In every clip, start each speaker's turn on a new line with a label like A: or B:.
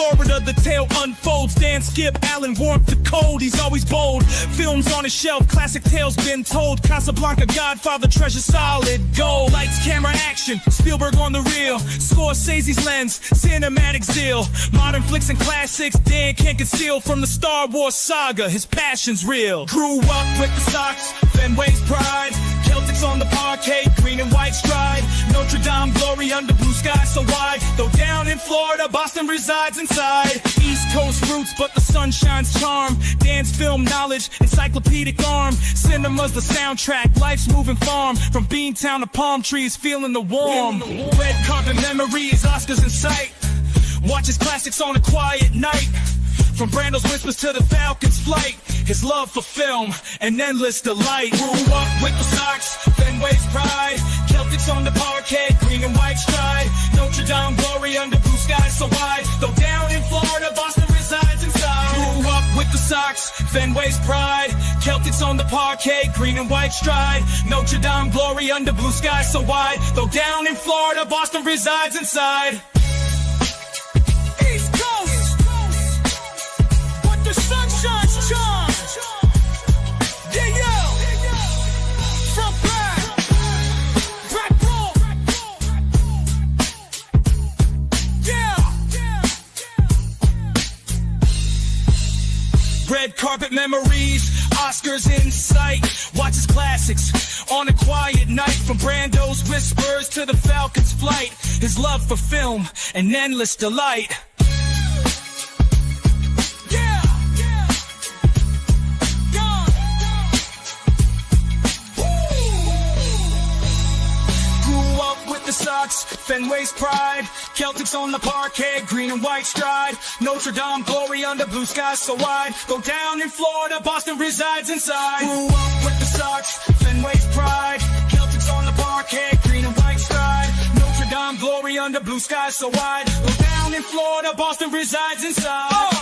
A: Florida, the tale unfolds. Dan, Skip, Allen, warmth to cold. He's always bold. Films on his shelf, classic tales been told. Casablanca, Godfather, treasure solid gold. Lights, camera, action. Spielberg on the reel. Scorsese's lens, cinematic zeal. Modern flicks and classics, Dan can't conceal from the Star Wars saga. His passion's real. Grew up with the Sox, Fenway's pride. Celtics on the parquet, green and white stride. Notre Dame glory under blue sky so wide. Though down in Florida, Boston resides inside. East Coast roots, but the sunshine's charm. Dan's film knowledge, encyclopedic arm. Cinema's the soundtrack, life's moving farm. From Beantown to palm trees, feeling the warm. Red carpet memories, Oscars in sight. Watches classics on a quiet night. From Brando's whispers to the Falcon's flight. His love for film, an endless delight. Grew up with the Sox, Fenway's pride. Celtics on the parquet, green and white stride. Notre Dame glory under blue skies so wide. Though down in Florida, Boston resides inside. Grew up with the Sox, Fenway's pride. Celtics on the parquet, green and white stride. Notre Dame glory under blue skies so wide. Though down in Florida, Boston resides inside. East Coast, but the sunshine's charm. Yeah, yo, from back row. Yeah. Red carpet memories, Oscars in sight. Watches classics on a quiet night. From Brando's whispers to the Falcon's flight. His love for film, an endless delight. Sox, Fenway's pride. Celtics on the parquet, green and white stride. Notre Dame glory under blue skies so wide. Go down in Florida, Boston resides inside. Grew up with the Sox, Fenway's pride. Celtics on the parquet, green and white stride. Notre Dame glory under blue skies so wide. Go down in Florida, Boston resides inside.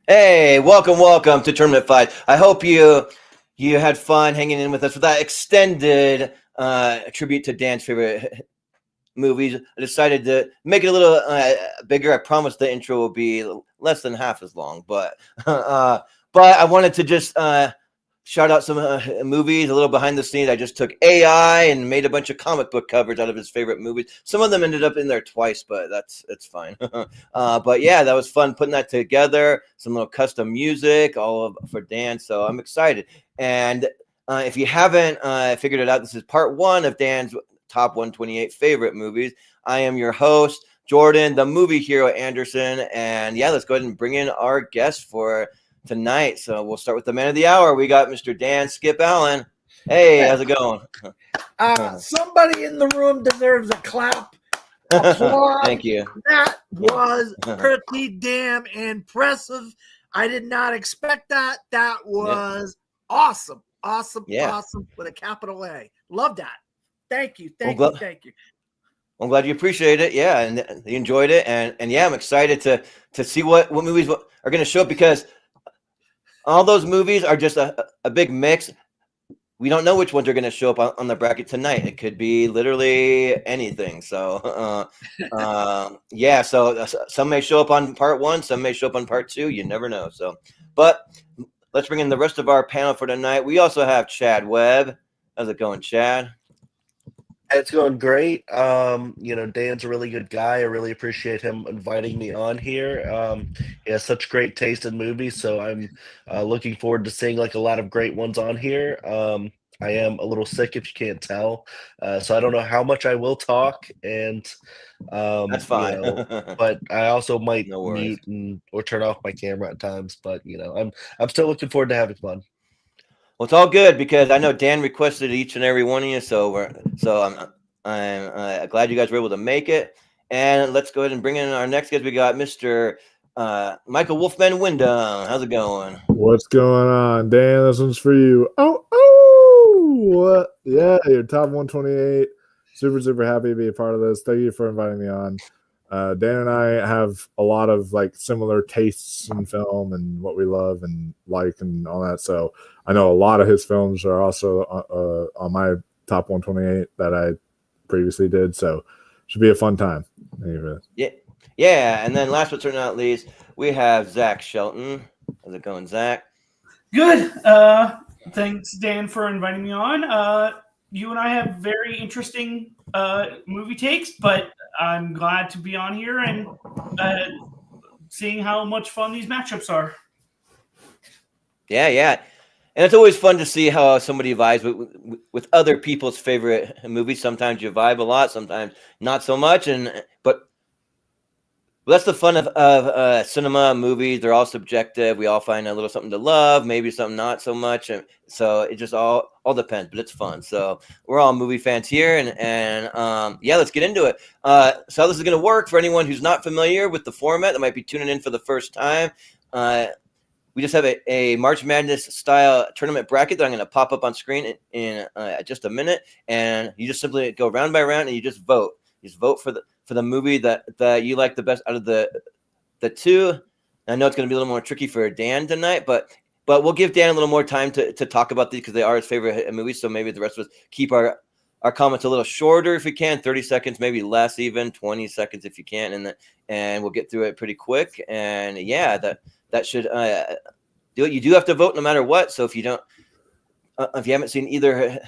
B: Hey, welcome to Tournament 5. I hope you had fun hanging in with us for that extended tribute to Dan's favorite movies. I decided to make it a little bigger. I promise the intro will be less than half as long, but I wanted to just shout out some movies, a little behind the scenes. I just took AI and made a bunch of comic book covers out of his favorite movies. Some of them ended up in there twice, but it's fine. But yeah, that was fun putting that together. Some little custom music, for Dan. So I'm excited. And if you haven't figured it out, this is part 1 of Dan's top 128 favorite movies. I am your host, Jordan, the movie hero Anderson. And yeah, let's go ahead and bring in our guest for tonight. So we'll start with the man of the hour. We got Mr. Dan Skip Allen. Hey, how's it going?
C: Somebody in the room deserves a clap. Applause.
B: Thank you.
C: That was pretty damn impressive. I did not expect that. That was awesome. Awesome.
B: Yeah.
C: Awesome with a capital A. Love that. Thank you.
B: Well,
C: Thank you.
B: I'm glad you appreciate it. Yeah, and you enjoyed it, and yeah, I'm excited to see what movies are going to show up, because all those movies are just a big mix. We don't know which ones are going to show up on the bracket tonight. It could be literally anything. So, yeah. So some may show up on part 1, some may show up on part 2. You never know. So, but let's bring in the rest of our panel for tonight. We also have Chad Webb. How's it going, Chad?
D: It's going great. Dan's a really good guy. I really appreciate him inviting me on here. He has such great taste in movies, so I'm looking forward to seeing like a lot of great ones on here. I am a little sick, if you can't tell, so I don't know how much I will talk, and
B: That's fine.
D: but I also might
B: No worries.
D: mute or turn off my camera at times. But I'm still looking forward to having fun.
B: Well, it's all good, because I know Dan requested each and every one of you, so I'm glad you guys were able to make it. And let's go ahead and bring in our next guest. We got Mr. Michael Wolfman Wyndham. How's it going?
E: What's going on, Dan? This one's for you. Oh, what? Yeah, your top 128. Super happy to be a part of this. Thank you for inviting me on. Dan and I have a lot of like similar tastes in film and what we love and like and all that. So I know a lot of his films are also on my top 128 that I previously did. So should be a fun time.
B: Yeah. And then last but certainly not least, we have Zach Shelton. How's it going, Zach?
F: Good. Thanks, Dan, for inviting me on. You and I have very interesting movie takes, but I'm glad to be on here and seeing how much fun these matchups are.
B: Yeah. And it's always fun to see how somebody vibes with other people's favorite movies. Sometimes you vibe a lot, sometimes not so much. But that's the fun of cinema, movies. They're all subjective. We all find a little something to love, maybe something not so much. And so it just all depends, but it's fun. So we're all movie fans here, and yeah, let's get into it. So how this is going to work for anyone who's not familiar with the format that might be tuning in for the first time. We just have a March Madness style tournament bracket that I'm going to pop up on screen in just a minute, and you just simply go round by round and you just vote. You just vote for the movie that you like the best out of the two. I know it's going to be a little more tricky for Dan tonight, but we'll give Dan a little more time to talk about these because they are his favorite movies. So maybe the rest of us keep our comments a little shorter if we can, 30 seconds, maybe less, even 20 seconds if you can, and we'll get through it pretty quick. And yeah, that should do it. You do have to vote no matter what. So if you haven't seen either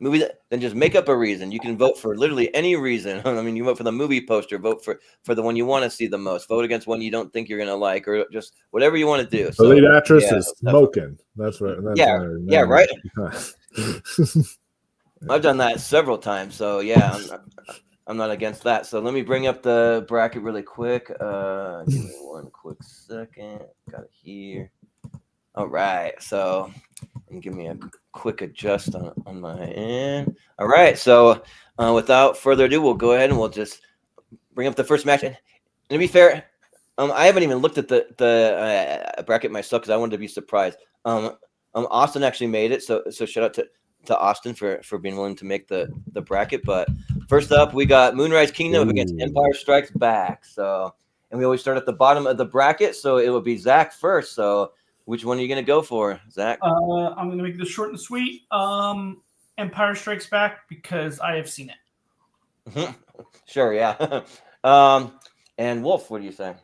B: movie, then just make up a reason. You can vote for literally any reason. I mean, you vote for the movie poster, vote for the one you want to see the most, vote against one you don't think you're going to like, or just whatever you want to do.
E: So, the lead actress is smoking. That's right.
B: Yeah, right. I've done that several times. So yeah, I'm not against that. So let me bring up the bracket really quick. Give me one quick second. Got it here. All right. So give me a quick adjust on my end. All right. So without further ado, we'll go ahead and we'll just bring up the first match. And to be fair, I haven't even looked at the bracket myself because I wanted to be surprised. Austin actually made it. So shout out to Austin for being willing to make the bracket. But first up, we got Moonrise Kingdom against Empire Strikes Back. So, and we always start at the bottom of the bracket. So it will be Zach first. So which one are you going to go for, Zach?
F: I'm going to make this short and sweet. Empire Strikes Back because I have seen it.
B: Sure, yeah. And Wolf, what do you say?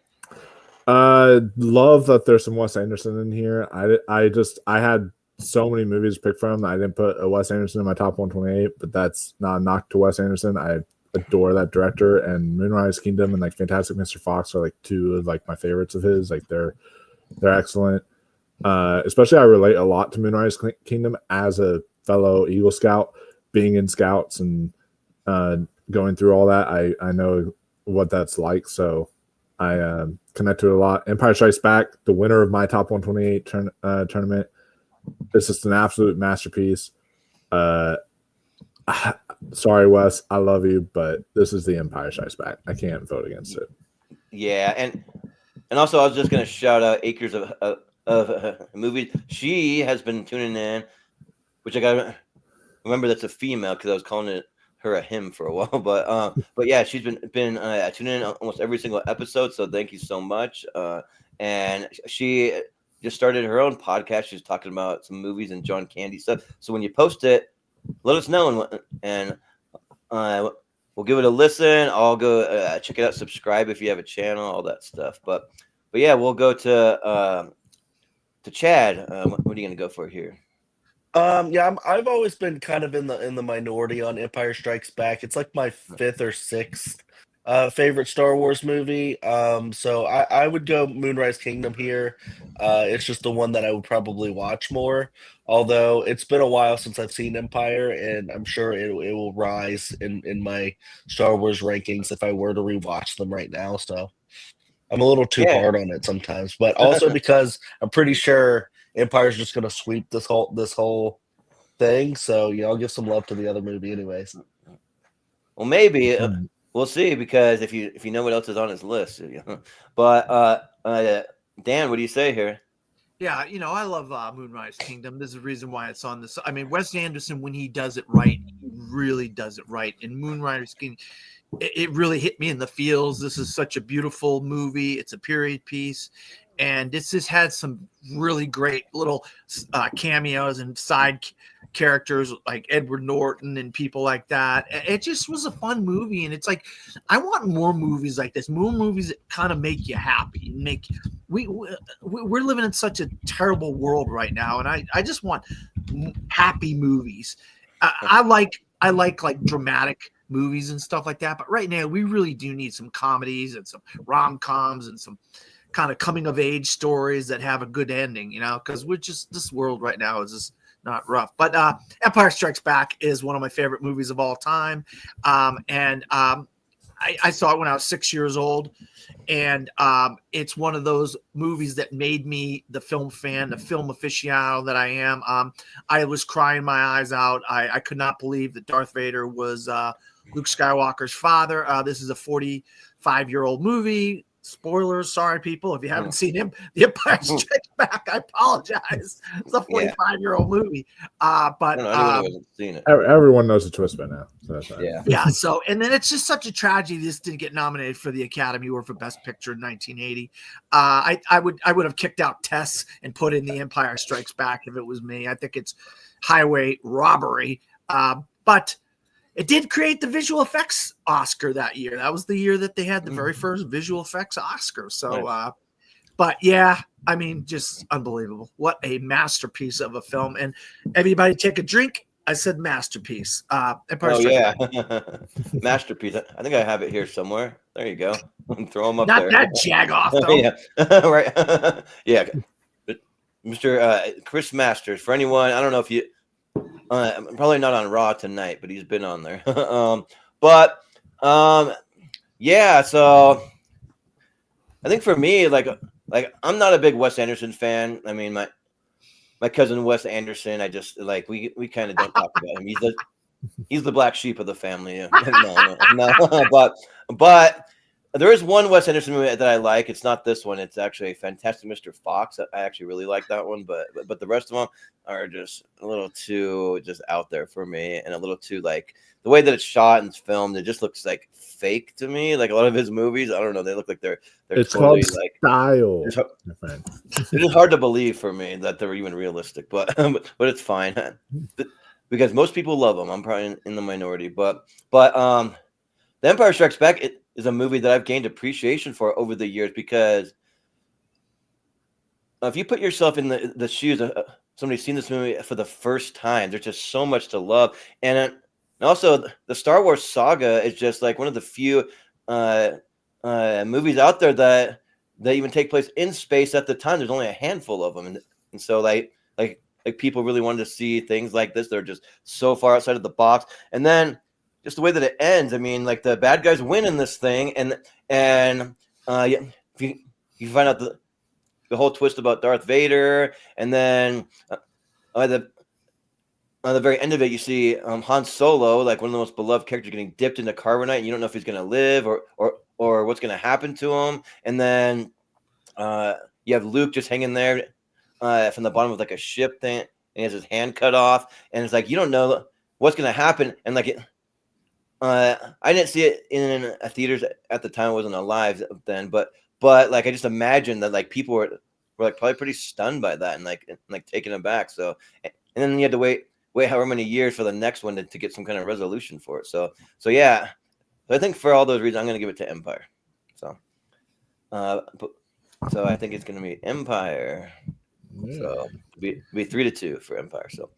E: Love that there's some Wes Anderson in here. I had so many movies to pick from. I didn't put a Wes Anderson in my top 128, but that's not a knock to Wes Anderson. I adore that director, and Moonrise Kingdom and like Fantastic Mr. Fox are like two of like my favorites of his. Like they're excellent. Especially I relate a lot to Moonrise Kingdom as a fellow Eagle Scout, being in Scouts and going through all that. I know what that's like, so I connect to it a lot. Empire Strikes Back, the winner of my top 128 tournament. It's just an absolute masterpiece. Sorry, Wes, I love you, but this is the Empire Strikes Back. I can't vote against it.
B: Yeah, and also I was just going to shout out Acres of movies. She has been tuning in, which I got to remember that's a female because I was calling it her a him for a while, but yeah, she's been tuning in almost every single episode. So thank you so much. And she just started her own podcast. She's talking about some movies and John Candy stuff. So when you post it, let us know, and we'll give it a listen. I'll go check it out, subscribe if you have a channel, all that stuff. But yeah, we'll go to Chad. What are you gonna go for here?
D: Yeah, I've always been kind of in the minority on Empire Strikes Back. It's like my fifth or sixth favorite Star Wars movie. So I would go Moonrise Kingdom here. It's just the one that I would probably watch more. Although it's been a while since I've seen Empire, and I'm sure it will rise in my Star Wars rankings if I were to rewatch them right now. So I'm a little too hard on it sometimes, but also because I'm pretty sure Empire's just going to sweep this whole thing. So I'll give some love to the other movie, anyways.
B: Well, maybe we'll see, because if you know what else is on his list, but Dan, what do you say here?
C: Yeah, I love Moonrise Kingdom. There's a reason why it's on this. I mean, Wes Anderson, when he does it right, he really does it right. And Moonrise Kingdom, it really hit me in the feels. This is such a beautiful movie. It's a period piece. And this has had some really great little cameos and side characters like Edward Norton and people like that. It just was a fun movie. And it's like, I want more movies like this, more movies that kind of make you happy. We're living in such a terrible world right now. And I just want happy movies. I like dramatic movies and stuff like that. But right now we really do need some comedies and some rom-coms and some kind of coming of age stories that have a good ending, because this world right now is just not rough. But Empire Strikes Back is one of my favorite movies of all time. And I saw it when I was 6 years old. And it's one of those movies that made me the film fan, the film aficionado that I am. I was crying my eyes out. I could not believe that Darth Vader was Luke Skywalker's father. This is a 45-year-old movie. Spoilers, sorry people, if you haven't seen him, The Empire Strikes Back, I apologize. It's a 45-year-old movie. But
B: anyone who hasn't seen it.
E: Everyone knows the twist by now. So that's right.
C: Yeah. So, and then it's just such a tragedy this didn't get nominated for the Academy or for Best Picture in 1980. I would have kicked out Tess and put in The Empire Strikes Back if it was me. I think it's highway robbery. But it did create the visual effects Oscar that year. That was the year that they had the very first visual effects Oscar. So, but yeah, I mean, just unbelievable. What a masterpiece of a film. And everybody take a drink. I said masterpiece.
B: Masterpiece. I think I have it here somewhere. There you go. Throw them up
C: Not
B: there.
C: that jag-off, though.
B: Yeah, right. Yeah. Mr. Chris Masters, for anyone, I don't know if you... probably not on Raw tonight, but he's been on there. Yeah. So I think for me, like I'm not a big Wes Anderson fan. I mean, my cousin Wes Anderson, I just like we kind of don't talk about him. He's the black sheep of the family. No. But there is one Wes Anderson movie that I like. It's not this one. It's actually Fantastic Mr. Fox. I actually really like that one, but the rest of them are just a little too just out there for me, and a little too like the way that it's shot and filmed. It just looks like fake to me. Like a lot of his movies, I don't know. They look like they're
E: it's
B: totally
E: called
B: like
E: style.
B: It's hard to believe for me that they're even realistic, but it's fine because most people love them. I'm probably in the minority, but The Empire Strikes Back is a movie that I've gained appreciation for over the years, because if you put yourself in the shoes of somebody who's seen this movie for the first time, there's just so much to love. And also the Star Wars saga is just like one of the few movies out there that even take place in space at the time. There's only a handful of them. And so like people really wanted to see things like this. They're just so far outside of the box. And then just the way that it ends, I mean, like the bad guys win in this thing, and if you find out the whole twist about Darth Vader, and then on the very end of it, you see Han Solo, like one of the most beloved characters, getting dipped into carbonite, and you don't know if he's going to live or what's going to happen to him, and then you have Luke just hanging there from the bottom of like a ship thing, and he has his hand cut off, and it's like you don't know what's going to happen, and like I didn't see it in a theaters at the time. I wasn't alive then, but like I just imagine that like people were like probably pretty stunned by that and like taken aback. So and then you had to wait however many years for the next one to get some kind of resolution for it. So yeah, I think for all those reasons, I'm going to give it to Empire. So so I think it's going to be Empire.
E: Yeah.
B: So be 3-2 for Empire. So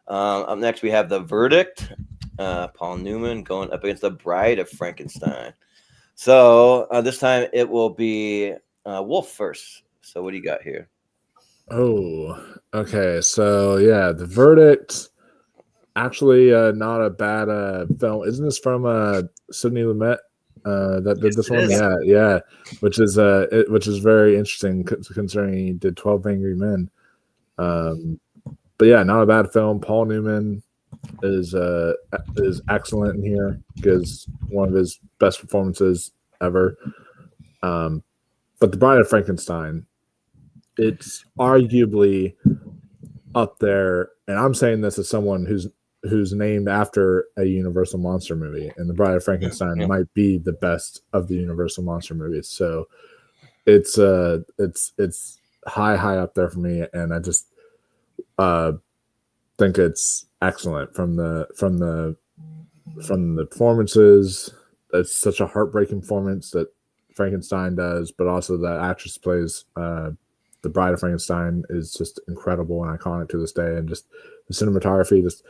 B: up next we have The Verdict. Paul Newman going up against The Bride of Frankenstein. So this time it will be Wolf first. So what do you got here?
E: Oh, okay. So yeah, The Verdict. Actually, not a bad film. Isn't this from Sidney Lumet? That did this one, yeah. Which is very interesting considering he did 12 Angry Men. But yeah, not a bad film. Paul Newman is excellent in here. Gives one of his best performances ever. But The Bride of Frankenstein, it's arguably up there, and I'm saying this as someone who's named after a Universal monster movie, and The Bride of Frankenstein might be the best of the Universal monster movies. So it's high up there for me, and I just think it's excellent from the performances. It's such a heartbreaking performance that Frankenstein does, but also the actress plays the Bride of Frankenstein is just incredible and iconic to this day, and just the cinematography, just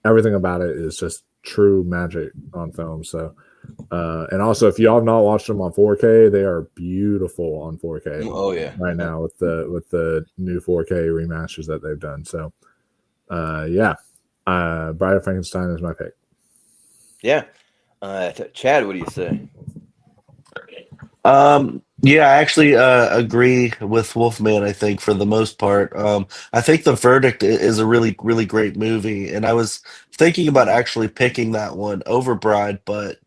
E: everything about it is just true magic on film. So and also, if you all have not watched them on 4K, they are beautiful on 4K.
B: Oh yeah,
E: right now with the new 4K remasters that they've done. So yeah, Bride of Frankenstein is my pick.
B: Yeah. Chad, what do you say?
D: Yeah, I actually agree with Wolfman, I think, for the most part. I think The Verdict is a really, really great movie, and I was thinking about actually picking that one over Bride, but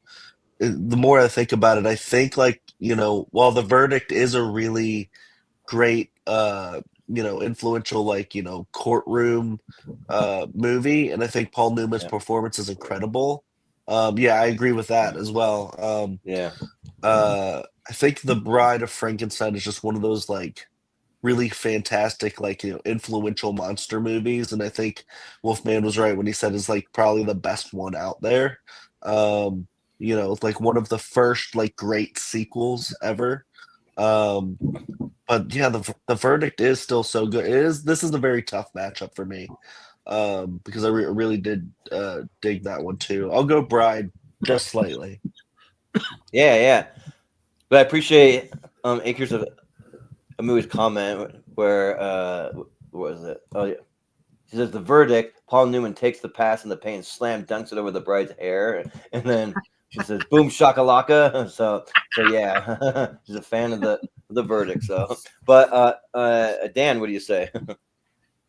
D: the more I think about it, I think, like, while The Verdict is a really great, influential, like, courtroom movie, and I think Paul Newman's performance is incredible. Yeah, I agree with that as well.
B: Yeah.
D: I think The Bride of Frankenstein is just one of those like really fantastic, like, influential monster movies, and I think Wolfman was right when he said it's like probably the best one out there. It's like one of the first like great sequels ever. But yeah, the Verdict is still so good. This is a very tough matchup for me. Because I really did dig that one too. I'll go Bride just slightly.
B: Yeah. But I appreciate Acres of a Movie's comment where what was it? Oh yeah. He says The Verdict, Paul Newman takes the pass and the pain, slam dunks it over the bride's hair, and then she says boom shakalaka. So yeah. She's a fan of the Verdict. So but Dan, what do you say?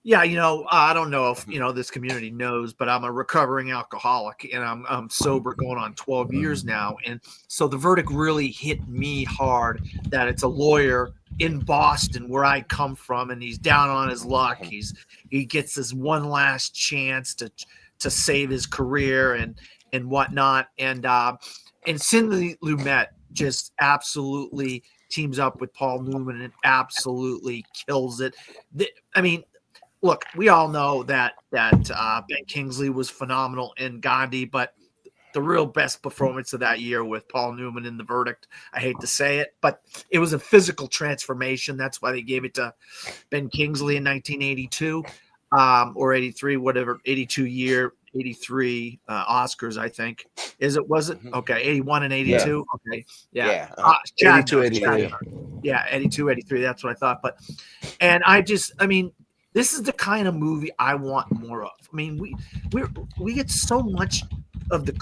C: Yeah, I don't know if this community knows, but I'm a recovering alcoholic, and I'm sober going on 12 years now, and so The Verdict really hit me hard. That it's a lawyer in Boston, where I come from, and he's down on his luck. He gets this one last chance to save his career and whatnot, and Sidney Lumet just absolutely teams up with Paul Newman and absolutely kills it. I mean, look, we all know that Ben Kingsley was phenomenal in Gandhi, but the real best performance of that year with Paul Newman in The Verdict. I hate to say it, but it was a physical transformation. That's why they gave it to Ben Kingsley in 1982 or 83, whatever, 82 year, 83 Oscars, I think. Was it? Okay, 81 and 82. Yeah. Okay, yeah.
D: 82, 83.
C: Yeah, 82, 83. That's what I thought. And this is the kind of movie I want more of. I mean, we get so much of the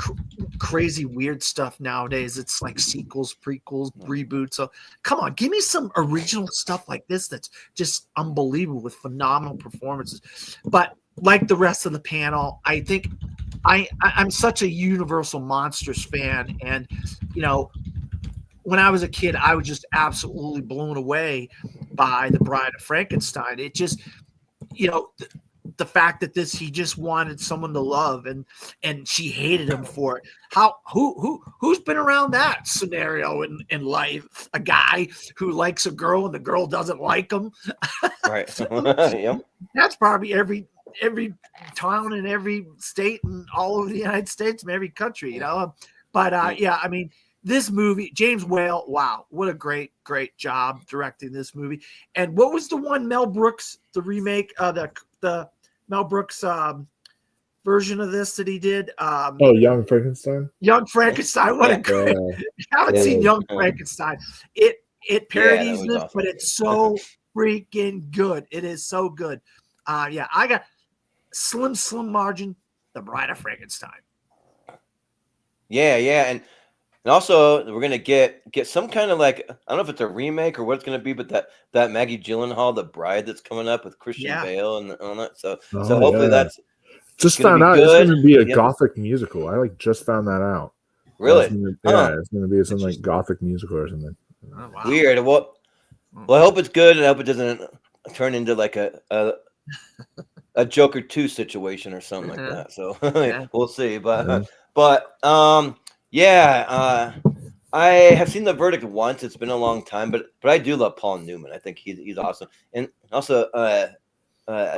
C: crazy weird stuff nowadays. It's like sequels, prequels, reboots. So come on, give me some original stuff like this that's just unbelievable with phenomenal performances. But like the rest of the panel, I think I'm such a Universal Monsters fan, and when I was a kid, I was just absolutely blown away by The Bride of Frankenstein. It just the fact that he just wanted someone to love, and she hated him for it. Who's been around that scenario in life? A guy who likes a girl and the girl doesn't like him.
B: Right. Yep.
C: That's probably every town in every state and all over the United States and every country, you know. But yeah, I mean, this movie, James Whale, wow, what a great job directing this movie. And what was the one Mel Brooks, the remake, the Mel Brooks version of this that he did?
E: Young Frankenstein.
C: Young Frankenstein. What a great! I haven't seen Young Frankenstein. It parodies this,
B: awesome.
C: but it's so freaking good. It is so good. Yeah, I got slim margin. The Bride of Frankenstein.
B: Yeah, and also we're gonna get some kind of like, I don't know if it's a remake or what it's gonna be, but that Maggie Gyllenhaal, The Bride, that's coming up with Christian Bale and all that. So hopefully that's
E: just found out it's gonna be a gothic musical. I just found that out.
B: Really?
E: It's gonna be some like gothic musical or something.
C: Oh, wow.
B: Weird. Well, I hope it's good, and I hope it doesn't turn into like a Joker 2 situation or something like that. So we'll see. But I have seen The Verdict once. It's been a long time, but I do love Paul Newman. I think he's awesome, and also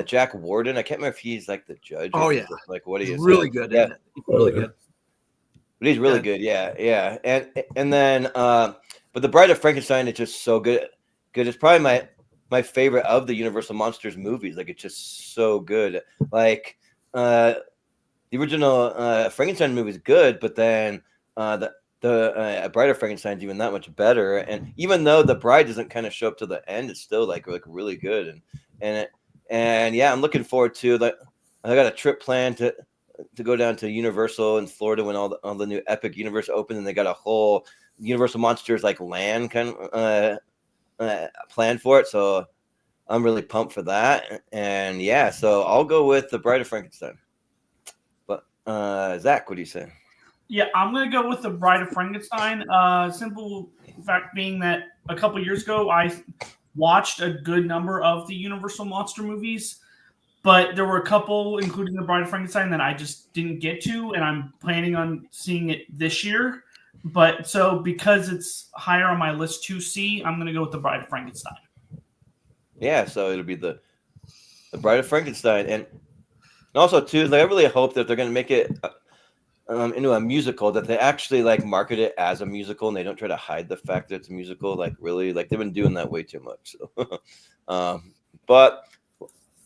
B: Jack Warden. I can't remember if he's like the judge.
C: Oh yeah,
B: like what he is.
C: Really good.
B: Yeah,
C: really good.
B: But he's really good. Yeah, and then but The Bride of Frankenstein is just so good. It's probably my favorite of the Universal Monsters movies. Like, it's just so good. Like the original Frankenstein movie is good, but then the Bride of Frankenstein is even that much better. And even though the Bride doesn't kind of show up to the end, it's still like really good. And yeah, I'm looking forward to that. I got a trip planned to go down to Universal in Florida when all the new Epic Universe opened, and they got a whole Universal Monsters like land kind of planned for it. So I'm really pumped for that. And yeah, so I'll go with The Bride of Frankenstein. But Zach, what do you say?
F: Yeah, I'm going to go with The Bride of Frankenstein. Simple fact being that a couple years ago, I watched a good number of the Universal Monster movies, but there were a couple, including The Bride of Frankenstein, that I just didn't get to, and I'm planning on seeing it this year. But so because it's higher on my list to see, I'm going to go with The Bride of Frankenstein.
B: Yeah, so it'll be the Bride of Frankenstein. And also, too, like, I really hope that they're going to make it into a musical, that they actually like market it as a musical and they don't try to hide the fact that it's a musical. Like, really, like, they've been doing that way too much. So, but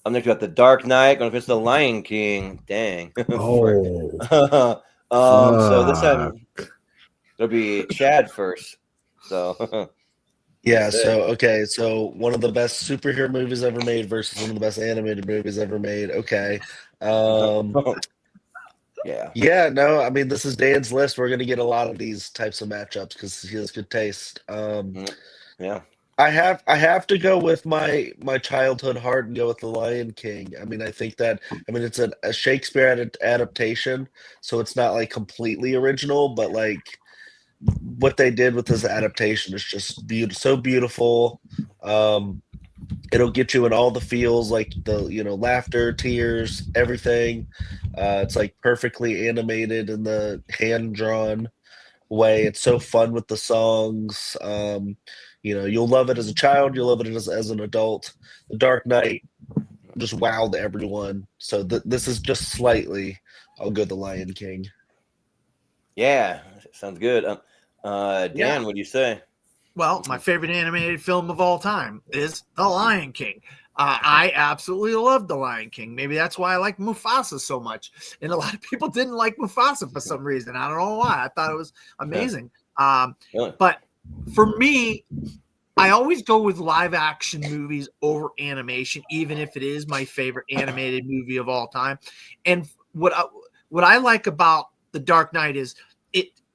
B: I'm thinking about The Dark Knight, going against The Lion King. Dang. So this time it'll be Chad first. So
D: yeah. So one of the best superhero movies ever made versus one of the best animated movies ever made. Okay. Yeah, no, I mean, this is Dan's list. We're going to get a lot of these types of matchups because he has good taste.
B: Yeah,
D: I have to go with my childhood heart and go with The Lion King. I mean, I think that, it's a Shakespeare adaptation, so it's not like completely original, but like what they did with this adaptation is just so beautiful. It'll get you in all the feels, like the laughter, tears, everything. It's like perfectly animated in the hand-drawn way. It's so fun with the songs. You'll love it as a child. You'll love it as an adult. The Dark Knight just wowed everyone. So this is just slightly. I'll go The Lion King.
B: Yeah, sounds good. Dan, what do you say?
C: Well, my favorite animated film of all time is The Lion King. I absolutely love The Lion King. Maybe that's why I like Mufasa so much. And a lot of people didn't like Mufasa for some reason. I don't know why. I thought it was amazing.
B: Really?
C: But for me, I always go with live action movies over animation, even if it is my favorite animated movie of all time. And what I like about The Dark Knight is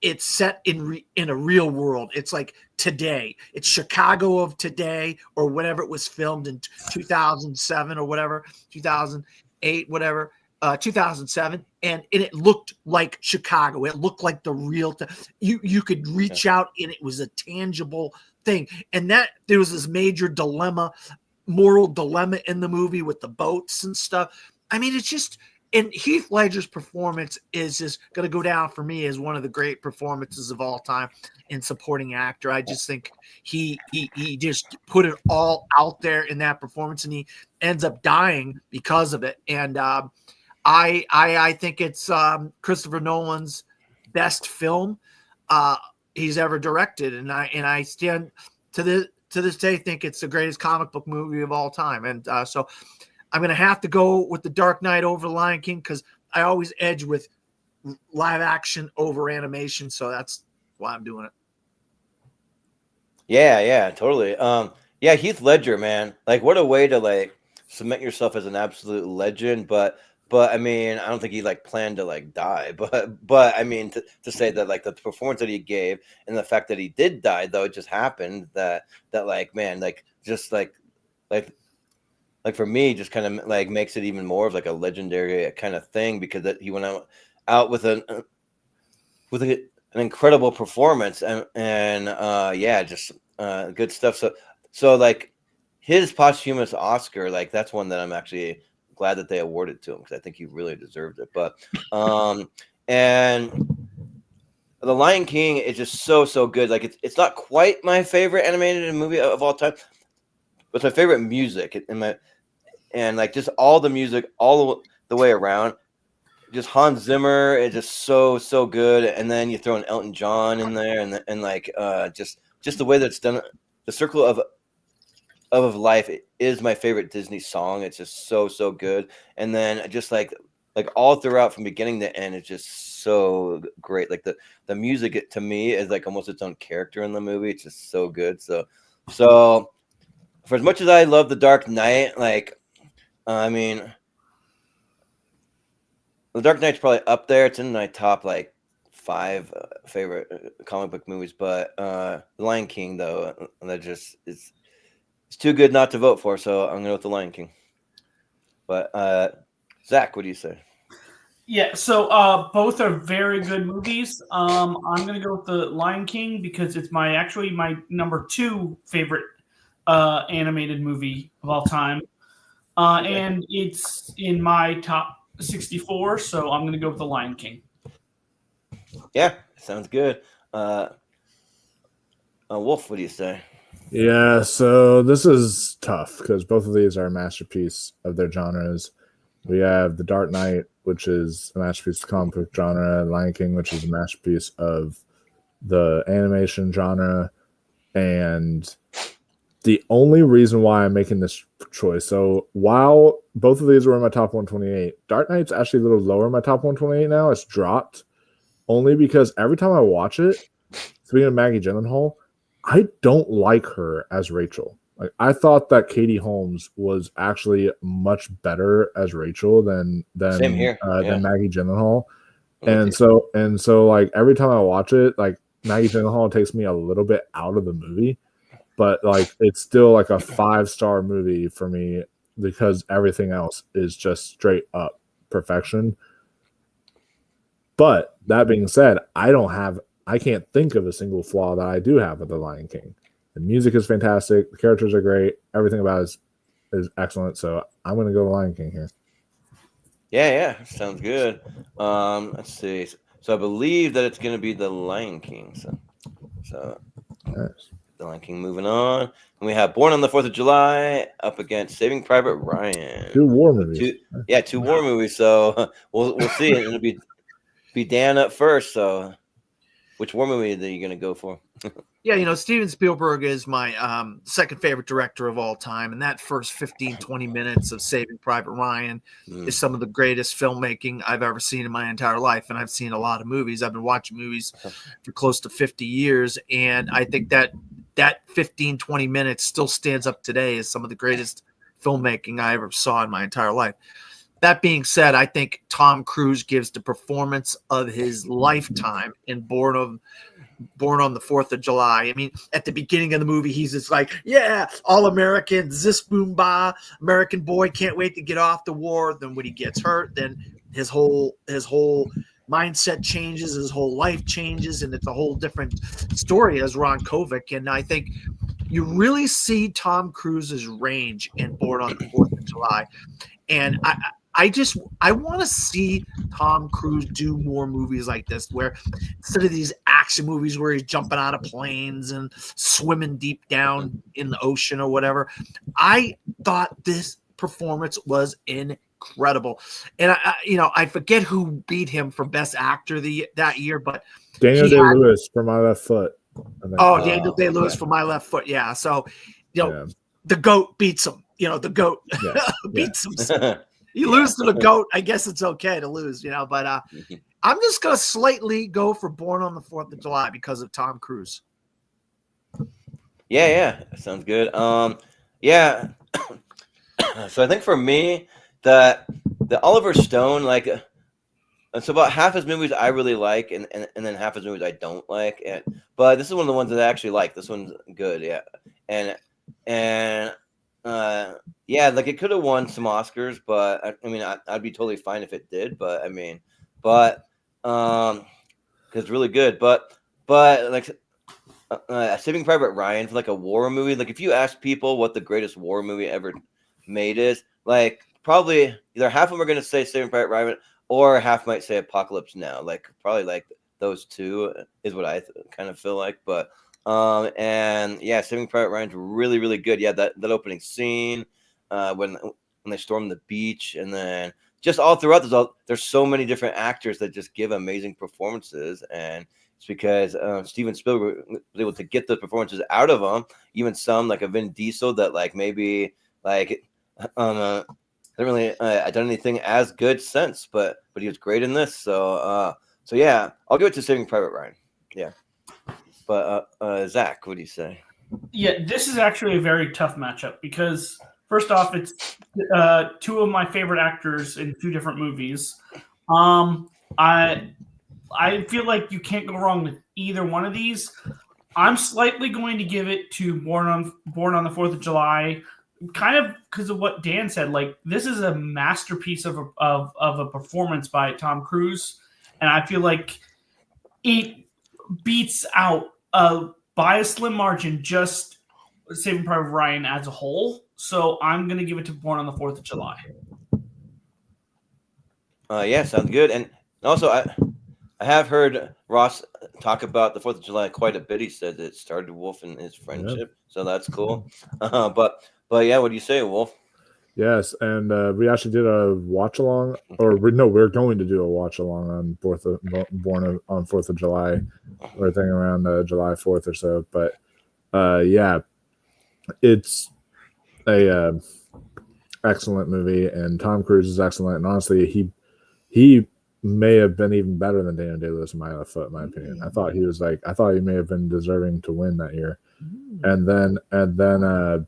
C: it's set in a real world. It's like today. It's Chicago of today, or whenever it was filmed in 2007 or whatever, 2008, whatever, 2007, and it looked like Chicago. It looked like the real. You could reach out, and it was a tangible thing. And that there was this major dilemma, moral dilemma in the movie with the boats and stuff. I mean, it's just, and Heath Ledger's performance is just going to go down for me as one of the great performances of all time in supporting actor. I just think he just put it all out there in that performance, and he ends up dying because of it. And I think it's Christopher Nolan's best film he's ever directed, and I stand to this day think it's the greatest comic book movie of all time. And so I'm going to have to go with The Dark Knight over The Lion King, because I always edge with live action over animation. So that's why I'm doing it.
B: Yeah, totally. Yeah, Heath Ledger, man. Like, what a way to like cement yourself as an absolute legend. But I mean, I don't think he like planned to like die. But I mean, to say that like the performance that he gave and the fact that he did die, though, it just happened that like, man, like just like for me, just kind of like makes it even more of like a legendary kind of thing, because that he went out with an incredible performance and yeah, just good stuff. So like his posthumous Oscar, like that's one that I'm actually glad that they awarded to him, because I think he really deserved it. But and The Lion King is just so good. Like it's not quite my favorite animated movie of all time, but it's my favorite music and like just all the music all the way around. Just Hans Zimmer is just so good, and then you throw an Elton John in there, and like just the way that's done. The Circle of Life is my favorite Disney song. It's just so good, and then just like all throughout from beginning to end, it's just so great. Like the music to me is like almost its own character in the movie. It's just so good. So for as much as I love The Dark Knight, like I mean, The Dark Knight's probably up there. It's in my top like 5 favorite comic book movies. But The Lion King, though, that just it's too good not to vote for. So I'm going to go with The Lion King. But Zach, what do you say?
F: Yeah, so both are very good movies. I'm going to go with The Lion King because it's my number 2 favorite animated movie of all time. And it's in my top 64, so I'm going to go with The Lion King.
B: Yeah, sounds good. Wolf, what do you say?
E: Yeah, so this is tough because both of these are a masterpiece of their genres. We have The Dark Knight, which is a masterpiece of the comic book genre, Lion King, which is a masterpiece of the animation genre, and the only reason why I'm making this choice, so while both of these were in my top 128, Dark Knight's actually a little lower in my top 128 now. It's dropped only because every time I watch it, speaking of Maggie Gyllenhaal, I don't like her as Rachel. Like, I thought that Katie Holmes was actually much better as Rachel than
B: Same here.
E: Than Maggie Gyllenhaal. And so like every time I watch it, like Maggie Gyllenhaal takes me a little bit out of the movie. But like it's still like a 5-star movie for me because everything else is just straight up perfection. But that being said, I can't think of a single flaw that I do have with The Lion King. The music is fantastic, the characters are great, everything about it is excellent. So I'm going to go The Lion King here.
B: Yeah, sounds good. Let's see. So I believe that it's going to be The Lion King. So.
E: Nice.
B: The Lion King moving on. And we have Born on the 4th of July up against Saving Private Ryan.
E: 2 war movies.
B: 2 war movies. So we'll see. It'll be Dan up first. So which war movie are you going to go for?
C: Yeah, Steven Spielberg is my second favorite director of all time. And that first 15-20 minutes of Saving Private Ryan is some of the greatest filmmaking I've ever seen in my entire life. And I've seen a lot of movies. I've been watching movies for close to 50 years. And I think that 15-20 minutes still stands up today as some of the greatest filmmaking I ever saw in my entire life. That being said, I think Tom Cruise gives the performance of his lifetime in Born on the 4th of July. I mean, at the beginning of the movie, he's just like, yeah, all American, zis boom ba, American boy, can't wait to get off the war. Then when he gets hurt, then his whole mindset changes, his whole life changes, and it's a whole different story as Ron Kovic. And I think you really see Tom Cruise's range in Born on the 4th of July. And I want to see Tom Cruise do more movies like this, where instead of these action movies where he's jumping out of planes and swimming deep down in the ocean or whatever. I thought this performance was incredible, and I forget who beat him for Best Actor that year, but
E: Daniel Day-Lewis for My Left Foot.
C: Daniel Day-Lewis for My Left Foot. Yeah, so
E: Yeah.
C: the GOAT beats him. The GOAT beats him. You lose to the GOAT, I guess it's okay to lose, but I'm just going to slightly go for Born on the 4th of July because of Tom Cruise.
B: Yeah, sounds good. Yeah. So I think for me, the Oliver Stone, like, so about half his movies I really like, and then half his movies I don't like. But this is one of the ones that I actually like. This one's good, yeah. And yeah, like it could have won some Oscars, but I mean, I'd be totally fine if it did. But I mean, because it's really good. But like Saving Private Ryan for like a war movie, like if you ask people what the greatest war movie ever made is, like probably either half of them are going to say Saving Private Ryan, or half might say Apocalypse Now. Like probably like those two is what I kind of feel like. But and yeah, Saving Private Ryan's really, really good. Yeah, that opening scene when they storm the beach, and then just all throughout there's so many different actors that just give amazing performances, and it's because Steven Spielberg was able to get those performances out of them. Even some like a Vin Diesel that like maybe like hasn't really done anything as good since, but he was great in this. So yeah, I'll give it to Saving Private Ryan. Yeah. But Zach, what do you say?
F: Yeah, this is actually a very tough matchup because first off, it's two of my favorite actors in two different movies. I feel like you can't go wrong with either one of these. I'm slightly going to give it to Born on the 4th of July, kind of because of what Dan said. Like this is a masterpiece of a performance by Tom Cruise, and I feel like it beats out by a slim margin just Saving Private Ryan as a whole. So I'm going to give it to Born on the 4th of July.
B: Yeah, sounds good. And also, I have heard Ross talk about the 4th of July quite a bit. He said it started Wolf and his friendship, so that's cool. But yeah, what do you say, Wolf?
E: Yes, and we actually did a watch along, we're going to do a watch along on Born on 4th of July, or I think around July 4th or so. But yeah, it's a excellent movie, and Tom Cruise is excellent. And honestly, he may have been even better than Daniel Day-Lewis in My Left Foot, in my opinion. I thought he may have been deserving to win that year. And then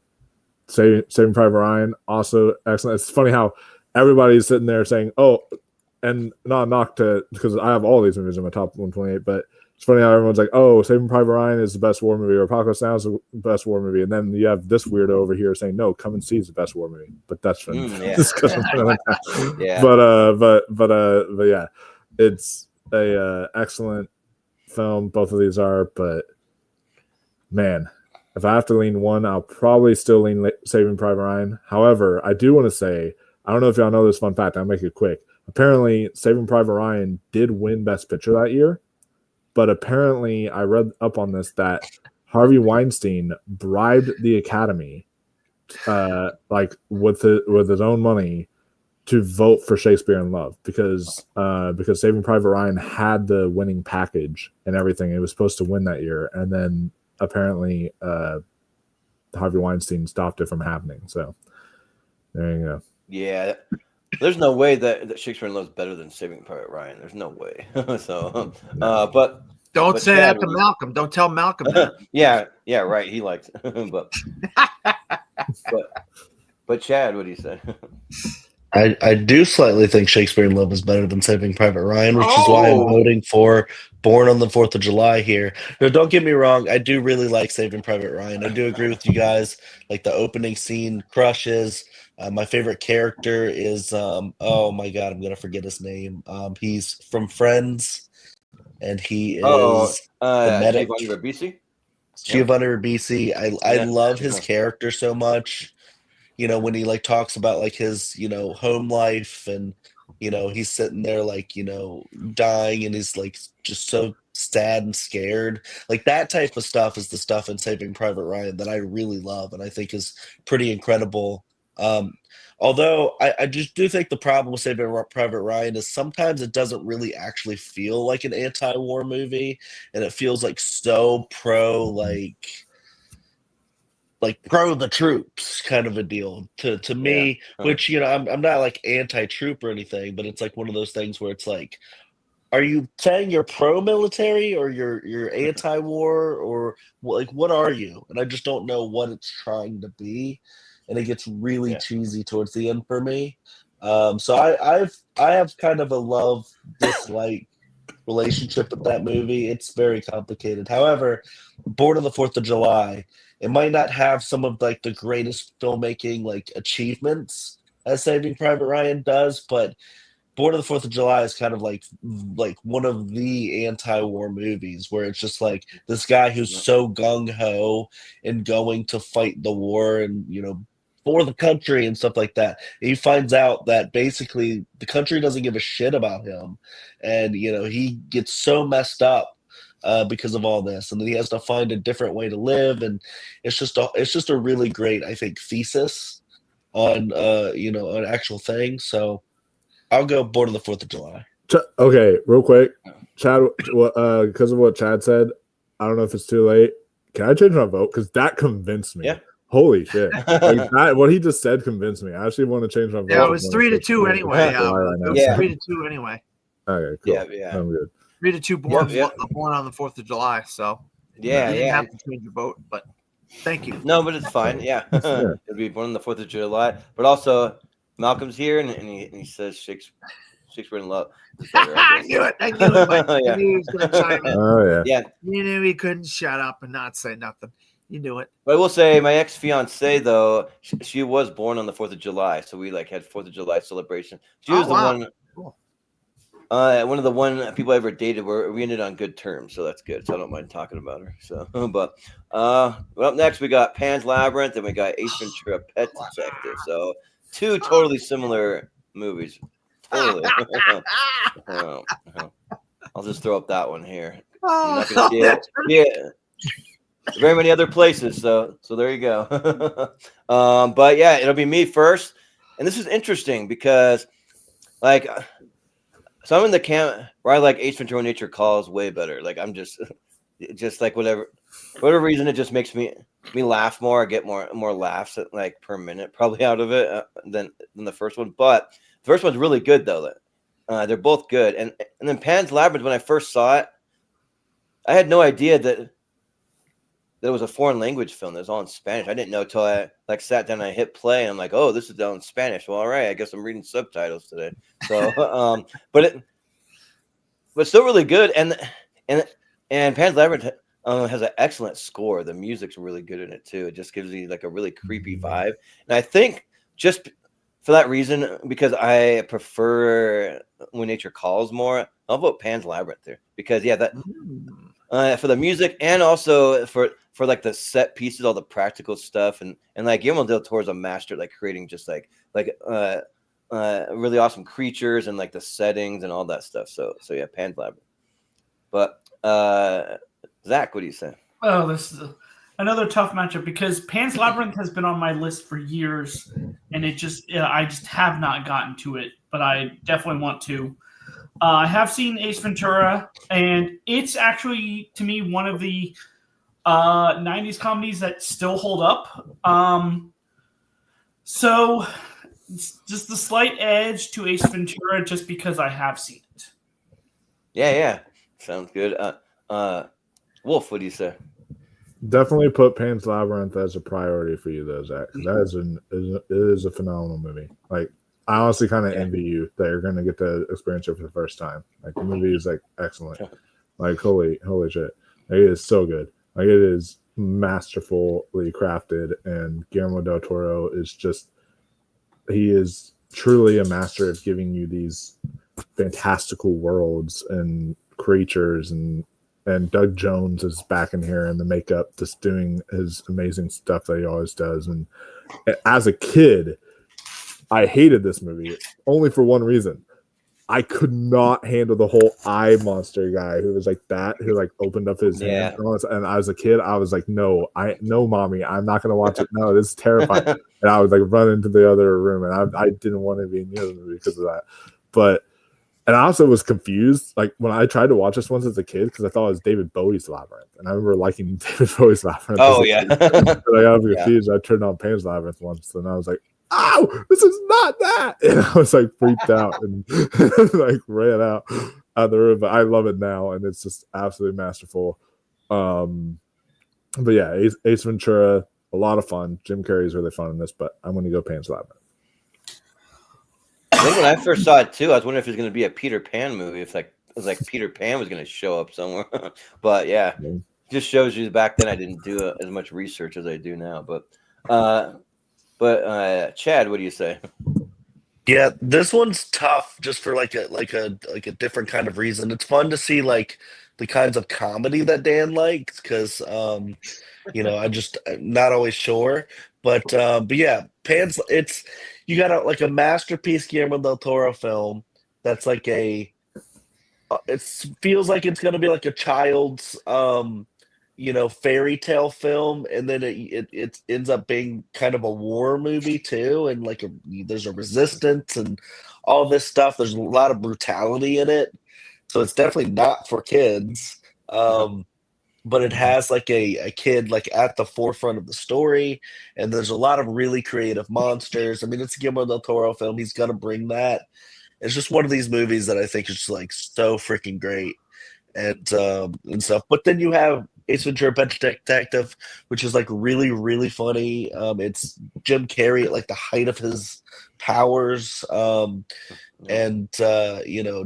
E: Saving Private Ryan, also excellent. It's funny how everybody's sitting there saying, "Oh," and not knock to, because I have all these movies in my top 128, but it's funny how everyone's like, "Oh, Saving Private Ryan is the best war movie," or "Apocalypse Now is the best war movie," and then you have this weirdo over here saying, "No, Come and See is the best war movie." But that's from discussion.
B: Yeah.
E: But yeah, it's a excellent film. Both of these are, but man, if I have to lean one, I'll probably still lean Saving Private Ryan. However, I do want to say, I don't know if y'all know this fun fact. I'll make it quick. Apparently, Saving Private Ryan did win Best Picture that year, but apparently, I read up on this that Harvey Weinstein bribed the Academy, like with his own money, to vote for Shakespeare in Love because Saving Private Ryan had the winning package and everything. It was supposed to win that year, and then apparently Harvey Weinstein stopped it from happening. So there you go.
B: Yeah, there's no way that Shakespeare in Love is better than Saving Private Ryan. There's no way. So but
C: don't say that to Malcolm. Don't tell Malcolm that.
B: yeah, right. He likes but Chad, what do you say?
D: I do slightly think Shakespeare in Love is better than Saving Private Ryan, which is why I'm voting for Born on the 4th of July here. No, don't get me wrong. I do really like Saving Private Ryan. I do agree with you guys. Like the opening scene crushes. My favorite character is, oh my God, I'm going to forget his name. He's from Friends, and he is the medic. Giovanni Ribisi. I love his character so much. when he like talks about like his home life, and he's sitting there like dying, and he's like just so sad and scared. Like that type of stuff is the stuff in Saving Private Ryan that I really love and I think is pretty incredible. um Although I just do think the problem with Saving Private Ryan is sometimes it doesn't really actually feel like an anti-war movie, and it feels like so pro, like pro the troops kind of a deal to me. Which I'm not like anti-troop or anything, but it's like one of those things where it's like, are you saying you're pro-military or you're anti-war, or like what are you? And I just don't know what it's trying to be, and it gets really cheesy towards the end for me. So I have kind of a love dislike relationship with that movie. It's very complicated. However, Born on the 4th of July, it might not have some of like the greatest filmmaking like achievements as Saving Private Ryan does, but Born on the 4th of July is kind of like one of the anti-war movies where it's just like this guy who's so gung-ho and going to fight the war and for the country and stuff like that. And he finds out that basically the country doesn't give a shit about him, and he gets so messed up because of all this, and then he has to find a different way to live, and it's just a really great, I think, thesis on an actual thing. So I'll go Born on the 4th of July.
E: Okay, real quick, Chad. Because of what Chad said, I don't know if it's too late. Can I change my vote? Because that convinced me.
B: Yeah.
E: Holy shit! What he just said convinced me. I actually want to change my vote.
C: Yeah, it was 3-2 anyway. It was 3-2 anyway.
E: Okay, cool.
B: Yeah.
E: I'm good.
C: 3-2 born on the 4th of July. So you didn't have to change your vote, but thank you.
B: No, but it's fine. Yeah, it'll be Born on the 4th of July. But also, Malcolm's here, and he says Shakespeare in Love.
C: I knew it. I knew it. I knew he was going to chime in.
E: Oh
B: Yeah.
C: You knew he couldn't shut up and not say nothing. You knew it.
B: But I will say, my ex-fiance though, she was born on the 4th of July, so we like had 4th of July celebration. She was the one.
C: Cool.
B: One of the one people I ever dated where we ended on good terms, so that's good. So I don't mind talking about her. So, but well, up next we got Pan's Labyrinth, and we got Ace Ventura: Pet Detective. So 2 totally similar movies. Totally. I'll just throw up that one here. You're not gonna see it. Yeah. Very many other places, so there you go. But yeah, it'll be me first, and this is interesting because, like, so I'm in the camp where I like Ace Ventura: Nature Calls way better. Like I'm just like whatever reason, it just makes me laugh more. I get more laughs like per minute probably out of it than the first one. But the first one's really good though. They're both good, and then Pan's Labyrinth. When I first saw it, I had no idea that it was a foreign language film that was all in Spanish. I didn't know till I like sat down and I hit play, and I'm like, oh, this is all in Spanish. Well, all right, I guess I'm reading subtitles today. So, but still really good. And Pan's Labyrinth has an excellent score. The music's really good in it too. It just gives you like a really creepy vibe. And I think just for that reason, because I prefer When Nature Calls more, I'll vote Pan's Labyrinth there because for the music and also for like the set pieces, all the practical stuff, and like Guillermo del Toro's a master like creating just like really awesome creatures and like the settings and all that stuff. So yeah, Pan's Labyrinth. But Zach, what do you say?
F: Oh, this is another tough matchup because Pan's Labyrinth has been on my list for years, and I just have not gotten to it, but I definitely want to. I have seen Ace Ventura, and it's actually, to me, one of the 90s comedies that still hold up. So it's just the slight edge to Ace Ventura just because I have seen it.
E: Yeah.
B: Sounds good. Wolf, what do you say?
E: Definitely put Pan's Labyrinth as a priority for you, though, Zach. That is a phenomenal movie. Like, I honestly kind of envy you that you're going to get to experience it for the first time. Like, the movie is like excellent. Like, holy shit! Like, it is so good. Like, it is masterfully crafted, and Guillermo del Toro he is truly a master of giving you these fantastical worlds and creatures, and Doug Jones is back in here in the makeup, just doing his amazing stuff that he always does. And as a kid, I hated this movie only for one reason. I could not handle the whole eye monster guy who was like that, who like opened up his hand. And as a kid, I was like, no, mommy, I'm not gonna watch it. No, this is terrifying. And I would like run into the other room, and I didn't want to be near the movie because of that. And I also was confused, like when I tried to watch this once as a kid, because I thought it was David Bowie's Labyrinth, and I remember liking David Bowie's Labyrinth.
B: Oh yeah.
E: But I got confused. I turned on Pan's Labyrinth once, and I was like, "Ow, this is not that!" And I was like freaked out and like ran out of the room. But I love it now, and it's just absolutely masterful. But yeah, Ace Ventura, a lot of fun. Jim Carrey is really fun in this, but I'm going to go Pan's Labyrinth.
B: I think when I first saw it too, I was wondering if it was going to be a Peter Pan movie. If it was like Peter Pan was going to show up somewhere. But yeah, just shows you back then I didn't do as much research as I do now. But Chad, what do you say?
D: Yeah, this one's tough just for like a different kind of reason. It's fun to see like the kinds of comedy that Dan likes because I'm not always sure. But yeah, Pan's you got a masterpiece Guillermo del Toro film that's like it feels like it's gonna be like a child's fairy tale film, and then it ends up being kind of a war movie too, and like there's a resistance and all this stuff. There's a lot of brutality in it, so it's definitely not for kids. But it has like a kid like at the forefront of the story, and there's a lot of really creative monsters. I mean, it's a Guillermo del Toro film. He's gonna bring that. It's just one of these movies that I think is just like so freaking great and stuff. But then you have Ace Ventura: Pet Detective, which is like really, really funny. It's Jim Carrey at like the height of his powers.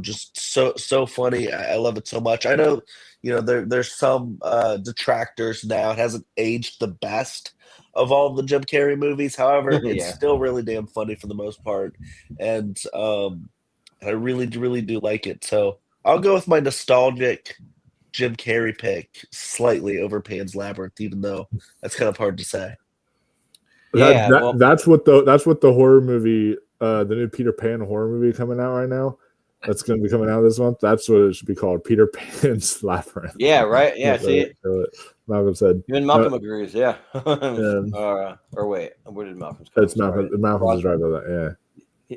D: Just so funny. I love it so much. I know, there's some detractors now. It hasn't aged the best of all the Jim Carrey movies. However, it's still really damn funny for the most part. And I really, really do like it. So I'll go with my nostalgic Jim Carrey pick slightly over Pan's Labyrinth, even though that's kind of hard to say.
E: That's what the horror movie, the new Peter Pan horror movie coming out right now. That's going to be coming out this month. That's what it should be called, Peter Pan's Labyrinth.
B: Yeah, right. Yeah, see,
E: Malcolm said.
B: Even Malcolm agrees. Yeah. Or wait, where did Malcolm?
E: It's Malcolm. Malcolm is right about that.
B: Yeah.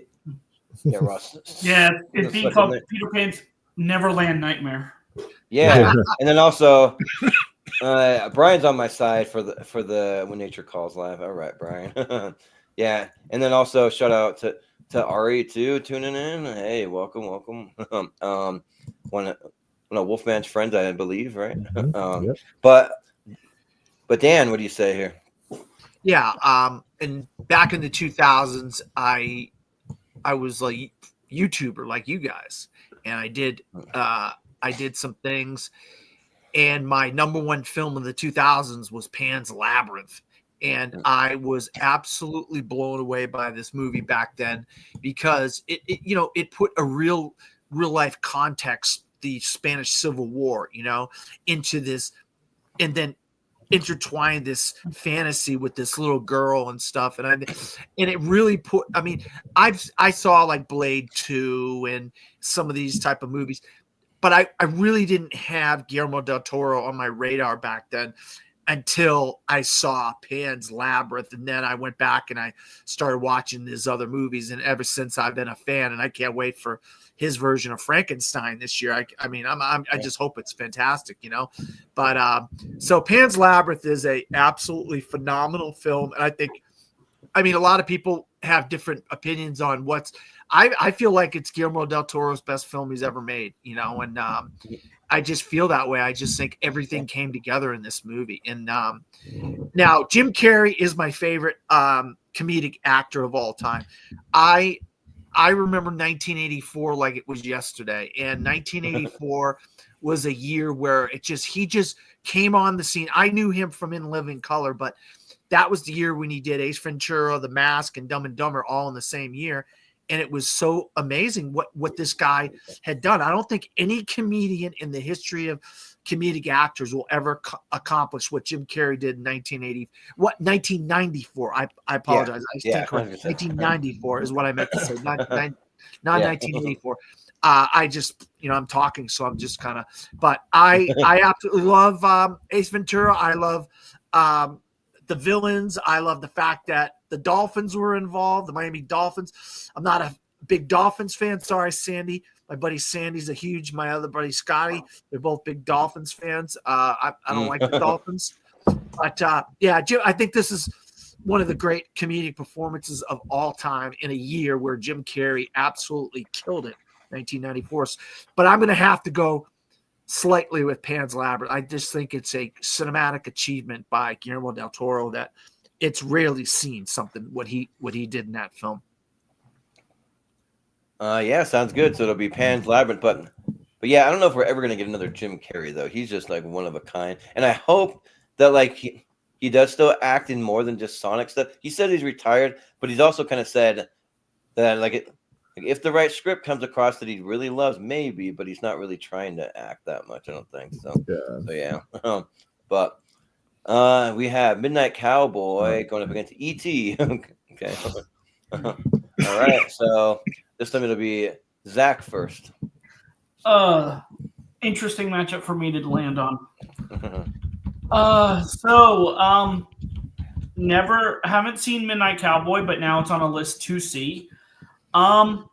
B: Yeah, Ross.
F: Yeah, it's being called Peter Pan's Neverland Nightmare.
B: Yeah, and then also, Brian's on my side for the When Nature Calls live. All right, Brian. Yeah, and then also shout out to Ari too, tuning in. Hey, welcome. One of Wolfman's friends, I believe, right?
E: Yep.
B: But Dan, what do you say here?
C: Yeah, and back in the 2000s, I was like YouTuber like you guys, and I did some things, and my number one film in the 2000s was Pan's Labyrinth. And I was absolutely blown away by this movie back then because it put a real life context, the Spanish Civil War, into this, and then intertwined this fantasy with this little girl and stuff. And it really put, I mean, I saw like Blade 2 and some of these type of movies, but I really didn't have Guillermo del Toro on my radar back then until I saw Pan's Labyrinth. And then I went back and I started watching his other movies. And ever since I've been a fan, and I can't wait for his version of Frankenstein this year. I just hope it's fantastic, but so Pan's Labyrinth is a absolutely phenomenal film. And a lot of people have different opinions on I feel like it's Guillermo del Toro's best film he's ever made, and I just feel that way. I just think everything came together in this movie. And now Jim Carrey is my favorite comedic actor of all time. I remember 1984 like it was yesterday. And 1984 was a year where he just came on the scene. I knew him from In Living Color, but that was the year when he did Ace Ventura, The Mask, and Dumb and Dumber all in the same year. And it was so amazing what this guy had done. I don't think any comedian in the history comedic actors will ever accomplish what Jim Carrey did in 1994. I apologize. I stand corrected. 1994 is what I meant to say, not 1984. I just, I'm talking, so I'm just kind of, but I absolutely love Ace Ventura. I love the villains. I love the fact that the Dolphins were involved, the Miami Dolphins. I'm not a big Dolphins fan. Sorry, Sandy. My buddy Sandy's my other buddy Scotty. They're both big Dolphins fans. I don't like the Dolphins. But Jim, I think this is one of the great comedic performances of all time in a year where Jim Carrey absolutely killed it. 1994. But I'm going to have to go slightly with Pan's Labyrinth. I just think it's a cinematic achievement by Guillermo del Toro that it's rarely seen something what he did in that film.
B: Yeah, sounds good. So it'll be Pan's Labyrinth, but yeah, I don't know if we're ever going to get another Jim Carrey though. He's just like one of a kind, and I hope that like he does still act in more than just Sonic stuff. He said he's retired, but he's also kind of said that like if the right script comes across that he really loves, maybe, but he's not really trying to act that much. I don't think so. Yeah. But we have Midnight Cowboy going up against E.T. Okay. All right. So this time it'll be Zach first.
F: Interesting matchup for me to land on. Haven't seen Midnight Cowboy, but now it's on a list to see. I'm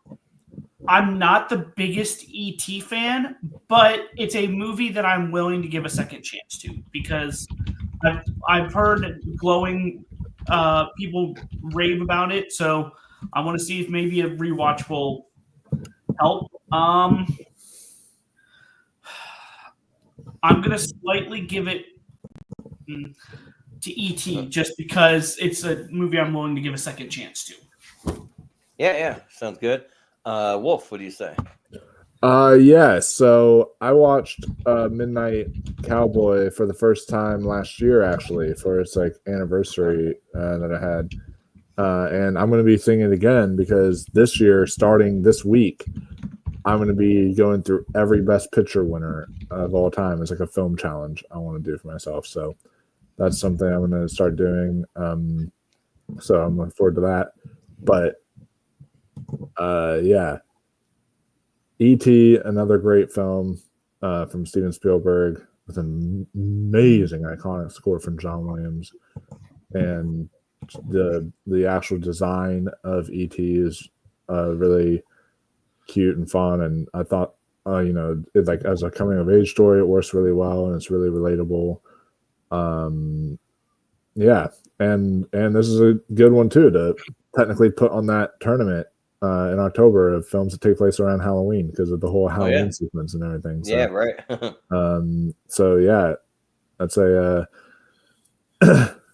F: not the biggest E.T. fan, but it's a movie that I'm willing to give a second chance to because I've heard glowing people rave about it, so I want to see if maybe a rewatch will help. I'm going to slightly give it to E.T. just because it's a movie I'm willing to give a second chance to.
B: Yeah, sounds good. Wolf, what do you say?
E: Yeah, so I watched Midnight Cowboy for the first time last year, actually, for its like anniversary that I had. And I'm going to be seeing it again because this year, starting this week, I'm going to be going through every Best Picture winner of all time. It's like a film challenge I want to do for myself. So that's something I'm going to start doing. So I'm looking forward to that. But yeah, E.T., another great film from Steven Spielberg with an amazing iconic score from John Williams, and the actual design of E.T. is really cute and fun, and I thought it, like as a coming of age story, it works really well and it's really relatable. Yeah, and this is a good one too to technically put on that tournament in October of films that take place around Halloween because of the whole Halloween sequence and everything. So,
B: yeah, right.
E: So yeah, I'd say,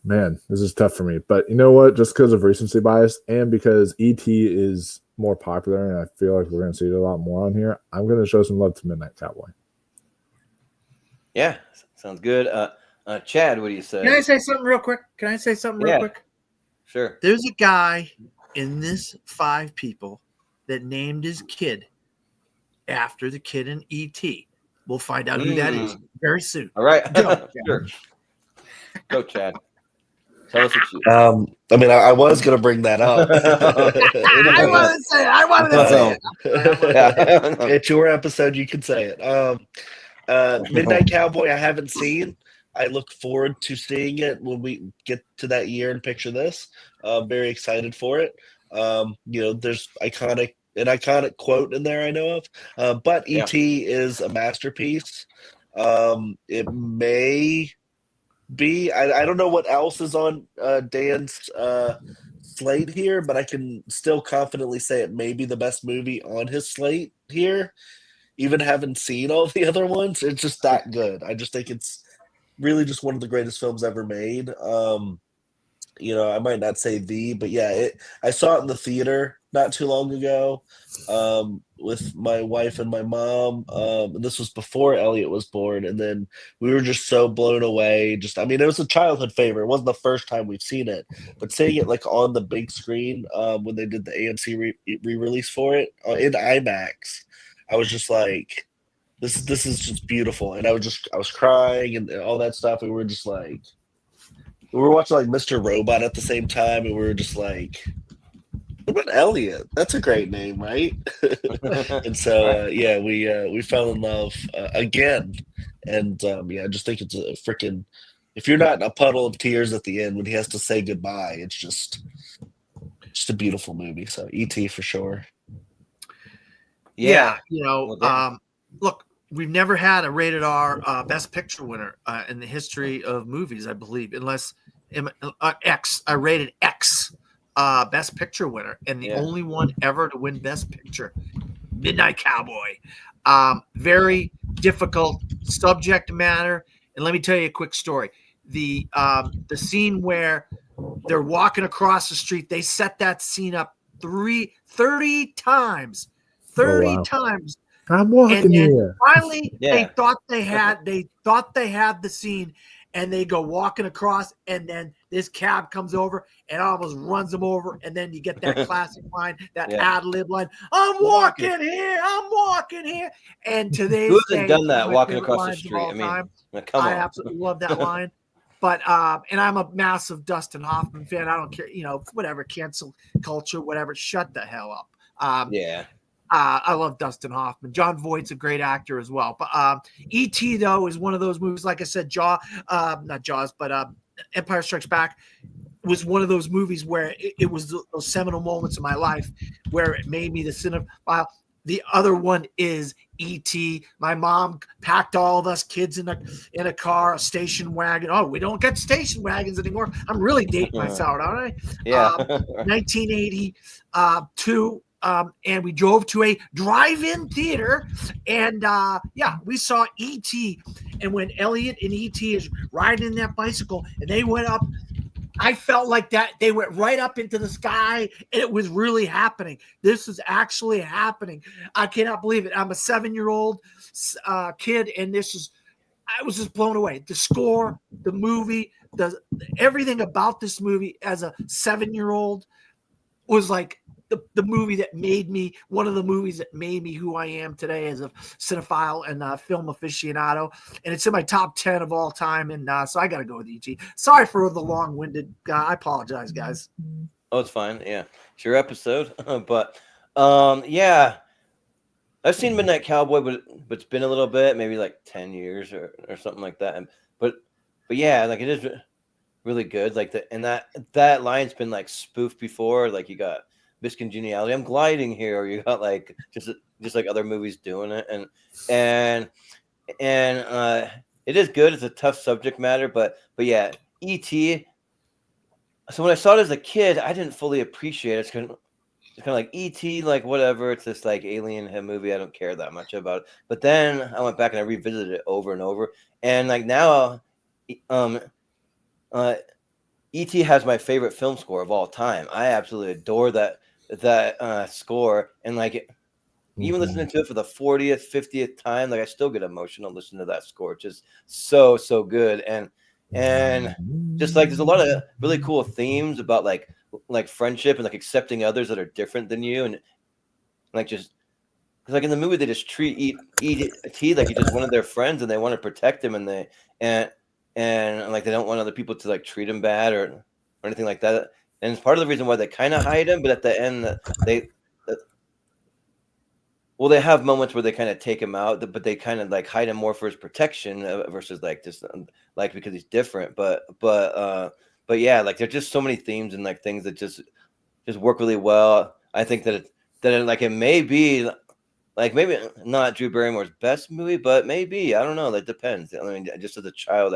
E: man, this is tough for me. But you know what? Just because of recency bias and because E.T. is more popular and I feel like we're going to see it a lot more on here, I'm going to show some love to Midnight Cowboy.
B: Yeah, sounds good. Chad, what do you say?
C: Can I say something real quick?
B: Sure.
C: There's a guy in this 5 people that named his kid after the kid in E.T. We'll find out who that is very soon.
B: All right.
C: Go,
B: Sure. Go, Chad. Tell us what you.
D: I mean, I was going to bring that up.
C: I wanted to say it.
D: It's your episode. You can say it. Midnight Cowboy, I haven't seen. I look forward to seeing it when we get to that year and picture this. Very excited for it. There's an iconic quote in there I know of. But E.T. is a masterpiece. It may be. I don't know what else is on Dan's slate here, but I can still confidently say it may be the best movie on his slate here. Even having seen all the other ones, it's just that good. I just think it's really just one of the greatest films ever made. I might not say but yeah, I saw it in the theater not too long ago with my wife and my mom. And this was before Elliot was born, and then we were just so blown away. It was a childhood favorite. It wasn't the first time we've seen it, but seeing it like on the big screen when they did the AMC re-release for it in IMAX, I was just like, this is just beautiful. And I was crying and all that stuff. And we were just like, we were watching like Mr. Robot at the same time, and we were just like, what about Elliot? That's a great name, right? And so yeah, we fell in love again. And yeah, I just think it's a freaking, if you're not in a puddle of tears at the end when he has to say goodbye, it's just a beautiful movie. So E.T. for sure.
C: Yeah, you know,
B: Well, damn.
C: look, we've never had a rated R Best Picture winner in the history of movies, I believe, unless X. I rated X Best Picture winner, and the only one ever to win Best Picture, Midnight Cowboy. Very difficult subject matter, and let me tell you a quick story. The scene where they're walking across the street, they set that scene up 30 times. 30 times.
E: I'm walking
C: And then
E: here.
C: finally they thought they had the scene, and they go walking across, and then this cab comes over and almost runs them over, and then you get that classic line, that ad-lib line, I'm walking here. And today's
B: Who
C: day,
B: hasn't done that,
C: my
B: walking
C: favorite
B: across the
C: lines of
B: street?
C: all
B: I mean,
C: time.
B: come on.
C: I absolutely love that line. But and I'm a massive Dustin Hoffman fan. I don't care, whatever, cancel culture, whatever. Shut the hell up. I love Dustin Hoffman. Jon Voight's a great actor as well. But E.T. though is one of those movies, like I said, not Jaws, but Empire Strikes Back was one of those movies where it was those seminal moments in my life where it made me the cinephile. The other one is E.T. My mom packed all of us kids in a car, a station wagon. Oh, we don't get station wagons anymore. I'm really dating myself, aren't I?
B: Yeah.
C: 1982. And we drove to a drive-in theater, and we saw E.T. And when Elliot and E.T. is riding in that bicycle, and they went up, I felt like that they went right up into the sky, and it was really happening. This is actually happening. I cannot believe it. I'm a 7-year-old kid, and I was just blown away. The score, the movie, everything about this movie as a 7-year-old was like the movie that made me, one of the movies that made me who I am today as a cinephile and film aficionado. And it's in my top 10 of all time. And so I got to go with E.T. Sorry for the long-winded guy. I apologize, guys.
B: Oh, it's fine. Yeah. It's your episode. But yeah. I've seen Midnight Cowboy, but it's been a little bit, maybe like 10 years or something like that. But yeah, like it is really good. Like that line's been like spoofed before. Like you got Miss Congeniality, I'm gliding here, or you got like just like other movies doing it, and it is good. It's a tough subject matter, but yeah, E.T. So when I saw it as a kid, I didn't fully appreciate it. It's kind of like E.T., like whatever. It's this like alien movie. I don't care that much about it. But then I went back and I revisited it over and over, and like now, E.T. has my favorite film score of all time. I absolutely adore that score, and like even listening to it for the 40th, 50th time, like I still get emotional listening to that score. It's just so good, and just like there's a lot of really cool themes about like friendship and like accepting others that are different than you, and like just like in the movie they just treat E.T. like he's just one of their friends, and they want to protect him, and like they don't want other people to like treat him bad or anything like that. And it's part of the reason why they kind of hide him, but at the end they have moments where they kind of take him out, but they kind of like hide him more for his protection versus like just like because he's different. But yeah, like there's just so many themes and like things that just work really well. I think that it may be like maybe not Drew Barrymore's best movie, but maybe, I don't know. That depends. I mean, just as a child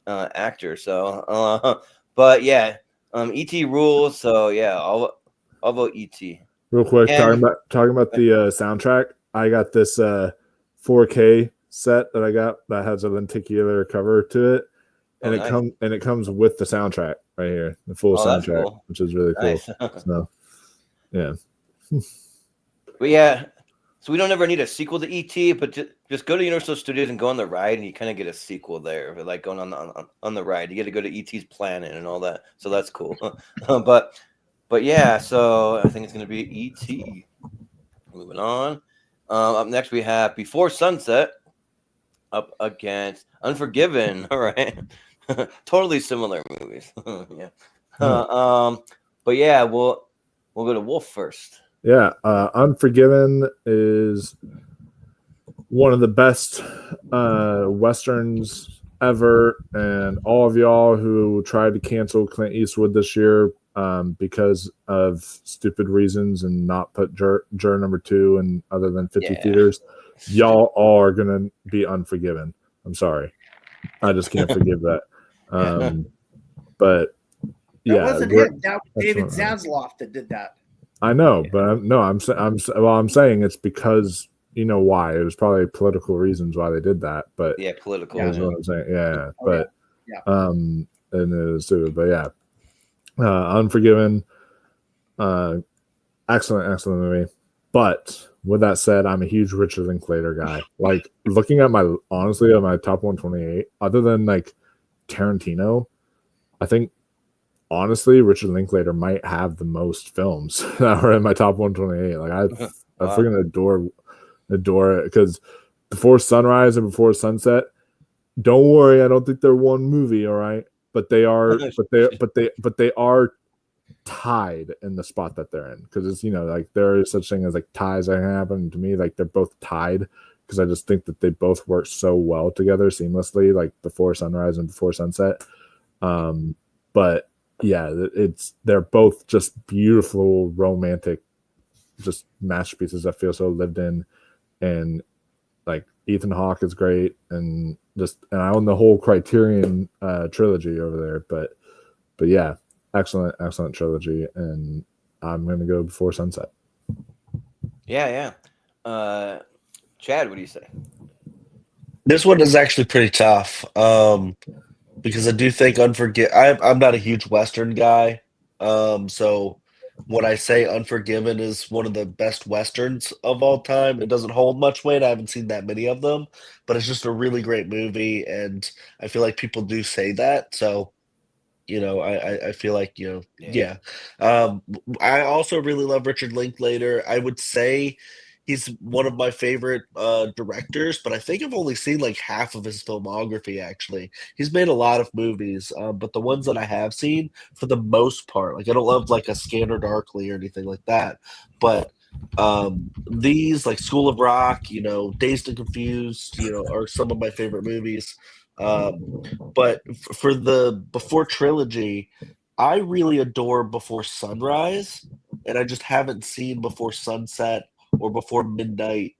B: actor. So, but yeah. E.T. rules, so yeah, I'll vote E.T.
E: Real quick, talking about the soundtrack, I got this 4K set that I got that has a lenticular cover to it, and it comes with the soundtrack right here, the full soundtrack, cool. Which is really cool.
B: Nice.
E: So, yeah.
B: But yeah, so we don't ever need a sequel to E.T., but just go to Universal Studios and go on the ride, and you kind of get a sequel there. Like going on the ride, you get to go to E.T.'s planet and all that. So that's cool. but yeah, so I think it's going to be E.T. Moving on. Up next we have Before Sunset, up against Unforgiven. All right, totally similar movies. Yeah. But yeah, we'll go to Wolf first.
E: Yeah, Unforgiven is one of the best westerns ever, and all of y'all who tried to cancel Clint Eastwood this year because of stupid reasons and not put Juror number 2 in other than 50 theaters, y'all all are gonna be unforgiven. I'm sorry, I just can't forgive that. But
C: That
E: yeah,
C: wasn't him. That was David Zaslav that did that.
E: I know, but I'm saying it's because you know why. It was probably political reasons why they did that. But
B: yeah, political.
E: is what I'm saying. Yeah,
C: Oh,
E: but
C: yeah.
E: and it is too. But yeah, Unforgiven, excellent movie. But with that said, I'm a huge Richard Linklater guy. Like looking at my top 128, other than like Tarantino, I think honestly Richard Linklater might have the most films that are in my top 128. Like I freaking adore it, because Before Sunrise and Before Sunset, don't worry, I don't think they're one movie, all right, but they are but they are tied in the spot that they're in, because it's, you know, like there is such thing as like ties that happen. To me, like they're both tied, because I just think that they both work so well together seamlessly, like Before Sunrise and Before Sunset. But yeah, they're both just beautiful romantic just masterpieces that feel so lived in, and like Ethan Hawke is great, and I own the whole Criterion trilogy over there, but yeah, excellent trilogy, and I'm gonna go Before Sunset.
B: Yeah. Chad, what do you say?
D: This one is actually pretty tough, because I do think I'm not a huge Western guy, so when I say Unforgiven is one of the best Westerns of all time, it doesn't hold much weight. I haven't seen that many of them, but it's just a really great movie, and I feel like people do say that. So, you know, I feel like, you know, yeah. I also really love Richard Linklater. I would say he's one of my favorite directors, but I think I've only seen like half of his filmography, actually. He's made a lot of movies, but the ones that I have seen, for the most part, like I don't love like A Scanner Darkly or anything like that, but these, like School of Rock, you know, Dazed and Confused, you know, are some of my favorite movies. But for the Before trilogy, I really adore Before Sunrise, and I just haven't seen Before Sunset or Before Midnight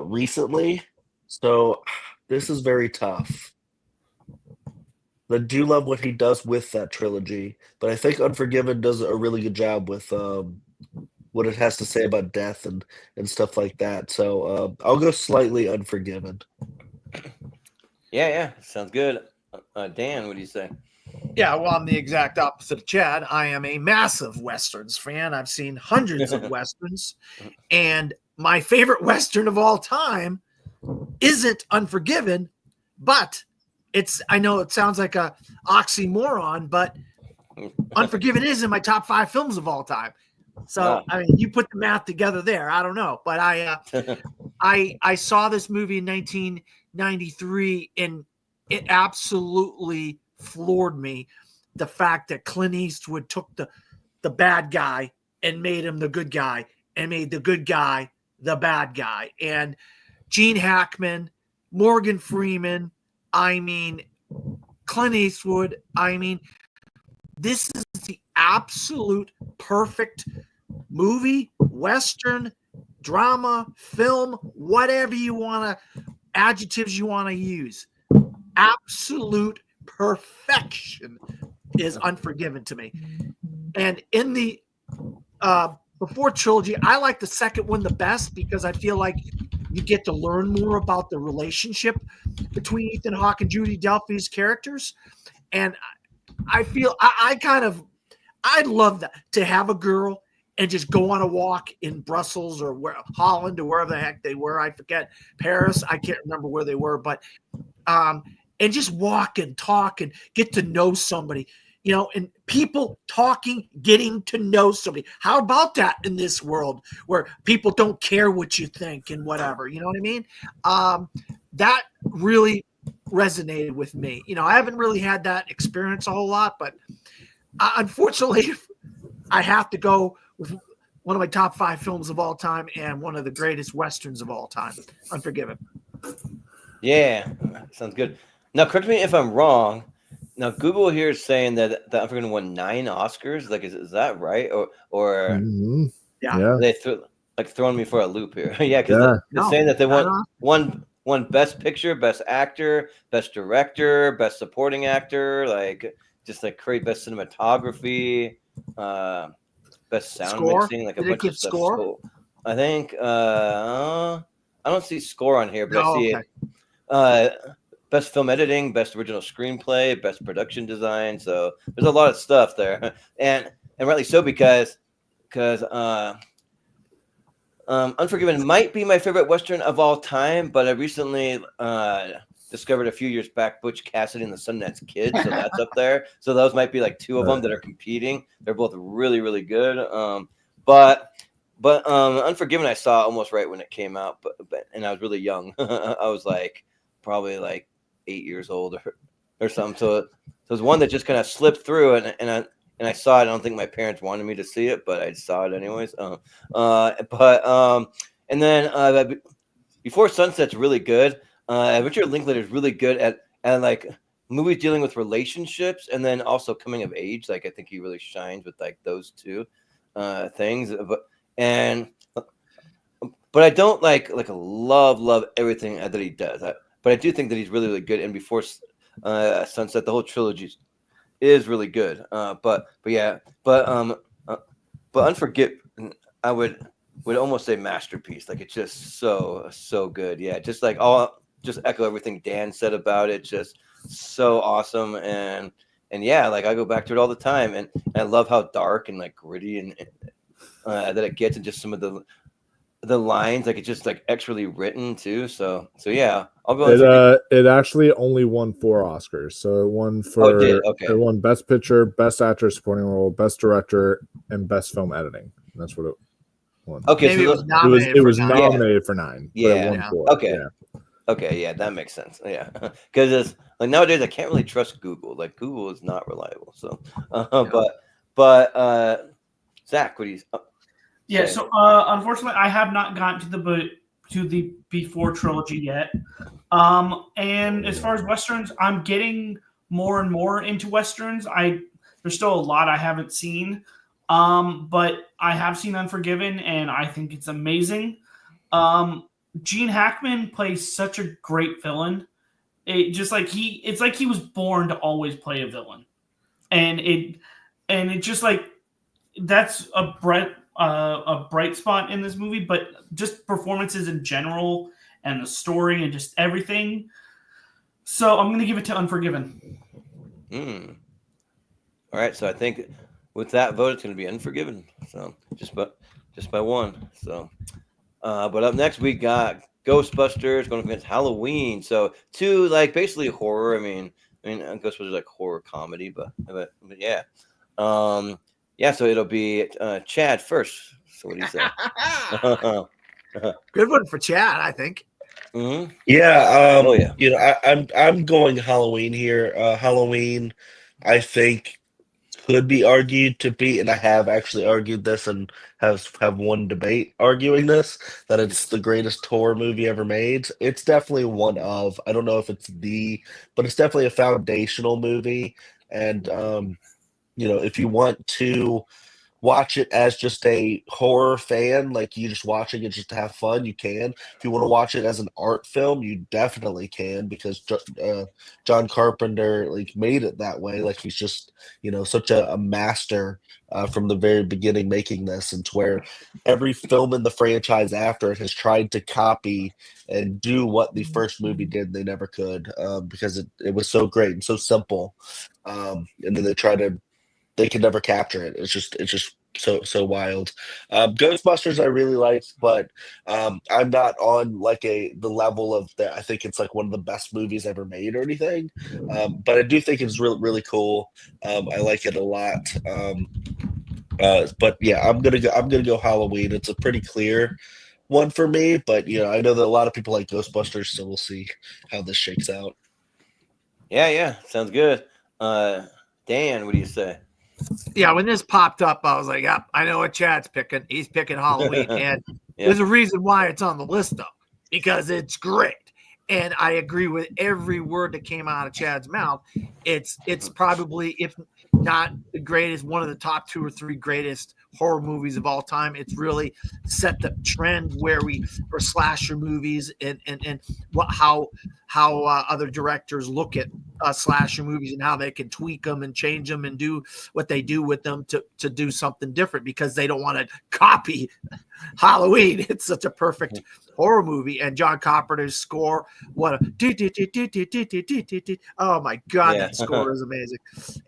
D: recently. So this is very tough. I do love what he does with that trilogy, but I think Unforgiven does a really good job with what it has to say about death and stuff like that. So I'll go slightly Unforgiven.
B: Yeah, sounds good. Dan, what do you say?
C: Yeah, well, I'm the exact opposite of Chad. I am a massive Westerns fan. I've seen hundreds of Westerns, and my favorite Western of all time isn't Unforgiven, but I know it sounds like a oxymoron, but Unforgiven is in my top 5 films of all time. So, I mean, you put the math together there. I don't know, but I saw this movie in 1993, and it absolutely floored me. The fact that Clint Eastwood took the bad guy and made him the good guy, and made the good guy the bad guy. And Gene Hackman, Morgan Freeman, I mean, Clint Eastwood, I mean, this is the absolute perfect movie, Western, drama, film, whatever you want to, adjectives you want to use. Absolute perfection is Unforgiven to me. And in the Before trilogy, I like the second one the best, because I feel like you get to learn more about the relationship between Ethan Hawke and Judi Delpy's characters. And I feel I'd love that, to have a girl and just go on a walk in Brussels or Holland or wherever the heck they were. I forget, Paris. I can't remember where they were, but and just walk and talk and get to know somebody, you know, and people talking, getting to know somebody. How about that in this world where people don't care what you think and whatever, you know what I mean? that really resonated with me. You know, I haven't really had that experience a whole lot, but unfortunately, I have to go with one of my top 5 films of all time and one of the greatest Westerns of all time, Unforgiven.
B: Yeah, sounds good. Now, correct me if I'm wrong. Now, Google here is saying that Unforgiven won 9 Oscars. Like, is that right? Or
E: Mm-hmm.
C: Yeah.
B: they throwing me for a loop here? Yeah, because
E: Yeah.
B: they're saying that they won Best Picture, Best Actor, Best Director, Best Supporting Actor, like just like great Best Cinematography, Best Sound
C: Score?
B: Mixing, like a
C: Did it
B: bunch
C: give
B: of stuff.
C: score?
B: So, I think I don't see score on here, but I
C: No,
B: see
C: okay.
B: Best Film Editing, Best Original Screenplay, Best Production Design. So there's a lot of stuff there, and rightly so because Unforgiven might be my favorite Western of all time, but I recently discovered a few years back Butch Cassidy and the Sundance Kid, so that's up there. So those might be like 2 of them that are competing. They're both really, really good. But Unforgiven I saw almost right when it came out, but and I was really young. I was like probably like 8 years old or something. So it was one that just kind of slipped through, and I saw it. I don't think my parents wanted me to see it, but I saw it anyways. And then Before Sunset's really good. Richard Linklater is really good at like movies dealing with relationships and then also coming of age. Like I think he really shines with like those 2 things. But I don't like love everything that he does. But I do think that he's really, really good. And Before Sunset, the whole trilogy is really good. But Unforgiven, I would almost say masterpiece. Like it's just so good. Yeah, just like just echo everything Dan said about it. Just so awesome. And yeah, like I go back to it all the time, and I love how dark and like gritty and that it gets, and just some of the lines, like it's just like extremely written too. So yeah, I'll go.
E: It actually only won 4 Oscars. So it won it won Best Picture, Best Actor Supporting Role, Best Director, and Best Film Editing. That's what it won.
B: Okay,
C: Maybe
B: so
C: it was
E: nominated for 9.
B: Yeah.
E: But it won 4.
B: Okay.
E: Yeah.
B: Okay, yeah, that makes sense. Yeah, because it's like nowadays I can't really trust Google. Like Google is not reliable. So, but Zach, what do you?
F: Yeah, so unfortunately, I have not gotten to the Before trilogy yet. And as far as Westerns, I'm getting more and more into Westerns. There's still a lot I haven't seen, but I have seen Unforgiven, and I think it's amazing. Gene Hackman plays such a great villain. It's like he was born to always play a villain, and it just like that's a bright spot in this movie. But just performances in general and the story and just everything. So I'm going to give it to Unforgiven.
B: All right, so I think with that vote, it's going to be Unforgiven. So just by 1. So. But up next we got Ghostbusters going against Halloween. So 2 like basically horror. I mean Ghostbusters is like horror comedy, but yeah. Yeah, so it'll be Chad first. So what do you say?
C: Good one for Chad, I think.
B: Mm-hmm.
D: Yeah,
B: yeah.
D: You know, I'm going Halloween here. Halloween, I think, could be argued to be, and I have actually argued this and have won debate arguing this, that it's the greatest horror movie ever made. It's definitely one of, I don't know if it's but it's definitely a foundational movie. And you know, if you want to watch it as just a horror fan, like you just watching it just to have fun, you can. If you want to watch it as an art film, you definitely can, because John Carpenter like made it that way. Like he's just, you know, such a master from the very beginning making this, and to where every film in the franchise after it has tried to copy and do what the first movie did. They never could, because it was so great and so simple. And then they could never capture it. It's just so wild. Ghostbusters I really liked, but I'm not on like the level of that. I think it's like one of the best movies ever made or anything. But I do think it's really cool. I like it a lot. But yeah, I'm gonna go Halloween. It's a pretty clear one for me, but I know that a lot of people like Ghostbusters, so we'll see how this shakes out.
B: Yeah, sounds good. Dan, what do you say?
C: Yeah, when this popped up, I was like, "Yep, I know what Chad's picking. He's picking Halloween," and there's a reason why it's on the list, though, because it's great. And I agree with every word that came out of Chad's mouth. It's probably, if not the greatest, one of the top 2 or 3 greatest horror movies of all time. It's really set the trend for slasher movies and how other directors look at slasher movies and how they can tweak them and change them and do what they do with them to do something different, because they don't want to copy Halloween. It's such a perfect horror movie. And John Carpenter's score, oh my God, that score is amazing.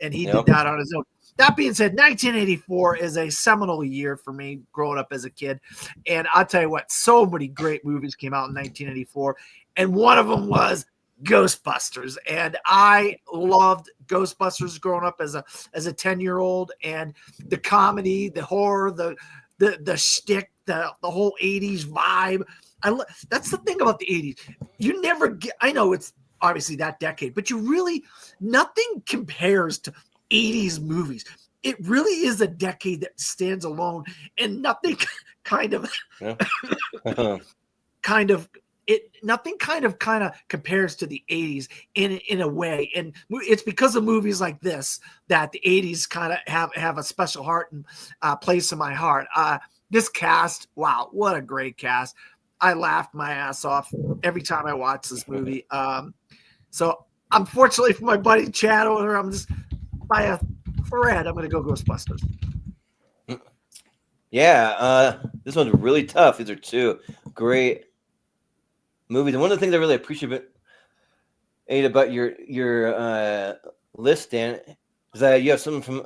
C: And he did that on his own. That being said, 1984 is a seminal year for me growing up as a kid. And I'll tell you what, so many great movies came out in 1984. And one of them was Ghostbusters. And I loved Ghostbusters growing up as a 10-year-old. And the comedy, the horror, the shtick, the whole 80s vibe. That's the thing about the 80s. You never get, I know it's obviously that decade, but nothing compares to 80s movies. It really is a decade that stands alone, and nothing nothing kind of compares to the 80s in a way. And it's because of movies like this that the 80s kind of have a special heart and place in my heart. This cast, wow, what a great cast. I laughed my ass off every time I watched this movie. So unfortunately for my buddy Chad over there, I'm just by a thread, I'm going to go Ghostbusters.
B: Yeah, this one's really tough. These are 2 great movies. And one of the things I really appreciate about your list, Dan, is that you have something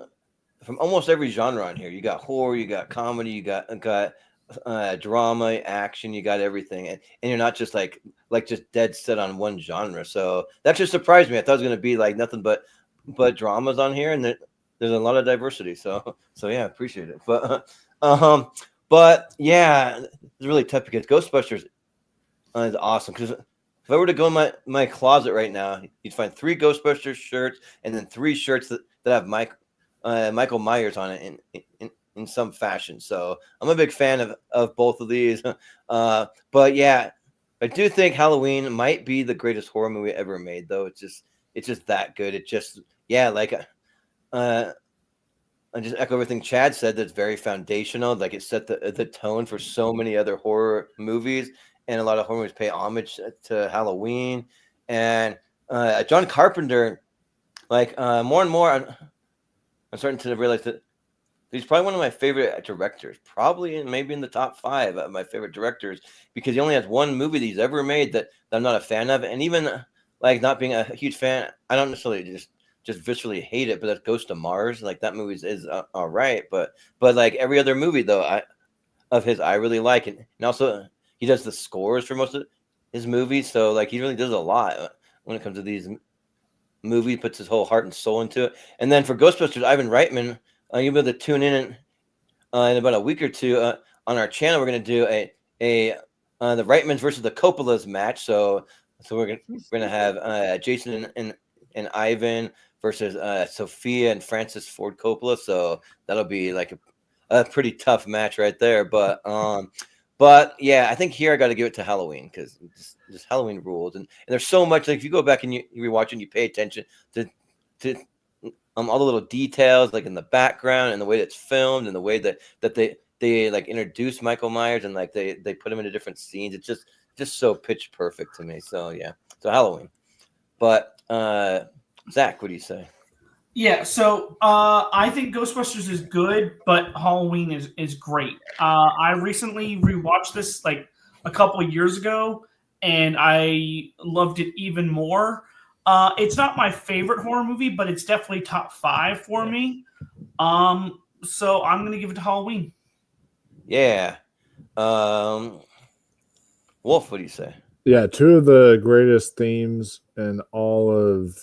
B: from almost every genre on here. You got horror, you got comedy, you got drama, action, you got everything, and you're not just like just dead set on one genre. So that just surprised me. I thought it was going to be like nothing but dramas on here, and there's a lot of diversity. So yeah, appreciate it. But yeah, it's really tough because Ghostbusters is awesome. Because if I were to go in my closet right now, you'd find 3 Ghostbusters shirts and then 3 shirts that have Michael Myers on it in some fashion. So I'm a big fan of both of these. But yeah, I do think Halloween might be the greatest horror movie ever made, though. It's just that good. It just, yeah, like I just echo everything Chad said. That's very foundational. Like, it set the tone for so many other horror movies, and a lot of horror movies pay homage to Halloween. And John Carpenter, like, more and more, I'm starting to realize that he's probably one of my favorite directors, probably maybe in the top 5 of my favorite directors, because he only has one movie that he's ever made that I'm not a fan of. And even like not being a huge fan, I don't necessarily just viscerally hate it, but that's Ghost of Mars. Like, that movie is all right, but like every other movie though of his I really like it. And also he does the scores for most of his movies, so like he really does a lot when it comes to these movies, puts his whole heart and soul into it. And then for Ghostbusters, Ivan Reitman, you'll be able to tune in about a week or 2 on our channel. We're going to do the Reitmans versus the Coppolas match. So we're gonna have Jason and Ivan versus Sophia and Francis Ford Coppola. So that'll be like a pretty tough match right there. But yeah, I think here I got to give it to Halloween, because just Halloween rules. And there's so much, like, if you go back and you rewatch and you pay attention to all the little details, like in the background and the way that it's filmed and the way that they like introduce Michael Myers and like they put him into different scenes. It's just so pitch perfect to me. So yeah, so Halloween. But Zach, what do you say?
F: Yeah, so I think Ghostbusters is good, but Halloween is great. I recently rewatched this like a couple of years ago, and I loved it even more. It's not my favorite horror movie, but it's definitely top 5 for me. So I'm going to give it to Halloween.
B: Yeah. Wolf, what do you say?
E: Yeah, 2 of the greatest themes in all of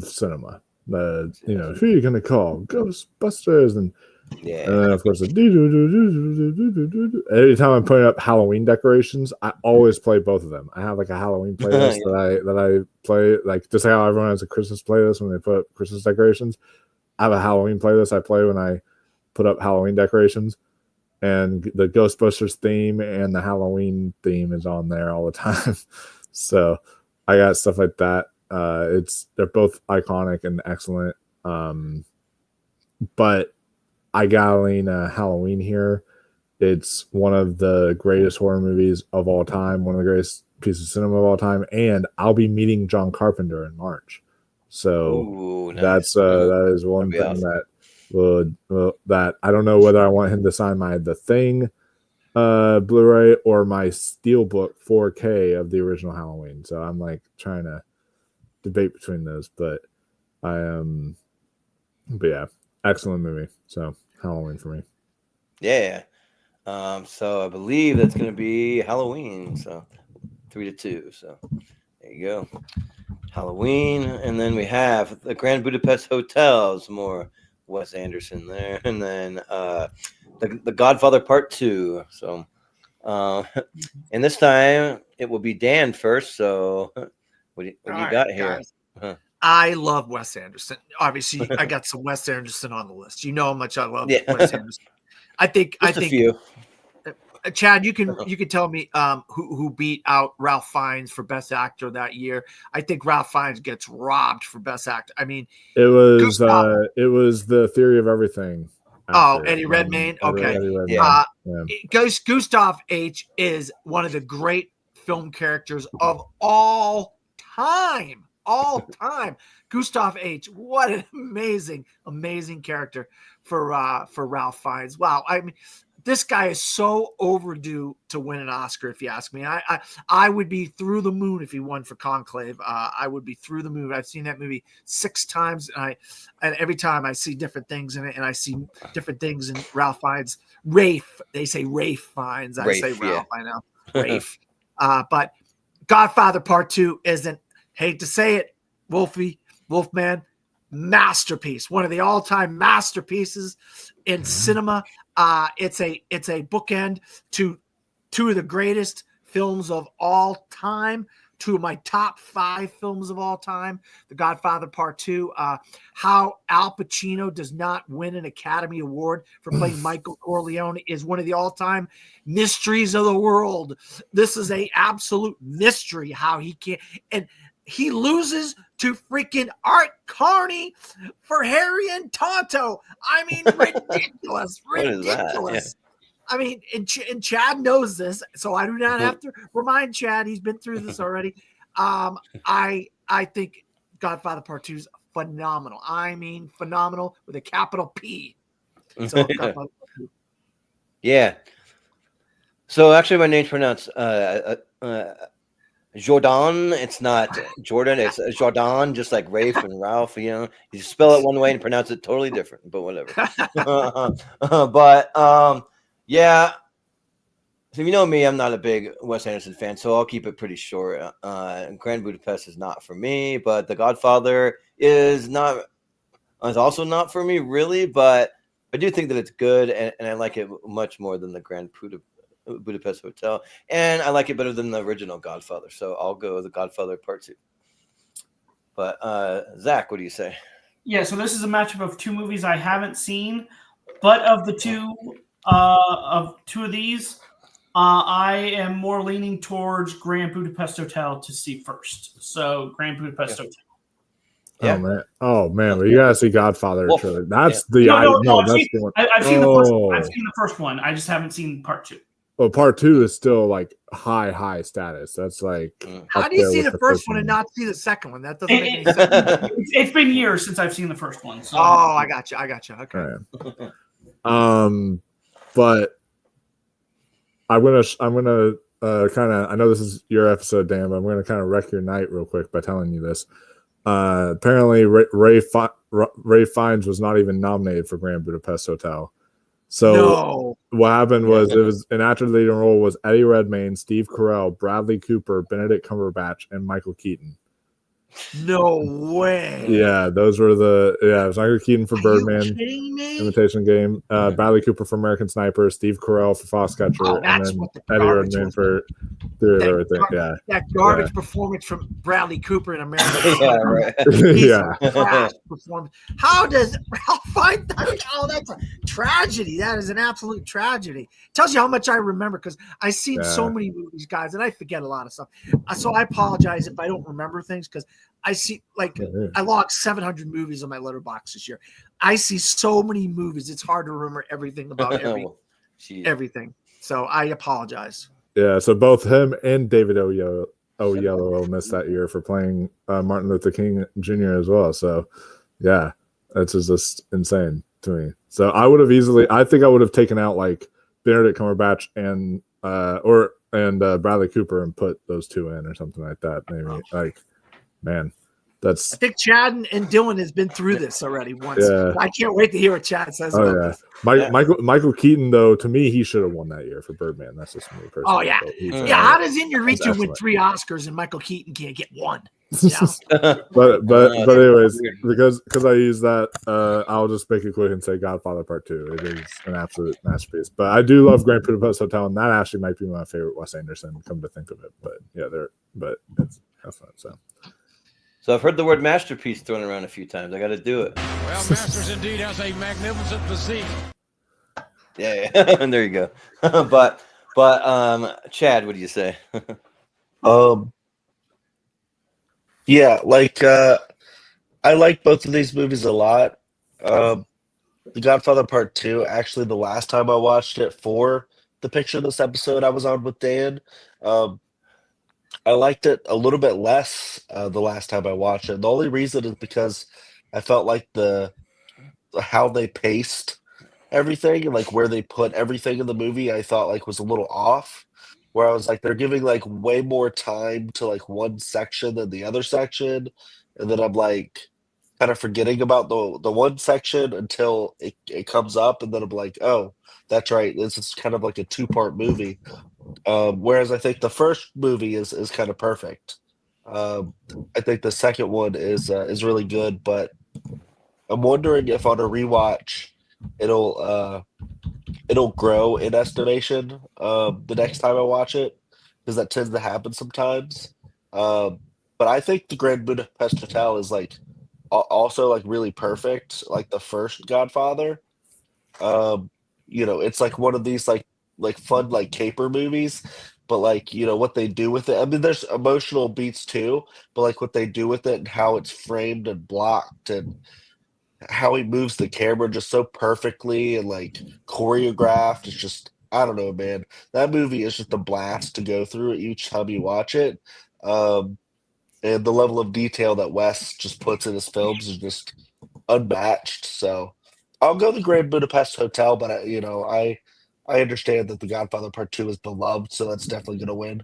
E: cinema. Who are you gonna call? Ghostbusters, and
B: Yeah.
E: And then of course every time I'm putting up Halloween decorations, I always play both of them. I have like a Halloween playlist that I play, like just like how everyone has a Christmas playlist when they put up Christmas decorations. I have a Halloween playlist I play when I put up Halloween decorations, and the Ghostbusters theme and the Halloween theme is on there all the time. So I got stuff like that. They're both iconic and excellent. But I gotta lean Halloween here. It's one of the greatest horror movies of all time, one of the greatest pieces of cinema of all time, and I'll be meeting John Carpenter in March. So
B: Ooh, nice.
E: that's that is one thing awesome. That I don't know whether I want him to sign my The Thing Blu-ray or my Steelbook 4K of the original Halloween. So I'm like trying to debate between those, but yeah, excellent movie. So Halloween for me.
B: Yeah. So I believe that's going to be Halloween. So 3-2. So there you go. Halloween. And then we have the Grand Budapest Hotel. Some more Wes Anderson there. And then the Godfather Part 2. So and this time it will be Dan first. So what do you got here?
C: I love Wes Anderson. Obviously, I got some Wes Anderson on the list. You know how much I love Wes Anderson. I think a few. Chad, you can tell me who beat out Ralph Fiennes for Best Actor that year. I think Ralph Fiennes gets robbed for Best Actor. I mean,
E: it was The Theory of Everything.
C: Eddie Redmayne. Okay,
E: Eddie Redmayne.
C: Gustav H is one of the great film characters of all time. Gustav H. What an amazing character for Ralph Fiennes. Wow. I mean, this guy is so overdue to win an Oscar, if you ask me. I would be through the moon if he won for Conclave. I would be through the moon. I've seen that movie 6 times, and every time I see different things in it, and I see different things in Ralph Fiennes. Rafe, they say Rafe Fiennes. I say Ralph. Yeah. I know Rafe. But Godfather Part 2 isn't. Hate to say it, Wolfman, masterpiece, one of the all-time masterpieces in cinema. It's a bookend to 2 of the greatest films of all time, 2 of my top 5 films of all time. The Godfather Part 2. How Al Pacino does not win an Academy Award for playing Michael Corleone is one of the all-time mysteries of the world. This is a absolute mystery how he can't. And he loses to freaking Art Carney for Harry and Tonto. I mean, ridiculous. Ridiculous. Yeah. I mean, and Chad knows this, so I do not have to remind Chad. He's been through this already. I think Godfather Part 2 is phenomenal. I mean, phenomenal with a capital P. So, Godfather Part 2.
B: Yeah. So actually, my name's pronounced Jordan. It's not Jordan. It's Jordan, just like Rafe and Ralph. You know, you spell it one way and pronounce it totally different. But whatever. Yeah. So you know me, I'm not a big Wes Anderson fan, so I'll keep it pretty short. Grand Budapest is not for me, but The Godfather is also not for me, really. But I do think that it's good, and I like it much more than the Grand Budapest Hotel, and I like it better than the original Godfather, so I'll go The Godfather Part 2. But Zach, what do you say?
F: Yeah, so this is a matchup of 2 movies I haven't seen, but of the two of these, I am more leaning towards Grand Budapest Hotel to see first. So Grand Budapest Hotel.
B: Yeah.
E: Oh man! Well, you gotta see Godfather. That's
F: I've seen the first one. I just haven't seen Part 2.
E: Well, Part 2 is still like high status. That's like.
C: How do you see the first one and not see the second one? That doesn't make any sense.
F: It's been years since I've seen the first one. So.
C: Oh, I got you. Okay.
E: Right. But I'm gonna kind of. I know this is your episode, Dan, but I'm gonna kind of wreck your night real quick by telling you this. Apparently, Ray Fiennes was not even nominated for Grand Budapest Hotel. So what happened was it was an actor leading role was Eddie Redmayne, Steve Carell, Bradley Cooper, Benedict Cumberbatch, and Michael Keaton.
C: No way.
E: Yeah, those were the it was Michael Keaton for
C: Are
E: Birdman,
C: you kidding me?
E: Imitation Game, Bradley Cooper for American Sniper, Steve Carell for Foxcatcher,
C: Oh,
E: and
C: that's
E: then
C: what the
E: Eddie
C: garbage
E: Redmayne
C: was.
E: for Theory of
C: That
E: Everything.
C: gar- That garbage performance from Bradley Cooper in American
B: Yeah,
C: Sniper.
B: right.
C: Piece
E: Yeah.
C: of trash performance. How does Ralph find that? Oh, that's a tragedy. That is an absolute tragedy. Tells you how much I remember because I've seen so
E: Yeah.
C: many movies, guys, and I forget a lot of stuff. So I apologize if I don't remember things because I see I logged 700 movies on my letterbox this year. I see so many movies. It's hard to remember everything about everything. So I apologize.
E: Yeah, so both him and David Oyelowo missed that year for playing Martin Luther King Jr. as well. So, yeah, that's just insane to me. So I would have I think I would have taken out like Benedict Cumberbatch and Bradley Cooper and put those two in or something like that. Maybe man,
C: I think Chad and Dylan has been through this already once.
E: Yeah.
C: I can't wait to hear what Chad says
E: Oh,
C: about
E: yeah.
C: this.
E: Michael Keaton, though, to me, he should have won that year for Birdman. That's just me personally.
C: Oh, yeah. Yeah, how does Inarritu win 3 Oscars and Michael Keaton can't get 1? Yeah.
E: but anyways, because I use that, I'll just make it quick and say Godfather Part 2. It is an absolute masterpiece. But I do love Grand Budapest Hotel, and that actually might be my favorite Wes Anderson, come to think of it. But yeah, that's fun.
B: So I've heard the word masterpiece thrown around a few times. I got to do it.
G: Well, Masters indeed has a magnificent physique.
B: Yeah. And there you go. but Chad, what do you say?
D: Yeah, I like both of these movies a lot. The Godfather Part 2, actually, the last time I watched it for the picture of this episode I was on with Dan, I liked it a little bit less the last time I watched it. The only reason is because I felt like how they paced everything and like where they put everything in the movie, I thought like was a little off. Where I was like, they're giving like way more time to like one section than the other section, and then I'm like kind of forgetting about the one section until it comes up, and then I'm like, oh, that's right, this is kind of like a 2-part movie. Whereas I think the first movie is kind of perfect. I think the second one is really good, but I'm wondering if on a rewatch it'll grow in estimation the next time I watch it, because that tends to happen sometimes. But I think the Grand Budapest Hotel is like also like really perfect, like the first Godfather. It's like one of these like fun like caper movies, but like what they do with it. I mean, there's emotional beats too, but like what they do with it and how it's framed and blocked and how he moves the camera just so perfectly and like choreographed. It's just, I don't know, man. That movie is just a blast to go through each time you watch it. And the level of detail that Wes just puts in his films is just unmatched. So I'll go the Grand Budapest Hotel, but I understand that The Godfather Part 2 is beloved, so that's definitely going to win.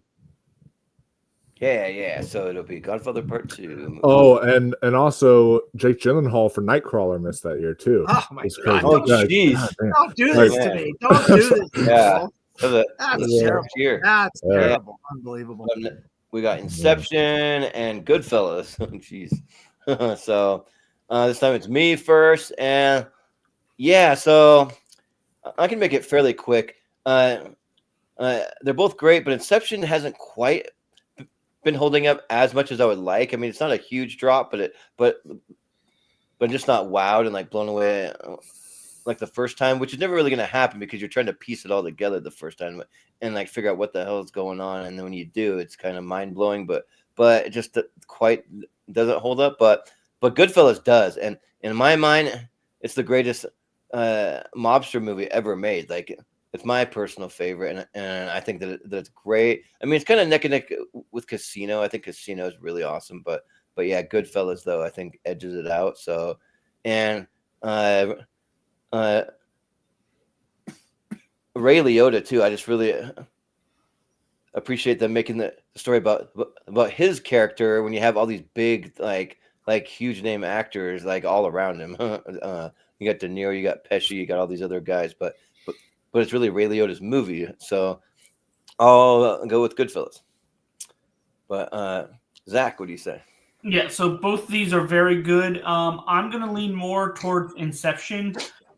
B: Yeah. So it'll be Godfather Part 2.
E: Oh, and also Jake Gyllenhaal for Nightcrawler missed that year too.
C: Oh my God!
B: Oh, jeez!
C: Don't do this to me! Don't do this.
B: Yeah.
C: That's terrible.
B: Year.
C: That's terrible. Unbelievable.
B: We got Inception and Goodfellas. Jeez. So this time it's me first, and yeah, so I can make it fairly quick. They're both great, but Inception hasn't quite been holding up as much as I would like. I mean, it's not a huge drop, but just not wowed and like blown away like the first time, which is never really going to happen because you're trying to piece it all together the first time and like figure out what the hell is going on. And then when you do, it's kind of mind blowing, but it just quite doesn't hold up. But Goodfellas does, and in my mind, it's the greatest mobster movie ever made. Like, it's my personal favorite, and I think that it's great. I mean, it's kind of neck and neck with Casino. I think Casino is really awesome, but yeah, Goodfellas though I think edges it out. So, and Ray Liotta too. I just really appreciate them making the story about his character when you have all these big like huge name actors like all around him. You got De Niro, you got Pesci, you got all these other guys, but it's really Ray Liotta's movie. So I'll go with Goodfellas. But Zach, what do you say?
F: Yeah, so both of these are very good. I'm going to lean more towards Inception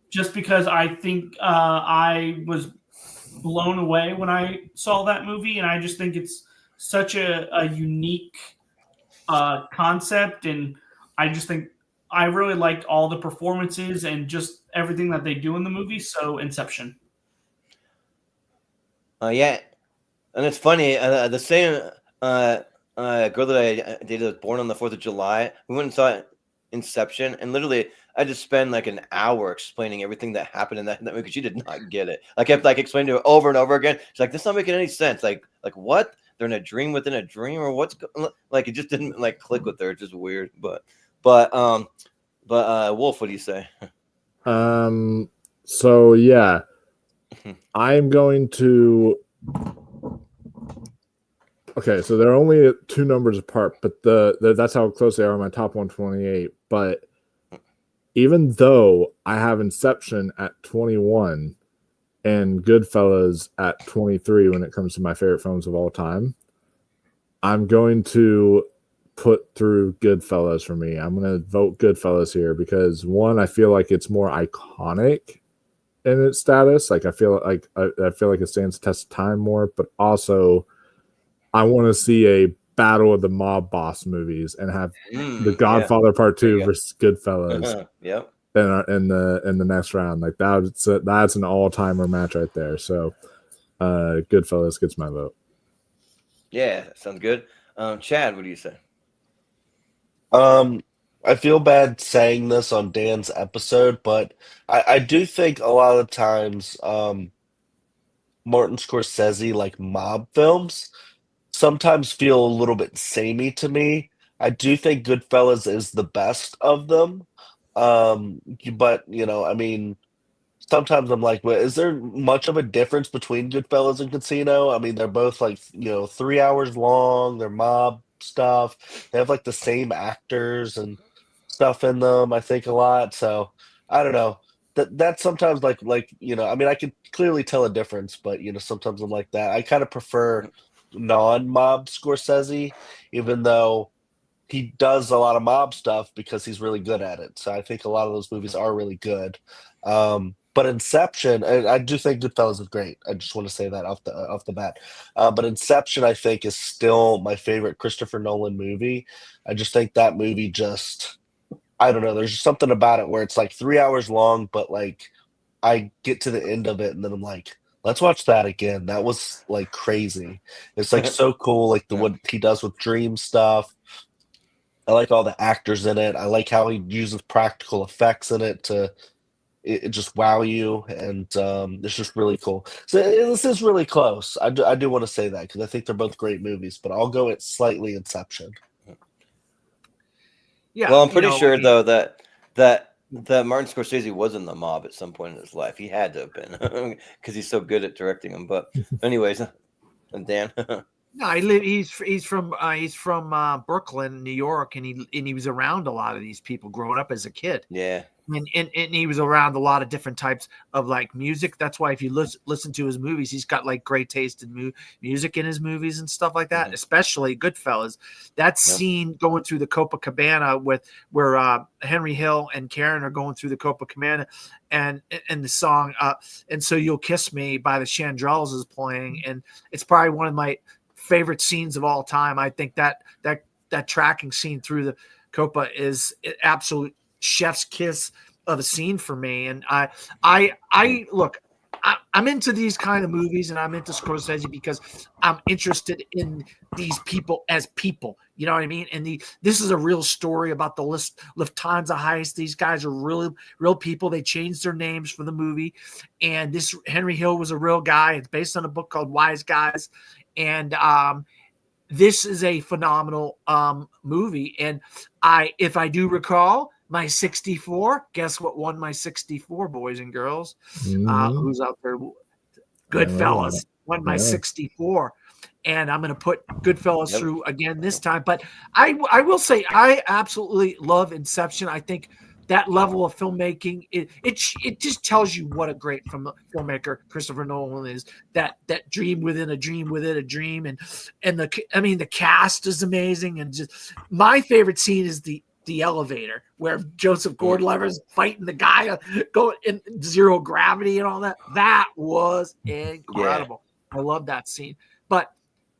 F: just because I think I was blown away when I saw that movie, and I just think it's such a unique concept, and I just think I really liked all the performances and just everything that they do in the movie, so Inception.
B: Yeah, and it's funny. The same girl that I dated was born on the 4th of July. We went and saw Inception, and literally, I just spent like an hour explaining everything that happened in that movie because she did not get it. I kept like explaining to her over and over again. She's like, "This is not making any sense. Like what? They're in a dream within a dream, or what's like?" It just didn't like click with her. It's just weird. But Wolf, what do you say?
E: So yeah, I'm going to. Okay, so they're only 2 numbers apart, but that's how close they are in my top 128. But even though I have Inception at 21 and Goodfellas at 23 when it comes to my favorite films of all time, I'm going to put through Goodfellas for me. I'm going to vote Goodfellas here because, one, I feel like it's more iconic in its status. Like I feel like it stands the test of time more, but also I want to see a battle of the mob boss movies and have The Godfather Part 2 versus Goodfellas.
B: Yep.
E: In the next round, like that's an all-timer match right there. So Goodfellas gets my vote.
B: Yeah, sounds good. Chad, what do you say?
D: I feel bad saying this on Dan's episode, but I do think a lot of times Martin Scorsese like mob films sometimes feel a little bit samey to me. I do think Goodfellas is the best of them. But I mean, sometimes I'm like, well, is there much of a difference between Goodfellas and Casino? I mean, they're both like, 3 hours long. They're mob stuff. They have like the same actors and stuff in them, I think a lot. So I don't know. That's sometimes I mean, I can clearly tell a difference, but sometimes I'm like that. I kind of prefer non-mob Scorsese, even though he does a lot of mob stuff because he's really good at it. So I think a lot of those movies are really good. But Inception, and I do think Goodfellas is great. I just want to say that off the bat. But Inception, I think, is still my favorite Christopher Nolan movie. I just think that movie I don't know. There's just something about it where it's like 3 hours long, but like I get to the end of it and then I'm like, let's watch that again. That was like crazy. It's like so cool, like what he does with dream stuff. I like all the actors in it. I like how he uses practical effects in it to it just wow you, and it's just really cool. So this is really close. I do want to say that because I think they're both great movies, but I'll go at slightly Inception.
C: Yeah.
B: Well, I'm pretty sure though that Martin Scorsese was in the mob at some point in his life. He had to have been because he's so good at directing them. But anyways, Dan.
C: No, he's from Brooklyn, New York, and he was around a lot of these people growing up as a kid.
B: Yeah.
C: And he was around a lot of different types of like music. That's why if you listen to his movies, he's got like great taste in music in his movies and stuff like that. Mm-hmm. Especially Goodfellas. That scene going through the Copacabana where Henry Hill and Karen are going through the Copacabana, and the song "And So You'll Kiss Me" by the Chandrels is playing, and it's probably one of my favorite scenes of all time. I think that tracking scene through the Copa is absolute chef's kiss of a scene for me. And I look, I'm into these kind of movies, and I'm into Scorsese because I'm interested in these people as people. You know what I mean? And this is a real story about the Lufthansa heist. These guys are real people. They changed their names for the movie. And this Henry Hill was a real guy. It's based on a book called Wise Guys. And this is a phenomenal movie. And if I do recall, my 64, guess what won my 64, boys and girls? Who's out there? Goodfellas won my 64. And I'm going to put Goodfellas through again this time. But I will say I absolutely love Inception. I think that level of filmmaking, it just tells you what a great filmmaker Christopher Nolan is. That dream within a dream within a dream, and the cast is amazing. And just my favorite scene is the elevator where Joseph Gordon-Levitt's fighting the guy going in zero gravity and all that. That was incredible. I love that scene. But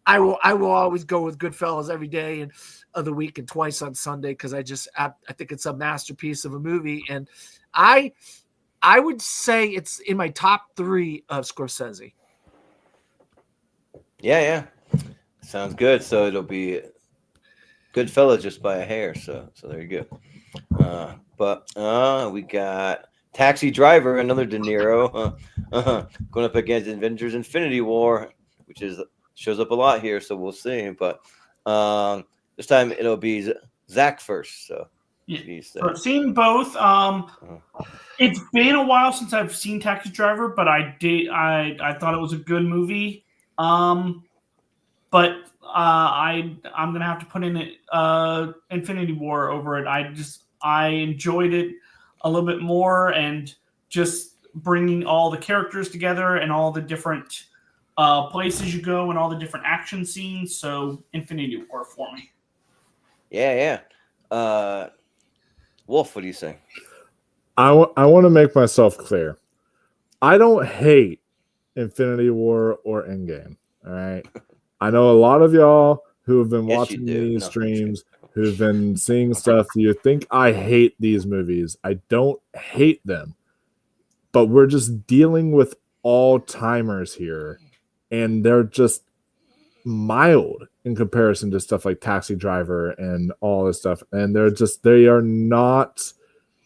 C: I will always go with Goodfellas every day of the week and twice on Sunday, because I think it's a masterpiece of a movie, and I would say it's in my top 3 of Scorsese.
B: Yeah. Sounds good. So it'll be Goodfellas just by a hair. So there you go. But we got Taxi Driver, another De Niro, going up against Avengers: Infinity War, which shows up a lot here. So we'll see. But this time it'll be Zach first. So
F: so I've seen both. It's been a while since I've seen Taxi Driver, but I thought it was a good movie. But I'm gonna have to put in Infinity War over it. I enjoyed it a little bit more, and just bringing all the characters together and all the different places you go and all the different action scenes. So Infinity War for me.
B: Yeah. Wolf, what do you say?
E: I want to make myself clear. I don't hate Infinity War or Endgame. All right. I know a lot of y'all who have been watching these streams, who've been seeing stuff, you think I hate these movies. I don't hate them. But we're just dealing with all-timers here, and they're just mild in comparison to stuff like Taxi Driver and all this stuff. And they are not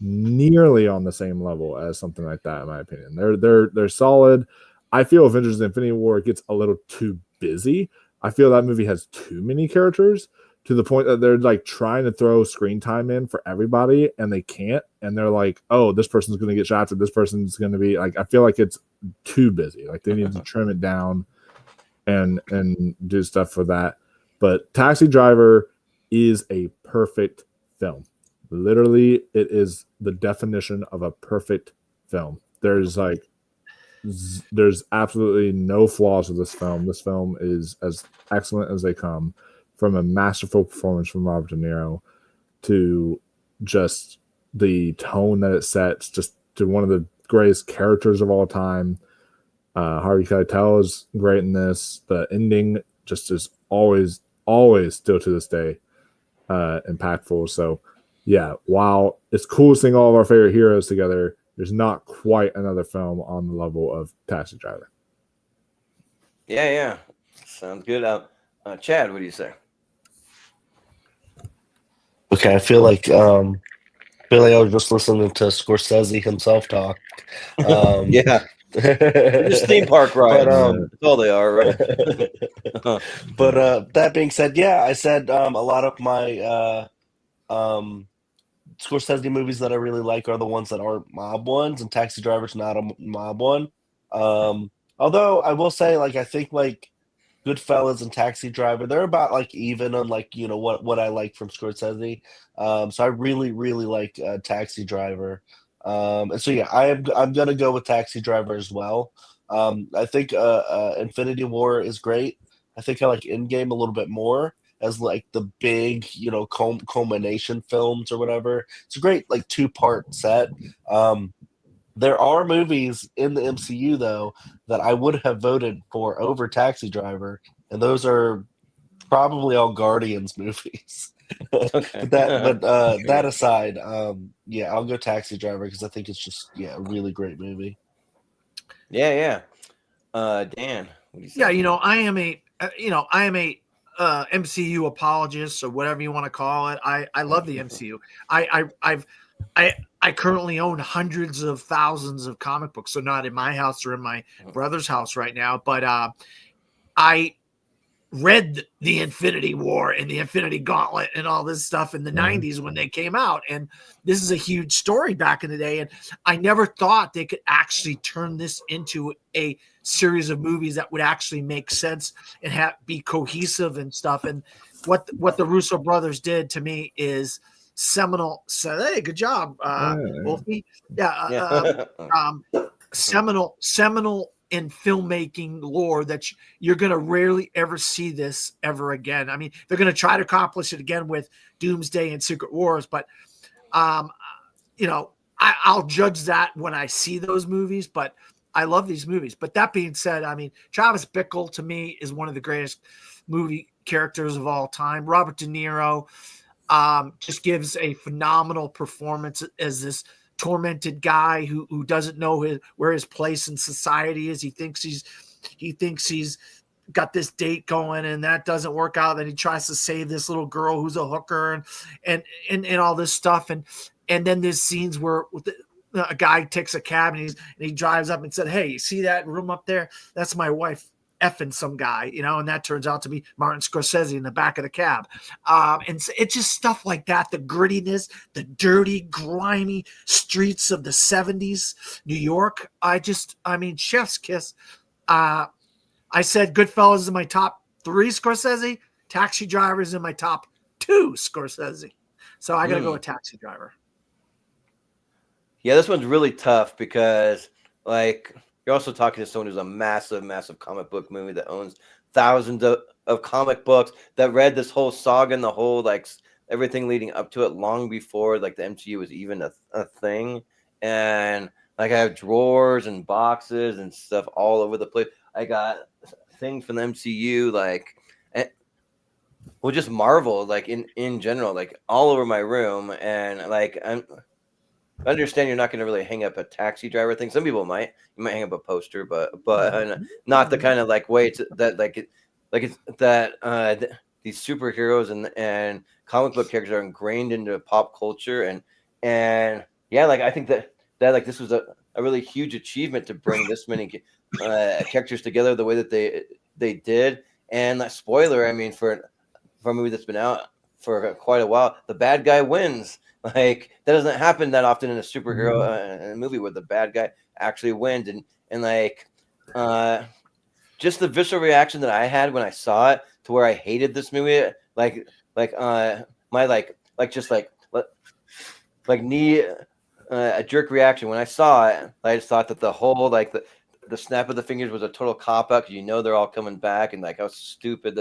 E: nearly on the same level as something like that, in my opinion. They're solid. I feel Avengers: Infinity War gets a little too busy. I feel that movie has too many characters to the point that they're like trying to throw screen time in for everybody, and they can't. And they're like, oh, this person's going to get shafted. This person's going to be like, I feel like it's too busy. Like they need to trim it down and do stuff for that. But Taxi Driver is a perfect film. Literally, it is the definition of a perfect film. There's absolutely no flaws with this film. This film is as excellent as they come, from a masterful performance from Robert De Niro to just the tone that it sets, just to one of the greatest characters of all time. Harvey Keitel is great in this. The ending just is always still to this day impactful. So yeah, while it's cool seeing all of our favorite heroes together, there's not quite another film on the level of Taxi Driver.
B: Yeah. Sounds good. Chad, what do you say?
D: Okay, I feel like I was just listening to Scorsese himself talk.
B: Yeah. Just theme park rides. That's all they are, right?
D: But that being said, yeah, I said a lot of my Scorsese movies that I really like are the ones that aren't mob ones, and Taxi Driver's not a mob one. Although I will say, like, I think like Goodfellas and Taxi Driver, they're about like even on like, you know, what I like from Scorsese. So I really like Taxi Driver. And so yeah, I'm gonna go with Taxi Driver as well. I think Infinity War is great. I think I like Endgame a little bit more as like the big, you know, culmination films or whatever. It's a great like 2-part set. There are movies in the MCU though that I would have voted for over Taxi Driver, and those are probably all Guardians movies.
B: Okay.
D: That aside, yeah, I'll go Taxi Driver because I think it's just a really great movie.
B: Yeah. Dan, what do you say?
C: Yeah, I am a MCU apologist or whatever you want to call it. I love the MCU. I currently own hundreds of thousands of comic books, so not in my house or in my brother's house right now, but I read the Infinity War and the Infinity Gauntlet and all this stuff in the 90s when they came out, and this is a huge story back in the day, and I never thought they could actually turn this into a series of movies that would actually make sense and be cohesive and stuff. And what the Russo brothers did to me is seminal. So, hey, good job, Wolfie. Yeah,
B: Yeah.
C: seminal in filmmaking lore that you're going to rarely ever see this ever again. I mean, they're going to try to accomplish it again with Doomsday and Secret Wars, but I'll judge that when I see those movies. But I love these movies. But that being said, I mean, Travis Bickle to me is one of the greatest movie characters of all time. Robert De Niro just gives a phenomenal performance as this tormented guy who doesn't know where his place in society is. He thinks he's got this date going and that doesn't work out. Then he tries to save this little girl who's a hooker and all this stuff. And then there's scenes where a guy takes a cab and he drives up and said, "Hey, you see that room up there? That's my wife effing some guy," and that turns out to be Martin Scorsese in the back of the cab. And it's just stuff like that. The grittiness, the dirty, grimy streets of the 70s, New York. Chef's kiss. I said Goodfellas is in my top 3 Scorsese. Taxi Driver is in my top 2 Scorsese. So I got to go with Taxi Driver.
B: Yeah, this one's really tough because, like, you're also talking to someone who's a massive, massive comic book movie that owns thousands of comic books, that read this whole saga and the whole, like, everything leading up to it long before, like, the MCU was even a thing. And, like, I have drawers and boxes and stuff all over the place. I got things from the MCU, like, just Marvel, like, in general, like, all over my room. And, like, I understand you're not going to really hang up a Taxi Driver thing. Some people might. You might hang up a poster, but not the kind of like way that these superheroes and comic book characters are ingrained into pop culture and yeah, like I think that like this was a really huge achievement to bring this many characters together the way that they did. And that spoiler, I mean, for a movie that's been out for quite a while, the bad guy wins. Like, that doesn't happen that often in a superhero in a movie where the bad guy actually wins. And like, just the visceral reaction that I had when I saw it, to where I hated this movie, a jerk reaction when I saw it. I just thought that the whole, like, the snap of the fingers was a total cop out. They're all coming back, and like how stupid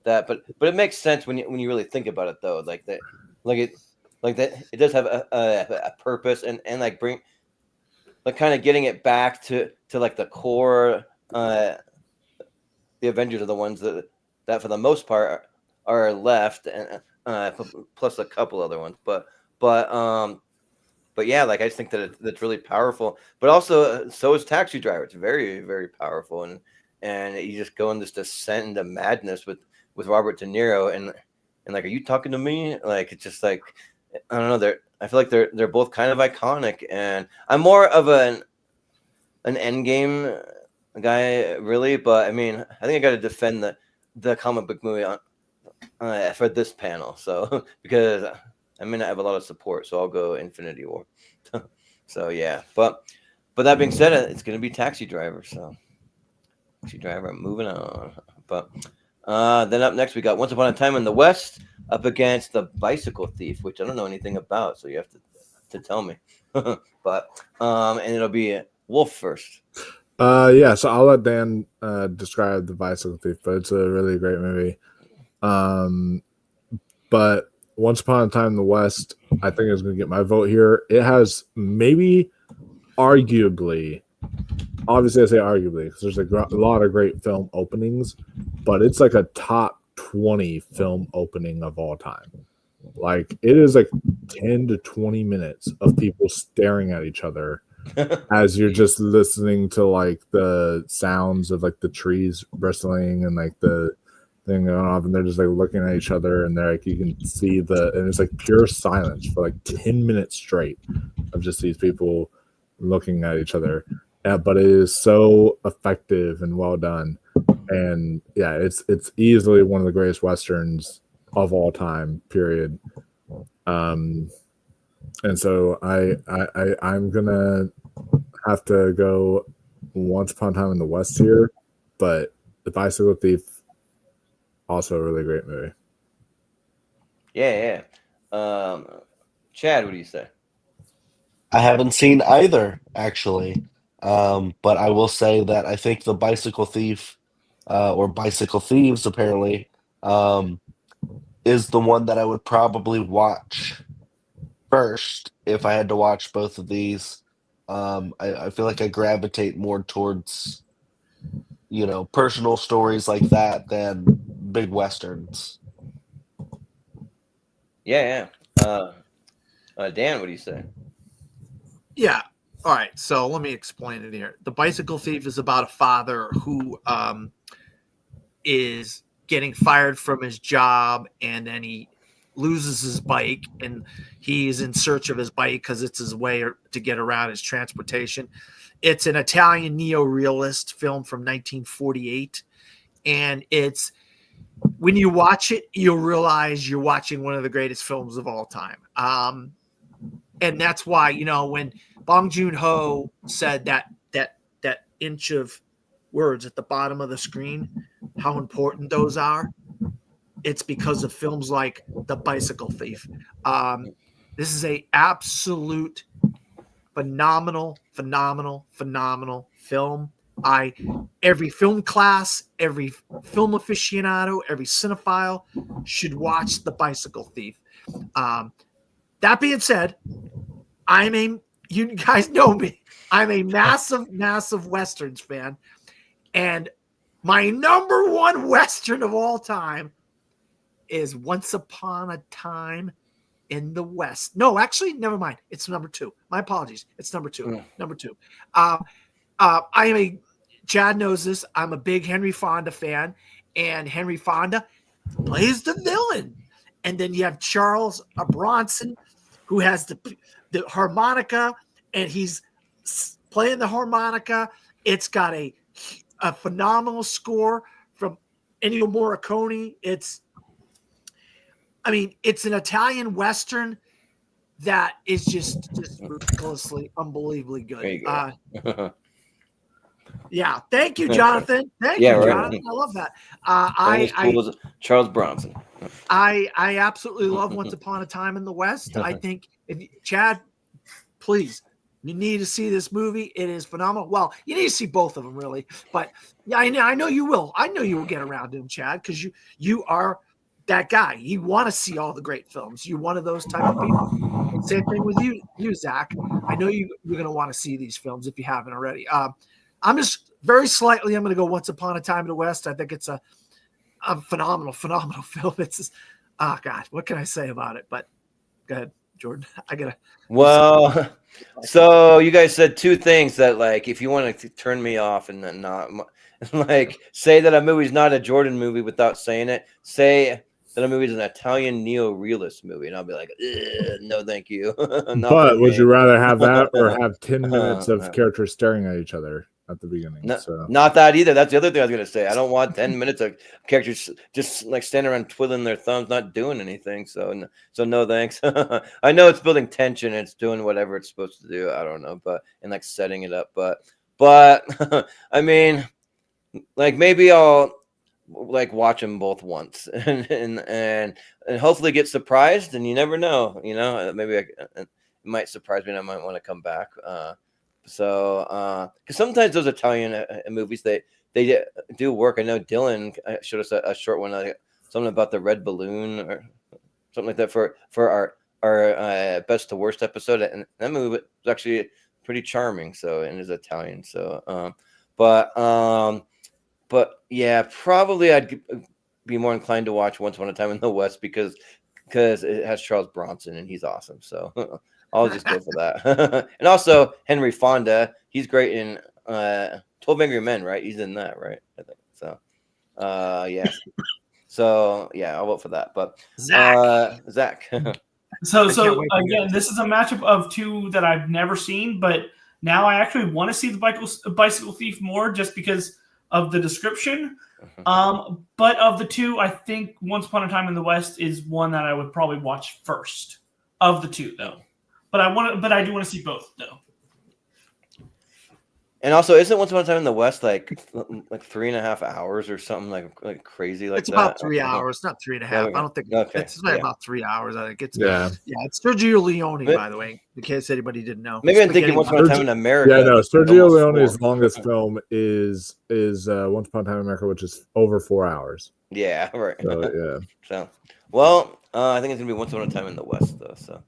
B: but it makes sense when you really think about it, though. Like that, it does have a purpose and like bring, like, kind of getting it back to like the core. The Avengers are the ones that for the most part are left, and plus a couple other ones. But yeah, like I just think that that's really powerful. But also, so is Taxi Driver. It's very, very powerful, and you just go in this descent into madness with Robert De Niro, and like, are you talking to me? Like, it's just like, I don't know. I feel like they're both kind of iconic, and I'm more of an Endgame guy, really. But I mean, I think I got to defend the comic book movie for this panel. So because I may not have a lot of support, so I'll go Infinity War. So yeah, but that being said, it's gonna be Taxi Driver. So Taxi Driver, moving on. But then up next we got Once Upon a Time in the West up against The Bicycle Thief, which I don't know anything about, so you have to tell me. But and it'll be Wolf first.
E: Yeah, so I'll let Dan describe The Bicycle Thief, but it's a really great movie. But Once Upon a Time in the West, I think is going to get my vote here. It has maybe, arguably, obviously I say arguably because there's a lot of great film openings, but it's like a top 20 film opening of all time. Like, it is like 10 to 20 minutes of people staring at each other as you're just listening to like the sounds of like the trees bristling and like the thing going off, and they're just like looking at each other, and they're like, you can see and it's like pure silence for like 10 minutes straight of just these people looking at each other. Yeah, but it is so effective and well done. And yeah, it's easily one of the greatest Westerns of all time, period. And so I'm gonna have to go Once Upon a Time in the West here, but The Bicycle Thief, also a really great movie.
B: Yeah. Chad, what do you say?
D: I haven't seen either, actually. But I will say that I think The Bicycle Thief, or Bicycle Thieves, apparently, is the one that I would probably watch first if I had to watch both of these. I feel like I gravitate more towards, personal stories like that than big westerns.
B: Yeah. Dan, what do you say?
C: Yeah. All right. So let me explain it here. The Bicycle Thief is about a father who is getting fired from his job, and then he loses his bike, and he is in search of his bike because it's his way to get around his transportation. It's an Italian neo-realist film from 1948, and it's when you watch it, you'll realize you're watching one of the greatest films of all time. And that's why, when Bong Joon-ho said that inch of words at the bottom of the screen, how important those are, it's because of films like The Bicycle Thief. This is a absolute phenomenal film. Every film class, every film aficionado, every cinephile should watch The Bicycle Thief. That being said, you guys know me. I'm a massive Westerns fan. And my number one Western of all time is Once Upon a Time in the West. No, actually, never mind. It's number 2. My apologies. It's number 2. Number 2. Chad knows this. I'm a big Henry Fonda fan, and Henry Fonda plays the villain. And then you have Charles Bronson, who has the harmonica, and he's playing the harmonica. It's got a phenomenal score from Ennio Morricone. It's an Italian Western that is just ridiculously, unbelievably good.
B: There you go.
C: Yeah, thank you, Jonathan. Thank you, Jonathan. I love that.
B: Charles Bronson.
C: I absolutely love Once Upon a Time in the West. I think, Chad, please, you need to see this movie. It is phenomenal. Well, you need to see both of them, really. But yeah, I know you will. I know you will get around to them, Chad, because you are that guy. You want to see all the great films. You're one of those type of people. And same thing with you, Zach. I know you're going to want to see these films if you haven't already. I'm just very slightly. I'm going to go Once Upon a Time in the West. I think it's a phenomenal film. It's just, God, what can I say about it? But go ahead, Jordan. I gotta.
B: Well, so you guys said two things that, like, if you want to turn me off and then not, like, say that a movie's not a Jordan movie without saying it. Say that a movie is an Italian neo-realist movie, and I'll be like, no, thank you.
E: But would you rather have that or have 10 minutes of characters staring at each other at the beginning?
B: Not that either. That's the other thing I was going to say. I don't want 10 minutes of characters just like standing around twiddling their thumbs, not doing anything. So no thanks. I know it's building tension. It's doing whatever it's supposed to do. I don't know, and like setting it up. But I mean, like, maybe I'll like watch them both once and hopefully get surprised. And you never know, maybe it might surprise me and I might want to come back. So because sometimes those Italian movies, they do work. I know Dylan showed us a short one, like something about the red balloon or something like that for our best to worst episode, and that movie was actually pretty charming. So, and it's Italian. So but yeah, probably I'd be more inclined to watch Once Upon a Time in the West because it has Charles Bronson and he's awesome. So I'll just go for that. And also Henry Fonda, he's great in 12 Angry Men, right? He's in that, right? I think so. Yeah. So yeah, I'll vote for that. But Zach.
F: So again, this is a matchup of two that I've never seen, but now I actually want to see the Bicycle Thief more just because of the description. But of the two, I think Once Upon a Time in the West is one that I would probably watch first of the two, though. But I do want to see both, though.
B: And also, isn't Once Upon a Time in the West like 3.5 hours or something like crazy like
C: It's
B: that?
C: about 3 hours, not 3.5. I don't think it's about 3 hours. I think it's it's Sergio Leone, by the way, in case anybody didn't know.
B: Maybe I'm thinking Once Upon a Time in America.
E: Yeah, no, Sergio Leone's longest film is Once Upon a Time in America, which is over 4 hours.
B: Yeah, right.
E: So
B: well, I think it's gonna be Once Upon a Time in the West though. So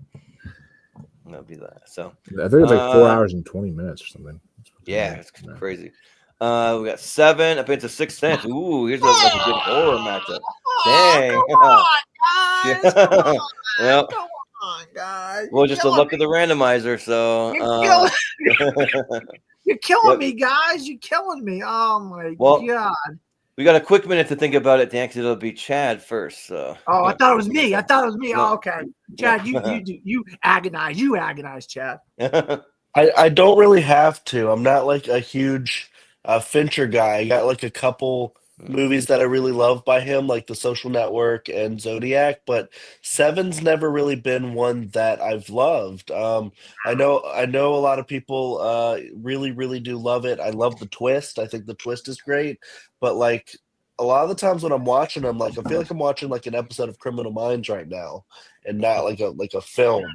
B: that'll be that. So
E: I think it's like 4 hours and 20 minutes or something.
B: Yeah, it's crazy. We got 7 up into 6 cents. Ooh, here's like a good horror matchup. Dang.
C: Come on, guys.
B: Well, just the luck of the randomizer. So
C: you're killing me, guys. You're killing me. Oh my god.
B: We got a quick minute to think about it, Dan, because it'll be Chad first. So.
C: Oh, I thought it was me. Oh, okay. Chad, you agonize, Chad.
D: I don't really have to. I'm not like a huge Fincher guy. I got like a couple movies that I really love by him, like The Social Network and Zodiac, but Seven's never really been one that I've loved. I know a lot of people really, really do love it. I love the twist. I think the twist is great, but like a lot of the times when I'm watching, I'm like, I feel like I'm watching like an episode of Criminal Minds right now, and not like a film.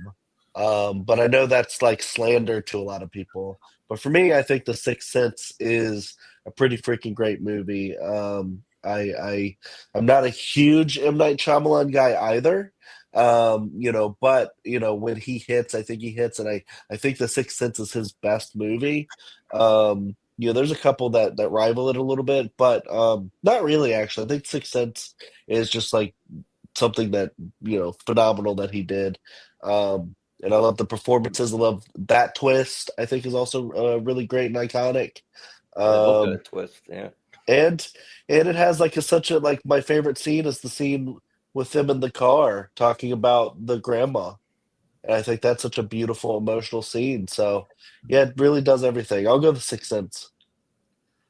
D: But I know that's like slander to a lot of people. But for me, I think The Sixth Sense is a pretty freaking great movie. I'm not a huge M. Night Shyamalan guy either. But when he hits, I think he hits, and I think The Sixth Sense is his best movie. There's a couple that rival it a little bit, but not really actually. I think Sixth Sense is just like something that phenomenal that he did. And I love the performances. I love that twist. I think is also really great and iconic.
B: I love that twist, yeah.
D: And it has like my favorite scene is the scene with them in the car talking about the grandma. And I think that's such a beautiful, emotional scene. So yeah, it really does everything. I'll go The Sixth Sense.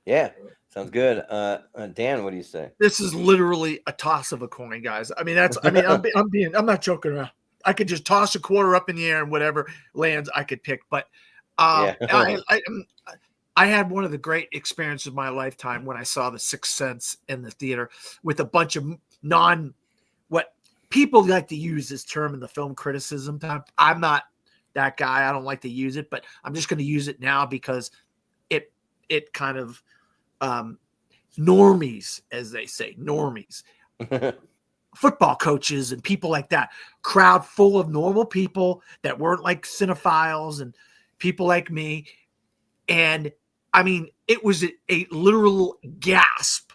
B: Yeah, sounds good. Dan, what do you say?
C: This is literally a toss of a coin, guys. I'm not joking around. I could just toss a quarter up in the air and whatever lands I could pick. But I had one of the great experiences of my lifetime when I saw The Sixth Sense in the theater with a bunch of what people like to use this term in the film criticism time. I'm not that guy. I don't like to use it, but I'm just going to use it now because it kind of normies, as they say, normies. Football coaches and people like that, crowd full of normal people that weren't like cinephiles and people like me. And I mean, it was a literal gasp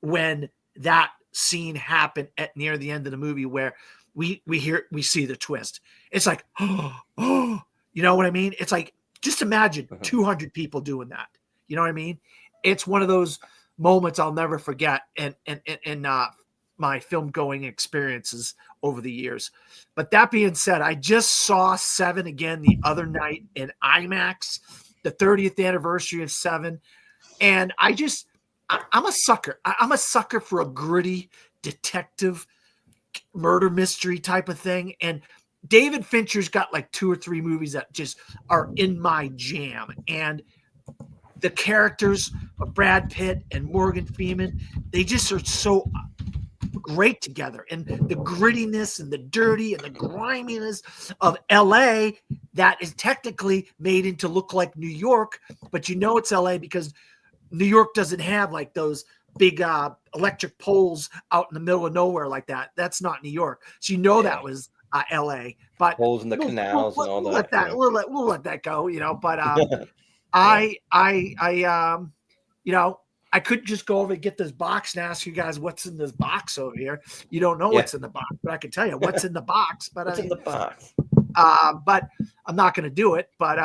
C: when that scene happened at near the end of the movie where we see the twist. It's like, oh, you know what I mean? It's like, just imagine 200 people doing that. You know what I mean? It's one of those moments I'll never forget. And my film going experiences over the years. But that being said, I just saw Seven again the other night in IMAX, the 30th anniversary of Seven. And I'm a sucker. I'm a sucker for a gritty detective murder mystery type of thing. And David Fincher's got like 2 or 3 movies that just are in my jam. And the characters of Brad Pitt and Morgan Freeman, they just are so great together, and the grittiness and the dirty and the griminess of LA that is technically made into look like New York, but it's LA because New York doesn't have like those big electric poles out in the middle of nowhere like that. That's not New York. So that was LA, but
B: holes in the canals and all that.
C: We'll let that go, but I could just go over and get this box and ask you guys what's in this box over here. You don't know what's in the box, but I can tell you what's in the box. But
B: what's in the box?
C: But I'm not going to do it. But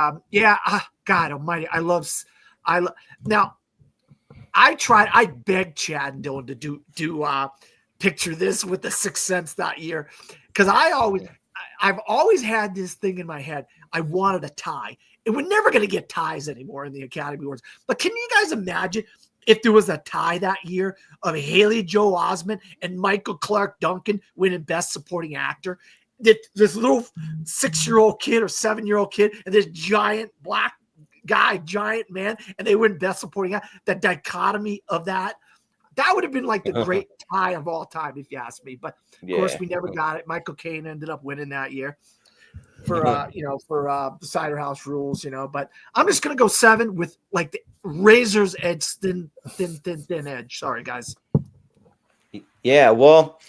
C: God Almighty, now. I begged Chad and Dylan to do picture this with The Sixth Sense that year because I've always had this thing in my head. I wanted a tie, and we're never going to get ties anymore in the Academy Awards. But can you guys imagine if there was a tie that year of Haley Joel Osment and Michael Clarke Duncan winning Best Supporting Actor? This little 6-year-old kid or 7-year-old kid and this giant black guy, giant man, and they win Best Supporting Actor. The dichotomy of that would have been like the great tie of all time, if you ask me. But of course, we never got it. Michael Caine ended up winning that year for the Cider House Rules, But I'm just gonna go 7 with like the razor's edge, thin edge. Sorry, guys.
B: Yeah, well,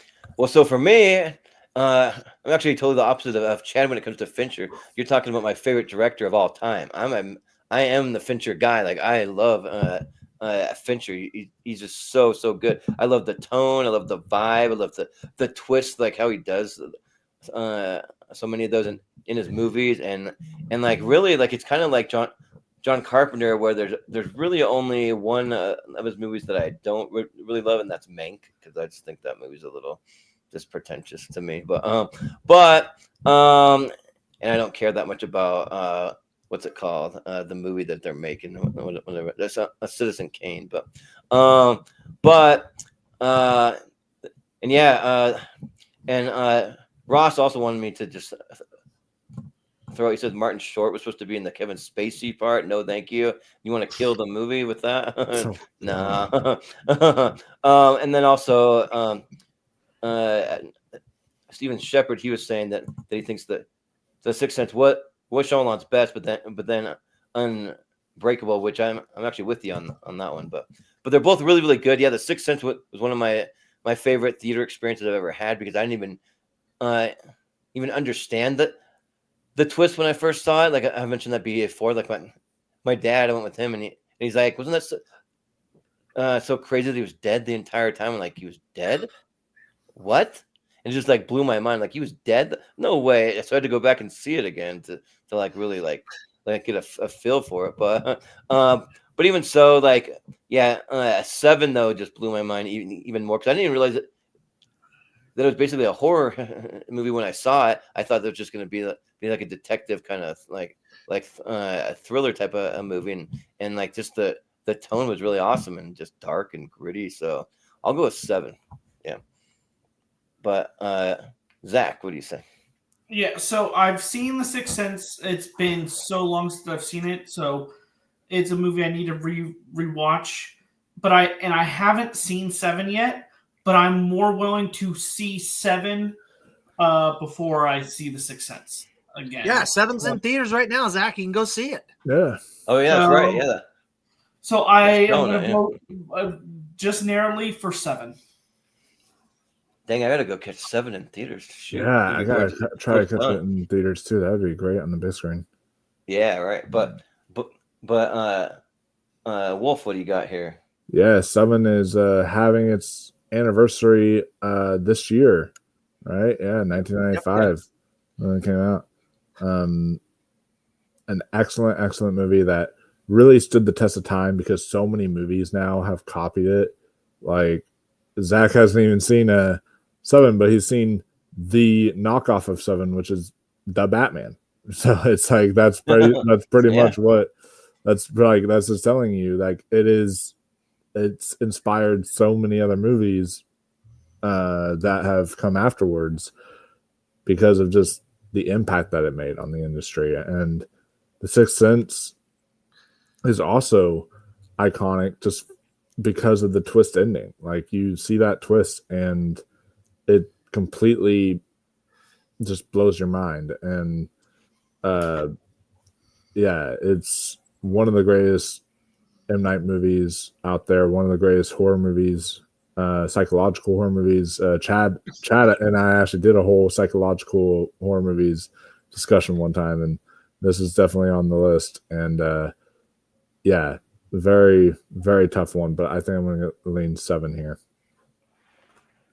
B: so for me, I'm actually totally the opposite of Chad when it comes to Fincher. You're talking about my favorite director of all time. I am the Fincher guy. Like, I love Fincher. He's just so good. I love the tone. I love the vibe. I love the twist, like how he does so many of those in his movies, and like really, like it's kind of like John Carpenter, where there's really only one of his movies that I don't really love, and that's Mank, because I just think that movie's a little just pretentious to me. But and I don't care that much about what's it called, the movie that they're making, whatever. That's a Citizen Kane, and Ross also wanted me to just throw out. He said Martin Short was supposed to be in the Kevin Spacey part. No, thank you. You want to kill the movie with that? Nah. And then also Steven Shepard, he was saying that he thinks that The Sixth Sense was Shyamalan's best, but then Unbreakable, which I'm actually with you on that one. But they're both really good. Yeah, The Sixth Sense was one of my favorite theater experiences I've ever had, because I didn't even understand the twist when I first saw it. Like I mentioned that before. Like my dad, I went with him, and he's like, "Wasn't that so crazy that he was dead the entire time?" And like, he was dead? What? And it just like blew my mind. Like, he was dead? No way. So I had to go back and see it again to like really like get a feel for it. But even so, like, yeah, 7 though just blew my mind even more, because I didn't even realize that it was basically a horror movie when I saw it. I thought it was just going to be like a detective kind of like a thriller type of a movie, and like just the tone was really awesome and just dark and gritty. So I'll go with 7. Yeah. But Zach, what do you say?
F: Yeah, so I've seen The Sixth Sense. It's been so long since I've seen it, so it's a movie I need to rewatch. But I haven't seen 7 yet. But I'm more willing to see 7 before I see The Sixth Sense again.
C: Yeah, 7's in theaters right now, Zach. You can go see it.
E: Yeah.
B: Oh yeah, that's right. Yeah.
F: So I am going to vote just narrowly for 7.
B: Dang, I gotta go catch 7 in theaters. Shoot.
E: Yeah, I gotta try to catch it in theaters too. That'd be great on the big screen.
B: Yeah, right. But Wolf, what do you got here?
E: Yeah, 7 is having its anniversary this year, right? Yeah, 1995 when it came out. An excellent movie that really stood the test of time, because so many movies now have copied it. Like, Zach hasn't even seen 7, but he's seen the knockoff of 7, which is The Batman. So it's like that's pretty much what that's just telling you. Like, it's inspired so many other movies that have come afterwards because of just the impact that it made on the industry. And The Sixth Sense is also iconic just because of the twist ending. Like, you see that twist and it completely just blows your mind. And it's one of the greatest M. Night movies out there, one of the greatest horror movies, psychological horror movies. Chad and I actually did a whole psychological horror movies discussion one time, and this is definitely on the list. And very, very tough one, but I think I'm going to lean 7 here.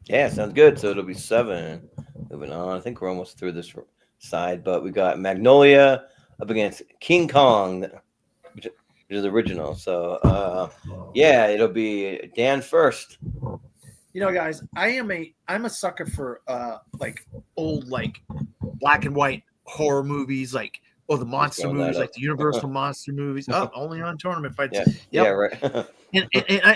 B: Yeah, sounds good. So it'll be 7. Moving on. I think we're almost through this side, but we got Magnolia up against King Kong, which is original. So it'll be Dan first.
C: Guys, I'm a sucker for like old, like black and white horror movies, like the monster movies, like the Universal monster movies. Oh, only on Tournament Fights.
B: Yeah,
C: Yep.
B: yeah, right.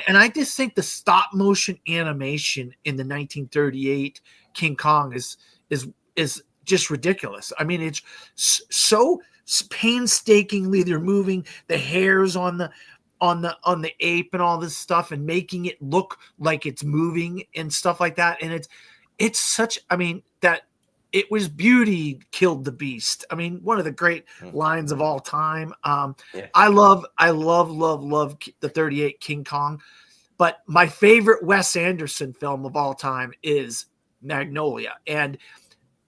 C: and I just think the stop motion animation in the 1938 King Kong is just ridiculous. I mean, it's so painstakingly they're moving the hairs on the ape and all this stuff and making it look like it's moving and stuff like that. And it's such, I mean, that it was beauty killed the beast. I mean, one of the great lines of all time. I love the 38 King Kong, but my favorite Wes Anderson film of all time is Magnolia. And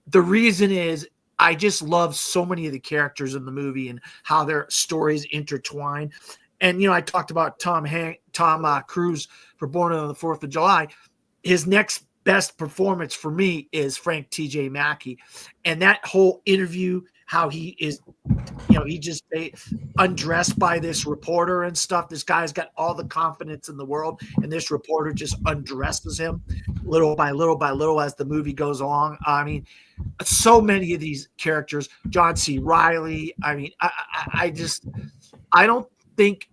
C: the reason is I just love so many of the characters in the movie and how their stories intertwine. And, I talked about Tom Cruise for Born on the 4th of July. His next best performance for me is Frank T.J. Mackey. And that whole interview, how he is, he just undressed by this reporter and stuff. This guy's got all the confidence in the world. And this reporter just undresses him little by little by little as the movie goes along. I mean, so many of these characters, John C. Reilly. I mean, I don't think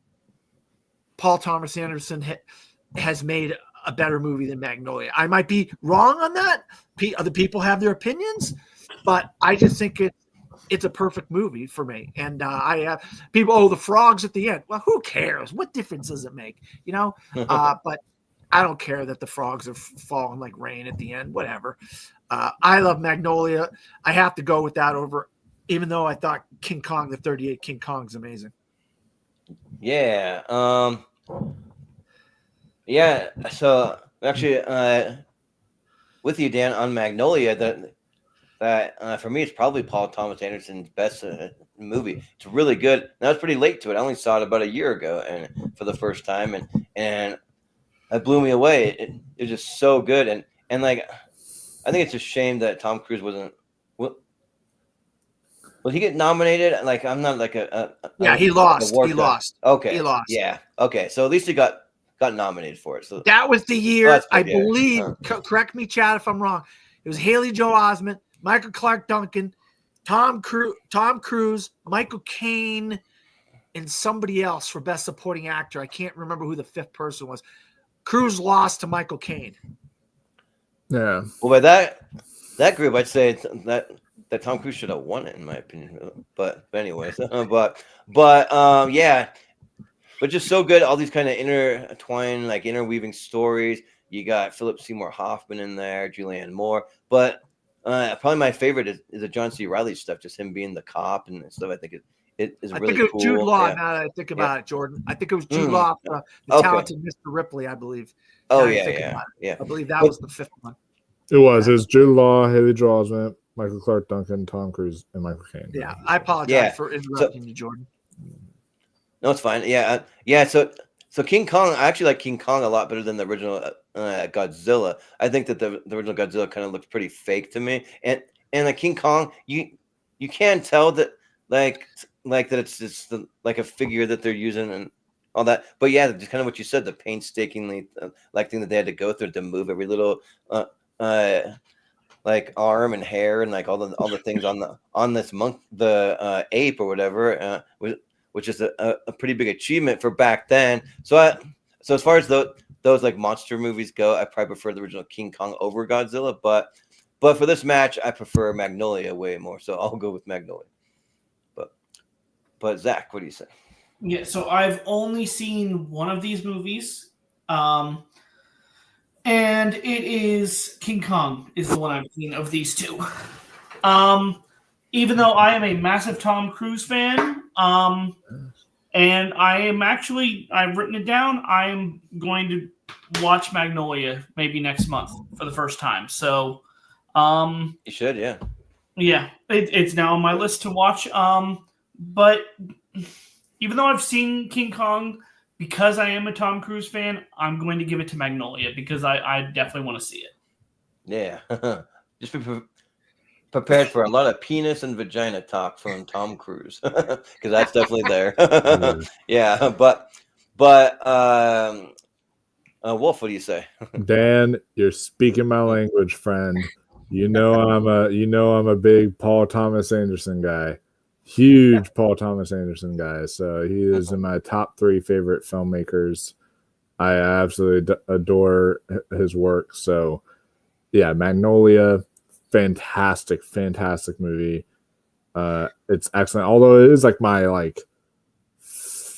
C: Paul Thomas Anderson has made a better movie than Magnolia. I might be wrong on that. Other people have their opinions, but I just think it's a perfect movie for me. And I have people, the frogs at the end. Well, who cares? What difference does it make? But I don't care that the frogs are falling like rain at the end. Whatever. I love Magnolia. I have to go with that over, even though I thought King Kong, the 38 King Kong's amazing.
B: Yeah. Yeah. So actually, with you, Dan, on Magnolia, that for me, it's probably Paul Thomas Anderson's best movie. It's really good. And I was pretty late to it. I only saw it about a year ago, and for the first time, and it blew me away. It was just so good, and like, I think it's a shame that Tom Cruise wasn't. Will he get nominated? Like, I'm not like
C: he lost. He lost.
B: Okay.
C: He lost.
B: Yeah. Okay. So at least he got nominated for it. So
C: that was the year, I believe.
B: Huh.
C: Correct me, Chad, if I'm wrong. It was Haley Joel Osment, Michael Clark Duncan, Tom Cruise, Michael Caine, and somebody else for Best Supporting Actor. I can't remember who the fifth person was. Cruise lost to Michael Caine.
B: Yeah. Well, by that group, I'd say that Tom Cruise should have won it, in my opinion. But anyways, yeah. But just so good. All these kind of intertwined, like interweaving stories. You got Philip Seymour Hoffman in there, Julianne Moore. But probably my favorite is the John C. Reilly stuff. Just him being the cop and stuff. I think it is really cool.
C: I think it was Jude Law. Yeah. Now that I think about it, Jordan. I think it was Jude Law, the talented Mr. Ripley, I believe.
B: Oh yeah.
C: I believe that was the fifth one.
E: It was. It was Jude Law, Haley Joel Osment, Michael Clark Duncan, Tom Cruise, and Michael Caine.
C: Yeah, I apologize for interrupting you, Jordan.
B: No, it's fine. Yeah. So King Kong, I actually like King Kong a lot better than the original Godzilla. I think that the original Godzilla kind of looks pretty fake to me. And like King Kong, you can tell that like that it's just like a figure that they're using and all that. But yeah, just kind of what you said, the painstakingly like thing that they had to go through to move every little like arm and hair and like all the things on this the ape or whatever which is a pretty big achievement for back then. So as far as those like monster movies go, I probably prefer the original King Kong over Godzilla. But for this match, I prefer Magnolia way more. So I'll go with Magnolia. But Zach, what do you say?
F: Yeah, so I've only seen one of these movies, and it is King Kong is the one I've seen of these two. Even though I am a massive Tom Cruise fan, and I've written it down, I'm going to watch Magnolia maybe next month for the first time. So,
B: you should, yeah.
F: Yeah, it's now on my list to watch. But even though I've seen King Kong, because I am a Tom Cruise fan, I'm going to give it to Magnolia because I definitely want to see it.
B: Yeah. Just be prepared for a lot of penis and vagina talk from Tom Cruise because that's definitely there. Yeah, but Wolf, what do you say?
E: Dan, you're speaking my language, friend. You know I'm a big Paul Thomas Anderson guy. Huge Paul Thomas Anderson guy. So he is in my top 3 favorite filmmakers. I absolutely adore his work. So yeah, Magnolia, fantastic movie. It's excellent, although it is like my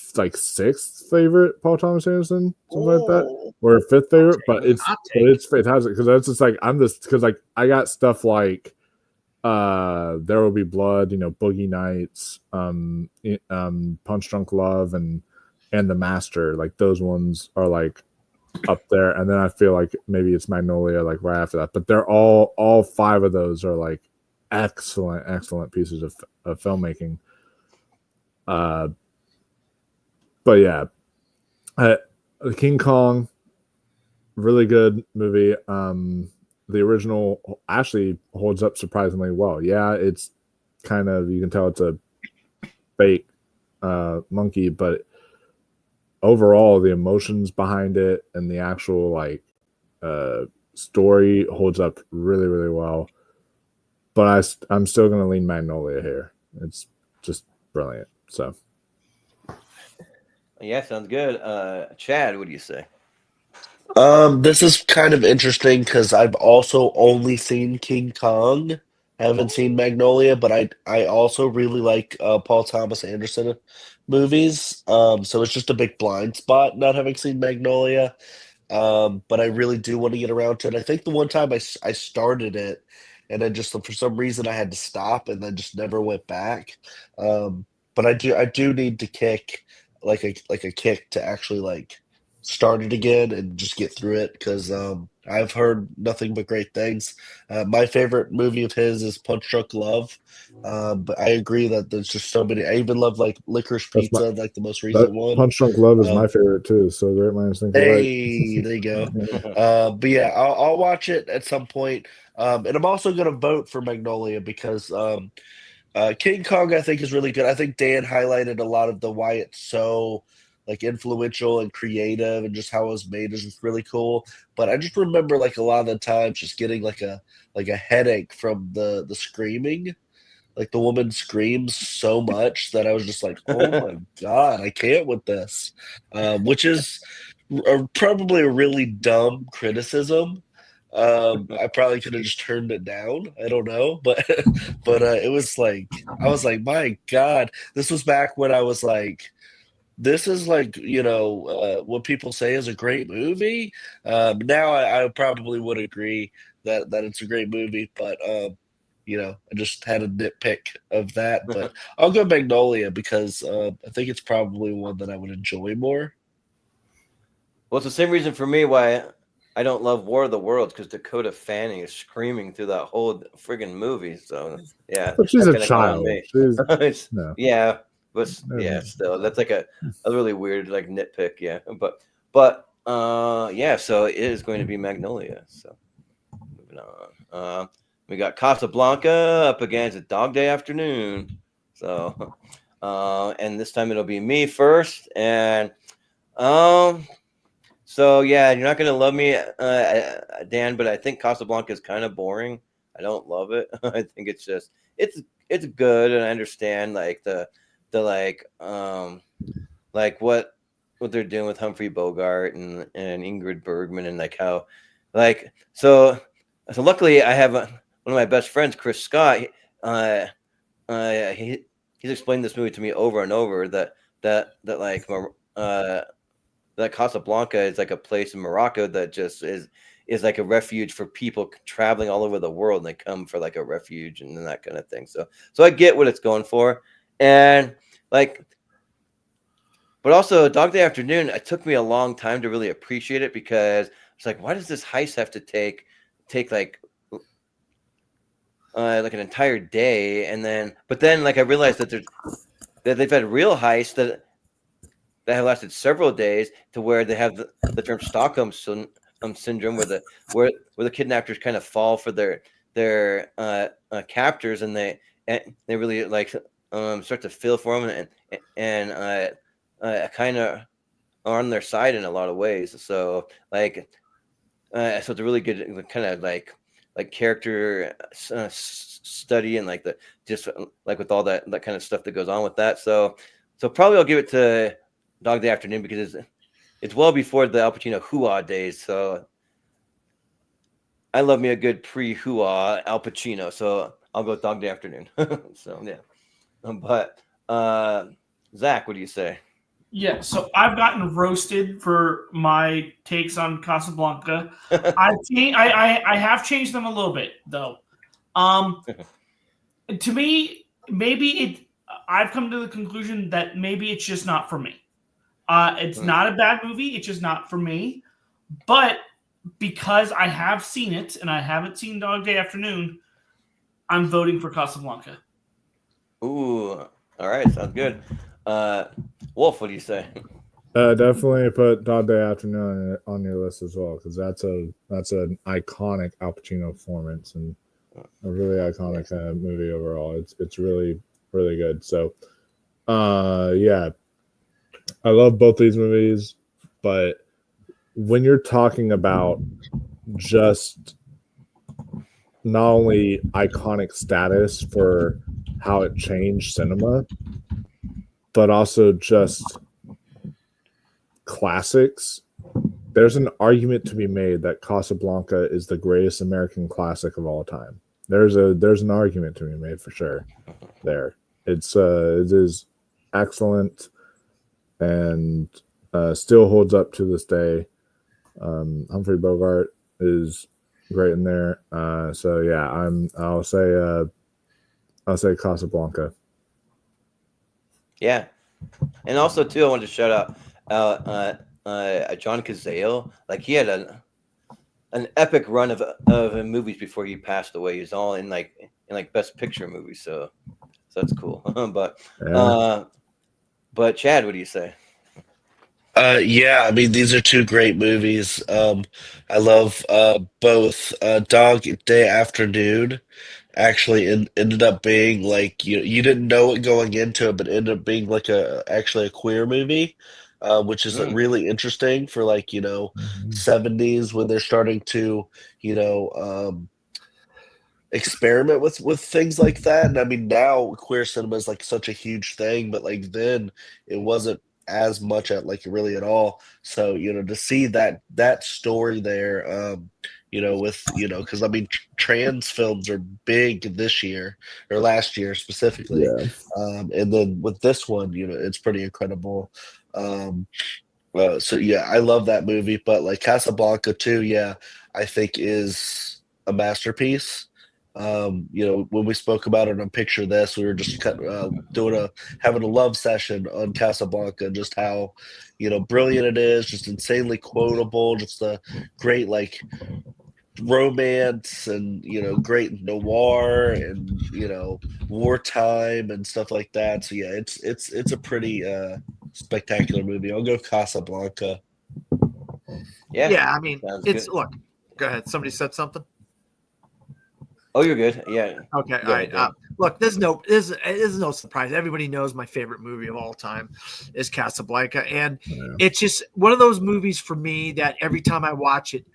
E: sixth favorite Paul Thomas Anderson, something like that, or fifth favorite. But it has it because that's just like because like I got stuff like There Will Be Blood, Boogie Nights, Punch Drunk Love, and The Master. Like those ones are like up there, and then I feel like maybe it's Magnolia like right after that. But they're all five of those are like excellent pieces of filmmaking. But yeah, King Kong, really good movie. The original actually holds up surprisingly well. Yeah, it's kind of, you can tell it's a fake monkey, but overall the emotions behind it and the actual story holds up really well. But I'm still going to lean Magnolia here. It's just brilliant. So
B: Yeah, sounds good. Chad, what do you say?
D: This is kind of interesting because I've also only seen King Kong. I haven't seen Magnolia, but I also really like Paul Thomas Anderson movies. So it's just a big blind spot not having seen Magnolia. But I really do want to get around to it. I think the one time I started it, and then just for some reason I had to stop, and then just never went back. But I do need to kick like a kick to actually like start it again and just get through it because I've heard nothing but great things. My favorite movie of his is Punch Drunk Love. But I agree that there's just so many. I even love like Licorice
E: that's
D: Pizza, like the most recent one.
E: Punch Drunk Love is my favorite too. So great minds think alike.
D: Hey, there you go. But yeah, I'll watch it at some point. And I'm also gonna vote for Magnolia because King Kong I think is really good. I think Dan highlighted a lot of the why it's so like influential and creative and just how it was made is just really cool. But I just remember like a lot of the times just getting like a headache from the screaming. Like the woman screams so much that I was just like, "Oh my god, I can't with this," which is probably a really dumb criticism. I probably could have just turned it down. I don't know, but it was like I was like, "My god, this was back when I was like." This is like what people say is a great movie. Now I probably would agree that it's a great movie, but I just had a nitpick of that, but I'll go Magnolia because I think it's probably one that I would enjoy more.
B: Well, it's the same reason for me why I don't love War of the Worlds because Dakota Fanning is screaming through that whole friggin' movie. So yeah,
E: But she's
B: that
E: a
B: kinda got on
E: child.
B: me.
E: She's no.
B: Yeah, but yeah, still that's like a really weird like nitpick. Yeah, but yeah, so it is going to be Magnolia. So moving on. We got Casablanca up against a Dog Day Afternoon. So and this time it'll be me first. And so yeah, you're not gonna love me, Dan, but I think Casablanca is kind of boring. I don't love it. I think it's just it's good, and I understand like the like what they're doing with Humphrey Bogart and Ingrid Bergman and like how like so luckily I have one of my best friends, Chris Scott. He's explained this movie to me over and over that like that Casablanca is like a place in Morocco that just is like a refuge for people traveling all over the world, and they come for like a refuge and that kind of thing. So I get what it's going for, and like, but also Dog Day Afternoon. It took me a long time to really appreciate it because it's like, why does this heist have to take like an entire day, and then like I realized that they've had real heists that have lasted several days to where they have the term Stockholm syndrome, where the kidnappers kind of fall for their captors, and they really like start to feel for them and kind of are on their side in a lot of ways. So like so it's a really good kind of like character study and like the just like with all that kind of stuff that goes on with that. So probably I'll give it to Dog Day Afternoon because it's well before the Al Pacino hoo-ah days. So I love me a good pre-hoo-ah Al Pacino. So I'll go Dog Day Afternoon. So yeah, but Zach, what do you say?
F: Yeah, so I've gotten roasted for my takes on Casablanca. I have changed them a little bit though. To me, I've come to the conclusion that maybe it's just not for me. It's not a bad movie. It's just not for me. But because I have seen it and I haven't seen Dog Day Afternoon, I'm voting for Casablanca.
B: Ooh, all right, sounds good. Wolf, what do you say?
E: Definitely put Dog Day Afternoon on your list as well, because that's an iconic Al Pacino performance and a really iconic movie overall. It's really, really good. So, yeah, I love both these movies, but when you're talking about just not only iconic status for how it changed cinema, but also just classics, there's an argument to be made that Casablanca is the greatest American classic of all time. There's an argument to be made for sure. There, it is excellent and still holds up to this day. Humphrey Bogart is great in there. So yeah, I'll say Casablanca.
B: Yeah, and also too, I wanted to shout out John Cazale. Like he had an epic run of movies before he passed away. He was all in Best Picture movies, so that's cool. But Chad, what do you say?
D: Yeah, I mean, these are two great movies. I love both. Dog Day Afternoon actually ended up being like you didn't know it going into it, but ended up being like actually a queer movie, which is really interesting for 70s when they're starting to you know experiment with things like that. And I mean, now queer cinema is like such a huge thing, but like then it wasn't as much at like really at all. So to see that story there, with because I mean trans films are big this year or last year specifically,
E: Yeah.
D: and then with this one, it's pretty incredible. So yeah, I love that movie, but like Casablanca too, yeah, I think is a masterpiece. When we spoke about it on Picture This, we were just having a love session on Casablanca, just how brilliant it is, just insanely quotable, just a great like romance and great noir and wartime and stuff like that. So yeah, it's a pretty spectacular movie. I'll go Casablanca.
C: Yeah, I mean,
B: good.
C: Look, go ahead. Somebody said something.
B: Oh, you're good. Yeah.
C: Okay. All right. Look, there's no surprise. Everybody knows my favorite movie of all time is Casablanca, and it's just one of those movies for me that every time I watch it,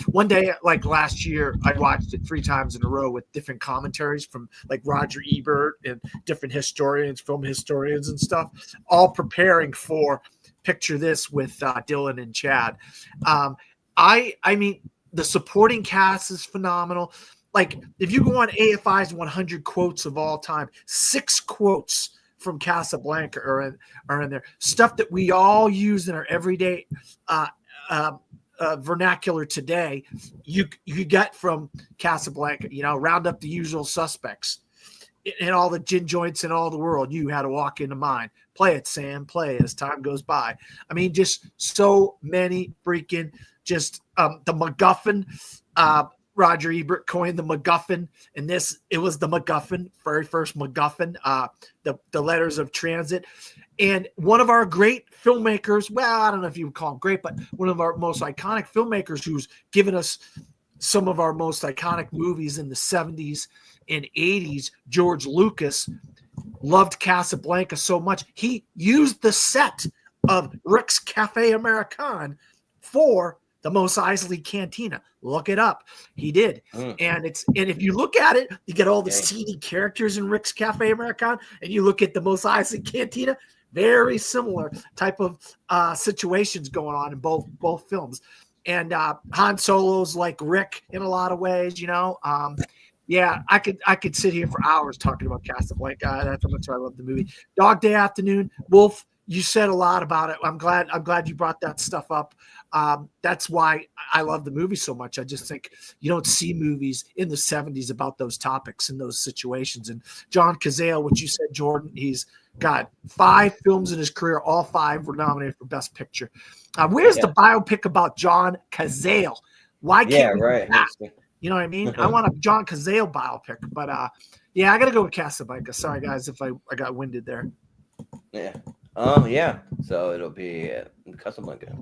C: one day like last year, I watched it 3 times in a row with different commentaries from like Roger Ebert and different historians, film historians, and stuff, all preparing for Picture This with Dylan and Chad. I mean, the supporting cast is phenomenal. Like, if you go on AFI's 100 quotes of all time, 6 quotes from Casablanca are in there. Stuff that we all use in our everyday vernacular today, you get from Casablanca. Round up the usual suspects in all the gin joints in all the world. You had to walk into mine. Play it, Sam. Play it as time goes by. I mean, just so many freaking just the MacGuffin. Roger Ebert coined the MacGuffin, and it was the MacGuffin, very first MacGuffin, the letters of transit. And one of our great filmmakers, well, I don't know if you would call him great, but one of our most iconic filmmakers who's given us some of our most iconic movies in the 70s and 80s, George Lucas, loved Casablanca so much, he used the set of Rick's Cafe American for the Mos Eisley Cantina. Look it up. He did. And if you look at it, you get all the seedy characters in Rick's Cafe American, and you look at the Mos Eisley Cantina, very similar type of situations going on in both films. And Han Solo's like Rick in a lot of ways, Yeah, I could sit here for hours talking about Casablanca. That's how much I love the movie. Dog Day Afternoon, Wolf. You said a lot about it. I'm glad you brought that stuff up. That's why I love the movie so much. I just think you don't see movies in the 70s about those topics and those situations. And John Cazale, what you said, Jordan, he's got 5 films in his career. All 5 were nominated for Best Picture. Where's the biopic about John Cazale? Why can't we do that? You know what I mean? I want a John Cazale biopic, but yeah, I got to go with Casablanca. Sorry, guys, if I got winded there.
B: Yeah. Yeah. So it'll be Casablanca.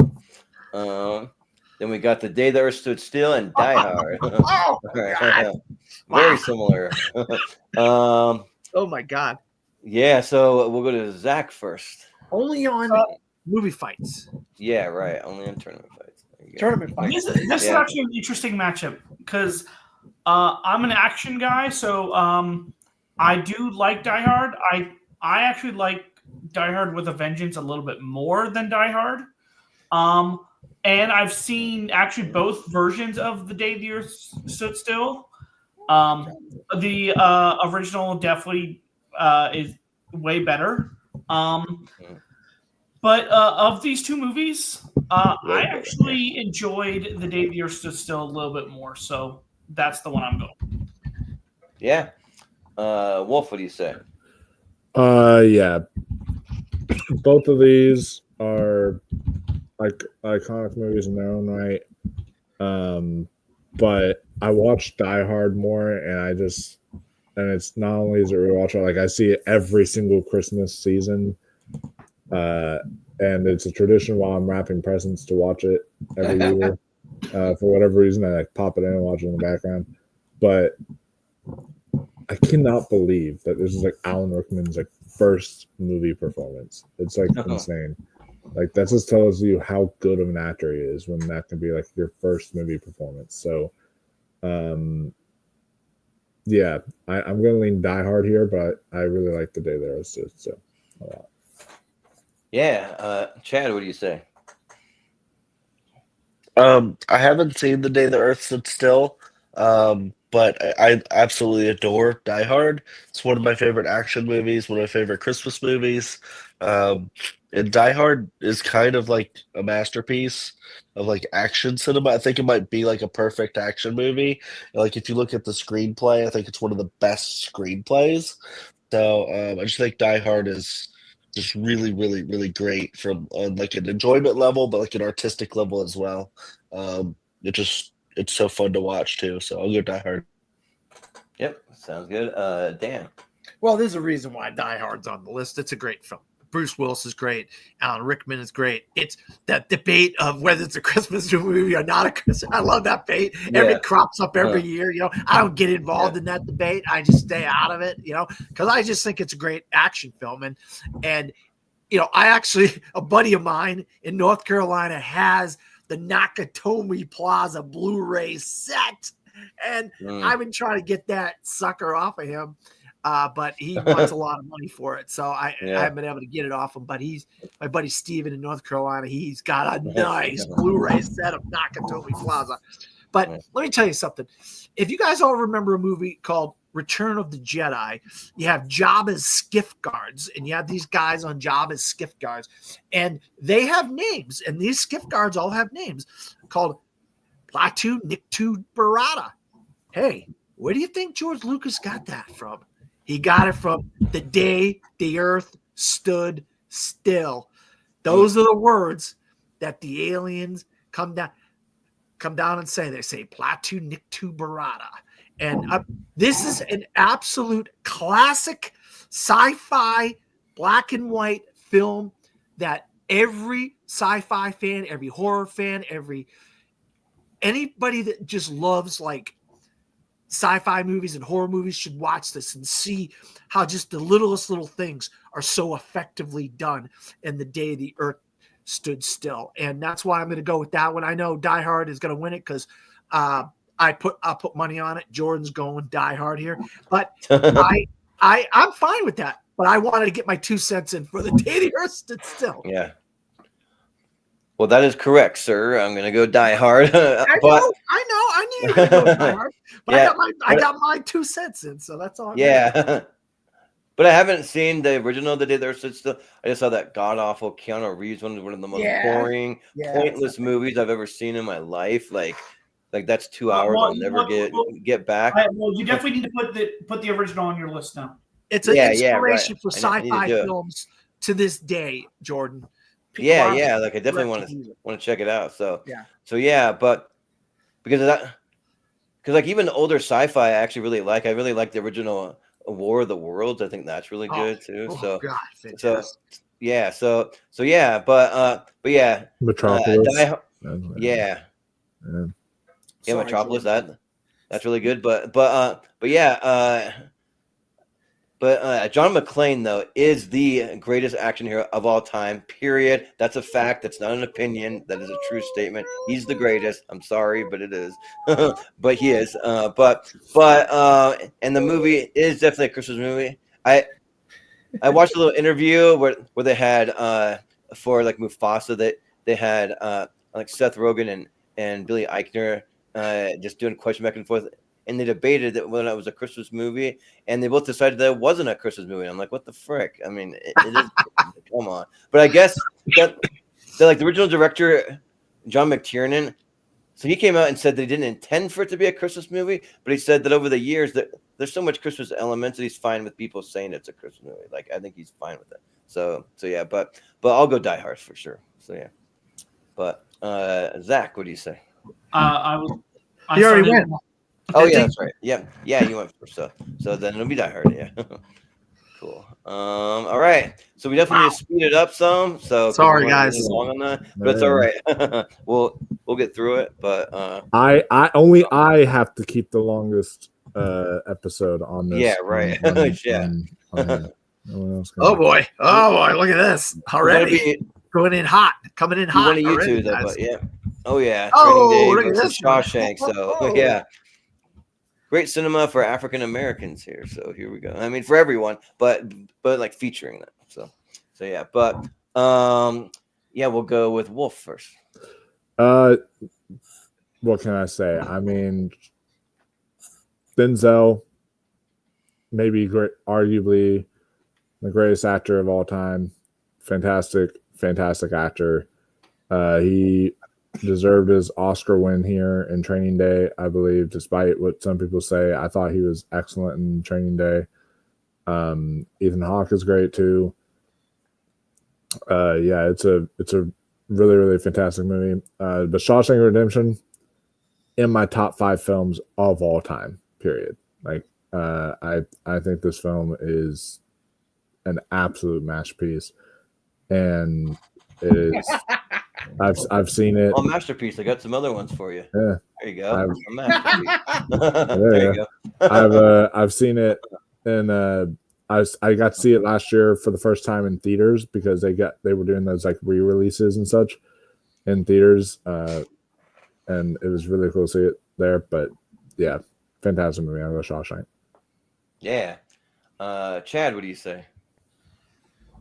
B: Then we got The Day the Earth Stood Still and Die Hard.
C: Oh, God.
B: Very similar.
C: Oh, my God.
B: Yeah, so we'll go to Zach first.
C: Only on movie fights.
B: Yeah, right. Only on tournament fights.
C: Tournament fights.
F: This is actually an interesting matchup because I'm an action guy, so I do like Die Hard. I actually like Die Hard with a Vengeance a little bit more than Die Hard. And I've seen actually both versions of The Day the Earth Stood Still. The original definitely is way better. But of these 2 movies, I actually enjoyed The Day the Earth Stood Still a little bit more. So that's the one I'm going.
B: Yeah. Wolf, what do you say?
E: Yeah. Both of these are like iconic movies in their own right. But I watch Die Hard more, and it's not only is it rewatchable, like I see it every single Christmas season. And it's a tradition while I'm wrapping presents to watch it every year. For whatever reason, I like pop it in and watch it in the background. But I cannot believe that this is like Alan Rickman's like first movie performance. It's like insane. Like that just tells you how good of an actor he is when that can be like your first movie performance. So, yeah, I'm gonna lean Die Hard here, but I really like The Day the Earth Stood Still a lot.
B: Yeah, Chad, what do you say?
D: I haven't seen The Day the Earth Stood Still, but I absolutely adore Die Hard. It's one of my favorite action movies, one of my favorite Christmas movies. And Die Hard is kind of like a masterpiece of like action cinema. I think it might be like a perfect action movie. Like if you look at the screenplay, I think it's one of the best screenplays. So I just think Die Hard is just really, really, really great from on like an enjoyment level, but like an artistic level as well. It's so fun to watch too. So I'll go Die Hard.
B: Yep, sounds good. Dan.
C: Well, there's a reason why Die Hard's on the list. It's a great film. Bruce Willis is great. Alan Rickman is great. It's that debate of whether it's a Christmas movie or not a Christmas. I love that debate.
B: Yeah.
C: It crops up every year. You know, I don't get involved in that debate. I just stay out of it. You know, because I just think it's a great action film. And you know, a buddy of mine in North Carolina has the Nakatomi Plaza Blu-ray set, and I've been trying to get that sucker off of him. But he wants a lot of money for it, so I haven't been able to get it off him. But my buddy Steven in North Carolina. He's got a nice Blu-ray set of Nakatomi Plaza. But let me tell you something. If you guys all remember a movie called Return of the Jedi, you have Jabba's skiff guards, and you have these guys on Jabba's skiff guards, and they have names, and these skiff guards all have names called Plaatu Niktu Barada. Hey, where do you think George Lucas got that from? He got it from The Day the Earth Stood Still. Those are the words that the aliens come down and say. They say Plaatu Niktu Barada. And this is an absolute classic sci-fi black and white film that every sci-fi fan, every horror fan, anybody that just loves like sci-fi movies and horror movies should watch this and see how just the littlest little things are so effectively done in The Day the Earth Stood Still. And that's why I'm going to go with that one. I know Die Hard is going to win it because I'll put money on it. Jordan's going Die Hard here, but I'm fine with that. But I wanted to get my 2 cents in for The Day the Earth Stood Still.
B: Yeah. Well, that is correct, sir. I'm gonna go Die Hard.
C: I
B: but
C: know. I knew you were going to Die Hard, but
B: Yeah,
C: I got my 2 cents in, so that's all.
B: yeah. But I haven't seen the original that did there. So still, I just saw that god awful Keanu Reeves one of the most boring, pointless movies I've ever seen in my life. Like that's 2 hours I'll never get back.
F: Well, you definitely need to put the original on your list now.
C: It's an inspiration for
B: I need
C: sci-fi
B: to
C: films to this day, Jordan.
B: Yeah. Like I definitely want to check it out. So but because of that, because like even older sci-fi, I actually really like. I really like the original War of the Worlds. I think that's really good too. So
E: Metropolis.
B: Metropolis. That's really good. But John McClane though is the greatest action hero of all time. Period. That's a fact. That's not an opinion. That is a true statement. He's the greatest. I'm sorry, but it is. But he is. And the movie is definitely a Christmas movie. I watched a little interview where they had for like Mufasa that they had like Seth Rogen and Billy Eichner just doing question back and forth. And they debated that whether it was a Christmas movie, and they both decided that it wasn't a Christmas movie. I'm like, what the frick? I mean, it is. Come on. But I guess that like the original director, John McTiernan, so he came out and said they didn't intend for it to be a Christmas movie, but he said that over the years that there's so much Christmas elements that he's fine with people saying it's a Christmas movie. Like I think he's fine with it. So yeah, but I'll go Die Hard for sure. So yeah. But Zach, what do you say?
C: You already went.
B: Oh yeah, that's right. Yeah, you went first. So then it'll be Die Hard. Yeah. Cool. All right. So we definitely need to speed it up some. So
C: sorry guys,
B: long on that, but it's all right. we'll get through it. But
E: I have to keep the longest episode on this.
B: Yeah, right.
C: Oh boy, look at this already. Coming in hot. One of
B: you two, though, but yeah. Oh yeah.
C: Look at this.
B: Shawshank. So yeah. Great cinema for African Americans here. So here we go. I mean, for everyone, but like featuring that. So yeah. But we'll go with Wolf first.
E: What can I say? I mean, Denzel, maybe arguably the greatest actor of all time. Fantastic actor. He deserved his Oscar win here in Training Day, I believe, despite what some people say. I thought he was excellent in Training Day. Ethan Hawke is great too. It's a really, really fantastic movie. But Shawshank Redemption in my top 5 films of all time, period. Like I think this film is an absolute masterpiece. And it is I've seen it.
B: Oh, masterpiece! I got some other ones for you.
E: Yeah,
B: there you go. A masterpiece.
E: there you go. I've seen it, and I got to see it last year for the first time in theaters because they were doing those like re-releases and such in theaters, and it was really cool to see it there. But yeah, fantastic movie. I love Shawshank.
B: Yeah, Chad, what do you say?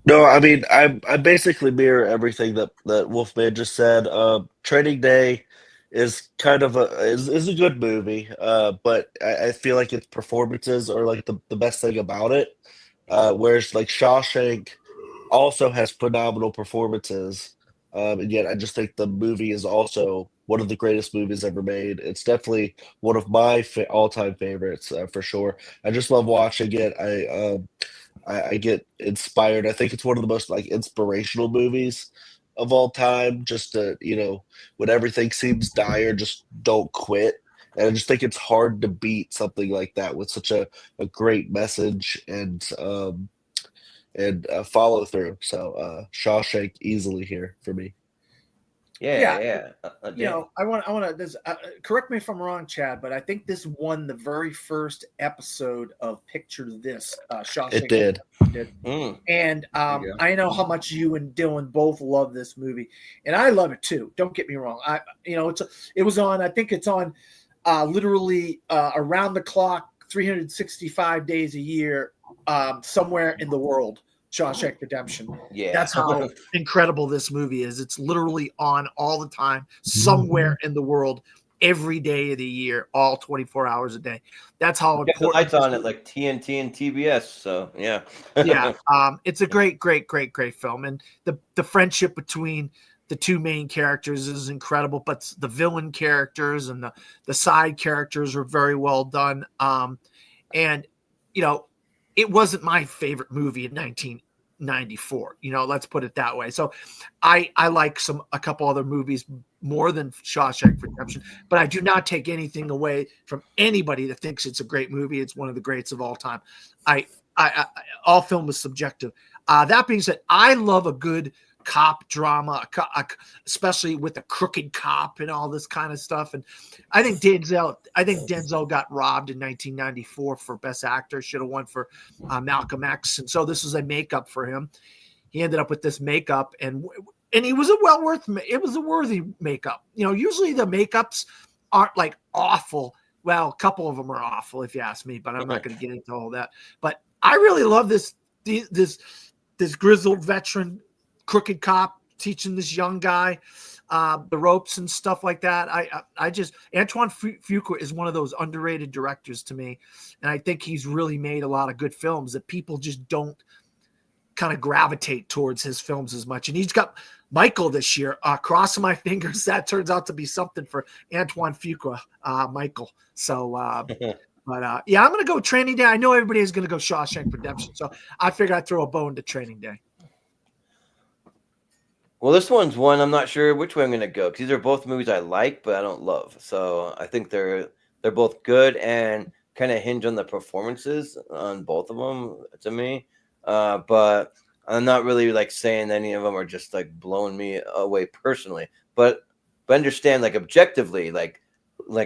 D: No, I mean I basically mirror everything that Wolfman just said. Training Day is kind of is a good movie, but I feel like its performances are like the best thing about it. Whereas like Shawshank also has phenomenal performances, and yet I just think the movie is also one of the greatest movies ever made. It's definitely one of my all-time favorites for sure. I just love watching it. I get inspired. I think it's one of the most like inspirational movies of all time. Just to, when everything seems dire, just don't quit. And I just think it's hard to beat something like that with such a great message and follow through. So Shawshank easily here for me.
C: Yeah. I want to. Correct me if I'm wrong, Chad, but I think this won the very first episode of Picture This. Shawshank.
D: It did.
C: And I know how much you and Dylan both love this movie, and I love it too. Don't get me wrong. It was on. I think it's on literally around the clock, 365 days a year, somewhere in the world.
H: Shawshank Redemption.
B: Yeah.
C: That's how incredible this movie is. It's literally on all the time, somewhere in the world, every day of the year, all 24 hours a day. That's how
B: Get the
C: important.
B: lights on it like TNT and TBS. So yeah.
C: Yeah, it's a great film, and the friendship between the two main characters is incredible. But the villain characters and the side characters are very well done. And it wasn't my favorite movie in 1994. Let's put it that way. So I like a couple other movies more than Shawshank Redemption, but I do not take anything away from anybody that thinks it's a great movie. It's one of the greats of all time. All film is subjective. That being said, I love a good cop drama, especially with a crooked cop and all this kind of stuff. And I think Denzel got robbed in 1994 for Best Actor. Should have won for Malcolm X. And so this was a makeup for him. He ended up with this makeup, and it was a worthy makeup. Usually the makeups aren't like awful. Well, a couple of them are awful, if you ask me, but I'm not going to get into all that. But I really love this grizzled veteran crooked cop teaching this young guy the ropes and stuff like that. Antoine Fuqua is one of those underrated directors to me, and I think he's really made a lot of good films that people just don't kind of gravitate towards his films as much. And he's got Michael this year. Crossing my fingers that turns out to be something for Antoine Fuqua, Michael. So, but yeah, I'm going to go Training Day. I know everybody is going to go Shawshank Redemption, so I figured I'd throw a bone to Training Day.
B: Well, this one's one I'm not sure which way I'm going to go, because these are both movies I like, but I don't love. So I think they're both good and kind of hinge on the performances on both of them to me. But I'm not really like saying any of them are just like blowing me away personally. But understand like objectively like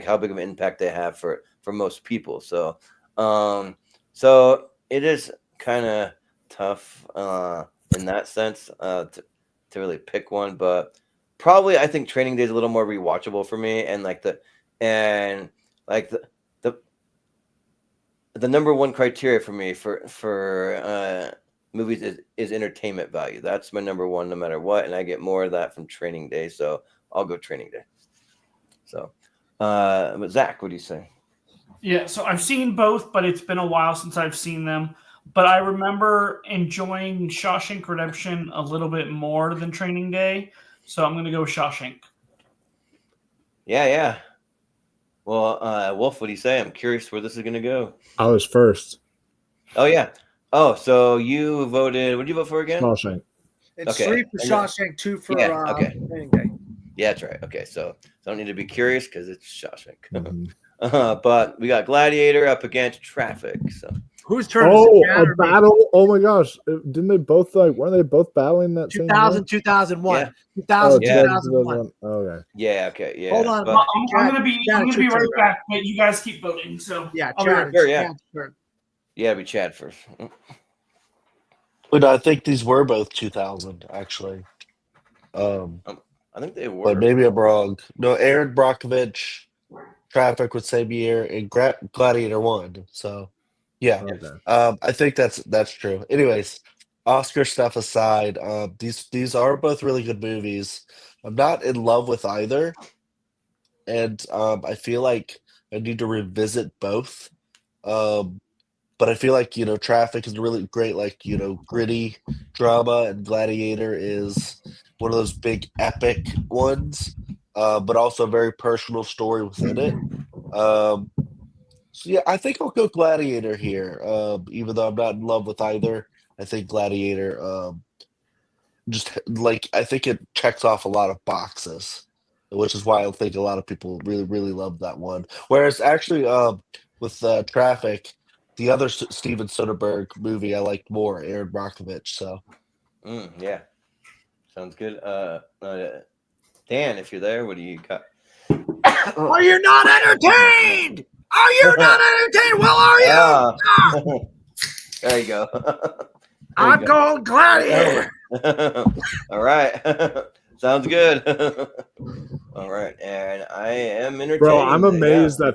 B: how big of an impact they have for most people. So so it is kind of tough in that sense to really pick one, but probably I think Training Day is a little more rewatchable for me, and the number one criteria for me for movies is entertainment value. That's my number one no matter what, and I get more of that from Training Day, so I'll go Training Day. So but Zach, what do you say?
F: Yeah, so I've seen both, but it's been a while since I've seen them. But I remember enjoying Shawshank Redemption a little bit more than Training Day, so I'm going to go Shawshank.
B: Yeah. Well, Wolf, what do you say? I'm curious where this is going to go.
E: I was first.
B: Oh, yeah. Oh, so you voted. What did you vote for again?
E: Shawshank.
H: It's
B: Okay.
H: 3 for Shawshank, 2 for
B: okay.
H: Training Day.
B: Yeah, that's right. Okay, so I don't need to be curious because it's Shawshank.
E: Mm-hmm.
B: But we got Gladiator up against Traffic. So
H: whose turn is it?
E: A battle! Oh my gosh! Didn't they both weren't they both battling that
C: 2000, 2001.
B: Yeah.
C: 2000,
B: Yeah.
C: 2001.
E: Okay.
B: yeah, okay, yeah.
C: Hold on.
B: But,
F: I'm going to be right back, but you guys keep voting. So
C: Yeah,
F: I'll be
C: Chad,
F: right
B: Sure, yeah.
C: Chad's turn.
B: yeah, we Chad first.
D: But I think these were both 2000 actually.
B: I think they were.
D: But maybe I'm wrong. No, Aaron Brockovich, Traffic was same year, and Gladiator won. So, yeah,
E: Okay.
D: I think that's true. Anyways, Oscar stuff aside, these are both really good movies. I'm not in love with either, and I feel like I need to revisit both. But I feel like Traffic is really great, like gritty drama, and Gladiator is one of those big epic ones, but also a very personal story within it. So yeah, I think I'll go Gladiator here. Even though I'm not in love with either, I think Gladiator I think it checks off a lot of boxes, which is why I think a lot of people really, really love that one. Whereas actually, with Traffic, the other Steven Soderbergh movie I liked more, Aaron Brockovich. So,
B: yeah, sounds good. Dan, if you're there, what do you got?
C: Are you not entertained? Are you not entertained? Well, are you?
B: There you go.
C: I'm going Gladiator.
B: All right. Sounds good. All right, and I am entertained.
E: Bro, I'm amazed
B: Yeah,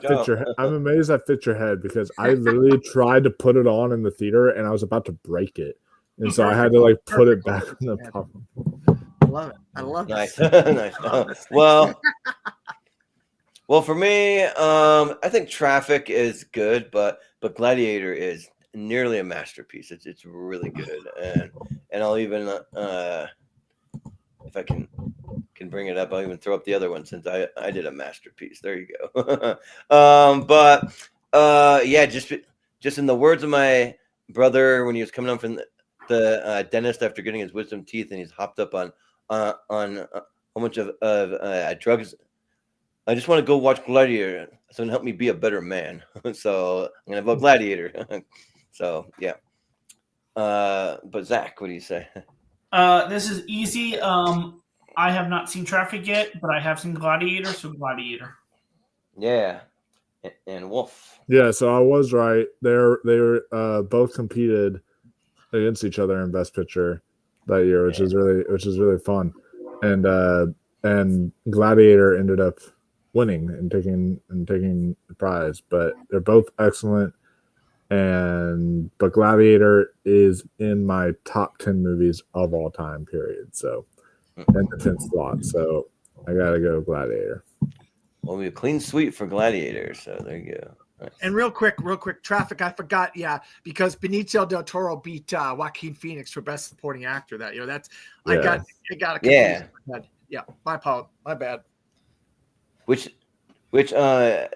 E: I'm amazed that fits your head because I literally tried to put it on in the theater and I was about to break it. and so I had to like put it back on the top.
C: I love it. I love
B: Nice,
C: this.
B: nice.
C: I love this.
B: Well, for me, I think Traffic is good, but Gladiator is nearly a masterpiece. It's really good, and I'll even if I can bring it up, I'll even throw up the other one since I did a masterpiece. There you go. Yeah, just in the words of my brother when he was coming home from the dentist after getting his wisdom teeth, and he's hopped up on a whole bunch of drugs. I just want to go watch Gladiator. It's going to help me be a better man. So I'm going to vote Gladiator. So, yeah. But Zach, what do you say?
F: This is easy. I have not seen Traffic yet, but I have seen Gladiator, so Gladiator.
B: Yeah. And Wolf.
E: Yeah, so I was right. They were both competed against each other in Best Picture that year, which is really fun. And Gladiator ended up winning and taking the prize, but they're both excellent. But Gladiator is in my top 10 movies of all time, period. So, in the 10th slot. So I gotta go Gladiator.
B: Well, we have a clean sweep for Gladiator. So there you go. Nice.
C: And real quick, Traffic, I forgot, because Benicio del Toro beat Joaquin Phoenix for Best Supporting Actor that year. I got a confused. Yeah, my bad.
B: Which Steven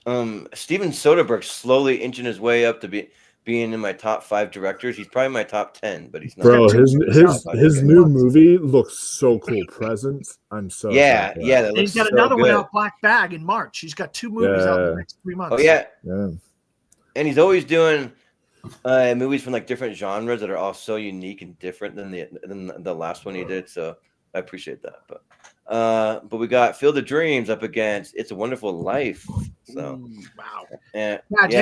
B: Soderbergh slowly inching his way up to being in my top 5 directors. He's probably my top 10, but he's not.
E: Bro, his new movie looks so cool. Presence. I'm so
B: yeah. That
C: he's got
B: so
C: another
B: good.
C: one out, Black Bag, in March. He's got 2 movies out in the next 3 months.
B: Oh yeah. And he's always doing movies from like different genres that are all so unique and different than the last one he did. So I appreciate that. But we got Field of Dreams up against It's a Wonderful Life. So
C: wow.
B: And,
C: Matt,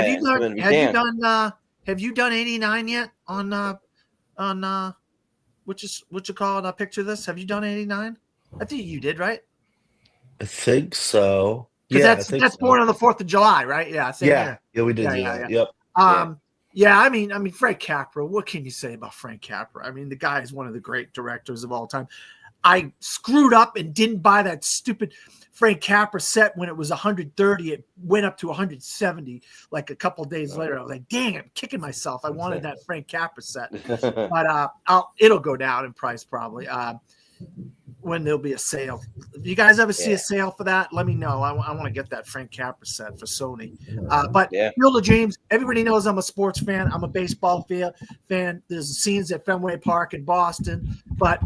C: have you done 89 yet on what you call it? Picture This? Have you done 89? I think you did, right?
D: I think so.
C: Because that's born on the 4th of July, right? Yeah.
D: Yeah, we did do that. Yep.
C: I mean, Frank Capra. What can you say about Frank Capra? I mean, the guy is one of the great directors of all time. I screwed up and didn't buy that stupid Frank Capra set when it was 130. It went up to 170 like a couple of days later. I was like, dang, I'm kicking myself. I wanted that Frank Capra set. But it'll go down in price probably when there'll be a sale. If you guys ever see a sale for that, let me know. I want to get that Frank Capra set for Sony. But Field of Dreams, everybody knows I'm a sports fan. I'm a baseball fan. There's scenes at Fenway Park in Boston. But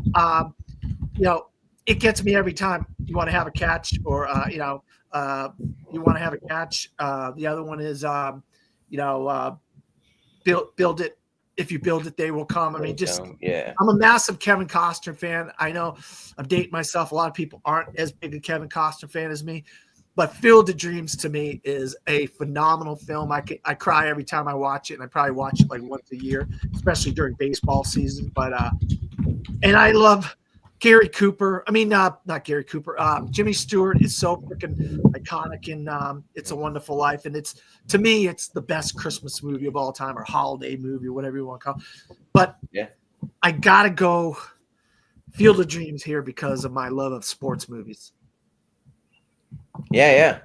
C: it gets me every time. You want to have a catch, or you want to have a catch. The other one is, build it. If you build it, they will come. I mean, I'm a massive Kevin Costner fan. I know I'm dating myself. A lot of people aren't as big a Kevin Costner fan as me, but Field of Dreams to me is a phenomenal film. I cry every time I watch it, and I probably watch it like once a year, especially during baseball season. But and I love Gary Cooper. I mean, not Gary Cooper. Jimmy Stewart is so freaking iconic in It's a Wonderful Life. And to me, it's the best Christmas movie of all time, or holiday movie, whatever you want to call it. But I got to go Field of Dreams here because of my love of sports movies.
B: Yeah.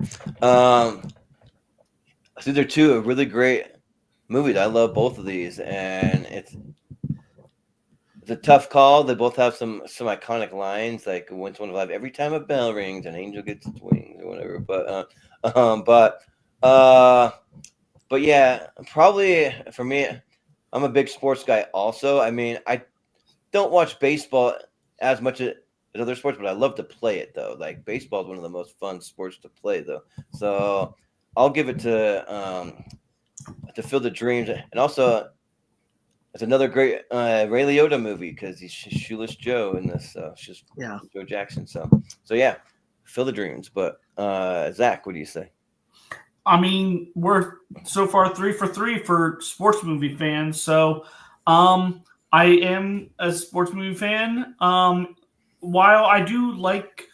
B: These are 2 really great movies. I love both of these, and it's a tough call. They both have some iconic lines, like "Once One Alive." Every time a bell rings, an angel gets its wings, or whatever. But yeah, probably for me, I'm a big sports guy. Also, I mean, I don't watch baseball as much as other sports, but I love to play it though. Like baseball is one of the most fun sports to play, though. So I'll give it to Field of Dreams, and also. It's another great Ray Liotta movie because he's Shoeless Joe in this. It's just Joe Jackson. So yeah, Field of Dreams. But Zach, what do you say?
F: I mean, we're so far 3 for 3 for sports movie fans. So I am a sports movie fan. While I do like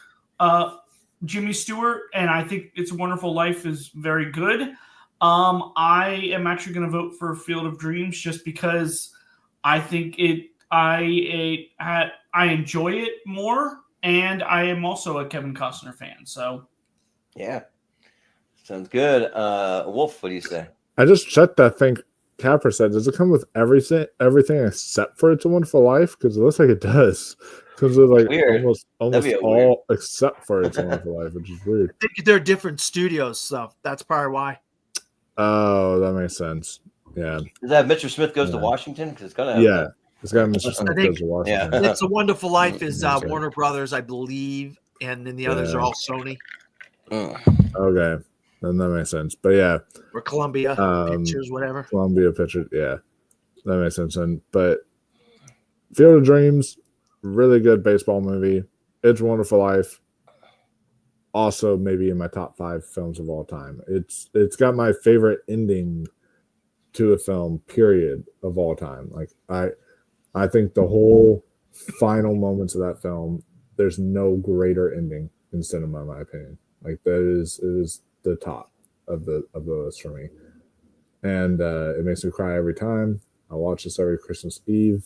F: Jimmy Stewart, and I think It's a Wonderful Life is very good, I am actually going to vote for Field of Dreams just because I think I enjoy it more, and I am also a Kevin Costner fan. So
B: Yeah, sounds good. Wolf, what do you say?
E: I just checked that thing Capper said. Does it come with everything except for It's a Wonderful Life? Because it looks like it does. Because it's like
B: Weird.
E: almost
B: be
E: all except for It's a Wonderful Life, which is weird.
C: I think they're different studios, so that's probably why.
E: Oh, that makes sense. Yeah.
B: Does that Mr. Smith Goes to
E: Yeah.
B: Washington? Because it's gonna have
E: Yeah. It's got Mr. Smith
C: I think-
E: Goes to Washington.
B: Yeah.
C: It's a Wonderful Life is
E: That's right.
C: Warner Brothers, I believe, and then the others
E: Yeah.
C: are all Sony
E: Okay. Then that makes sense. But yeah,
C: or Columbia Pictures, whatever.
E: Columbia Pictures. Yeah. That makes sense. But Field of Dreams, really good baseball movie. It's a Wonderful Life. Also, maybe in my top 5 films of all time. It's got my favorite ending to a film, period, of all time. Like I think the whole final moments of that film, there's no greater ending in cinema, in my opinion. Like it is the top of the list for me, and it makes me cry every time. I watch this every Christmas Eve.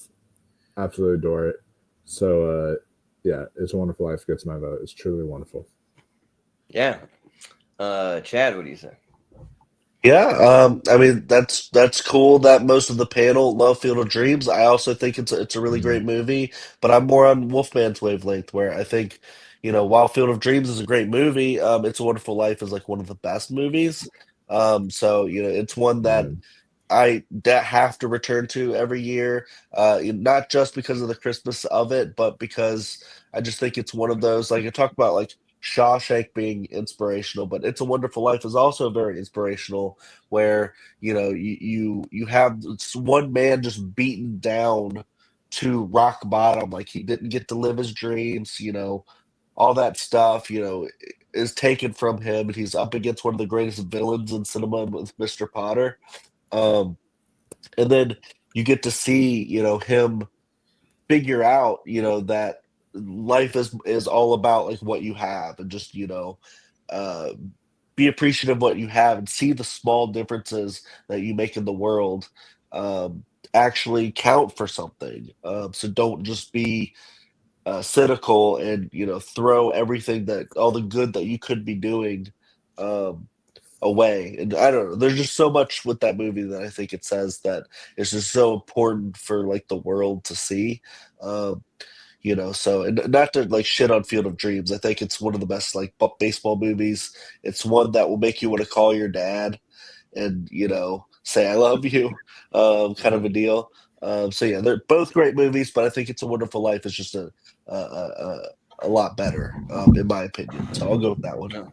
E: Absolutely adore it. So yeah, It's a Wonderful Life gets my vote. It's truly wonderful.
B: Yeah. Chad, what do you say?
D: Yeah, I mean that's cool that most of the panel love Field of Dreams. I also think it's a really great movie, but I'm more on Wolfman's wavelength where I think, while Field of Dreams is a great movie, It's a Wonderful Life is like one of the best movies. So it's one that I have to return to every year, not just because of the Christmas of it, but because I just think it's one of those, like I talk about, like Shawshank being inspirational, but It's a Wonderful Life is also very inspirational, where you have this one man just beaten down to rock bottom, like he didn't get to live his dreams, all that stuff, is taken from him, and he's up against one of the greatest villains in cinema with Mr. Potter. And then you get to see, him figure out, that life is all about like what you have, and just, uh, be appreciative of what you have and see the small differences that you make in the world, actually count for something. So don't just be cynical and, throw everything all the good that you could be doing, um, away. And I don't know, there's just so much with that movie that I think it says that it's just so important for like the world to see. So, and not to like shit on Field of Dreams. I think it's one of the best like baseball movies. It's one that will make you want to call your dad and, say I love you, kind of a deal. So yeah, they're both great movies, but I think It's a Wonderful Life is just a lot better, in my opinion. So I'll go with that one.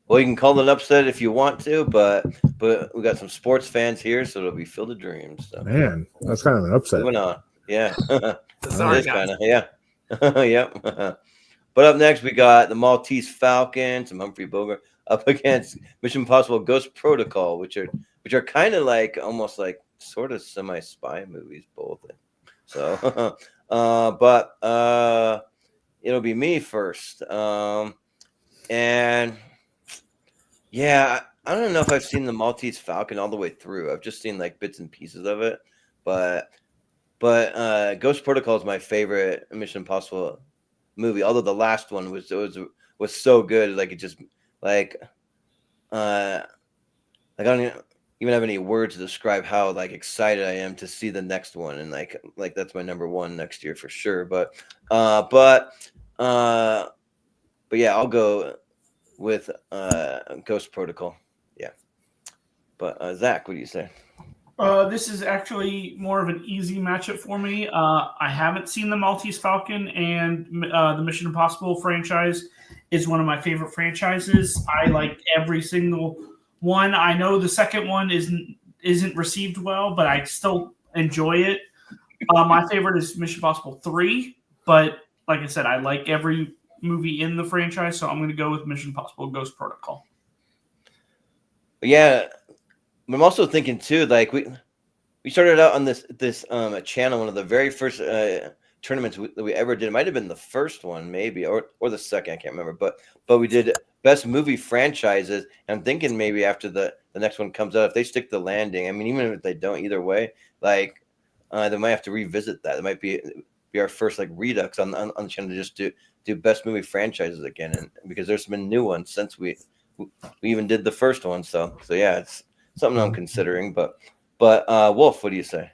B: Well, you can call it an upset if you want to, but we got some sports fans here, so it'll be Field of Dreams. So.
E: Man, that's kind of an upset.
B: Moving on. Yeah.
C: Sorry,
B: It is
C: guys.
B: kinda, yeah. Yep. But up next, we got the Maltese Falcon, some Humphrey Bogart up against Mission Impossible Ghost Protocol, which are kind of like almost like sort of semi-spy movies, both. So, but it'll be me first. And yeah, I don't know if I've seen the Maltese Falcon all the way through. I've just seen like bits and pieces of it, but Ghost Protocol is my favorite Mission Impossible movie. Although the last one was so good, like it just like I don't even have any words to describe how like excited I am to see the next one, and like that's my number one next year for sure. But yeah, I'll go with Ghost Protocol. Yeah. But Zach, what do you say?
F: This is actually more of an easy matchup for me. I haven't seen the Maltese Falcon, and the Mission Impossible franchise is one of my favorite franchises. I like every single one. I know the second one isn't received well, but I still enjoy it. My favorite is Mission Impossible 3, but like I said, I like every movie in the franchise, so I'm going to go with Mission Impossible Ghost Protocol.
B: Yeah, I'm also thinking too, like we started out on this channel, one of the very first tournaments that we ever did. It might have been the first one, maybe, or the second, I can't remember. But we did best movie franchises. And I'm thinking maybe after the next one comes out, if they stick the landing, I mean, even if they don't, either way, like they might have to revisit that. It might be our first like redux on the channel to just do best movie franchises again, and because there's been new ones since we even did the first one. So yeah, it's something I'm considering. But Wolf, what do you say?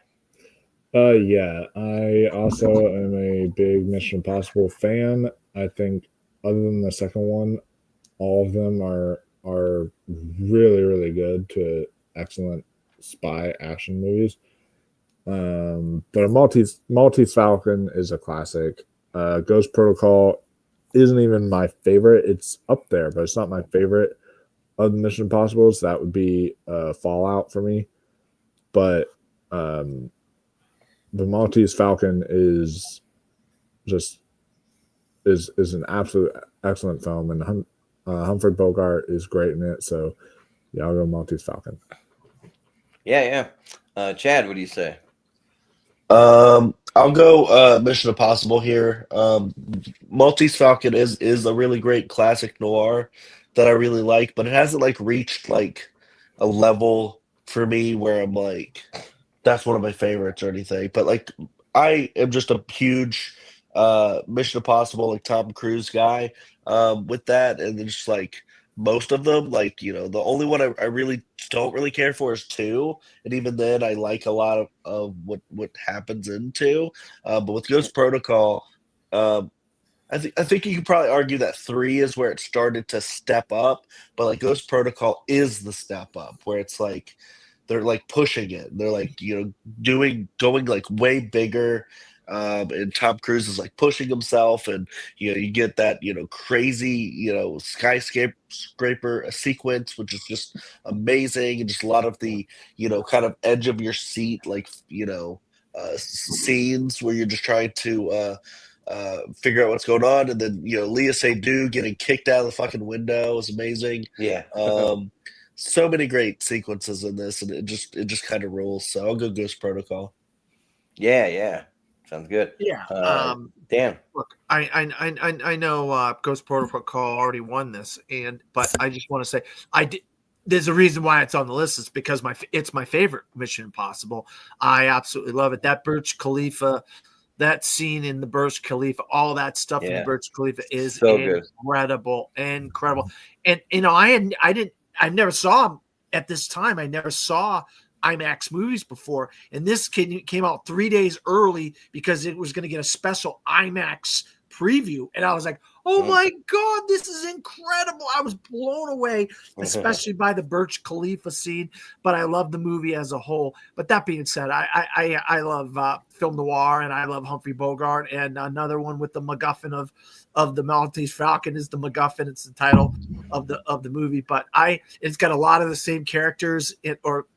E: Yeah, I also am a big Mission Impossible fan. I think other than the second one, all of them are really, really good to excellent spy action movies. But a Maltese Falcon is a classic. Ghost Protocol isn't even my favorite. It's up there, but it's not my favorite of the Mission Impossibles. That would be Fallout for me. But the Maltese Falcon is an absolute excellent film, and Humphrey Bogart is great in it. So yeah, I'll go Maltese Falcon.
B: Yeah. Chad, what do you say?
D: I'll go Mission Impossible here. Maltese Falcon is a really great classic noir that I really like, but it hasn't like reached like a level for me where I'm like, that's one of my favorites or anything. But like, I am just a huge Mission Impossible like Tom Cruise guy with that, and then just like most of them, like the only one I really don't really care for is 2, and even then I like a lot of what happens in 2. But with Ghost Protocol, I think you could probably argue that 3 is where it started to step up, but like Ghost Protocol is the step up where it's like they're like pushing it. They're like going like way bigger. And Tom Cruise is like pushing himself, and you get that crazy skyscraper sequence, which is just amazing, and just a lot of the kind of edge of your seat like scenes where you're just trying to figure out what's going on, and then Leah Seydoux getting kicked out of the fucking window is amazing.
B: Yeah.
D: So many great sequences in this, and it just kind of rules. So I'll go Ghost Protocol.
B: Yeah. Sounds good.
C: Yeah.
B: Dan.
C: Look, I know Ghost Protocol already won this, but I just want to say there's a reason why it's on the list. It's because it's my favorite Mission Impossible. I absolutely love it. That Burj Khalifa, that scene in the Burj Khalifa, all that stuff in the Burj Khalifa is
B: so
C: incredible. And I never saw at this time. I never saw IMAX movies before, and this came out 3 days early because it was going to get a special IMAX preview, and I was like, oh my god, this is incredible. I was blown away, especially by the Burj Khalifa scene, but I love the movie as a whole. But that being said, I love film noir, and I love Humphrey Bogart, and another one with the MacGuffin of the Maltese Falcon is the MacGuffin. It's the title of the movie, but it's got a lot of the same characters or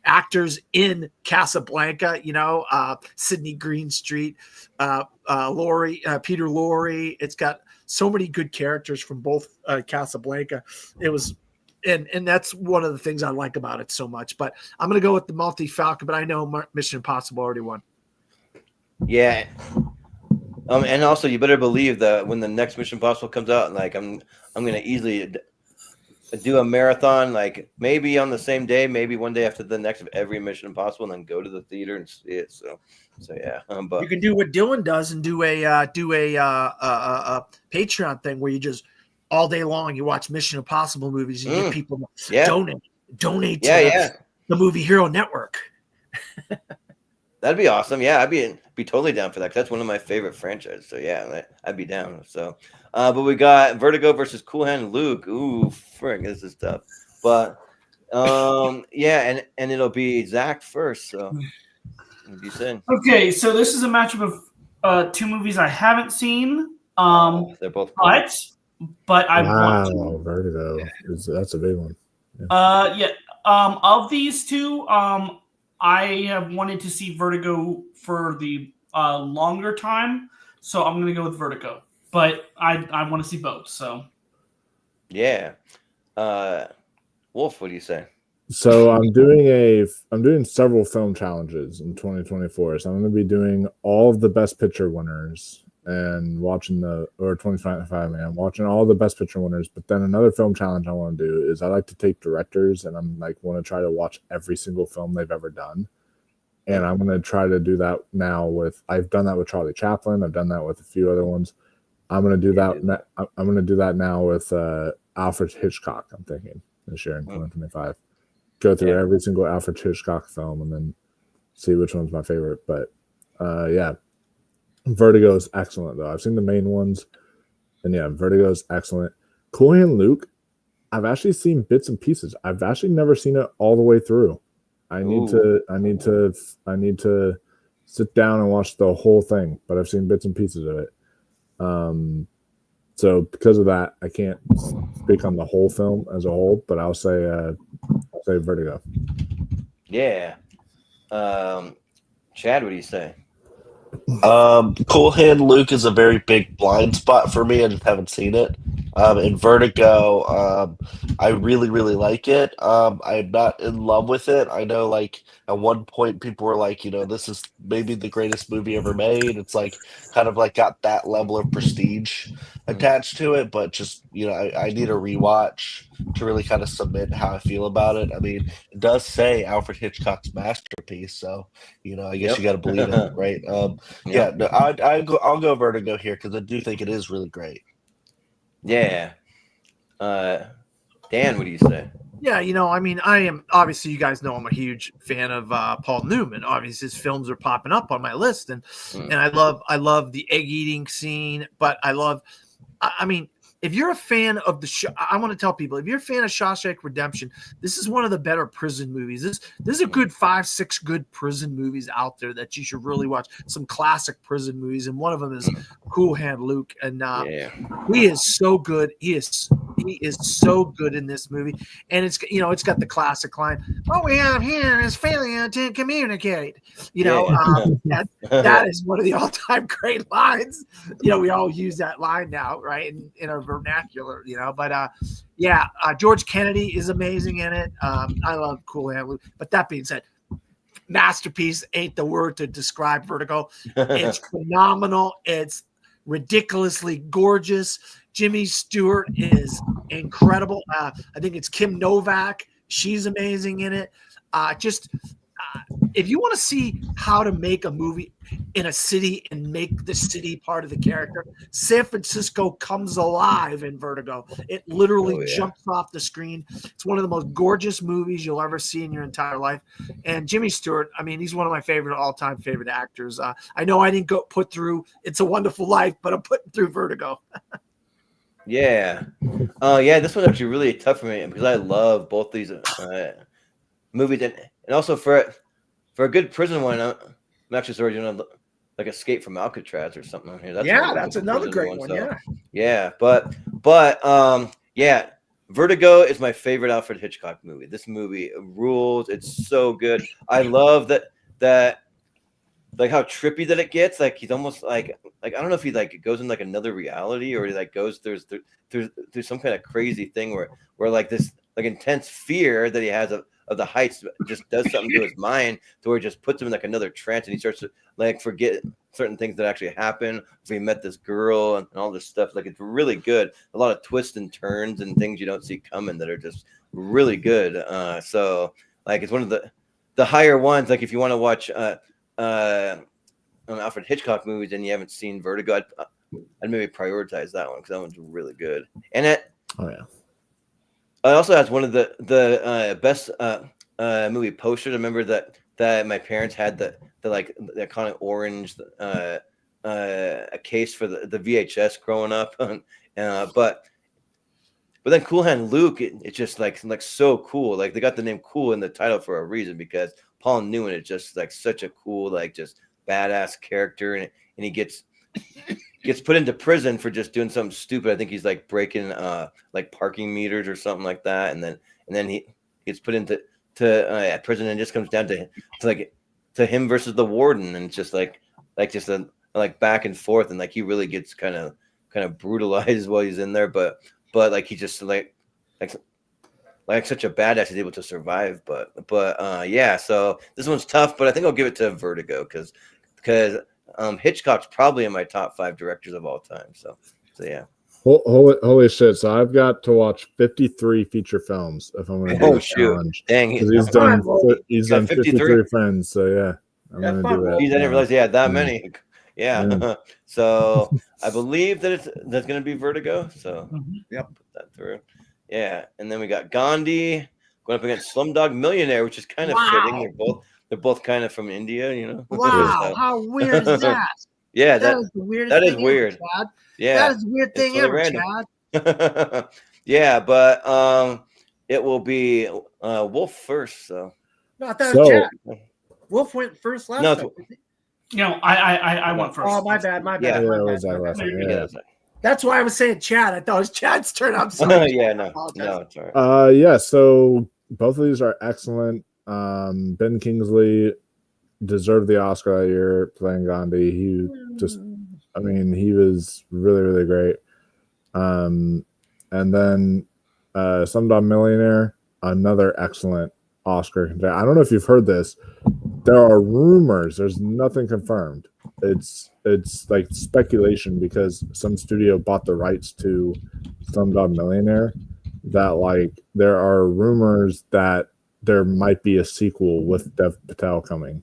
C: actors in Casablanca, Sidney Greenstreet, Peter Lorre. It's got so many good characters from both Casablanca. It was, and that's one of the things I like about it so much. But I'm going to go with the Maltese Falcon, but I know Mission Impossible already won.
B: Yeah. And also you better believe that when the next Mission Impossible comes out, like I'm going to easily do a marathon, like maybe on the same day, maybe one day after the next of every Mission Impossible, and then go to the theater and see it. So yeah. But
C: you can do what Dylan does and do a Patreon thing where you just all day long you watch Mission Impossible movies and get people donate to the Movie Hero Network.
B: That'd be awesome. Yeah, I'd be totally down for that. 'Cause that's one of my favorite franchises. So yeah, I'd be down. So, but we got Vertigo versus Cool Hand Luke. Ooh, frick, this is tough. But yeah, and it'll be Zach first. So, what do you say?
F: Okay, so this is a matchup of 2 movies I haven't seen.
B: They're both
F: cool. But I want to.
E: Vertigo. That's a big one.
F: Yeah. Of these 2, I have wanted to see Vertigo for the longer time, so I'm going to go with Vertigo. But I want to see both. So,
B: yeah, Wolf, what do you say?
E: So I'm doing several film challenges in 2024. So I'm going to be doing all of the Best Picture winners and watching 25 man, watching all the Best Picture winners. But then another film challenge I want to do is I like to take directors, and I'm like want to try to watch every single film they've ever done. And I'm going to try to do that now with. I've done that with Charlie Chaplin. I've done that with a few other ones. I'm going to do that. I'm going to do that now with Alfred Hitchcock. I'm thinking this year in 2025. Go through every single Alfred Hitchcock film and then see which one's my favorite. But yeah, Vertigo is excellent though. I've seen the main ones, and yeah, Vertigo is excellent. Cool Hand Luke, I've actually seen bits and pieces. I've actually never seen it all the way through. I need to sit down and watch the whole thing, but I've seen bits and pieces of it. So because of that, I can't speak on the whole film as a whole, but I'll say Vertigo.
B: Yeah. Chad, what do you say?
D: Cool Hand Luke is a very big blind spot for me. I just haven't seen it. In Vertigo, I really, really like it. I'm not in love with it. I know, like, at one point people were like, this is maybe the greatest movie ever made. It's like kind of like got that level of prestige attached to it, but just, I need a rewatch to really kind of submit how I feel about it. I mean, it does say Alfred Hitchcock's masterpiece, so I guess you got to believe it, right? Yeah, no, I'll go Vertigo here because I do think it is really great.
B: Yeah. Dan, what do you say?
C: Yeah, I mean, I am obviously, you guys know I'm a huge fan of Paul Newman. Obviously, his films are popping up on my list, and I love the egg eating scene. But I mean, if you're a fan of I want to tell people, if you're a fan of Shawshank Redemption, this is one of the better prison movies. This is a good 5-6 good prison movies out there that you should really watch. Some classic prison movies, and one of them is Cool Hand Luke, and he is so good. He is so good in this movie, and it's got the classic line, "What we have here is failure to communicate." That is one of the all-time great lines. We all use that line now, right, in our vernacular. But George Kennedy is amazing in it. I love Cool Hand Luke. But that being said, masterpiece ain't the word to describe Vertigo. It's phenomenal. It's ridiculously gorgeous. Jimmy Stewart is incredible. I think it's Kim Novak. She's amazing in it. If you want to see how to make a movie in a city and make the city part of the character, San Francisco comes alive in Vertigo. It literally jumps off the screen. It's one of the most gorgeous movies you'll ever see in your entire life. And Jimmy Stewart, I mean, he's one of my all-time favorite actors. I know I didn't put through It's a Wonderful Life, but I'm putting through Vertigo.
B: Yeah. This one's actually really tough for me because I love both these movies, and also for a good prison one, I'm actually sort of doing like Escape from Alcatraz or something on here.
H: That's another great one.
B: So, but Vertigo is my favorite Alfred Hitchcock movie. This movie rules. It's so good. I love that like how trippy that it gets. Like he's almost like I don't know if he like goes in like another reality or he like goes through some kind of crazy thing where like this like intense fear that he has of the heights just does something to his mind to where it just puts him in like another trance and he starts to like forget certain things that actually happened. If he met this girl and all this stuff, like it's really good. A lot of twists and turns and things you don't see coming that are just really good. So like it's one of the higher ones. Like if you want to watch Alfred Hitchcock movies and you haven't seen Vertigo, I'd maybe prioritize that one because that one's really good. And it also has one of the best movie posters. I remember that my parents had the iconic orange a case for the VHS growing up, but then Cool Hand Luke, it's just like so cool. Like they got the name Cool in the title for a reason because Paul Newman is just like such a cool, like just badass character, and he gets put into prison for just doing something stupid. I think he's like breaking like parking meters or something like that, and then he gets put into prison and it just comes down to him versus the warden, and it's just like a back and forth, and like he really gets kind of brutalized while he's in there, but like he just like such a badass, he's able to survive. But so this one's tough, but I think I'll give it to Vertigo because Hitchcock's probably in my top 5 directors of all time. So yeah.
E: Holy shit! So I've got to watch 53 feature films if I'm going to do the challenge.
B: Dang,
E: he's done 53 films. So yeah. I'm
H: Have
E: gonna
H: fun,
E: do it.
H: Wolf.
B: Jeez, I didn't realize he had that
E: Yeah.
B: many. Yeah.
E: Yeah.
B: So I believe that that's going to be Vertigo. So
F: Mhm.
H: Yep.
B: put that through. Yeah, and then we got Gandhi going up against Slumdog Millionaire, which is kind of fitting.
H: Wow.
B: They're both kind of from India, you know.
C: Wow,
B: So,
C: how weird is that?
B: yeah,
C: That is the weirdest
B: that is
C: thing
B: weird.
C: ever, Chad.
B: Yeah,
C: That is the weird
B: it's
C: thing
B: really
C: ever,
B: random.
C: Chad.
B: Yeah, but it will be Wolf first. So
H: No, I thought it was
E: So
H: Chad. Wolf went first last
B: No,
H: time.
F: No, I went first.
H: Oh, my bad. My
B: Yeah.
H: bad.
E: yeah,
H: My
E: it
H: bad,
E: was
H: my
E: that
H: bad.
E: last time.
F: There you
E: Yeah.
H: That's why I was saying Chad. I thought it was Chad's turn. I'm sorry.
B: Yeah,
H: I
B: no,
H: apologize.
B: it's all right.
E: Yeah, so both of these are excellent. Ben Kingsley deserved the Oscar that year playing Gandhi. He was really, really great. And then Slumdog Millionaire, another excellent Oscar contender. I don't know if you've heard this. There are rumors. There's nothing confirmed. It's like speculation because some studio bought the rights to Slumdog Millionaire. That like there are rumors that there might be a sequel with Dev Patel coming,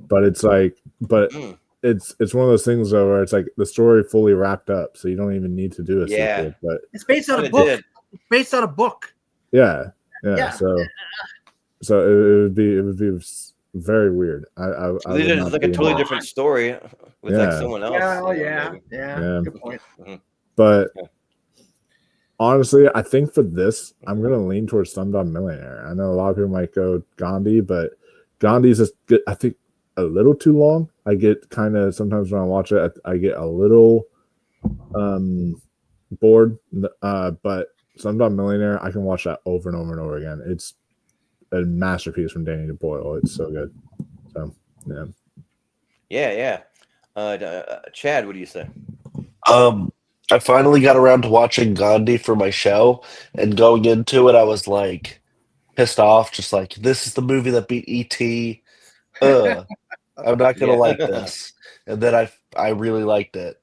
E: but it's like,
B: Mm.
E: it's one of those things though where it's like the story fully wrapped up, so you don't even need to do a
B: Yeah.
E: sequel. But
C: It's based on a
B: Kinda
C: book.
B: did.
C: It's based on a book.
E: yeah.
C: Yeah.
E: So it would be very weird. I
B: They
E: would
B: did
E: not
B: like a
E: be
B: totally
E: in it.
B: different story with like
E: Yeah.
B: someone else.
H: Yeah,
B: you know,
H: yeah,
B: maybe.
H: yeah. Good point.
E: But
B: Yeah.
E: honestly, I think for this, I'm gonna lean towards Slumdog Millionaire. I know a lot of people might go Gandhi, but Gandhi's just good. I think a little too long. I get kind of sometimes when I watch it, I get a little bored. But Slumdog Millionaire, I can watch that over and over and over again. It's a masterpiece from Danny Boyle. It's so good. So
B: Yeah. Chad, what do you say?
D: I finally got around to watching Gandhi for my show, and going into it, I was like pissed off, just like this is the movie that beat E.T. I'm not gonna
B: Yeah.
D: like this, and then I really liked it.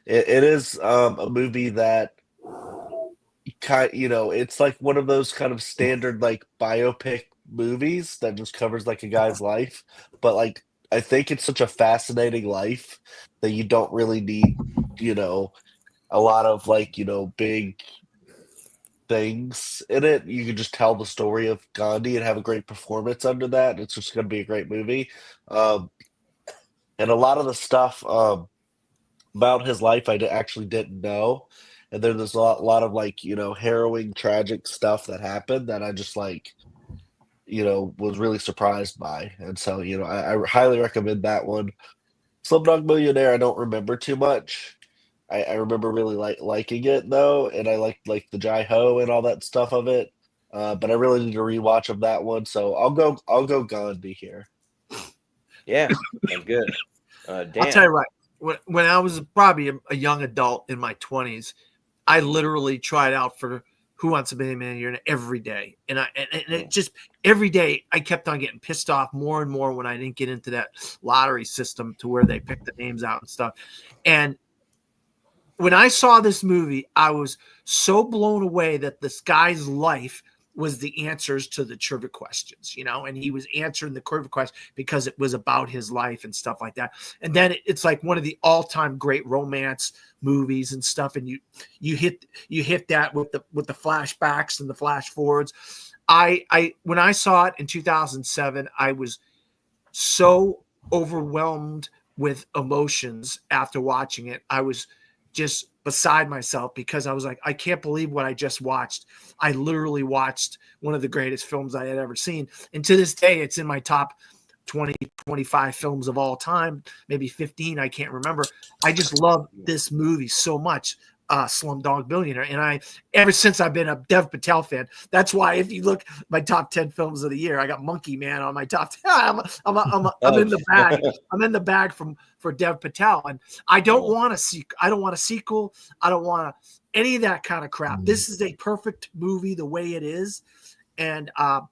D: It is a movie that it's like one of those kind of standard like biopic movies that just covers like a guy's life, but like I think it's such a fascinating life that you don't really need a lot of like big things in it. You can just tell the story of Gandhi and have a great performance under that. It's just going to be a great movie. And a lot of the stuff about his life I actually didn't know. And then there's a lot of like, harrowing, tragic stuff that happened that I just like, was really surprised by. And so, I highly recommend that one. Slumdog Millionaire, I don't remember too much. I remember really liking it though, and I liked like the Jai Ho and all that stuff of it. But I really need a rewatch of that one, so I'll go Gandhi here.
B: Yeah, that's good. Dan.
C: I'll tell you right. When I was probably a young adult in my 20s, I literally tried out for Who Wants to Be a Millionaire every day, and it just every day I kept on getting pissed off more and more when I didn't get into that lottery system to where they pick the names out and stuff. And when I saw this movie, I was so blown away that this guy's life was the answers to the trivia questions, and he was answering the trivia questions because it was about his life and stuff like that. And then it's like one of the all-time great romance movies and stuff. And you hit that with the flashbacks and the flash forwards. When I saw it in 2007, I was so overwhelmed with emotions after watching it. I was just beside myself because I was like, I can't believe what I just watched. I literally watched one of the greatest films I had ever seen. And to this day, it's in my top 20, 25 films of all time, maybe 15. I can't remember. I just love this movie so much. Slumdog Millionaire. And ever since I've been a Dev Patel fan, that's why if you look my top 10 films of the year, I got Monkey Man on my top 10. I'm in the bag. I'm in the bag for Dev Patel. And I don't want a sequel. I don't want a sequel. I don't want any of that kind of crap. This is a perfect movie the way it is. And I'm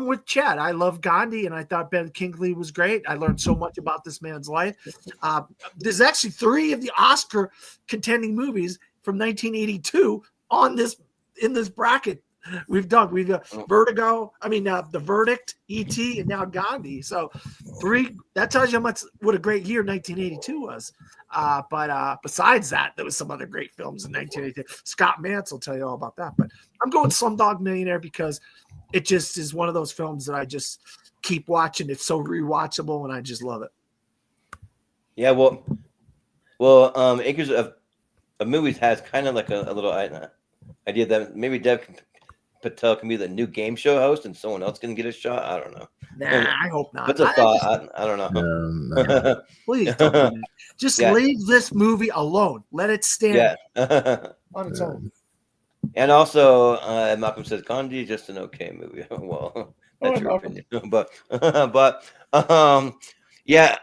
C: with Chad. I love Gandhi, and I thought Ben Kingsley was great. I learned so much about this man's life. There's actually 3 of the Oscar contending movies from 1982 in this bracket
H: We've done Vertigo. I mean, The Verdict, E.T., and now Gandhi. So that tells you what a great year 1982 was. But besides that, there was some other great films in 1982. Scott Mantz will tell you all about that. But I'm going Slumdog Millionaire because it just is one of those films that I just keep watching. It's so rewatchable, and I just love it.
B: Yeah, well, Acres of Movies has kind of like a little idea that maybe Dev Patel can be the new game show host, and someone else can get a shot. I don't know.
H: Nah, I hope not.
B: What's a thought? I don't know.
H: No. Please don't do that. Just leave this movie alone. Let it stand on its own.
B: And also, Malcolm says Gandhi is just an okay movie. Well, that's your opinion, but yeah.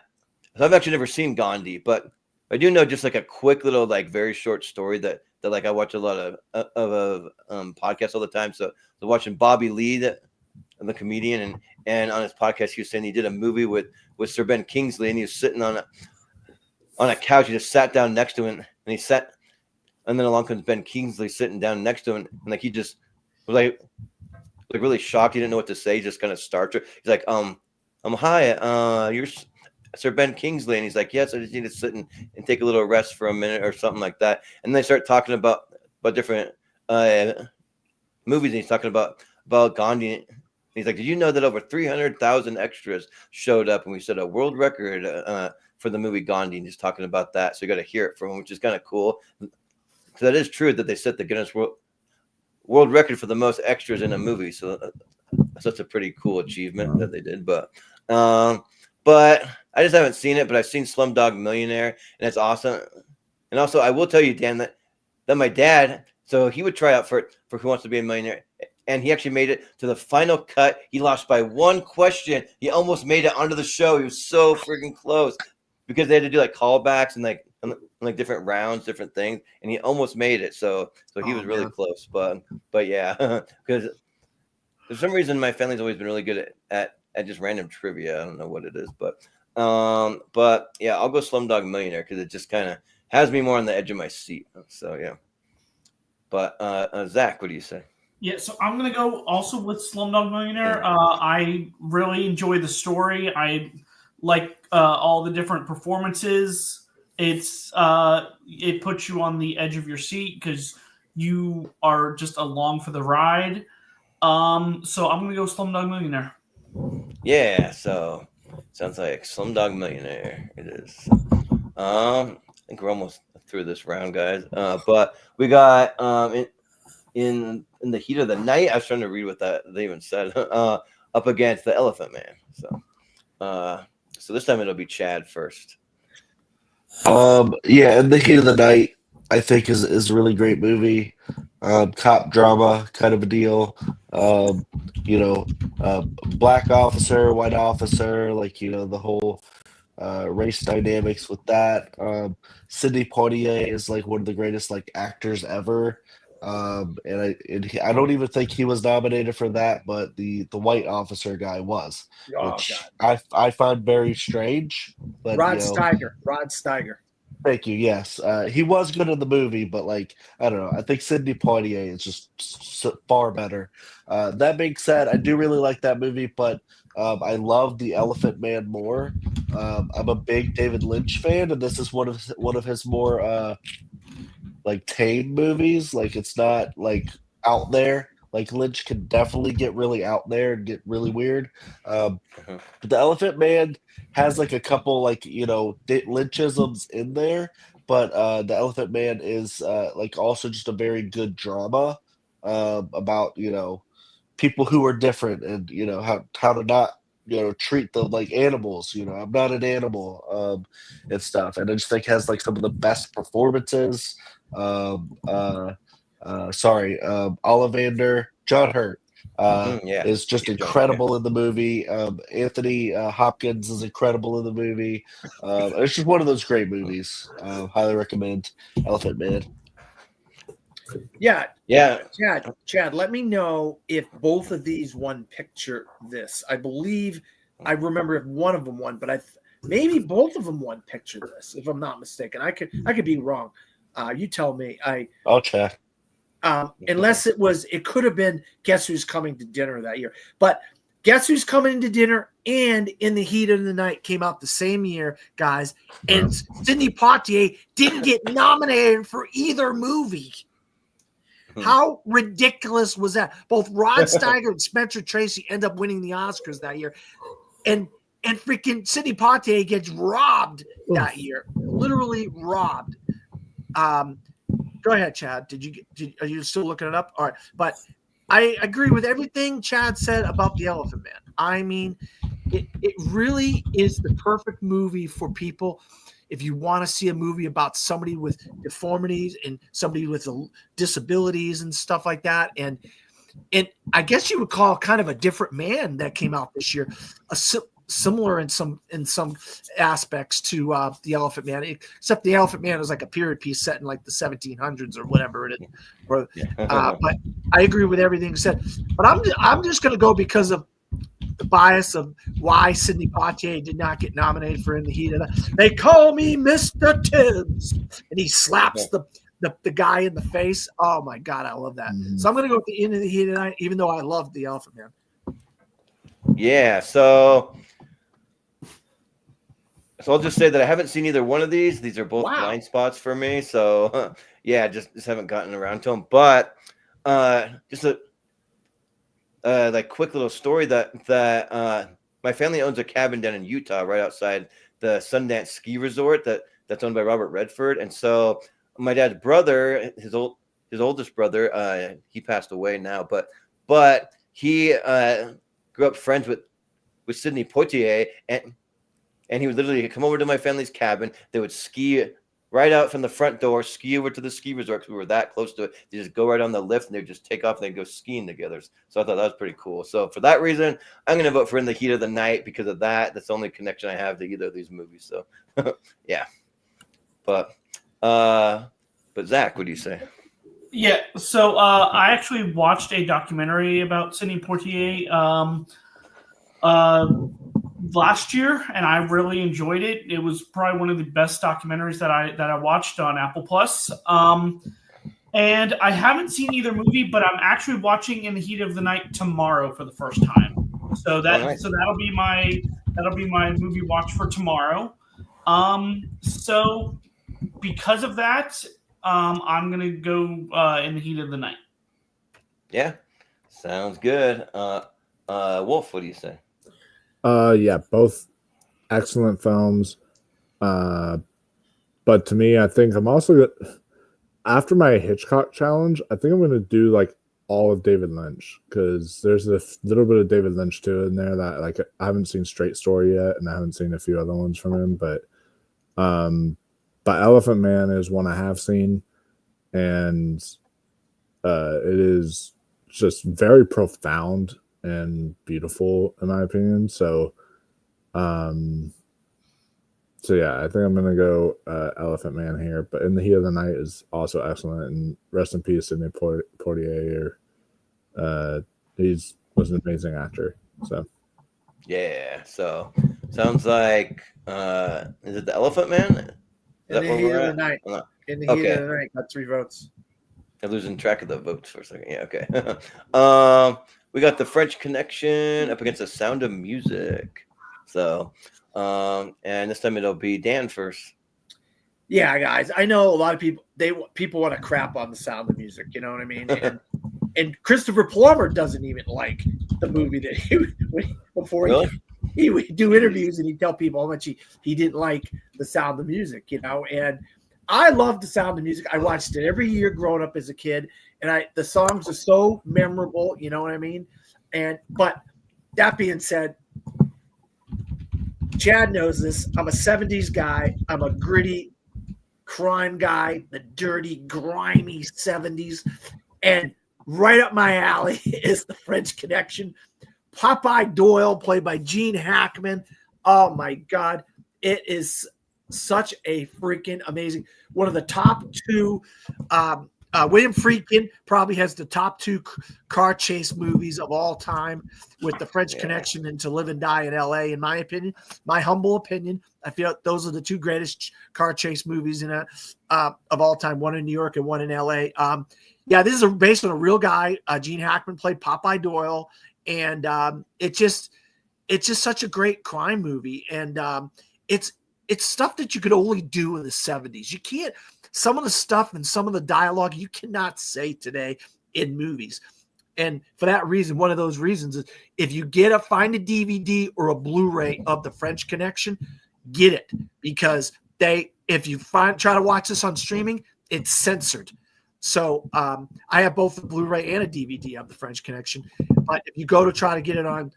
B: So I've actually never seen Gandhi, but I do know just like a quick little, like very short story that like I watch a lot of podcasts all the time. So watching Bobby Lee, the comedian, and on his podcast he was saying he did a movie with Sir Ben Kingsley, and he was sitting on a couch. He just sat down next to him, and and then along comes Ben Kingsley sitting down next to him, and like he just was like really shocked. He didn't know what to say. He just kind of starts. He's like, hi, you're Sir Ben Kingsley, and he's like, yes, I just need to sit and take a little rest for a minute or something like that. And they start talking about different movies, and he's talking about Gandhi. And he's like, did you know that over 300,000 extras showed up, and we set a world record for the movie Gandhi? And he's talking about that, so you got to hear it from him, which is kind of cool. Because that is true that they set the Guinness World Record for the most extras in a movie. So that's a pretty cool achievement that they did. But I just haven't seen it, but I've seen Slumdog Millionaire, and it's awesome. And also, I will tell you, Dan, that my dad, so he would try out for Who Wants to Be a Millionaire, and he actually made it to the final cut. He lost by one question. He almost made it onto the show. He was so freaking close because they had to do like callbacks and like different rounds, different things, and he almost made it. So he was really close. But yeah, because for some reason my family's always been really good at just random trivia. I don't know what it is, but yeah, I'll go Slumdog Millionaire because it just kind of has me more on the edge of my seat. So yeah. But Zach, what do you say?
F: Yeah, so I'm gonna go also with Slumdog Millionaire. I really enjoy the story. I like all the different performances. It puts you on the edge of your seat because you are just along for the ride. So I'm gonna go Slumdog Millionaire.
B: Yeah, so sounds like Slumdog Millionaire. It is. I think we're almost through this round, guys. But we got in the heat of the night. I was trying to read what that they even said. Up against the Elephant Man. So this time it'll be Chad first.
D: Yeah, In the Heat of the Night, I think is a really great movie. Cop drama kind of a deal. Black officer, white officer, like the whole race dynamics with that. Sidney Poitier is like one of the greatest like actors ever. And I don't even think he was nominated for that, but the white officer guy was, which I find very strange. But
H: Rod Steiger.
D: Thank you. Yes, he was good in the movie, but like I don't know. I think Sidney Poitier is just far better. That being said, I do really like that movie, but I love The Elephant Man more. I'm a big David Lynch fan, and this is one of his more like tame movies. Like it's not like out there. Like Lynch can definitely get really out there and get really weird. But The Elephant Man has like a couple like Lynchisms in there, but The Elephant Man is like also just a very good drama about people who are different and how to not treat them like animals. I'm not an animal and stuff. And I just think has like some of the best performances. Ollivander, John Hurt is just incredible in the movie. Anthony Hopkins is incredible in the movie. It's just one of those great movies. Highly recommend Elephant Man.
H: Yeah. Chad, let me know if both of these won Picture This. I believe I remember if one of them won, but maybe both of them won Picture This, if I'm not mistaken. I could be wrong. You tell me.
D: I'll check.
H: Unless it could have been Guess Who's Coming to Dinner that year. But Guess Who's Coming to Dinner and In the Heat of the Night came out the same year, guys. And Sidney Poitier didn't get nominated for either movie. How ridiculous was that? Both Rod Steiger and Spencer Tracy end up winning the Oscars that year. And freaking Sidney Poitier gets robbed that year. Literally robbed. Go ahead, Chad. Are you still looking it up? All right. But I agree with everything Chad said about The Elephant Man. I mean, it really is the perfect movie for people if you want to see a movie about somebody with deformities and somebody with disabilities and stuff like that. And I guess you would call kind of a different man that came out this year, similar in some aspects to The Elephant Man, except The Elephant Man is like a period piece set in like the 1700s or whatever it is. But I agree with everything said. But I'm just going to go because of the bias of why Sidney Poitier did not get nominated for In the Heat of the Night. They call me Mr. Tibbs, and he slaps the guy in the face. Oh my God, I love that. So I'm going to go with the In the Heat of the Night, even though I love The Elephant Man.
B: Yeah, so I'll just say that I haven't seen either one of these. These are both blind spots for me. So yeah, just haven't gotten around to them. But just a like quick little story that my family owns a cabin down in Utah, right outside the Sundance ski resort that's owned by Robert Redford. And so my dad's brother, his oldest brother, he passed away now, but he grew up friends with Sidney Poitier, and he would literally come over to my family's cabin. They would ski right out from the front door, ski over to the ski resort because we were that close to it. They just go right on the lift and they just take off and they go skiing together. So I thought that was pretty cool. So for that reason, I'm going to vote for In the Heat of the Night because of that. That's the only connection I have to either of these movies. So yeah, but Zach, what do you say?
F: Yeah, so I actually watched a documentary about Sidney Poitier last year, and I really enjoyed it. It was probably one of the best documentaries that I watched on Apple Plus. And I haven't seen either movie, but I'm actually watching In the Heat of the Night tomorrow for the first time. So that'll be my movie watch for tomorrow. So because of that, I'm gonna go In the Heat of the Night. Yeah,
B: sounds good. Wolf, what do you say?
E: Yeah, both excellent films. But to me, I think I'm also after my Hitchcock challenge, I think I'm going to do like all of David Lynch because there's a little bit of David Lynch too in there that like I haven't seen Straight Story yet, and I haven't seen a few other ones from him. But Elephant Man is one I have seen, and it is just very profound and beautiful in my opinion. So yeah, I think I'm gonna go Elephant Man here, but In the Heat of the Night is also excellent, and rest in peace Sidney Poitier. He was an amazing actor. So
B: yeah, so sounds like is it The Elephant Man?
H: In the Heat of the Night. In the Heat of the Night got 3 votes.
B: I'm losing track of the votes for a second. Yeah, okay. We got The French Connection up against The Sound of Music. So, and this time it'll be Dan first.
H: Yeah, guys, I know a lot of people want to crap on The Sound of Music. You know what I mean? And Christopher Plummer doesn't even like the movie that he would do interviews and he'd tell people how much he didn't like The Sound of Music. You know, and I love The Sound of Music. I watched it every year growing up as a kid, and the songs are so memorable. You know what I mean? But that being said, Chad knows this. I'm a 70s guy. I'm a gritty crime guy, the dirty, grimy 70s. And right up my alley is The French Connection. Popeye Doyle, played by Gene Hackman. Oh, my God. It is such a freaking amazing one of the top 2 William Friedkin probably has the top 2 car chase movies of all time with The French Connection and To Live and Die in LA, in my opinion, my humble opinion. I feel those are the 2 greatest car chase movies of all time, one in New York and one in LA. Yeah, this is based on a real guy. Gene Hackman played Popeye Doyle, and it's just such a great crime movie. And it's stuff that you could only do in the 70s. You can't, some of the stuff and some of the dialogue you cannot say today in movies. And for that reason, one of those reasons is if you find a DVD or a Blu-ray of The French Connection, get it, because if you try to watch this on streaming, it's censored. So I have both a Blu-ray and a DVD of The French Connection, but if you go to try to get it on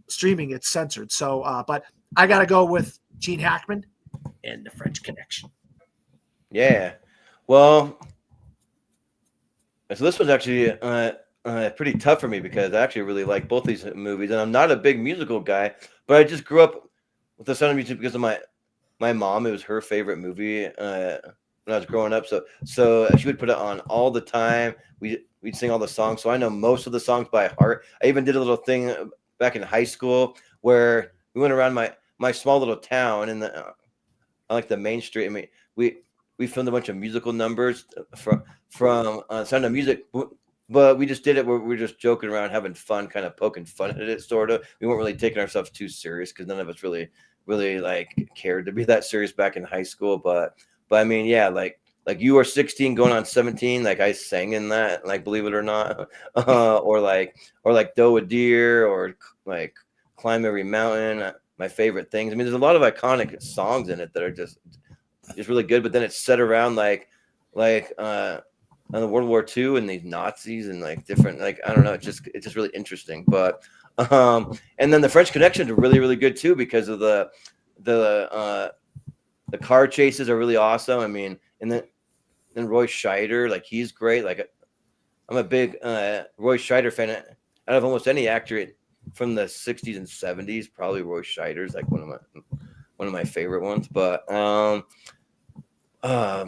H: streaming, it's censored. So, but I got to go with Gene Hackman and The French Connection.
B: Yeah. Well, so this was actually pretty tough for me because I actually really like both these movies, and I'm not a big musical guy, but I just grew up with The Sound of Music because of my mom. It was her favorite movie when I was growing up, so she would put it on all the time. We'd sing all the songs, so I know most of the songs by heart. I even did a little thing back in high school where we went around my small little town and on like the main street. I mean, we filmed a bunch of musical numbers from Sound of Music, but we just did it where we were just joking around, having fun, kind of poking fun at it, sort of. We weren't really taking ourselves too serious because none of us really like cared to be that serious back in high school. But I mean, yeah, like you were 16 going on 17, like I sang in that, like, believe it or not, or like Doe a Deer, or like Climb Every Mountain, my favorite things. I mean, there's a lot of iconic songs in it that are just really good, but then it's set around like on the World War II and these Nazis and like different, like, I don't know, it's just really interesting. But and then the French Connection are really, really good too because of the car chases are really awesome. I mean, and then Roy Scheider, like, he's great. Like, I'm a big Roy Scheider fan. Out of almost any actor from the 60s and 70s, probably Roy Scheider's like one of my favorite ones. But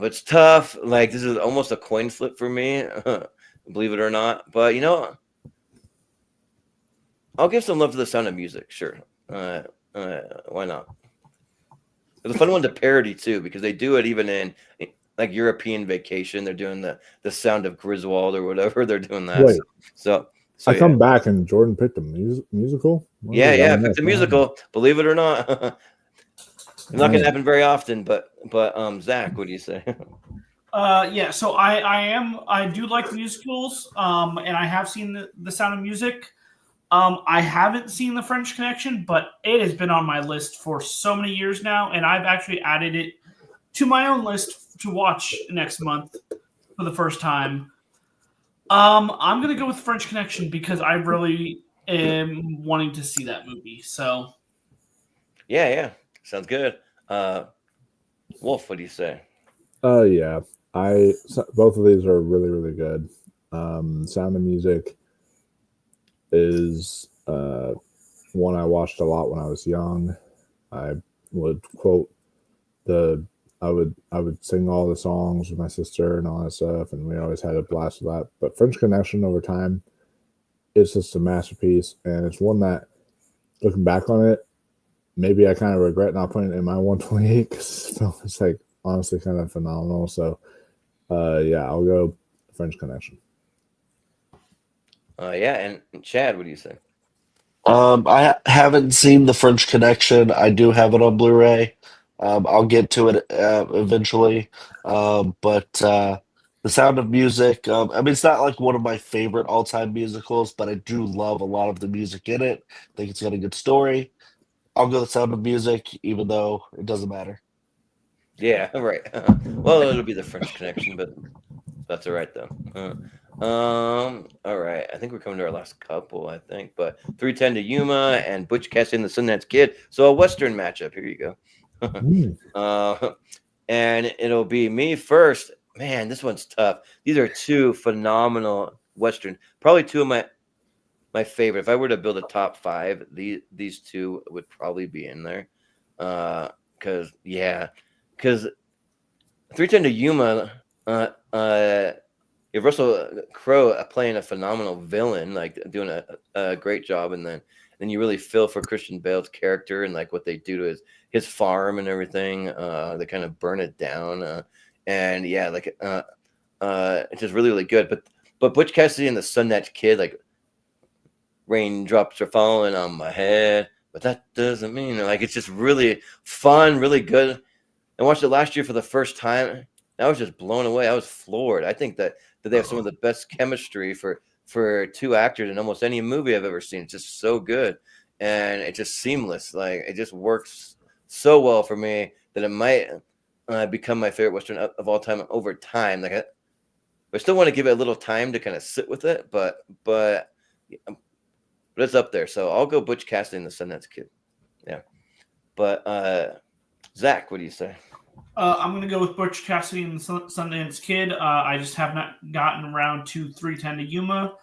B: it's tough. Like, this is almost a coin flip for me, believe it or not. But you know, I'll give some love to The Sound of Music. Sure, why not? It's a fun one to parody too, because they do it even in like European Vacation. They're doing the Sound of Griswold or whatever. They're doing that.
E: Wait.
B: So
E: I
B: yeah.
E: come back and Jordan picked a musical.
B: Yeah, I picked a musical. Believe it or not, it's not going to happen very often. But Zach, what do you say?
F: Yeah, so I do like musicals, and I have seen the Sound of Music. I haven't seen The French Connection, but it has been on my list for so many years now, and I've actually added it to my own list to watch next month for the first time. I'm going to go with French Connection because I really am wanting to see that movie. So,
B: yeah, sounds good. Wolf, what do you say?
E: Yeah, both of these are really, really good. Sound of Music is one I watched a lot when I was young. I would quote I would sing all the songs with my sister and all that stuff, and we always had a blast with that. But French Connection over time, it's just a masterpiece, and it's one that, looking back on it, maybe I kind of regret not putting it in my 128 because it's like honestly kind of phenomenal. So yeah, I'll go French Connection.
B: Yeah, and Chad, what do you say?
D: I haven't seen The French Connection. I do have it on Blu-ray. I'll get to it eventually. But The Sound of Music, I mean, it's not like one of my favorite all-time musicals, but I do love a lot of the music in it. I think it's got a good story. I'll go The Sound of Music, even though it doesn't matter.
B: Yeah, right. Well, it'll be The French Connection, but that's all right though. All right. I think we're coming to our last couple, I think. But 310 to Yuma and Butch Cassidy and the Sundance Kid. So a Western matchup. Here you go. And it'll be me first. Man, this one's tough. These are two phenomenal Western. Probably two of my favorite. If I were to build a top five, these two would probably be in there. Because 310 to Yuma, you have Russell Crowe playing a phenomenal villain, like doing a great job, and then you really feel for Christian Bale's character and like what they do to his farm and everything. They kind of burn it down, and yeah, like it's just really, really good. but Butch Cassidy and the Sundance Kid, like raindrops are falling on my head, but that doesn't mean like it's just really fun, really good. I watched it last year for the first time. And I was just blown away. I was floored. I think that they have some of the best chemistry for two actors in almost any movie I've ever seen. It's just so good, and it's just seamless. Like it just works so well for me that it might become my favorite Western of all time over time. Like I still want to give it a little time to kind of sit with it, but it's up there. So I'll go Butch Cassidy and the Sundance Kid. Yeah, but Zach, what do you say?
F: I'm going to go with Butch Cassidy and the Sundance Kid. I just have not gotten around to 3:10 to Yuma,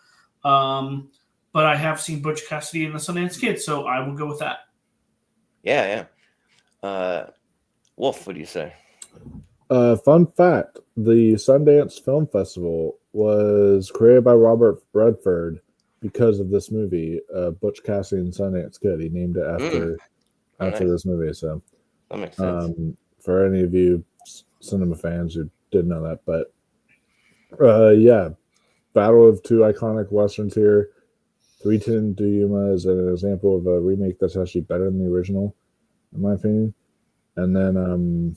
F: but I have seen Butch Cassidy and the Sundance Kid, so I will go with that.
B: Yeah. Wolf, what do you say?
E: Fun fact: the Sundance Film Festival was created by Robert Redford because of this movie, Butch Cassidy and Sundance Kid. He named it after this movie. So
B: that makes sense.
E: For any of you cinema fans who didn't know that, but yeah, battle of two iconic westerns here. 3:10 to Yuma is an example of a remake that's actually better than the original, in my opinion. And then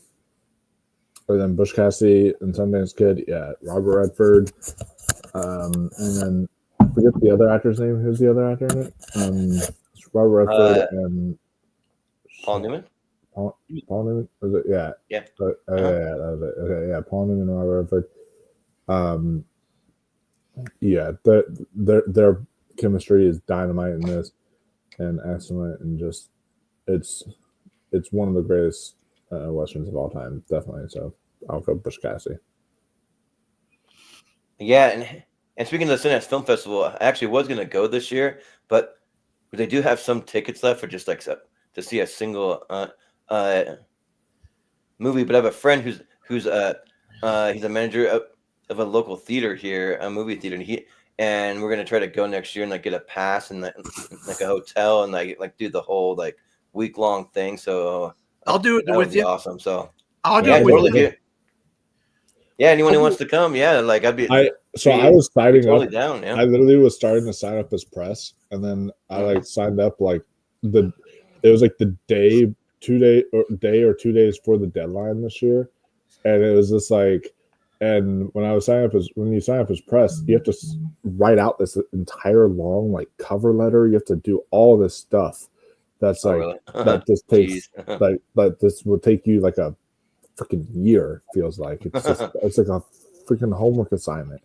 E: Butch Cassidy and Sundance Kid, yeah, Robert Redford. And then I forget the other actor's name. Who's the other actor in it? It's Robert Redford and
B: Paul Newman.
E: Paul Newman? Was it? Yeah.
B: Yeah.
E: Yeah, that was it. Okay, yeah, Paul Newman and Robert Redford. Yeah, their chemistry is dynamite in this, and excellent, and just it's one of the greatest westerns of all time, definitely. So I'll go Butch Cassidy.
B: Yeah, and speaking of the Sundance Film Festival, I actually was going to go this year, but they do have some tickets left for just like to see a single movie. But I have a friend who's he's a manager of a local theater here, a movie theater, and we're gonna try to go next year and like get a pass and like a hotel and like do the whole like week-long thing. So
H: I'll do it with you.
B: Awesome. So
H: I'll do it with you.
B: Yeah, anyone who wants to come, yeah, like I
E: was signing
B: totally
E: up.
B: Down. Yeah,
E: I literally was starting to sign up as press, and then I like signed up like it was like the day, 2 days before the deadline this year, and it was just like, and when you sign up as press, you have to write out this entire long like cover letter. You have to do all this stuff. That's like
B: really?
E: that just takes like this will take you like a freaking year. Feels like it's just it's like a freaking homework assignment.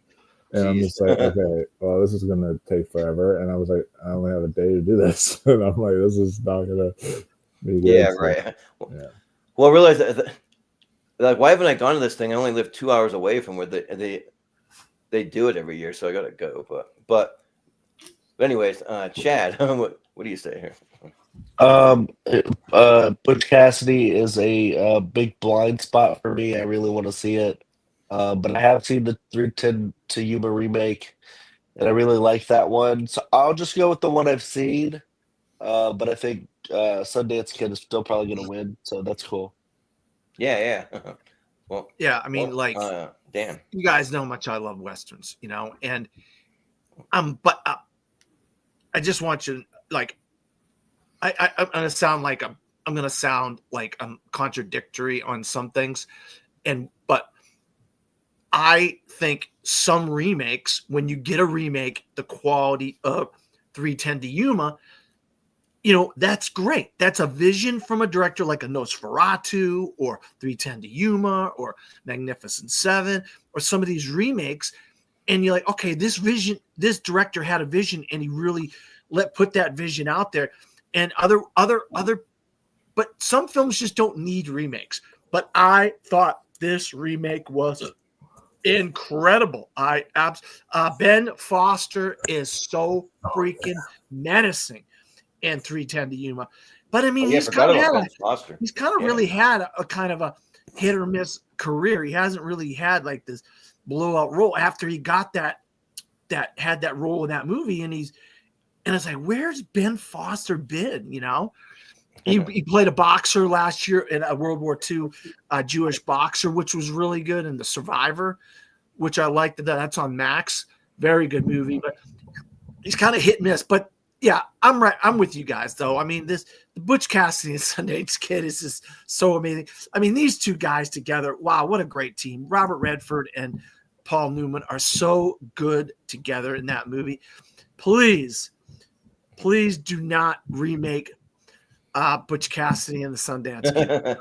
E: And I'm just like, okay, well, this is gonna take forever. And I was like, I only have a day to do this, and I'm like, this is not gonna be good.
B: Yeah, right. Well, I realized that, like, why haven't I gone to this thing? I only live 2 hours away from where they do it every year, so I gotta go. But anyways, Chad, what do you say here?
D: Butch Cassidy is a big blind spot for me. I really want to see it, but I have seen the 3:10 to Yuma remake, and I really like that one. So I'll just go with the one I've seen. But I think Sundance Kid is still probably going to win, so that's cool.
B: Yeah. Well,
C: yeah. I mean,
B: damn.
C: You guys know how much I love westerns, and but I just want you like. I'm gonna sound like I'm contradictory on some things, but I think some remakes, when you get a remake, the quality of 3:10 to Yuma, that's great. That's a vision from a director like a Nosferatu or 3:10 to Yuma or Magnificent Seven or some of these remakes, and you're like, okay, this director had a vision and he really put that vision out there. And other, but some films just don't need remakes. But I thought this remake was incredible. Ben Foster is so freaking menacing in 3:10 to Yuma. But I mean, he's kind of really had a kind of a hit or miss career. He hasn't really had like this blowout role after he got that had that role in that movie, and it's like, where's Ben Foster been? He played a boxer last year in a World War II Jewish boxer, which was really good, and The Survivor, which I liked. That's on Max.
H: Very good movie, but he's kind of hit and miss. But yeah, I'm right. I'm with you guys, though. I mean, the Butch Cassidy and Sundance Kid is just so amazing. I mean, these two guys together, wow, what a great team. Robert Redford and Paul Newman are so good together in that movie. Please do not remake Butch Cassidy and the Sundance Kid.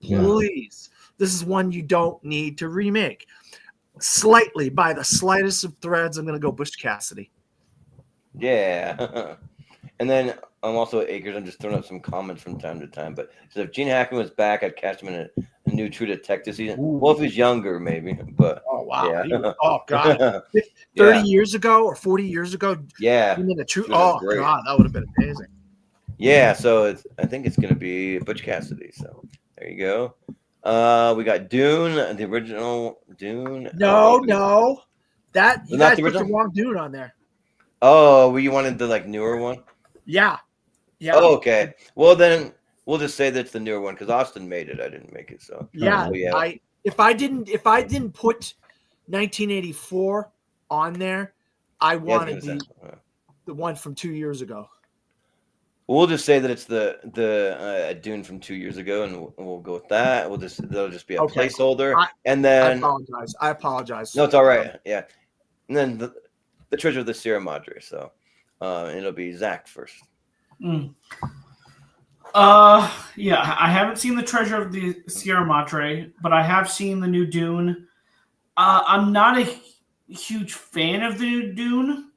H: Please. This is one you don't need to remake. Slightly, by the slightest of threads, I'm going to go Butch Cassidy.
B: Yeah. And then I'm also at Acres. I'm just throwing up some comments from time to time. But so if Gene Hackman was back, I'd cast him in a new True Detective season. Well, if he's younger, maybe. But
H: oh wow!
B: Yeah.
H: Oh god! 30 years ago or 40 years ago.
B: Yeah.
H: Oh god, that would have been amazing.
B: Yeah. So I think it's gonna be Butch Cassidy. So there you go. We got Dune, the original Dune.
H: No, that you
B: Not
H: guys
B: the
H: put the
B: original?
H: wrong Dune on there.
B: Oh, you wanted the newer one?
H: Yeah.
B: Oh, okay. Well, then we'll just say that's the newer one because Austin made it. I didn't make it. So
H: Yeah.
B: yeah.
H: If I didn't put 1984 on there, I wanted the one from 2 years ago.
B: We'll just say that it's the Dune from 2 years ago, and we'll go with that. That'll just be a placeholder, and then
H: I apologize.
B: No, it's all right. Yeah, and then the Treasure of the Sierra Madre. So it'll be Zach first.
F: Yeah, I haven't seen the Treasure of the Sierra Madre, but I have seen the new Dune. I'm not a huge fan of the new Dune.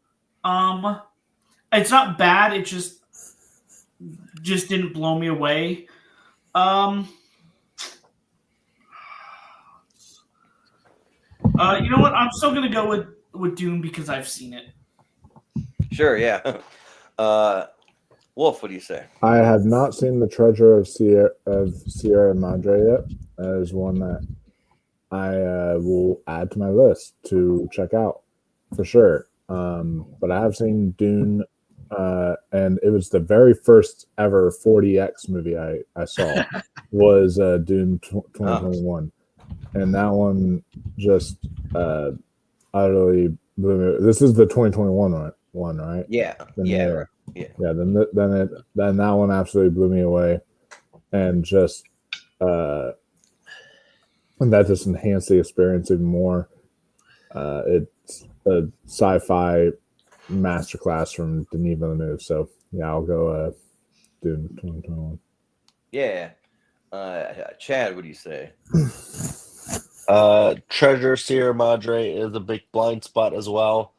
F: It's not bad. It just didn't blow me away. You know what? I'm still gonna go with Dune because I've seen it.
B: Sure. Yeah. Wolf, what do you say?
E: I have not seen the Treasure of Sierra Madre yet. That is one that I will add to my list to check out for sure. But I have seen Dune, and it was the very first ever 4DX movie I saw was Dune 2021, and that one just utterly blew me. This is the 2021 one, right?
B: Yeah.
E: Yeah. Then that one absolutely blew me away, and just and that just enhanced the experience even more. It's a sci-fi masterclass from Denis Villeneuve. So yeah, I'll go Dune 2021.
B: Yeah. Chad, what do you say?
D: Treasure Sierra Madre is a big blind spot as well.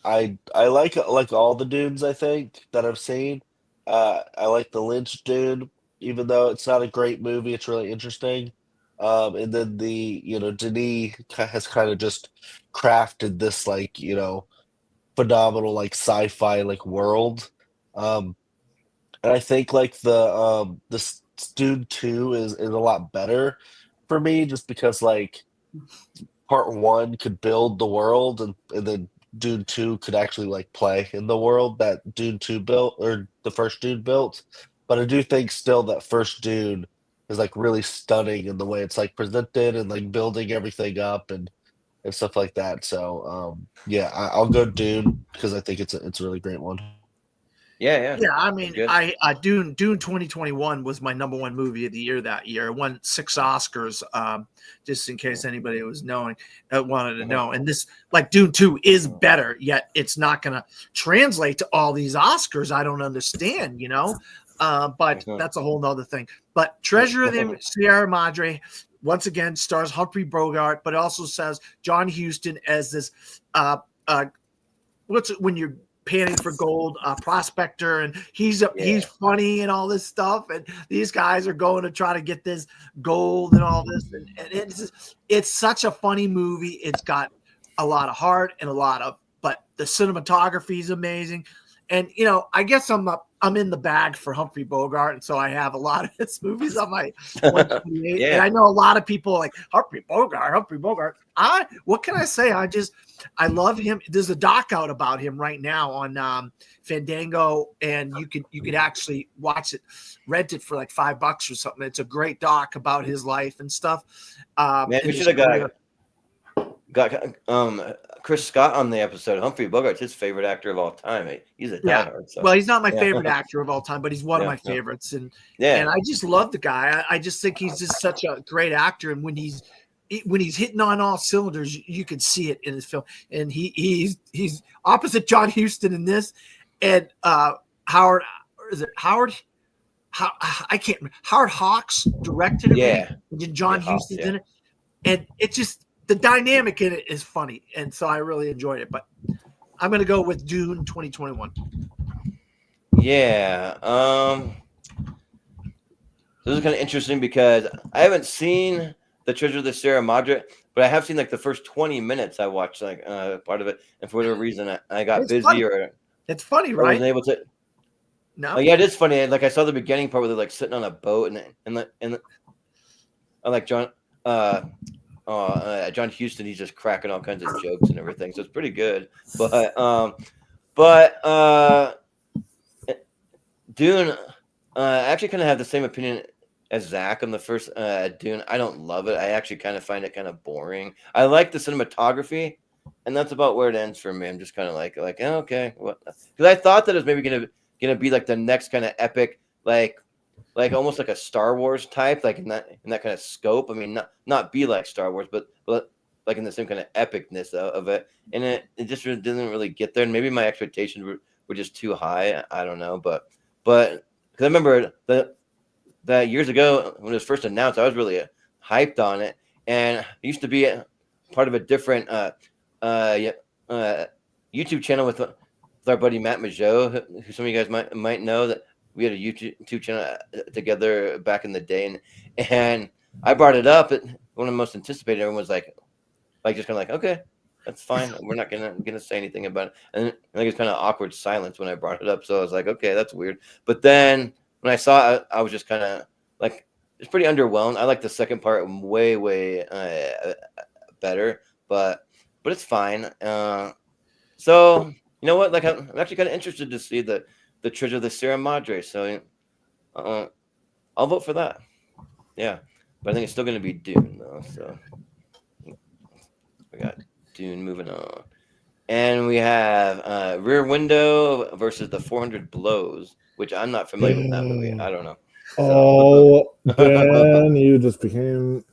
D: I like all the Dunes I think that I've seen. I like the Lynch Dune, even though it's not a great movie. It's really interesting. And then Denis has kind of just crafted this phenomenal sci-fi world. And I think the Dune 2 is a lot better for me just because part 1 could build the world and then Dune 2 could actually play in the world that Dune 2 built or the first Dune built. But I do think still that first Dune is really stunning in the way it's presented and building everything up and stuff like that. So yeah, I'll go Dune because I think it's a really great one.
B: Yeah.
H: I mean, Dune 2021 was my number one movie of the year that year. It won 6 Oscars, just in case anybody wanted to know. And this, Dune 2 is better, yet it's not going to translate to all these Oscars. I don't understand, but that's a whole nother thing. But Treasure of the Sierra Madre, once again, stars Humphrey Bogart, but it also says John Huston as this, when you're panning for gold, prospector, and he's funny and all this stuff, and these guys are going to try to get this gold and all this, and it's such a funny movie. It's got a lot of heart and but the cinematography is amazing, and I guess I'm in the bag for Humphrey Bogart, and so I have a lot of his movies on my 128.
B: Yeah.
H: And I know a lot of people like Humphrey Bogart. What can I say? I love him. There's a doc out about him right now on Fandango, and you could actually watch it, rent it for $5 or something. It's a great doc about his life and stuff.
B: Man, we should have got Chris Scott on the episode. Humphrey Bogart's his favorite actor of all time. He's a
C: Yeah.
B: diehard. So.
C: Well, he's not my
B: Yeah.
C: favorite actor of all time, but he's one of
B: Yeah,
C: my favorites. And
B: Yeah.
C: I just love the guy. I just think he's just such a great actor. And when he's hitting on all cylinders, you can see it in his film. And he's opposite John Huston in this, and Howard, is it Howard? I can't remember. Howard Hawks directed it.
B: Yeah.
C: And then John
B: Hawks,
C: Huston's in it, and it just the dynamic in it is funny, and so I really enjoyed it. But I'm going to go with Dune 2021.
B: Yeah. This is kind of interesting because I haven't seen the Treasure of the Sierra Madre, but I have seen like the first 20 minutes. I watched like part of it, and for whatever reason, I got
C: It's
B: busy
C: funny.
B: or
C: It's funny,
B: I
C: right?
B: wasn't able to.
C: No.
B: Oh yeah, it is funny. Like I saw the beginning part where they're like sitting on a boat, and I like John Huston. He's just cracking all kinds of jokes and everything, so it's pretty good. But Dune, I actually kind of have the same opinion as Zach on the first Dune. I don't love it. I actually kind of find it kind of boring. I like the cinematography, and that's about where it ends for me. I'm just kind of like okay, what? Because I thought that it was maybe gonna be like the next kind of epic, like almost like a Star Wars type, like in that kind of scope. I mean, not be like Star Wars, but like in the same kind of epicness of it. And it just didn't really get there. And maybe my expectations were just too high. I don't know, but because I remember that years ago when it was first announced, I was really hyped on it, and it used to be part of a different YouTube channel with our buddy Matt Majot, who some of you guys might know. That we had a YouTube channel together back in the day, and I brought it up. One of the most anticipated. Everyone was like just kind of like, okay, that's fine. We're not gonna say anything about it. And I think it's kind of awkward silence when I brought it up. So I was like, okay, that's weird. But then when I saw it, I was just kind of like, it's pretty underwhelmed. I like the second part way better, but it's fine. So you know what? Like I'm actually kind of interested to see the Treasure of the Sierra Madre. So I'll vote for that. Yeah, but I think it's still going to be Dune though. So we got Dune moving on, and we have Rear Window versus the 400 Blows, which I'm not familiar with that movie. I don't know.
E: Oh, Dan, you just became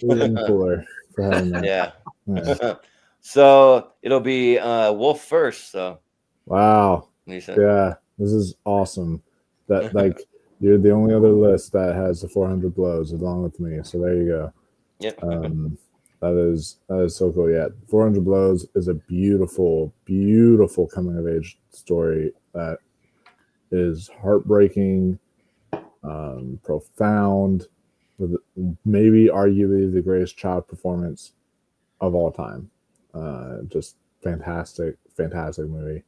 E: even cooler for having that.
B: Yeah. So it'll be Wolf first. So
E: wow. Yeah, this is awesome. That like you're the only other list that has the 400 Blows along with me. So there you go.
B: Yep.
E: That is so cool. Yeah, 400 Blows is a beautiful coming of age story that is heartbreaking, profound, with maybe arguably the greatest child performance of all time. Just fantastic movie.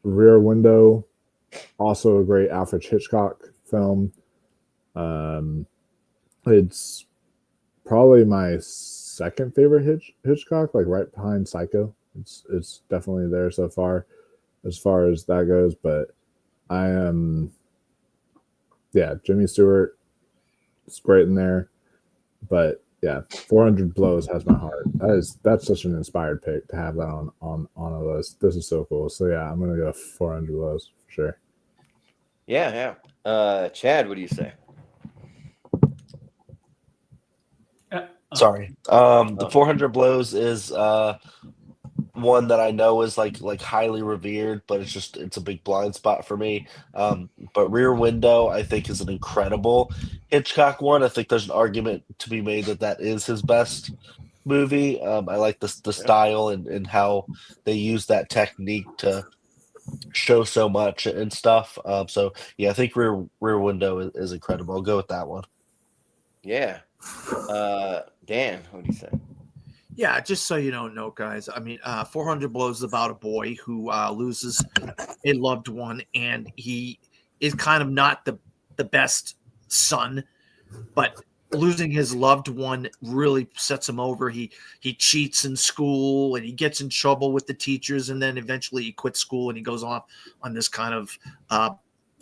E: Rear Window, also a great Alfred Hitchcock film. It's probably my second favorite Hitchcock, like right behind Psycho. It's definitely there so far as that goes. But I am, Jimmy Stewart is great in there. But yeah, 400 Blows has my heart. That's such an inspired pick to have that on a list. This is so cool. So yeah, I'm gonna go 400 Blows for sure.
B: Yeah. Chad, what do you say?
D: Sorry. The 400 Blows is one that I know is like highly revered, but it's a big blind spot for me. But Rear Window, I think, is an incredible Hitchcock one. I think there's an argument to be made that is his best movie. I like the style and how they use that technique to show so much and stuff. So yeah, I think Rear Window is incredible. I'll go with that one.
B: Yeah. Dan, what do you say?
C: Yeah, just so you don't know, guys. I mean, 400 Blows is about a boy who loses a loved one, and he is kind of not the best son, but losing his loved one really sets him over. He cheats in school, and he gets in trouble with the teachers, and then eventually he quits school and he goes off on this kind of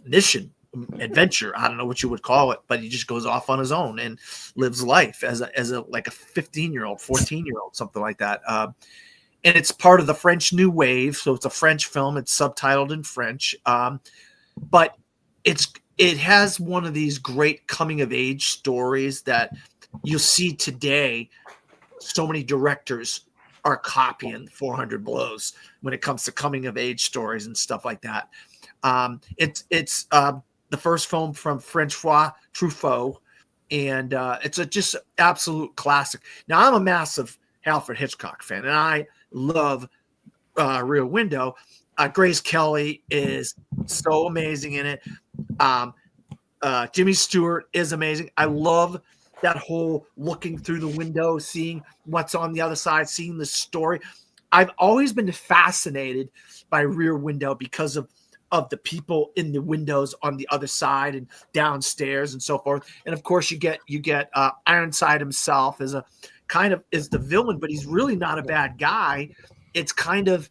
C: mission
H: adventure. I don't know what you would call it, but he just goes off on his own and lives life as a like a 15-year-old, 14-year-old, something like that. And it's part of the French New Wave, so it's a French film. It's subtitled in French, but it has one of these great coming of age stories that you'll see today. So many directors are copying 400 Blows when it comes to coming of age stories and stuff like that. It's the first film from Francois Truffaut, and it's a just absolute classic. Now, I'm a massive Alfred Hitchcock fan, and I love Rear Window. Grace Kelly is so amazing in it. Jimmy Stewart is amazing. I love that whole looking through the window, seeing what's on the other side, seeing the story. I've always been fascinated by Rear Window because of the people in the windows on the other side and downstairs and so forth. And of course, you get Ironside himself as is the villain, but he's really not a bad guy. It's kind of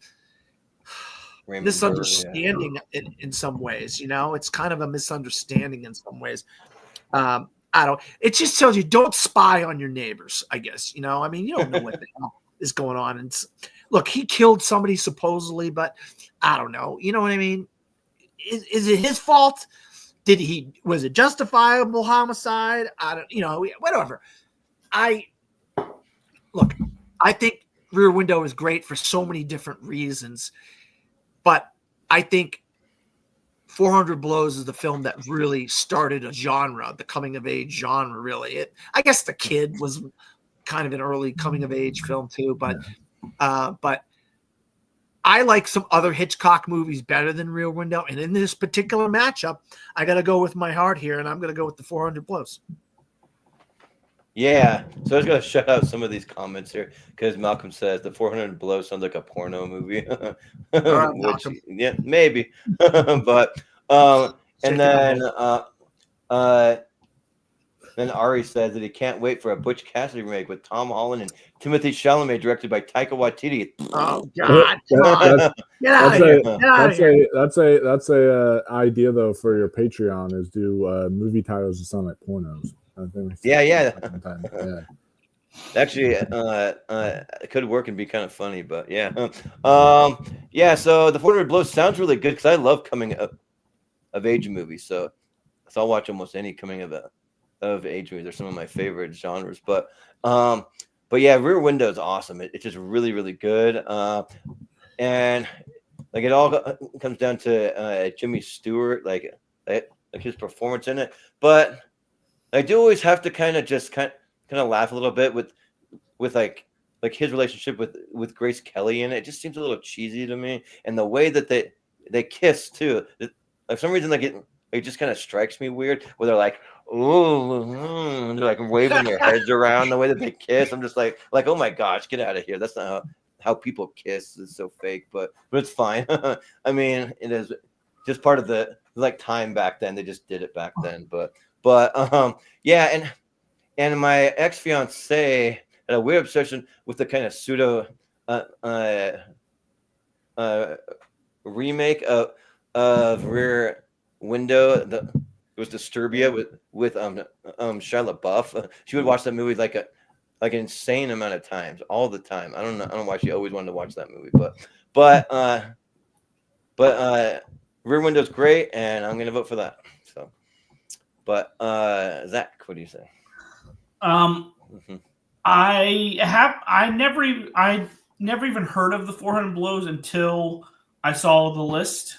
H: misunderstanding in some ways, it's kind of a misunderstanding in some ways. It just tells you don't spy on your neighbors, I guess, you don't know what the hell is going on. And look, he killed somebody supposedly, but I don't know. You know what I mean? Is it his fault? Was it justifiable homicide? I don't, whatever. I think Rear Window is great for so many different reasons, but I think 400 Blows is the film that really started a genre, the coming of age genre, really. I guess The Kid was kind of an early coming of age film too, but I like some other Hitchcock movies better than Rear Window. And in this particular matchup, I got to go with my heart here, and I'm going to go with the 400 Blows.
B: Yeah, so I was going to shut out some of these comments here because Malcolm says the 400 Blows sounds like a porno movie. Which, yeah, maybe. But and then Ari says that he can't wait for a Butch Cassidy remake with Tom Holland and Timothée Chalamet, directed by Taika Waititi.
H: Oh God! Get out of here!
E: That's a idea though for your Patreon is do movie titles that sound like pornos.
B: Yeah. Actually, it could work and be kind of funny, but yeah. So the 400 Blows sounds really good because I love coming of age movies. So I'll watch almost any coming of age movies. They're some of my favorite genres. But yeah, Rear Window is awesome. It's just really, really good. And like it all comes down to Jimmy Stewart, like his performance in it. But I do always have to kind of laugh a little bit with like his relationship with Grace Kelly in it. It just seems a little cheesy to me, and the way that they kiss too. For some reason, it just kind of strikes me weird. Where they're like, ooh, they're like waving their heads around the way that they kiss. I'm just like oh my gosh, get out of here. That's not how people kiss. It's so fake, but it's fine. I mean, it is just part of the time back then. They just did it back then, but yeah, and my ex-fiance had a weird obsession with the kind of pseudo remake of Rear Window. It was Disturbia with Shia LaBeouf. She would watch that movie like an insane amount of times, all the time. I don't know why she always wanted to watch that movie, but Rear Window's great, and I'm gonna vote for that. So. But Zach, what do you say?
F: I never even heard of the 400 Blows until I saw the list.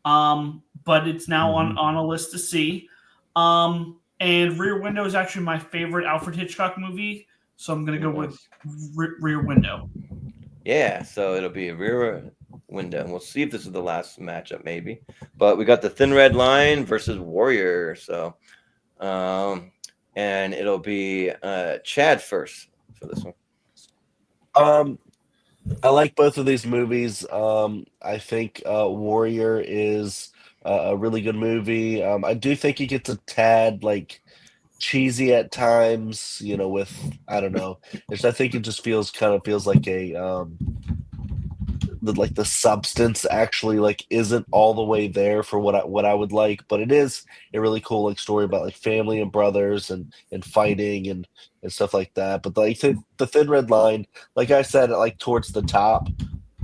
F: But it's now on a list to see. And Rear Window is actually my favorite Alfred Hitchcock movie, so I'm gonna go with Rear Window.
B: Yeah, so it'll be a Rear Window, and we'll see if this is the last matchup, maybe. But we got the Thin Red Line versus Warrior, so and it'll be Chad first for this one.
D: I like both of these movies. I think Warrior is a really good movie. I do think it gets a tad cheesy at times, with I don't know. I think it just feels like a the substance actually like isn't all the way there for what I would like, but it is a really cool like story about like family and brothers and fighting and stuff like that. But like the Thin Red Line, like I said, like towards the top,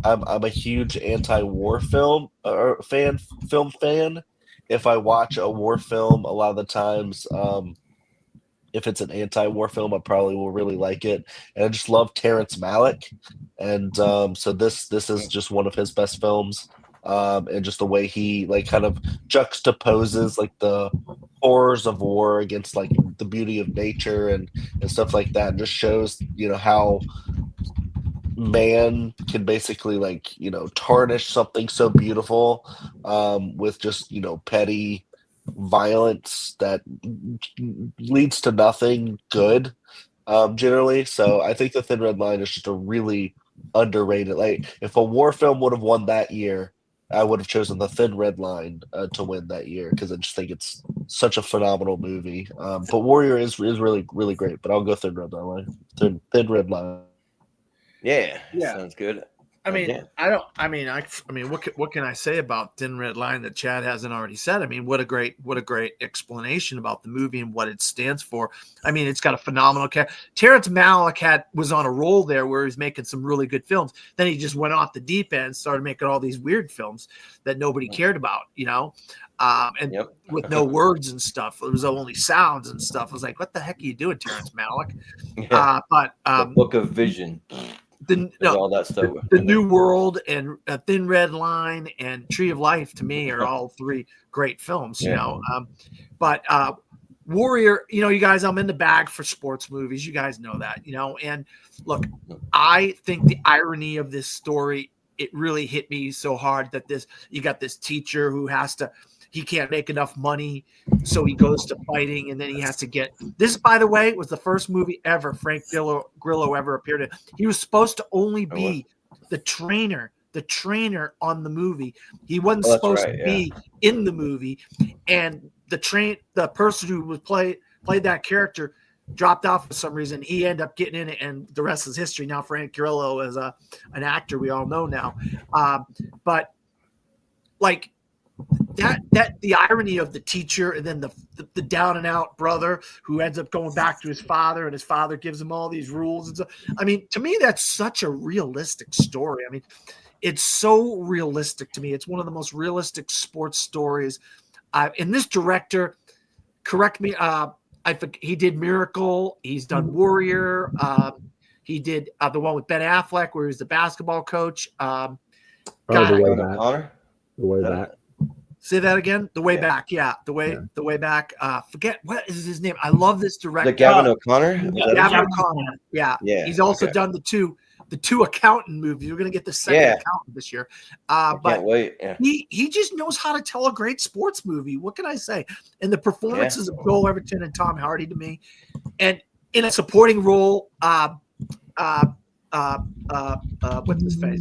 D: I'm a huge anti-war film fan. If I watch a war film, a lot of the times, if it's an anti-war film, I probably will really like it. And I just love Terrence Malick, and so this is just one of his best films. And just the way he like kind of juxtaposes like the horrors of war against like the beauty of nature and stuff like that, and just shows how man can basically like tarnish something so beautiful with just petty violence that leads to nothing good generally. So I think the Thin Red Line is just a really underrated, like if a war film would have won that year, I would have chosen the Thin Red Line to win that year, because I just think it's such a phenomenal movie. But Warrior is really really great, but I'll go Thin Red Line. Thin Red Line.
B: Yeah,
C: Yeah.
B: sounds good.
C: I mean,
B: Yeah.
C: I mean, what can I say about Thin Red Line that Chad hasn't already said? I mean, what a great explanation about the movie and what it stands for. I mean, it's got a phenomenal character. Terrence Malick was on a roll there where he's making some really good films. Then he just went off the deep end, started making all these weird films that nobody cared about, and with no words and stuff. It was only sounds and stuff. I was like, what the heck are you doing, Terrence Malick?
B: Yeah.
C: But
B: The Book of Vision. All that stuff.
C: The New World and Thin Red Line and Tree of Life to me are all three great films, but Warrior, you guys, I'm in the bag for sports movies. You guys know that, and look, I think the irony of this story, it really hit me so hard that you got this teacher who he can't make enough money, so he goes to fighting, and then he has to get this. By the way, was the first movie ever Frank Grillo ever appeared in. He was supposed to only be the trainer on the movie. He wasn't supposed to be in the movie, and the person who was played that character dropped off for some reason. He ended up getting in it, and the rest is history. Now Frank Grillo is an actor we all know now, but like. That the irony of the teacher and then the down and out brother who ends up going back to his father, and his father gives him all these rules and stuff. I mean, to me, that's such a realistic story. I mean, it's so realistic to me. It's one of the most realistic sports stories. And this director, correct me, he did Miracle. He's done Warrior. He did the one with Ben Affleck where he was the basketball coach.
E: The Way Back. The Way Back.
C: Say that again. The Way Back. Yeah. The Way Back. Forget what is his name. I love this director.
B: The Gavin O'Connor.
C: Gavin O'Connor. Yeah. He's also done the two accountant movies. We're gonna get the second accountant this year. But
B: can't wait. Yeah.
C: He just knows how to tell a great sports movie. What can I say? And the performances of Joel Edgerton and Tom Hardy to me, and in a supporting role, what's his face?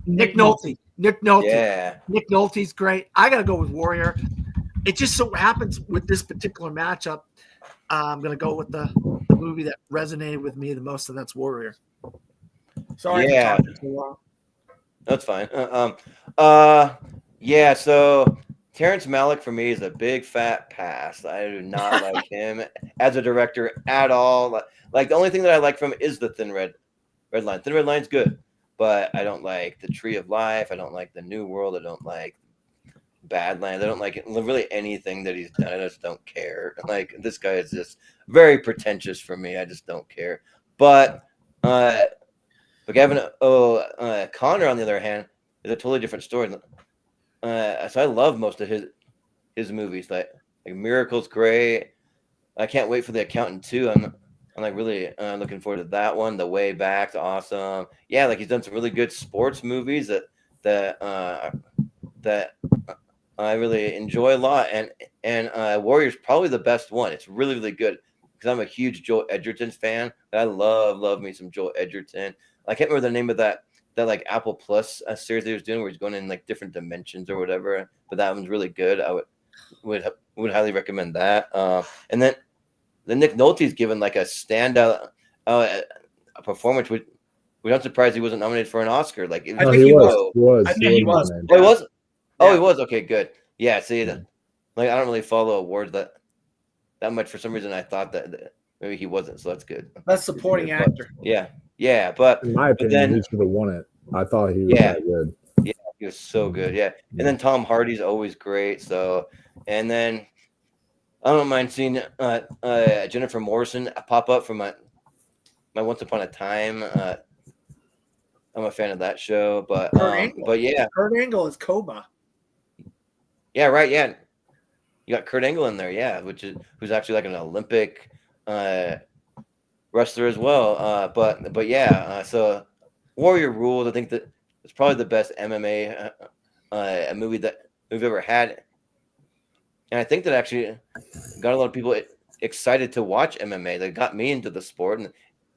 C: Nick Nolte. Nick Nolte.
B: Yeah.
C: Nick Nolte's great. I got to go with Warrior. It just so happens with this particular matchup, I'm going to go with the movie that resonated with me the most, and that's Warrior. Sorry.
B: Yeah. That's fine. Yeah, so Terrence Malick for me is a big fat pass. I do not like him as a director at all. Like the only thing that I like from him is the Thin Red Line. Thin Red Line's good. But I don't like the Tree of Life. I don't like the New World. I don't like Badlands. I don't like really anything that he's done. I just don't care. Like this guy is just very pretentious for me. I just don't care. But Gavin O'Connor, on the other hand, is a totally different story. So I love most of his movies. Like Miracle's great. I can't wait for The Accountant too. I'm like really looking forward to that one. The Way Back's awesome. Yeah, like he's done some really good sports movies that I really enjoy a lot. And Warrior's probably the best one. It's really, really good because I'm a huge Joel Edgerton fan. I love me some Joel Edgerton. I can't remember the name of that like Apple Plus series he was doing where he's going in like different dimensions or whatever. But that one's really good. I would highly recommend that. And then Nick Nolte's given like a standout performance Which I'm surprised he wasn't nominated for an Oscar. Like,
H: I think he was.
E: He was.
H: I think he was.
E: nominated.
B: Oh, he was. Oh,
H: Yeah.
B: he was. Okay, good. Yeah. See, like I don't really follow awards that much. For some reason, I thought that maybe he wasn't. So that's good.
H: Best supporting actor.
B: Yeah. But
E: In my opinion,
B: then
E: he should have won it. I thought he was
B: Yeah.
E: that good.
B: he was so good. Yeah. And then Tom Hardy's always great. So, and then I don't mind seeing Jennifer Morrison pop up from my Once Upon a Time. I'm a fan of that show, but yeah,
H: Kurt Angle is Cobra.
B: yeah, right, yeah. You got Kurt Angle in there, yeah, who's actually like an Olympic wrestler as well. But yeah, so Warrior Rules, I think that it's probably the best MMA movie that we've ever had, and I think that actually got a lot of people excited to watch MMA. That got me into the sport,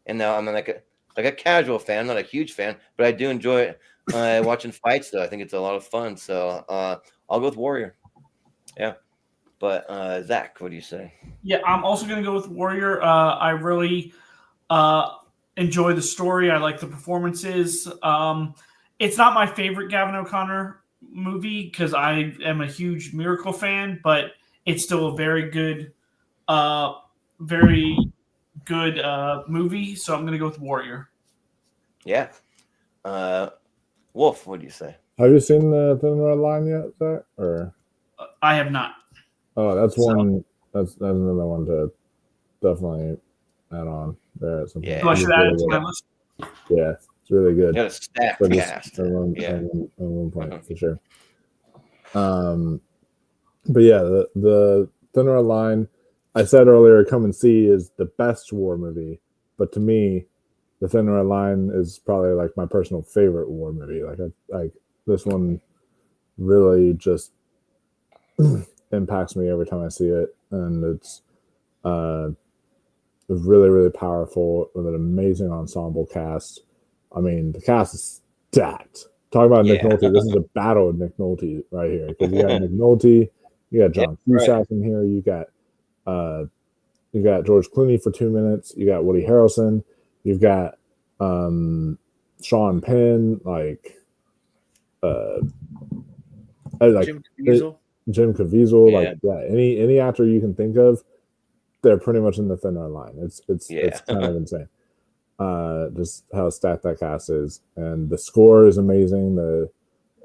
B: and now I'm like a casual fan, not a huge fan, but I do enjoy watching fights. Though I think it's a lot of fun. So I'll go with Warrior. Yeah, but Zach, what do you say?
F: Yeah, I'm also going to go with Warrior. I really enjoy the story. I like the performances. It's not my favorite Gavin O'Connor movie because I am a huge Miracle fan, but it's still a very good movie. So I'm going to go with Warrior.
B: Yeah. Wolf, what do you say?
E: Have you seen the Thin Red Line yet, Zach? Or
F: I have not.
E: oh, that's one. That's another one to definitely add on there at some point.
B: Yeah.
F: So I should add it to my list.
E: Yeah, it's really good.
B: You got a stacked
E: For this-
B: cast.
E: at one point
B: Mhm.
E: for sure. But yeah, the Thin Red Line, I said earlier, Come and See is the best war movie, but to me, the Thin Red Line is probably like my personal favorite war movie. Like this one really just impacts me every time I see it, and it's really, really powerful with an amazing ensemble cast. I mean, the cast is stacked. Talk about Nick
B: Yeah.
E: Nolte. This is a battle of Nick Nolte right here, because you got Nick Nolte, you got John Cusack in here, you got George Clooney for 2 minutes, you got Woody Harrelson, you've got Sean Penn, like
H: Jim Caviezel.
E: Jim Caviezel,
B: Yeah.
E: like any actor you can think of, they're pretty much in the Thin Red Line. It's kind of insane. Just how stacked that cast is, and the score is amazing.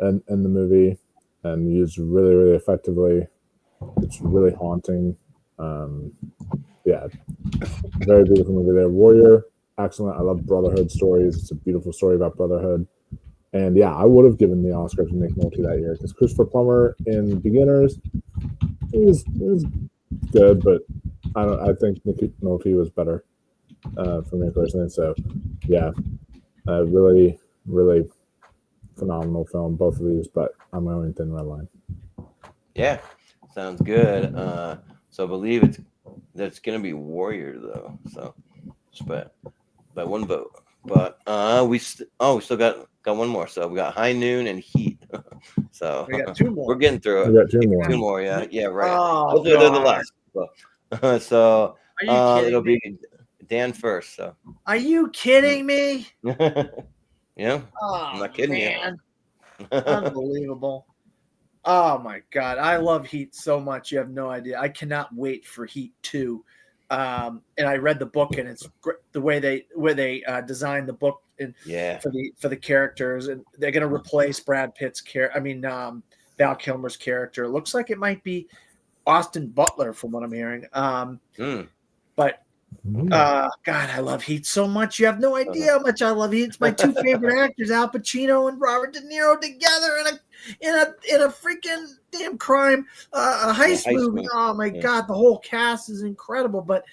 E: In the movie, and used really, really effectively. It's really haunting. Yeah, very beautiful movie there. Warrior, excellent. I love Brotherhood stories. It's a beautiful story about brotherhood. And yeah, I would have given the Oscar to Nick Nolte that year, because Christopher Plummer in Beginners, it was good, but I think Nick Nolte was better for me personally. So yeah, really, really phenomenal film, both of these. But I'm going Thin Red Line.
B: Yeah, sounds good. So I believe that's gonna be Warrior though. So, but by one vote. But we still got one more. So we got High Noon and Heat. So
H: We got two more.
B: we're getting through it.
E: We got two more.
B: Two more, yeah, right.
H: Oh,
B: Hopefully they're the
H: God.
B: last. So
H: Are you kidding
B: it'll
H: me?
B: be Dan first. So
H: Are you kidding me?
B: yeah,
H: Oh,
B: I'm not kidding
H: man. Unbelievable. Oh my God. I love Heat so much. You have no idea. I cannot wait for Heat 2. And I read the book, and it's great the way they designed the book and
B: yeah,
H: for the characters, and they're going to replace Brad Pitt's Val Kilmer's character. It looks like it might be Austin Butler from what I'm hearing. But God, I love Heat so much. You have no idea how much I love Heat. It's my two favorite actors, Al Pacino and Robert De Niro, together in a freaking damn crime heist movie.
B: movie.
H: Oh my God, the whole cast is incredible. But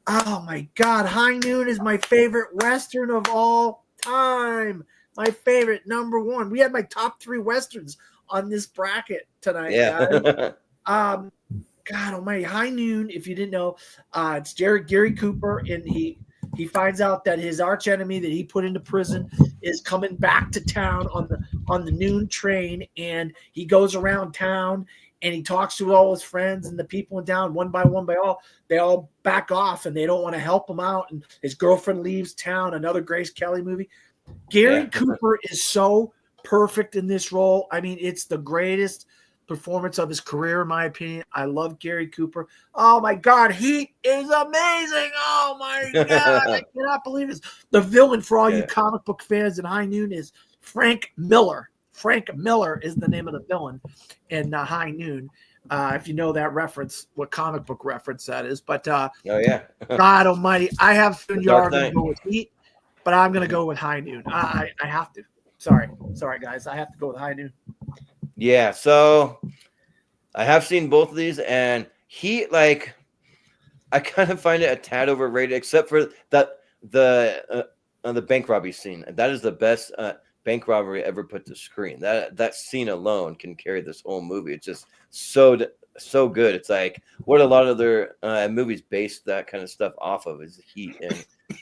H: oh my God, High Noon is my favorite Western of all time. My favorite, number one. We had my top 3 Westerns on this bracket tonight, guys.
B: yeah.
H: God almighty, High Noon, if you didn't know, it's Gary Cooper, and he finds out that his arch enemy that he put into prison is coming back to town on the noon train, and he goes around town and he talks to all his friends, and the people in town, one by one, they all back off, and they don't want to help him out, and his girlfriend leaves town. Another Grace Kelly movie. Gary Cooper is so perfect in this role. I mean, it's the greatest performance of his career, in my opinion. I love Gary Cooper. Oh my God, he is amazing. Oh my God, I cannot believe this. The villain for all you comic book fans in High Noon is Frank Miller. Frank Miller is the name of the villain in High Noon. If you know that reference, what comic book reference that is. But
B: oh yeah,
H: God Almighty, I have a feeling you are going
B: Knight.
H: to go with Heat, but I'm going to go with High Noon. I have to. Sorry, guys. I have to go with High Noon.
B: Yeah, so I have seen both of these, and Heat, like, I kind of find it a tad overrated, except for that the bank robbery scene. That is the best bank robbery ever put to screen. That scene alone can carry this whole movie. It's just so good. It's like what a lot of other movies based that kind of stuff off of is Heat,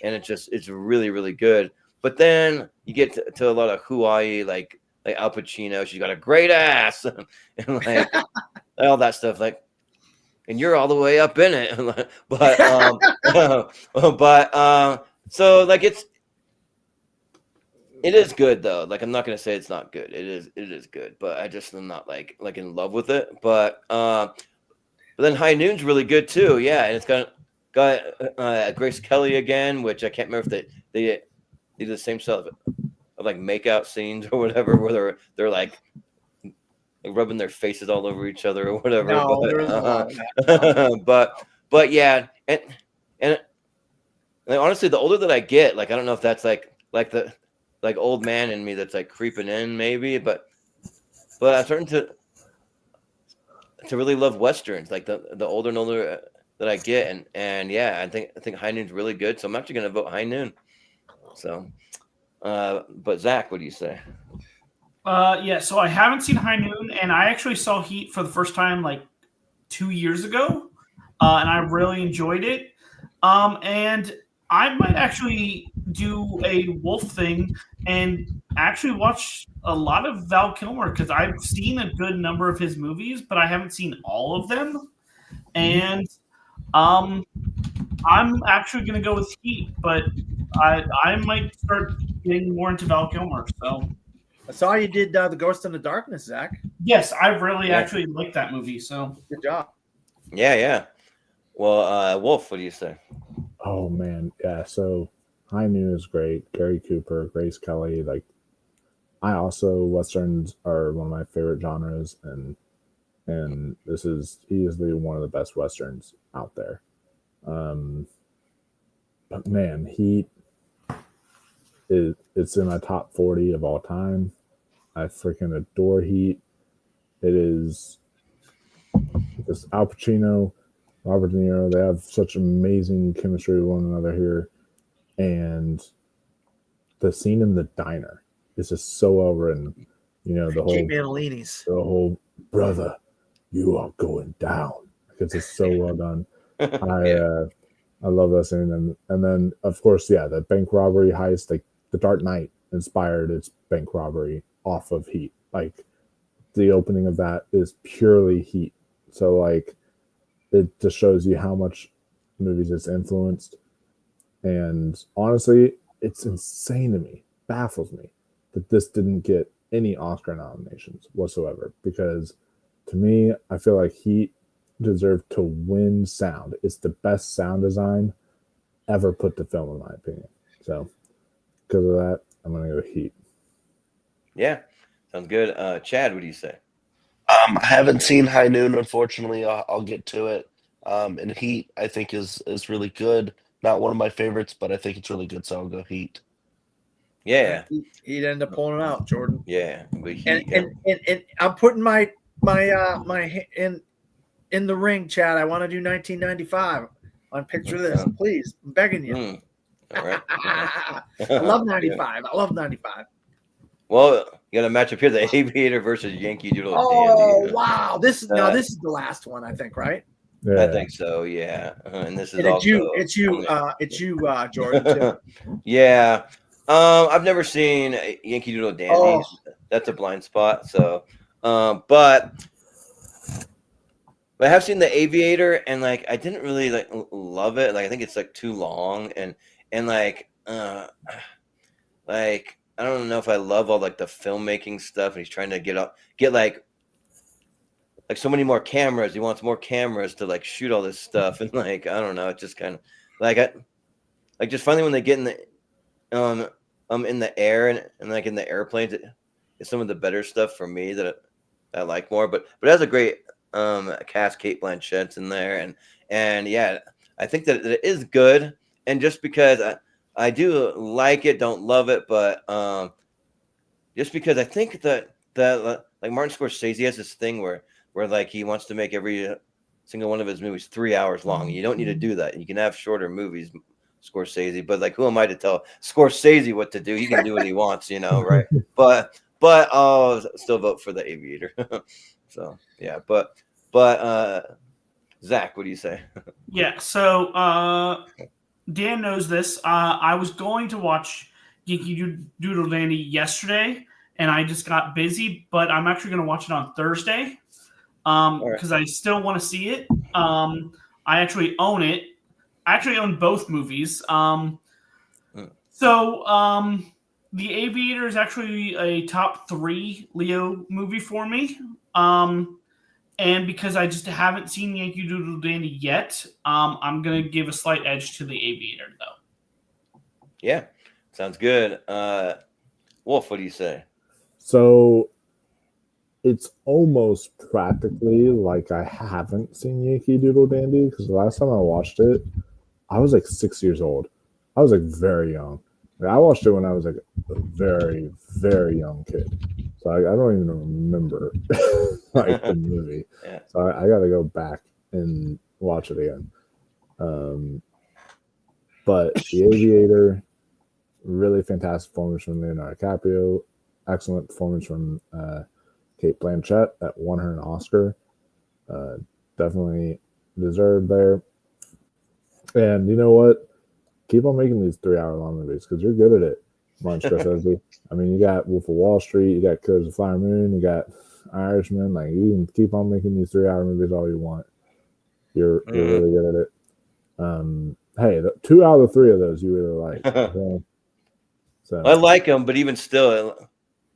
B: and it's really really good. But then you get to a lot of Hawaii, like Al Pacino. She's got a great ass, and like all that stuff. Like, and you're all the way up in it. So like it is good though. Like I'm not gonna say it's not good. It is good, but I just am not like in love with it. But then High Noon's really good too. Yeah, and it's got Grace Kelly again, which I can't remember if they do the same stuff of like makeout scenes or whatever, where they're like rubbing their faces all over each other or whatever.
H: No,
B: but yeah, and like, honestly, the older that I get, like I don't know if that's like the old man in me that's like creeping in maybe, but I'm starting to really love westerns, like the older and older that I get, and yeah, I think High Noon's really good, so I'm actually gonna vote High Noon. So, but Zach, what do you say?
F: Yeah, so I haven't seen High Noon, and I actually saw Heat for the first time like 2 years ago, and I really enjoyed it. And I might actually do a Wolf thing and actually watch a lot of Val Kilmer because I've seen a good number of his movies, but I haven't seen all of them. And I'm actually going to go with Heat, but I might start getting more into Val Kilmer. So
H: I saw you did The Ghost in the Darkness, Zach.
F: yes, I really actually like that movie. So
H: good job.
B: Yeah. Well, Wolf, what do you say?
E: Oh man, yeah. So High Noon is great. Gary Cooper, Grace Kelly. Like, I also westerns are one of my favorite genres, and this is easily one of the best westerns out there. But man, Heat it's in my top 40 of all time. I freaking adore Heat. It is just Al Pacino, Robert De Niro. They have such amazing chemistry with one another here. And the scene in the diner is just so well written. You know, the whole brother, you are going down. It's just so well done. I love that scene. And then of course, yeah, the bank robbery heist, like The Dark Knight inspired its bank robbery off of Heat. Like the opening of that is purely Heat. So like it just shows you how much movies it's influenced. And honestly, it's insane to me, baffles me that this didn't get any Oscar nominations whatsoever. Because to me, I feel like Heat deserved to win sound. It's the best sound design ever put to film, in my opinion. So because of that, I'm going to go Heat.
B: Yeah, sounds good. Chad, what do you say?
D: I haven't seen High Noon, unfortunately. I'll get to it. And Heat, I think, is really good. Not one of my favorites, but I think it's really good, so I'll go Heat.
B: Yeah,
H: He'd end up pulling it out, Jordan.
B: Yeah, but
H: and I'm putting my in the ring, Chad. I want to do 1995 on Picture This, please. I'm begging you.
B: All right.
H: I love 95. I love 95.
B: Well, you got a matchup here: the Aviator versus Yankee Doodle Dandy.
H: Oh wow! This is the last one, I think, right?
E: Yeah.
B: I think so. Yeah, and this is
H: and it's you, Jordan. Too.
B: Yeah, I've never seen Yankee Doodle Dandy.
H: Oh.
B: That's a blind spot. So, but I have seen the Aviator, and like I didn't really like love it. Like I think it's like too long, and like like I don't know if I love all like the filmmaking stuff, and he's trying to get like so many more cameras. He wants more cameras to like shoot all this stuff, and like I don't know, it's just kind of like just finally when they get in the air and like in the airplanes, it's some of the better stuff for me that I like more. But it has a great cast. Kate Blanchett's in there, and yeah, I think that it is good. And just because I do like it, don't love it, but just because I think that like Martin Scorsese has this thing where like he wants to make every single one of his movies 3 hours long. You don't need to do that. You can have shorter movies, Scorsese. But like, who am I to tell Scorsese what to do? He can do what he wants, right? But I'll still vote for The Aviator. So yeah, but Zach, what do you say?
F: Yeah, so Dan knows this. I was going to watch Yankee Doodle Dandy yesterday, and I just got busy. But I'm actually going to watch it on Thursday because I still want to see it. I actually own it. I actually own both movies. So The Aviator is actually a top 3 Leo movie for me. And because I just haven't seen Yankee Doodle Dandy yet, I'm going to give a slight edge to The Aviator, though.
B: Yeah, sounds good. Wolf, what do you say?
E: So it's almost practically like I haven't seen Yankee Doodle Dandy because the last time I watched it, I was like 6 years old. I was like very young. I watched it when I was like a very, very young kid. So I don't even remember like the movie.
B: Yeah.
E: So I got to go back and watch it again. But The Aviator, really fantastic performance from Leonardo DiCaprio. Excellent performance from Kate Blanchett that won her an Oscar. Definitely deserved there. And you know what? Keep on making these 3-hour-long movies because you're good at it, Martin Scorsese. I mean, you got Wolf of Wall Street, you got Killers of the Flower Moon, you got Irishman. Like, you can keep on making these 3-hour movies all you want. You're really good at it. Hey, 2 out of the 3 of those you really like. Okay? So
B: I like them, but even still,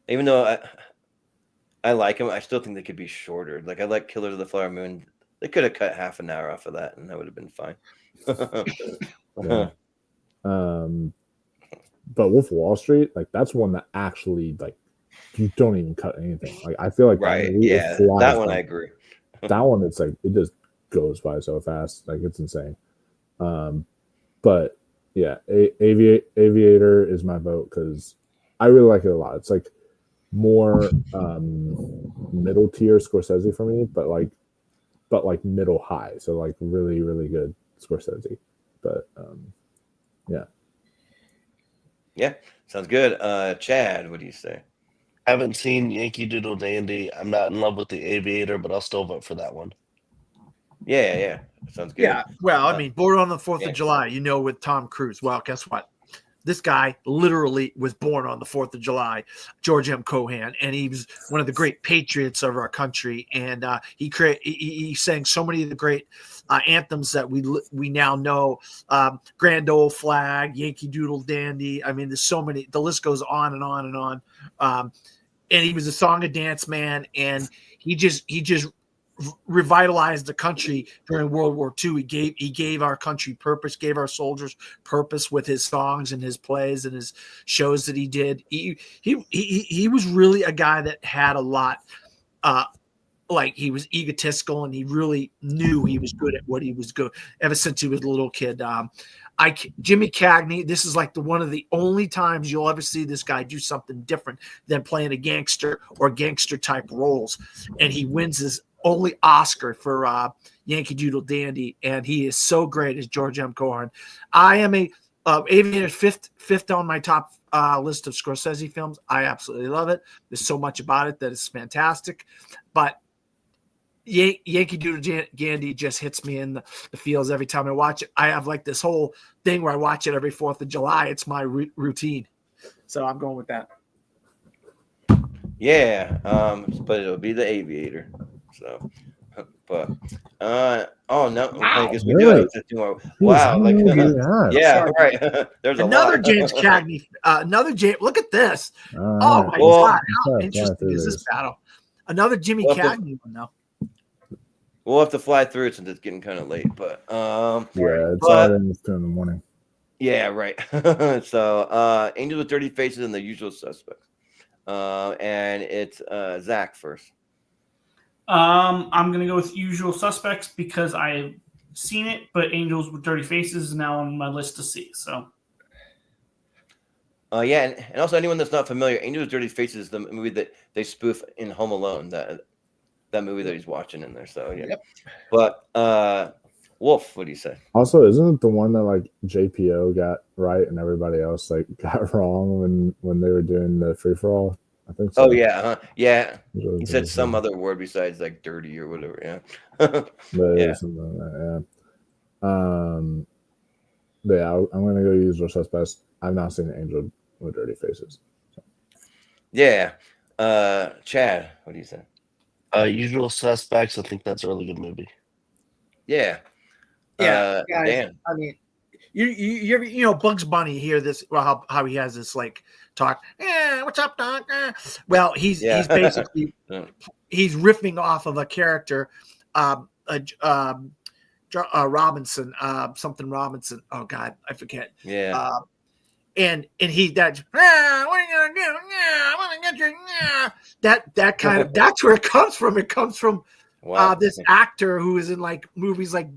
B: even though I like them, I still think they could be shorter. Like, I like Killers of the Flower Moon. They could have cut half an hour off of that, and that would have been fine.
E: yeah. But Wolf of Wall Street, like that's one that actually like you don't even cut anything. Like I feel like
B: right,
E: that
B: one I agree.
E: That one, it's like it just goes by so fast, like it's insane. But yeah, Aviator is my vote because I really like it a lot. It's like more middle tier Scorsese for me, but like middle high, so like really really good Scorsese. But
B: yeah, sounds good. Chad, what do you say?
D: Haven't seen Yankee Doodle Dandy. I'm not in love with The Aviator, but I'll still vote for that one.
B: Yeah, sounds good.
C: Yeah, well, I mean, Born on the 4th of July, with Tom Cruise. Well, guess what? This guy literally was born on the 4th of July, George M. Cohan, and he was one of the great patriots of our country. And he sang so many of the great anthems that we now know, Grand Ole Flag, Yankee Doodle Dandy. I mean, there's so many. The list goes on and on and on. And he was a song and dance man, and he just revitalized the country during World War II. He gave our country purpose, gave our soldiers purpose with his songs and his plays and his shows that he did. He was really a guy that had a lot. Like he was egotistical, and he really knew he was good at what he was good ever since he was a little kid. Jimmy Cagney, this is like one of the only times you'll ever see this guy do something different than playing a gangster or gangster type roles. And he wins his only Oscar for Yankee Doodle Dandy. And he is so great as George M. Cohan. I am a Aviator fifth on my top list of Scorsese films. I absolutely love it. There's so much about it that is fantastic. But Yankee Doodle Dandy just hits me in the feels every time I watch it. I have like this whole thing where I watch it every 4th of July. It's my routine. So I'm going with that.
B: Yeah, but it'll be The Aviator. So But oh no, I guess we do
E: Really?
B: have 2 more.
E: Jeez,
B: Wow,
E: how
B: like
E: many do you have?
B: yeah,
H: Sorry.
B: right. There's
H: Another
B: a lot.
H: James Cagney. Another James. Look at this.
E: All
H: Oh
E: right.
H: my
B: Well,
H: God!
E: Let's
H: How
E: fly
H: interesting
E: through
H: is this
E: this.
H: battle? Another Jimmy
B: We'll have to-
H: Cagney one though.
B: We'll have to fly through it since it's getting kind of late. But
E: Yeah, it's
B: but-
E: already 2 in the morning.
B: yeah, right. So Angels with Dirty Faces and The Usual Suspects. And it's Zach first.
F: I'm gonna go with Usual Suspects because I've seen it, but Angels with Dirty Faces is now on my list to see. So
B: Yeah, and also anyone that's not familiar, Angels with Dirty Faces is the movie that they spoof in Home Alone, that movie that he's watching in there. So yeah.
C: Yep.
B: But Wolf, what do you say?
E: Also, isn't it the one that like JPO got right and everybody else like got wrong when they were doing the free for all? I think so.
B: Oh yeah, yeah.
E: He
B: He said some other word besides like dirty or whatever. Yeah.
E: Yeah. Something like that, yeah. But yeah, I'm gonna go Usual Suspects. I've not seen Angel with Dirty Faces. So.
B: Yeah. Chad, what do you say?
D: Usual Suspects. I think that's a really good movie.
B: Yeah.
H: Yeah, guys.
B: Dan.
H: I mean, you know Bugs Bunny. Hear this? Well, how he has this like talk. Yeah, what's up, Doc? Well, he's basically he's riffing off of a character, Robinson, something Robinson. Oh God, I forget.
B: Yeah.
H: And he that what are you gonna do? I want to get you. That kind of that's where it comes from. It comes from this actor who is in like movies like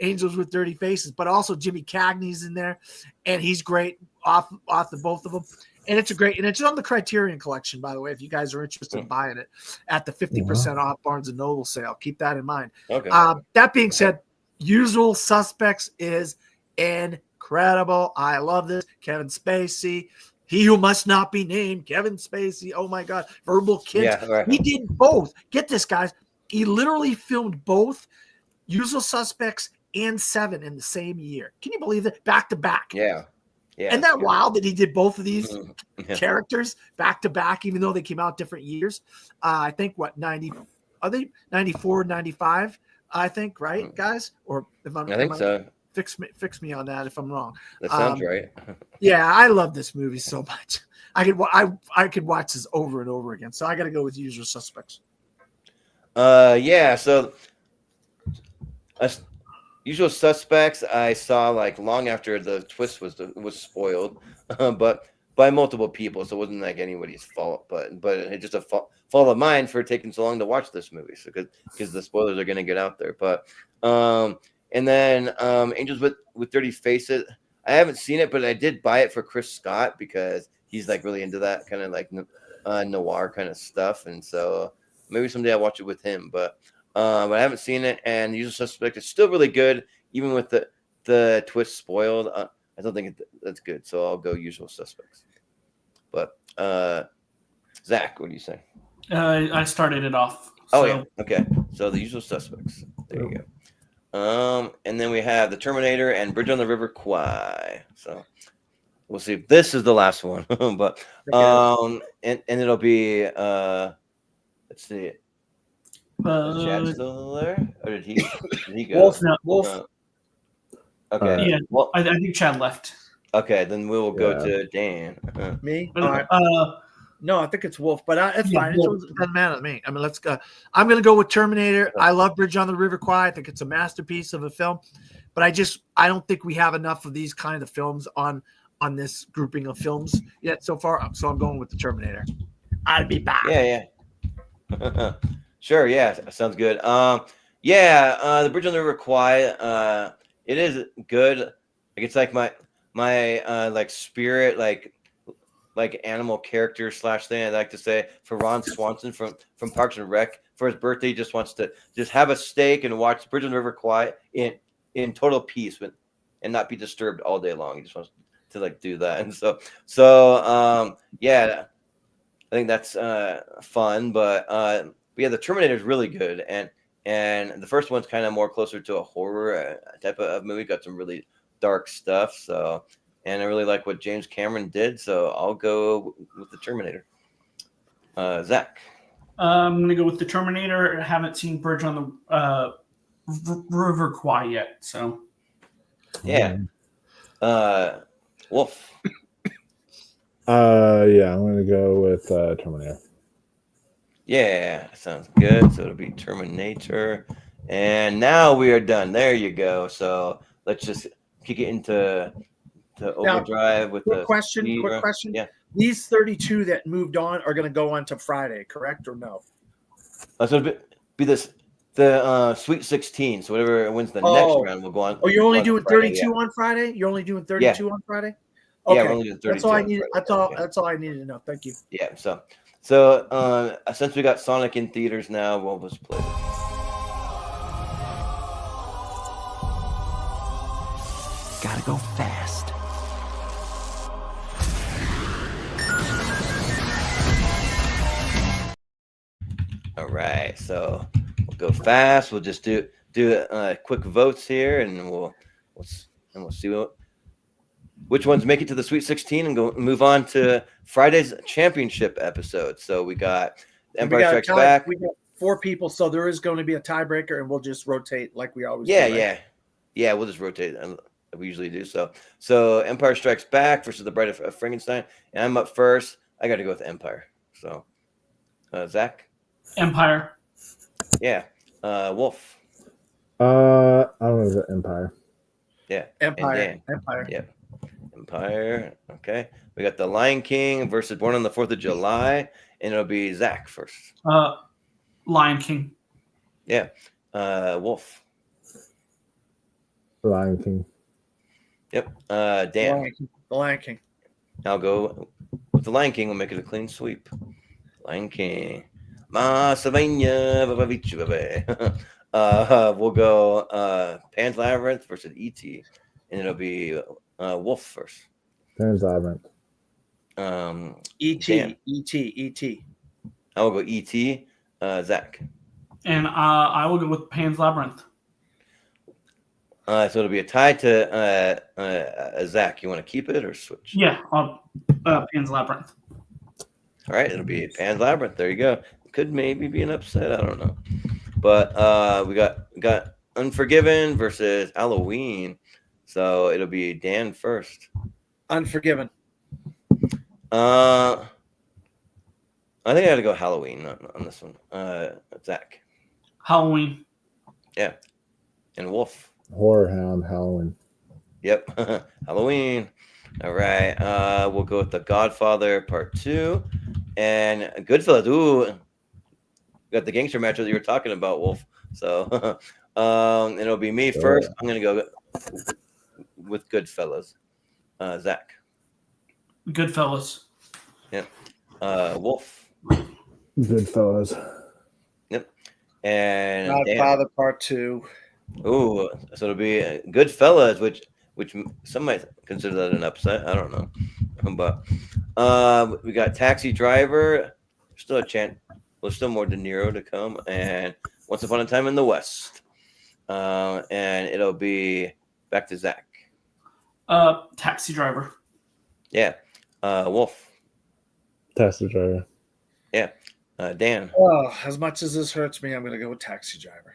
H: Angels with Dirty Faces, but also Jimmy Cagney's in there, and he's great off the both of them. And it's it's on the Criterion Collection, by the way, if you guys are interested in buying it at the 50% off Barnes and Noble sale. Keep that in mind.
B: Okay.
H: That being said, Usual Suspects is incredible. I love this. Kevin Spacey, he who must not be named, Kevin Spacey. Oh my God, Verbal Kids.
B: Yeah, right.
H: He did both. Get this, guys. He literally filmed both Usual Suspects and Seven in the same year. Can you believe that? Back to back.
B: Yeah. Yeah.
H: Isn't that wild that he did both of these characters back to back, even though they came out different years? I think what 90 are they 94, 95? I think, right, guys? Or if I'm,
B: I think so.
H: Fix me on that if I'm wrong.
B: That sounds right.
H: Yeah, I love this movie so much. I could watch this over and over again. So I got to go with Usual Suspects.
B: Yeah. So, Usual Suspects, I saw like long after the twist was spoiled, but by multiple people, so it wasn't like anybody's fault. But it's just a fault of mine for taking so long to watch this movie, so because the spoilers are going to get out there. But and then Angels with Dirty Faces, I haven't seen it, but I did buy it for Chris Scott because he's like really into that kind of like noir kind of stuff, and so maybe someday I'll watch it with him. But I haven't seen it, and Usual Suspect is still really good, even with the twist spoiled. I don't think that's good, so I'll go Usual Suspects. But Zach, what do you say?
F: I started it off.
B: Oh yeah, okay. So The Usual Suspects. There you go. And then we have The Terminator and Bridge on the River Kwai. So we'll see if this is the last one, but and it'll be let's see. Is Chad still there, or did he go?
H: Wolf.
B: Okay.
F: Yeah.
B: Well,
F: I think Chad left.
B: okay, then we will go to Dan.
H: Me?
F: All
H: All right. No, I think it's Wolf, but it's fine. It
F: Wolf.
H: doesn't matter to me. I mean, let's go. I'm going to go with Terminator. I love Bridge on the River Kwai. I think it's a masterpiece of a film, but I don't think we have enough of these kind of films on this grouping of films yet so far. So I'm going with the Terminator. I'd be back.
B: Yeah. Sure. Yeah, sounds good. The Bridge on the River Kwai. It is good. Like it's like my like spirit like animal character / thing. I like to say for Ron Swanson from Parks and Rec for his birthday, he just wants to just have a steak and watch Bridge on the River Kwai in total peace and not be disturbed all day long. He just wants to like do that. And so yeah, I think that's fun. But yeah, the Terminator is really good, and the first one's kind of more closer to a horror type of movie. Got some really dark stuff. So. And I really like what James Cameron did, so I'll go with the Terminator. Zach.
F: I'm going to go with the Terminator. I haven't seen Bridge on the River Kwai yet, so.
B: Yeah. Wolf.
E: Yeah, I'm gonna go with Terminator.
B: Yeah, sounds good. So it'll be Terminator. And now we are done. There you go. So let's just kick it into overdrive with
H: Quick
B: the
H: question.
B: speed
H: Quick
B: run.
H: question.
B: Yeah.
H: These 32 that moved on are going to go on to Friday, correct or no?
B: So it'll be the Sweet 16. So whatever wins the next round will go on.
H: Oh, you're only
B: on
H: doing
B: Friday,
H: 32 on Friday? You're only doing 32 on Friday? Okay.
B: Yeah, we're only doing 32.
H: That's all I
B: on
H: needed.
B: Friday.
H: That's all I needed to know. Thank you.
B: Yeah. So since we got Sonic in theaters now, we'll just play it.
A: Gotta go fast.
B: All right, so we'll go fast. We'll just do quick votes here, and we'll see which ones make it to the Sweet 16 and move on to Friday's championship episode. So we got Empire Strikes Back.
H: We got 4 people, so there is going to be a tiebreaker, and we'll just rotate like we always do.
B: Yeah. We'll just rotate. We usually do so. So Empire Strikes Back versus The Bride of Frankenstein, and I'm up first. I got to go with Empire. So, Zach.
F: Empire.
B: Yeah. Wolf.
E: I'm gonna go Empire.
B: Yeah.
H: Empire.
B: Yeah. Empire. Okay. We got The Lion King versus Born on the 4th of July, and it'll be Zach first.
F: Lion King.
B: Yeah. Wolf.
E: Lion King.
B: Yep. Dan.
H: The Lion King.
B: I'll go with The Lion King. We'll make it a clean sweep. Lion King. We'll go Pan's Labyrinth versus E.T. and it'll be Wolf first.
E: Pan's Labyrinth.
H: E.T.
B: I will go E.T. Zach.
F: And I will go with Pan's Labyrinth.
B: So it'll be a tie to Zach. You want to keep it or switch?
F: Yeah, Pan's Labyrinth.
B: All right, it'll be Pan's Labyrinth. There you go. Could maybe be an upset. I don't know. But we got Unforgiven versus Halloween. So it'll be Dan first.
H: Unforgiven.
B: I think I got to go Halloween on this one. Zach.
F: Halloween.
B: Yeah. And Wolf.
E: Horror Hound. Halloween.
B: Yep. Halloween. All right. We'll go with The Godfather Part 2 and Goodfellas. Ooh. Got the gangster match that you were talking about, Wolf. So it'll be me first. I'm going to go with Goodfellas. Zach.
F: Goodfellas.
B: Yep. Wolf.
E: Goodfellas.
B: Yep. And
H: Godfather Part 2.
B: Ooh, so it'll be Goodfellas, which some might consider that an upset. I don't know, but we got Taxi Driver. Still a chance. There's still more De Niro to come, and Once Upon a Time in the West. And it'll be back to Zach.
F: Taxi Driver.
B: Yeah. Wolf.
E: Taxi Driver.
B: Yeah. Dan.
H: Oh, as much as this hurts me, I'm going to go with Taxi Driver.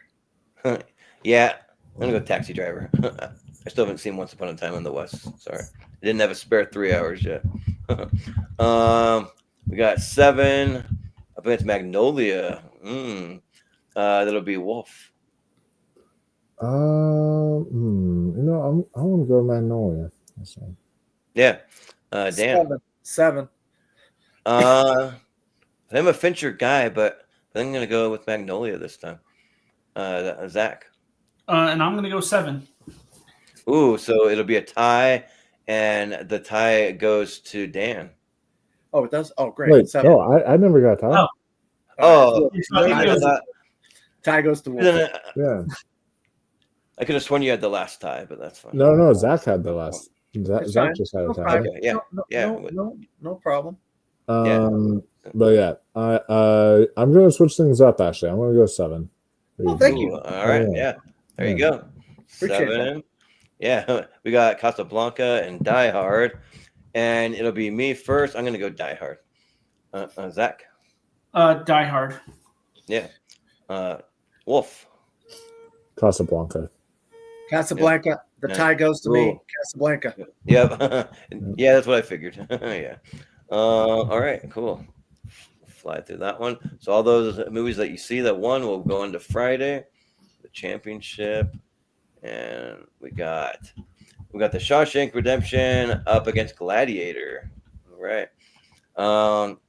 B: Yeah, I'm gonna go Taxi Driver. I still haven't seen Once Upon a Time in the West. Sorry, I didn't have a spare 3 hours yet. We got 7 up against Magnolia. That'll be Wolf.
E: I want to go Magnolia.
B: Yeah, Dan.
H: 7.
B: I'm a Fincher guy, but I'm gonna go with Magnolia this time. Zach.
F: And I'm going to go 7.
B: Ooh, so it'll be a tie, and the tie goes to Dan.
H: Oh, it does? Oh, great.
E: Wait,
H: 7.
E: I never got tied.
H: Tie goes to Wolf.
E: Yeah.
B: I could have sworn you had the last tie, but that's fine.
E: No, Zach had the last.
H: It's
E: Zach
H: fine.
E: just had a
H: No
E: tie.
H: problem.
B: Okay,
H: No problem.
E: But yeah, I'm gonna switch things up. Actually, I'm gonna go 7.
H: Well, thank you.
B: All right, yeah. There you go.
H: Appreciate
B: 7. Yeah, we got Casablanca and Die Hard, and it'll be me first. I'm gonna go Die Hard. Zach.
F: Die Hard.
B: Yeah. Wolf.
E: Casablanca.
H: Casablanca. The
B: Yeah.
H: tie goes to me.
B: Cool.
H: Casablanca.
B: Yep. Yeah, that's what I figured. Yeah. All right, cool. Fly through that one. So all those movies that you see that won will go into Friday, the championship, and we got the Shawshank Redemption up against Gladiator. All right.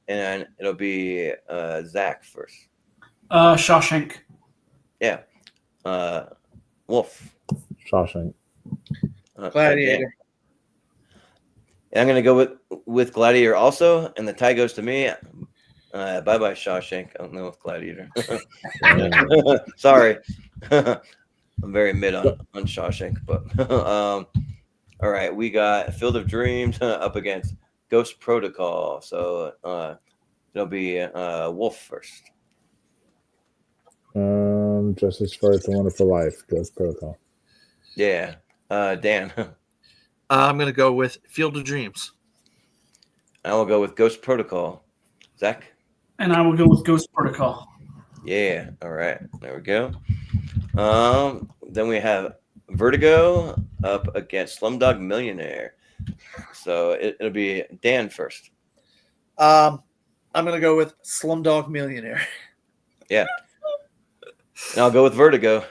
B: And it'll be Zach first.
F: Shawshank.
B: Yeah. Wolf.
E: Shawshank.
H: Gladiator.
B: I'm gonna go with Gladiator also, and the tie goes to me. Bye bye Shawshank. I don't know with Gladiator. Sorry, I'm very mid on Shawshank, but all right, we got Field of Dreams up against Ghost Protocol. So it'll be Wolf first.
E: Justice for It's a Wonderful Life. Ghost Protocol.
B: Yeah, Dan.
C: I'm going to go with Field of Dreams.
B: I will go with Ghost Protocol. Zach.
F: And I will go with Ghost Protocol.
B: Yeah. All right. There we go. Then we have Vertigo up against Slumdog Millionaire. So it'll be Dan first.
H: I'm going to go with Slumdog Millionaire.
B: Yeah. And I'll go with Vertigo.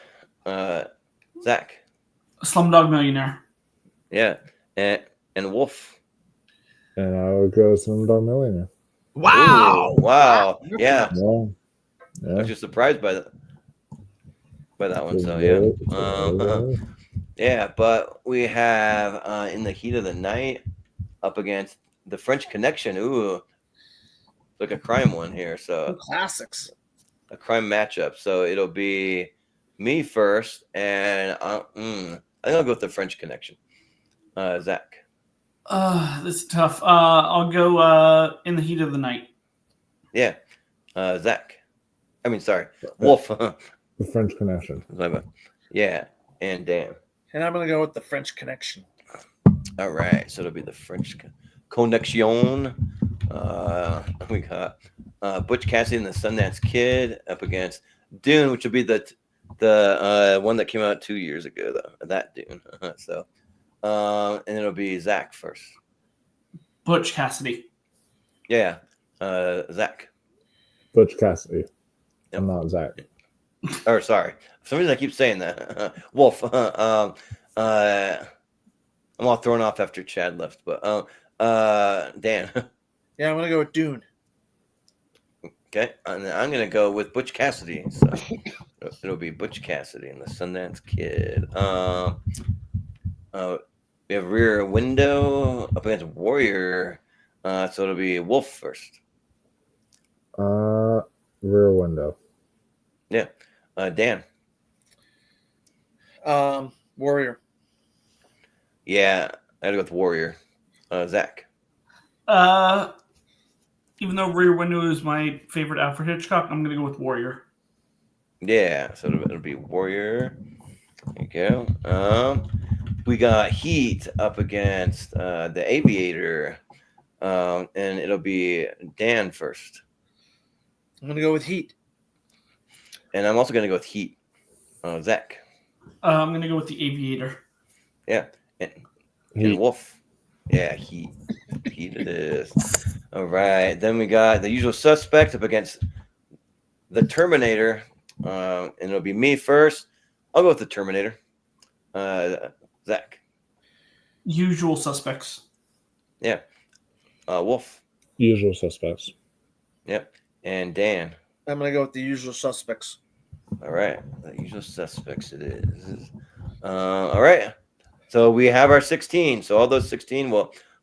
B: Zach.
F: Slumdog Millionaire.
B: Yeah. And Wolf.
E: And I would go Slumdog Millionaire.
H: Wow.
B: Ooh, wow. Yeah.
E: Yeah.
B: I was just surprised by that one. So yeah. Yeah, but we have In the Heat of the Night up against The French Connection. Ooh. Like a crime one here. So
H: Classics.
B: a crime matchup. So it'll be me first, and I think I'll go with The French Connection. Zach.
F: This is tough. I'll go In the Heat of the Night.
B: Yeah. Zach. I mean, sorry. Wolf.
E: The French Connection.
B: Yeah. And Dan.
H: And I'm going to go with The French Connection.
B: All right. So it'll be The French Connection. We got Butch Cassidy and the Sundance Kid up against Dune, which will be the one that came out 2 years ago, though. That Dune. So, and it'll be Zach first.
F: Butch Cassidy.
B: Yeah. Zach.
E: Butch Cassidy.
B: Yep.
E: I'm not Zach.
B: Or sorry. For some reason I keep saying that. Wolf. I'm all thrown off after Chad left, but Dan.
H: Yeah, I'm going to go with Dune.
B: Okay, and I'm gonna go with Butch Cassidy. So it'll be Butch Cassidy and the Sundance Kid. We have Rear Window up against Warrior. So it'll be Wolf first.
E: Rear Window.
B: Yeah. Dan.
H: Warrior.
B: Yeah, I gotta go with Warrior. Zach.
F: Even though Rear Window is my favorite Alfred Hitchcock, I'm going to go with Warrior.
B: Yeah, so it'll be Warrior. There you go. We got Heat up against the Aviator. And it'll be Dan first.
H: I'm going to go with Heat.
B: And I'm also going to go with Heat. Zach.
F: I'm going to go with the Aviator.
B: Yeah. And Wolf. Yeah, Heat. Heat it is. All right. Then we got The Usual Suspect up against The Terminator. And it'll be me first. I'll go with The Terminator. Zach.
F: Usual Suspects.
B: Yeah. Wolf.
E: Usual Suspects.
B: Yep. And Dan.
H: I'm going to go with The Usual Suspects.
B: All right. The Usual Suspects it is. All right. So we have our 16. So all those 16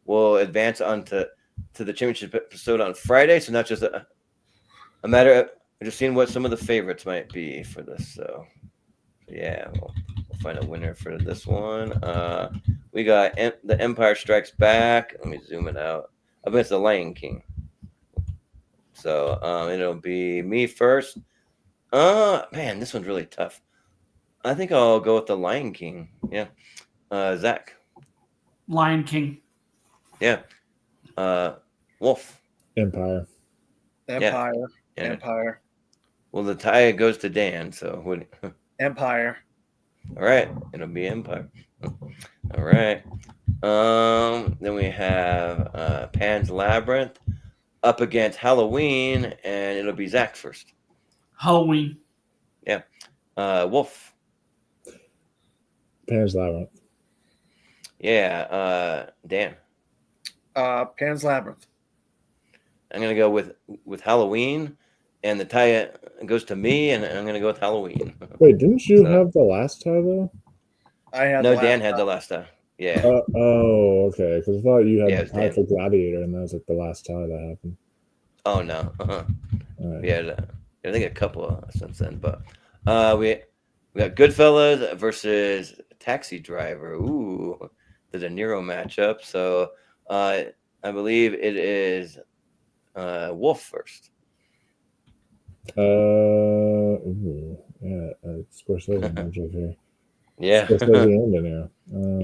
B: will advance on to the championship episode on Friday. So not just a matter of just seeing what some of the favorites might be for this. So yeah, we'll find a winner for this one. We got The Empire Strikes Back. Let me zoom it out. Against The Lion King. So it'll be me first. Man, this one's really tough. I think I'll go with The Lion King. Yeah. Zach.
F: Lion King.
B: Yeah. Wolf.
E: Empire.
H: Empire.
B: And,
C: Empire.
B: well, the tie goes to Dan. So what?
C: Empire.
B: All right, it'll be Empire. All right. Then we have Pan's Labyrinth up against Halloween, and it'll be Zach first.
F: Halloween.
B: Yeah. Wolf.
E: Pan's Labyrinth.
B: Yeah. Dan.
C: Pan's Labyrinth.
B: I'm gonna go with Halloween, and the tie goes to me, and I'm gonna go with Halloween.
E: Wait, didn't you have the last tie though?
C: I had
B: No,
C: the
B: Dan
C: last
B: had the
C: time.
B: last tie. Yeah.
E: Okay. Because I thought you had
B: Yeah, it
E: the
B: was
E: tie
B: Dan.
E: for Gladiator, and that was like the last tie that happened.
B: Oh no.
E: All right.
B: We had I think a couple since then, but we got Goodfellas versus Taxi Driver. Ooh, the De Niro matchup. So I believe it is Wolf first.
E: Ooh, yeah, Scorsese matchup here.
B: Yeah.
E: Scorsese and De Niro.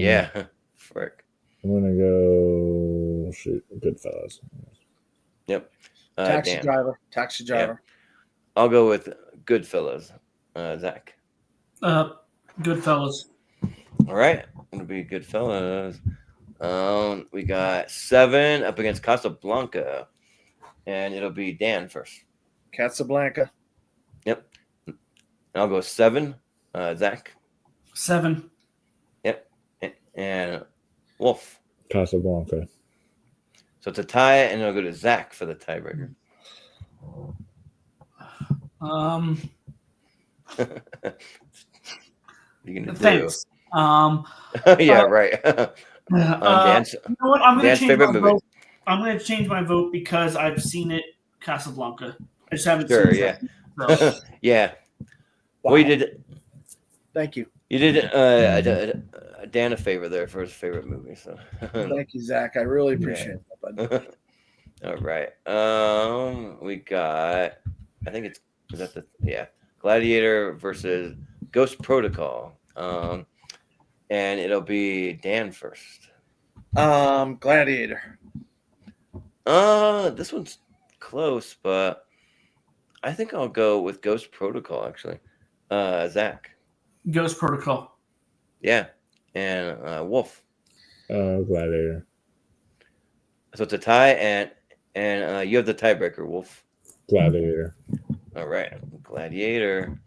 B: Yeah. Frick.
E: I'm gonna go Goodfellas.
B: Yep.
C: Taxi
B: Dan.
C: Driver. Taxi Driver.
B: I'll go with Goodfellas. Zach.
F: Goodfellas.
B: All right. It'll be Goodfellas. We got 7 up against Casablanca, and it'll be Dan first.
C: Casablanca.
B: Yep. And I'll go 7. Zach.
F: 7.
B: Yep. And Wolf.
E: Casablanca.
B: So it's a tie, and I'll go to Zach for the tiebreaker. You gonna
F: Thanks.
B: do? Yeah, right. Dan's,
F: you know what? I'm gonna
B: Dan's
F: change
B: favorite
F: my
B: movie.
F: vote. I'm gonna change my vote because I've seen it, Casablanca. I just haven't
B: Sure,
F: seen
B: yeah.
F: it. So.
B: Yeah.
C: Wow.
B: Well, you
C: Thank you.
B: did Dan a favor there for his favorite movie. So
C: Thank you, Zach. I really appreciate that, bud.
B: all right. We got I think is that Gladiator versus Ghost Protocol. And it'll be Dan first.
C: Gladiator.
B: This one's close, but I think I'll go with Ghost Protocol actually. Zach.
F: Ghost Protocol.
B: Yeah. And Wolf.
E: Gladiator.
B: So it's a tie, and you have the tiebreaker, Wolf.
E: Gladiator.
B: All right, Gladiator.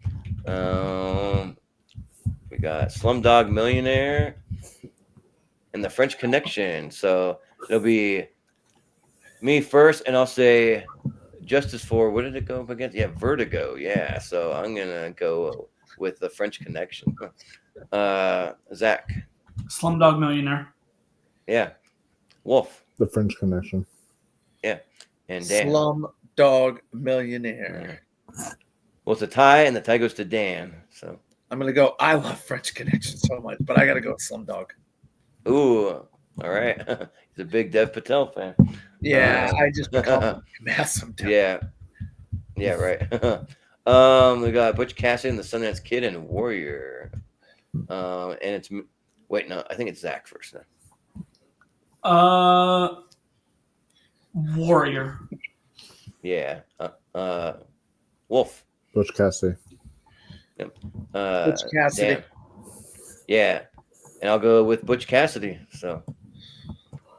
B: We got Slumdog Millionaire and the French Connection. So it'll be me first, and I'll say Justice for what did it go up against? Yeah, Vertigo. Yeah, so I'm gonna go with the French Connection. Zach.
F: Slumdog Millionaire.
B: Yeah. Wolf.
E: The French Connection.
B: Yeah. And Dan.
C: Slum Dog Millionaire.
B: Well, it's a tie, and the tie goes to Dan. So
C: I'm gonna go. I love French Connection so much, but I gotta go with Slumdog.
B: ooh, all right. He's a big Dev Patel fan.
C: Yeah, I just become massive.
B: Yeah. Yeah, right. We got Butch Cassidy and the Sundance Kid and Warrior. And it's wait, no, I think it's Zach first now.
F: Warrior.
B: Yeah. Wolf.
E: Butch Cassidy.
B: Yep.
C: Butch Cassidy.
B: Dan. Yeah. And I'll go with Butch Cassidy. So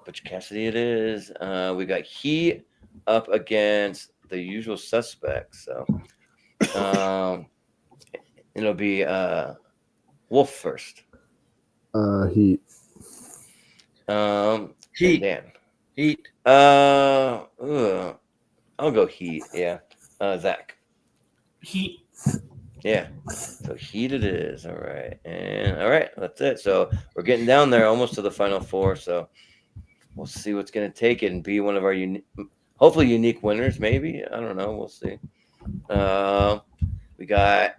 B: Butch Cassidy it is. We got Heat up against The Usual Suspects. So it'll be Wolf first.
E: Heat.
C: Heat.
B: Dan.
C: Heat.
B: I'll go Heat. Yeah. Zach.
F: Heat.
B: Yeah. So Heat it is. All right. And all right, that's it. So we're getting down there almost to the final 4. So we'll see what's going to take it and be one of our hopefully unique winners. Maybe. I don't know. We'll see. We got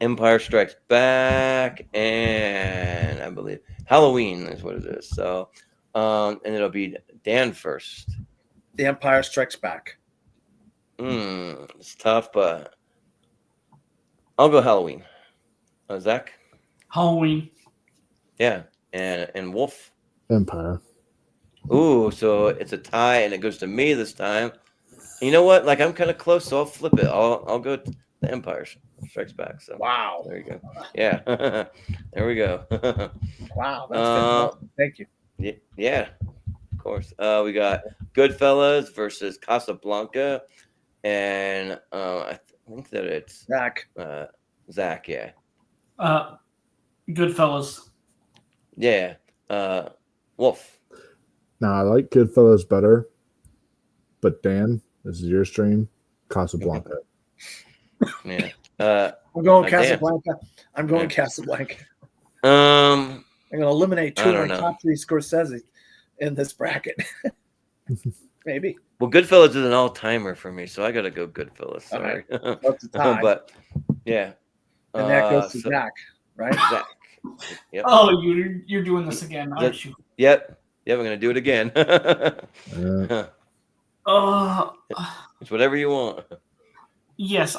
B: Empire Strikes Back and I believe Halloween is what it is. So, and it'll be Dan first.
C: The Empire Strikes Back.
B: It's tough, but I'll go Halloween. Zach?
F: Halloween.
B: Yeah. And Wolf?
E: Empire.
B: Ooh, so it's a tie, and it goes to me this time. You know what? Like I'm kind of close, so I'll flip it. I'll go to the Empire Strikes Back. So
H: Wow.
B: there you go. Yeah, there we go.
H: Wow. That's fantastic. Thank you.
B: Yeah, of course. We got Goodfellas versus Casablanca, and I think that it's
H: Zach.
B: Zach. Yeah,
F: Goodfellas.
B: yeah. Wolf.
E: Now I like Goodfellas better, but Dan, this is your stream. Casablanca.
B: Yeah.
H: I'm going
B: Dan.
H: Casablanca. I'm going Casablanca.
B: Um.
H: I'm going to eliminate
B: I
H: two of
B: don't
H: my
B: know.
H: top 3 Scorsese in this bracket. Maybe.
B: Well, Goodfellas is an all-timer for me, so I gotta go Goodfellas. Sorry,
H: That's a tie.
B: but yeah.
H: And that goes to
B: so-
H: Zach, right?
B: Zach. Yep.
F: Oh, you're doing this again, aren't you?
B: Yep. I'm gonna do it again. It's whatever you want.
F: Yes,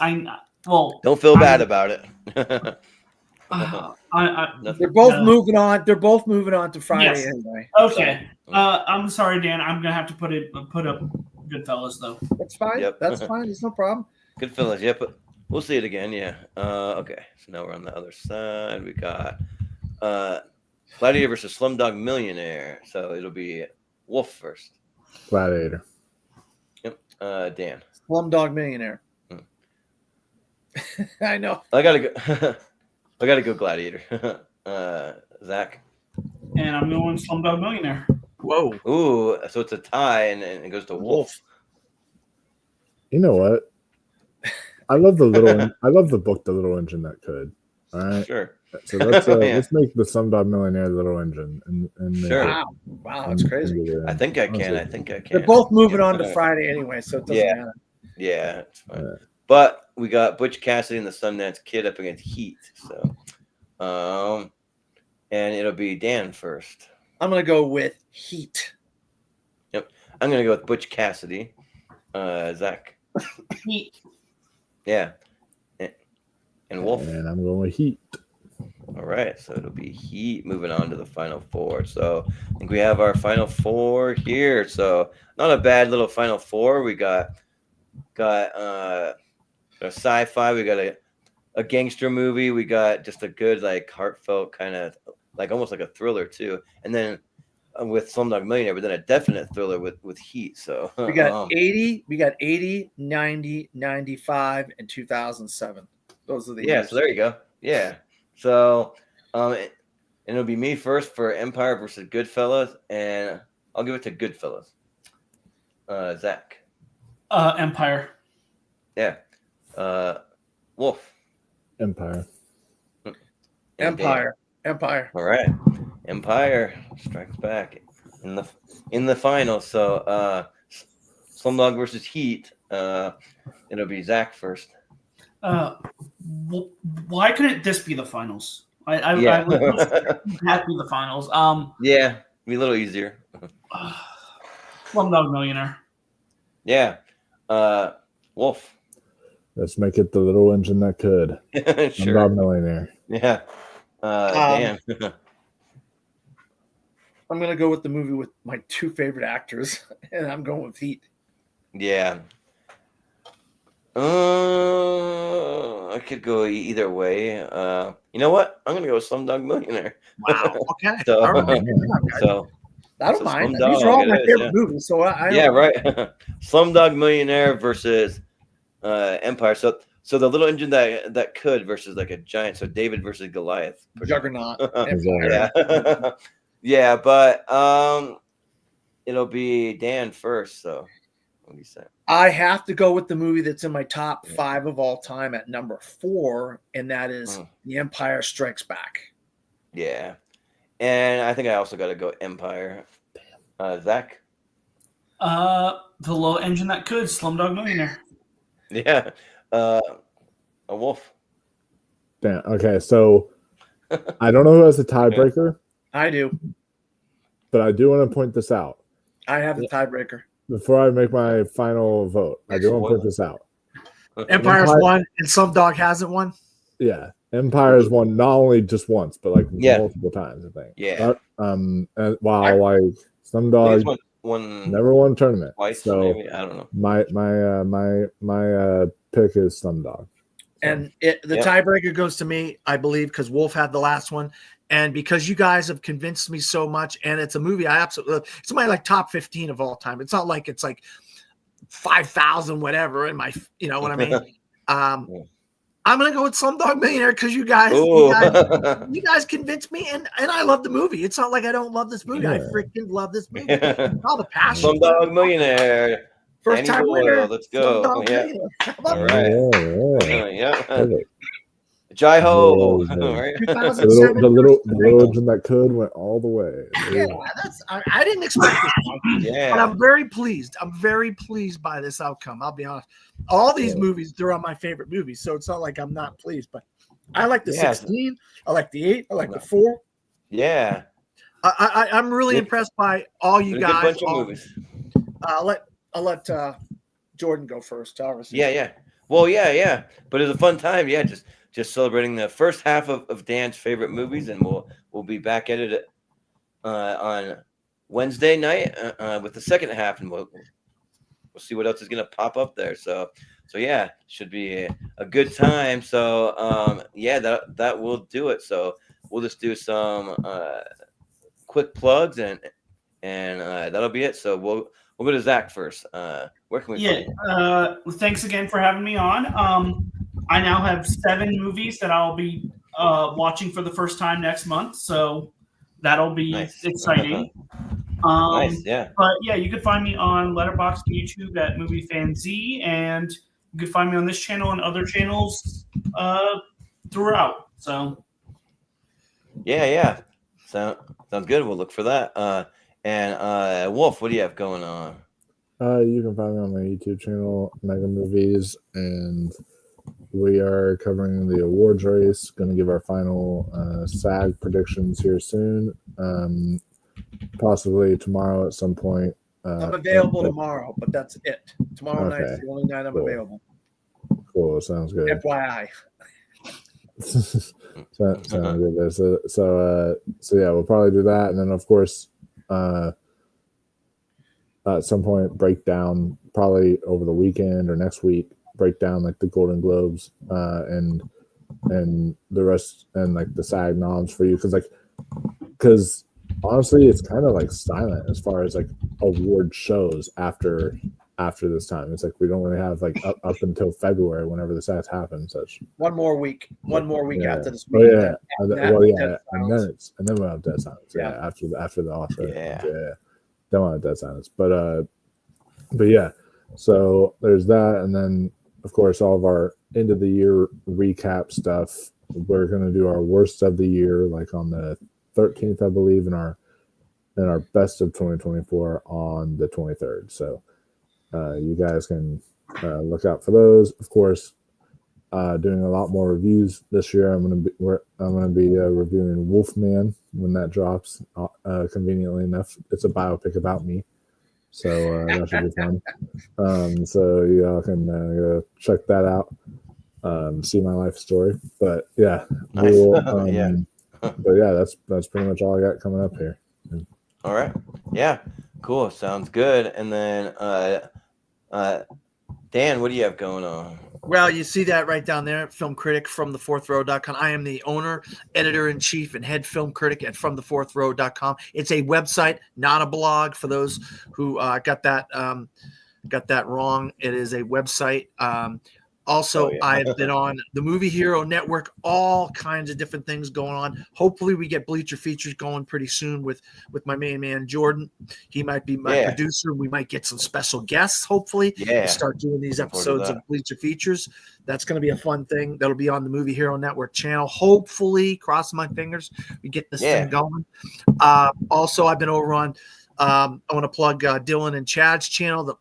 F: well,
B: Don't feel bad about it.
H: They're both moving on. They're both moving on to Friday
F: Yes.
H: anyway.
F: Okay. I'm sorry, Dan. I'm gonna have to put up Goodfellas though.
H: That's fine.
B: Yep.
H: That's fine. There's no problem.
B: Goodfellas. Yep. We'll see it again. Yeah. Okay. So now we're on the other side. We got Gladiator versus Slumdog Millionaire. So it'll be Wolf first.
E: Gladiator.
B: Yep. Dan.
H: Slumdog Millionaire. I know.
B: I gotta go. I gotta go Gladiator. Zach.
F: And I'm going Slumdog Millionaire.
H: Whoa.
B: Ooh, so it's a tie, and it goes to Wolf.
E: You know what? I love I love the book, The Little Engine That Could. All right.
B: Sure.
E: So let's make the Slumdog Millionaire the Little engine. And
B: Sure.
H: Wow, that's crazy.
B: I think I can.
H: They're both moving on to Friday anyway, so it doesn't matter.
B: Yeah, it's fine. But we got Butch Cassidy and the Sundance Kid up against Heat. So, and it'll be Dan first.
H: I'm gonna go with Heat.
B: Yep, I'm gonna go with Butch Cassidy. Zach.
F: Heat.
B: Yeah, and Wolf.
E: And I'm going with Heat.
B: All right, so it'll be Heat moving on to the final four. So I think we have our final four here. So not a bad little final four. We got a sci-fi. We got a gangster movie. We got just a good like heartfelt kind of like almost like a thriller too. And then with Slumdog Millionaire, but then a definite thriller with Heat. So
H: we got 80, 90, 95, and 2007. Those are the years.
B: So there you go. Yeah. So and it'll be me first for Empire versus Goodfellas, and I'll give it to Goodfellas. Zach.
F: Empire.
B: Yeah. Wolf.
E: Empire.
H: Empire. Empire.
B: All right. Empire strikes back in the final. So Slumdog versus Heat. It'll be Zach first.
F: Why couldn't this be the finals? I would that be the finals.
B: Yeah, be a little easier.
F: Slumdog Millionaire.
B: Yeah. Wolf.
E: Let's make it the little engine that could.
B: Sure.
E: Slumdog Millionaire.
B: Yeah. Dan.
H: I'm gonna go with the movie with my two favorite actors, and I'm going with Heat.
B: Yeah. I could go either way. You know what? I'm gonna go with Slumdog Millionaire.
H: Wow. Okay.
B: So,
H: All right.
B: so
H: I don't
B: so
H: mind.
B: Slumdog,
H: These are all
B: it
H: my
B: is,
H: favorite
B: yeah.
H: movies. So I
B: Yeah, right. Slumdog Millionaire versus Empire. So the little engine that could versus like a giant. So David versus Goliath.
H: Juggernaut.
B: Yeah. Yeah, but it'll be Dan first. So what do you say?
H: I have to go with the movie that's in my top 5 of all time at number 4, and that is The Empire Strikes Back.
B: Yeah. And I think I also got to go Empire. Zach?
F: The little engine that could. Slumdog Millionaire.
B: Yeah. A Wolf.
E: Damn. Okay, so I don't know who has the tiebreaker,
H: I do.
E: but I do want to point this out.
H: I have the tiebreaker.
E: Before I make my final vote, I do want to point this out.
H: Empire's won, and Slumdog hasn't won.
E: Yeah, Empire has won not only just once, but like multiple times. I think.
B: Yeah.
E: But, and while like Slumdog,
B: won
E: Never won a tournament.
B: twice,
E: So
B: maybe. I don't know.
E: my pick is Slumdog.
C: And the tiebreaker goes to me, I believe, because Wolf had the last one. And because you guys have convinced me so much, and it's a movie I absolutely, it's my like top 15 of all time. It's not like it's like 5,000 whatever in my, you know what I mean? I'm gonna go with Slumdog Millionaire because you guys convinced me, and I love the movie. It's not like I don't love this movie.
E: Yeah.
C: I freaking love this movie. All the passion.
B: Slumdog Millionaire.
C: First
B: Danny
C: time
B: Boyle,
C: winner.
B: let's go.
C: Slumdog
B: Yeah.
C: Millionaire. How about
B: All
C: that?
B: right. Yeah.
E: Perfect.
B: Jai ho.
E: Yeah.
B: Right?
C: 2007.
E: The religion that could went all the way.
C: Yeah, I didn't expect this,
B: Yeah.
C: but I'm very pleased. I'm very pleased by this outcome. I'll be honest. All these movies, they're on my favorite movies, so it's not like I'm not pleased. But I like the 16. I like the 8. I like the 4.
B: Yeah.
C: I'm really impressed by all you
B: There's a
C: guys.
B: good bunch of movies.
C: I'll let Jordan go first. Obviously.
B: Yeah. Well, yeah. But it was a fun time. Yeah, just celebrating the first half of Dan's favorite movies, and we'll be back at it on Wednesday night with the second half, and we'll see what else is gonna pop up there. So yeah, should be a good time. So that will do it. So we'll just do some quick plugs and that'll be it. So we'll go to Zach first. Where can we find you?
F: Thanks again for having me on. I now have 7 movies that I'll be watching for the first time next month, so that'll be exciting.
B: Nice, yeah.
F: But yeah, you can find me on Letterboxd and YouTube at MovieFanZ, and you can find me on this channel and other channels throughout. So
B: yeah. Sounds good. We'll look for that. And Wolf, what do you have going on?
E: You can find me on my YouTube channel, Mega Movies, and we are covering the awards race. Going to give our final SAG predictions here soon. Possibly tomorrow at some point.
C: I'm available tomorrow, but that's it. Tomorrow night's the only night I'm available.
E: Cool. Sounds good.
C: FYI.
E: Sounds good there. So yeah, we'll probably do that, and then of course at some point break down, probably over the weekend or next week, break down like the Golden Globes and the rest, and like the SAG noms for you, because honestly it's kind of like silent as far as like award shows after this time. It's like we don't really have like up until February whenever the SAGs happen. Such
C: one more week after this
E: week. And then we'll have Dead Silence.
C: Yeah.
E: After the Oscar.
B: Yeah.
E: Then we'll have Dead Silence. But yeah. So there's that, and then of course all of our end of the year recap stuff. We're gonna do our worst of the year like on the 13th, I believe, and our best of 2024 on the 23rd. So you guys can look out for those. Of course, doing a lot more reviews this year. I'm gonna be reviewing Wolfman when that drops. Conveniently enough, it's a biopic about me, so that should be fun. So y'all can go check that out. See my life story. But yeah, But yeah, that's pretty much all I got coming up here.
B: All right. Yeah. Cool. Sounds good. And then Dan, what do you have going on?
C: Well, you see that right down there, film critic from thefourthrow.com. I am the owner, editor-in-chief, and head film critic at fromthefourthrow.com. It's a website, not a blog, for those who got that wrong. It is a website. Also, I've been on the Movie Hero Network, all kinds of different things going on. Hopefully we get Bleacher Features going pretty soon with my main man, Jordan. He might be my producer. We might get some special guests, hopefully.
B: Yeah.
C: Start doing these episodes of Bleacher Features. That's going to be a fun thing. That'll be on the Movie Hero Network channel. Hopefully, cross my fingers, we get this thing going. Also, I've been over on, I want to plug Dylan and Chad's channel, the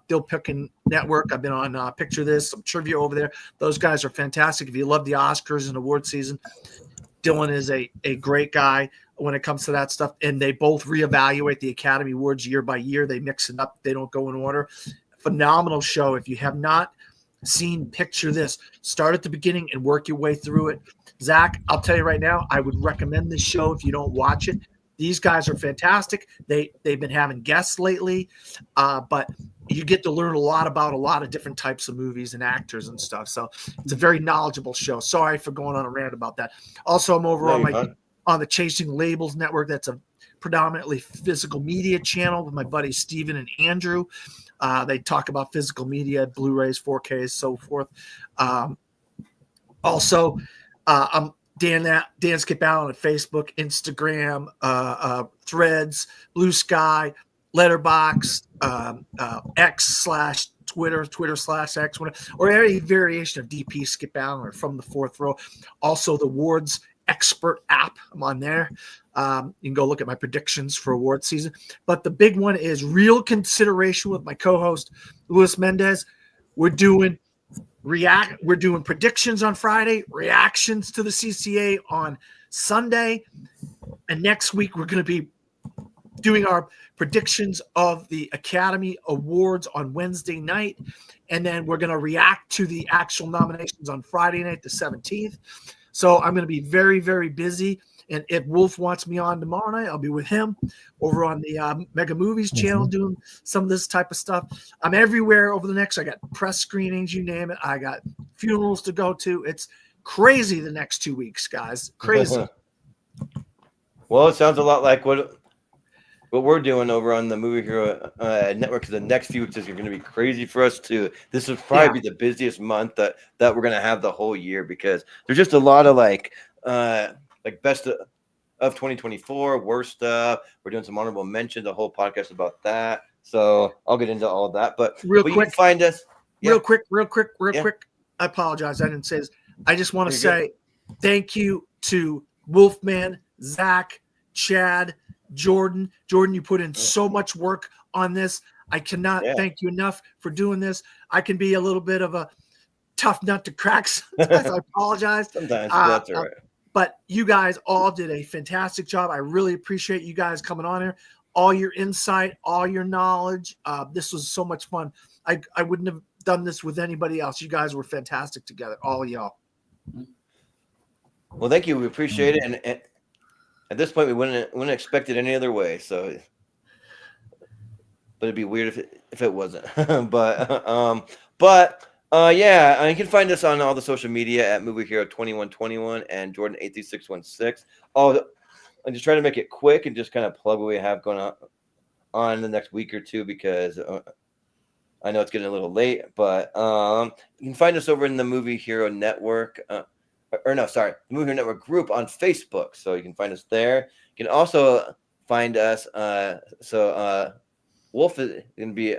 C: Dill Pickin' Network. I've been on Picture This, some trivia over there. Those guys are fantastic. If you love the Oscars and award season, Dylan is a great guy when it comes to that stuff. And they both reevaluate the Academy Awards year by year. They mix it up. They don't go in order. Phenomenal show. If you have not seen Picture This, start at the beginning and work your way through it. Zach, I'll tell you right now, I would recommend this show if you don't watch it.
H: These guys are fantastic. They've been having guests lately, but you get to learn a lot about a lot of different types of movies and actors and stuff. So it's a very knowledgeable show. Sorry for going on a rant about that. Also, I'm over on the Chasing Labels Network. That's a predominantly physical media channel with my buddies Steven and Andrew. They talk about physical media, Blu-rays, 4Ks, so forth. Also, I'm Dan Skip Allen at Facebook, Instagram, Threads, Blue Sky, Letterbox, X/Twitter, Twitter/X, or any variation of DP Skip Allen or From the Fourth Row. Also, the Awards Expert app. I'm on there. You can go look at my predictions for award season. But the big one is Real Consideration with my co-host Luis Mendez. We're doing predictions on Friday, reactions to the CCA on Sunday, and next week we're going to be doing our predictions of the Academy Awards on Wednesday night, and then we're going to react to the actual nominations on Friday night, the 17th. So I'm going to be very, very busy. And if Wolf wants me on tomorrow night, I'll be with him over on the Mega Movies channel doing some of this type of stuff. I'm everywhere over the next. I got press screenings, you name it. I got funerals to go to. It's crazy the next 2 weeks, guys. Crazy.
B: Well, it sounds a lot like what we're doing over on the Movie Hero Network. The next few weeks is going to be crazy for us too. This will probably be the busiest month that we're going to have the whole year, because there's just a lot of like best of 2024, worst stuff. We're doing some honorable mentions, a whole podcast about that. So I'll get into all of that. But
H: real quick,
B: you can find us.
H: Real quick. I apologize. I didn't say this. I just want to say thank you to Wolfman, Zach, Chad, Jordan. Jordan, you put in so much work on this. I cannot thank you enough for doing this. I can be a little bit of a tough nut to crack sometimes. I apologize.
B: Sometimes that's all right.
H: But you guys all did a fantastic job. I really appreciate you guys coming on here. All your insight, all your knowledge. This was so much fun. I wouldn't have done this with anybody else. You guys were fantastic together, all of y'all.
B: Well, thank you. We appreciate it. And at this point, we wouldn't expect it any other way. So, but it'd be weird if it wasn't. Yeah, you can find us on all the social media at Movie Hero 2121 and Jordan 83616. I'm just trying to make it quick and just kind of plug what we have going on in the next week or two, because I know it's getting a little late. But you can find us over in the Movie Hero Network, the Movie Hero Network group on Facebook. So you can find us there. You can also find us. Wolf is going to be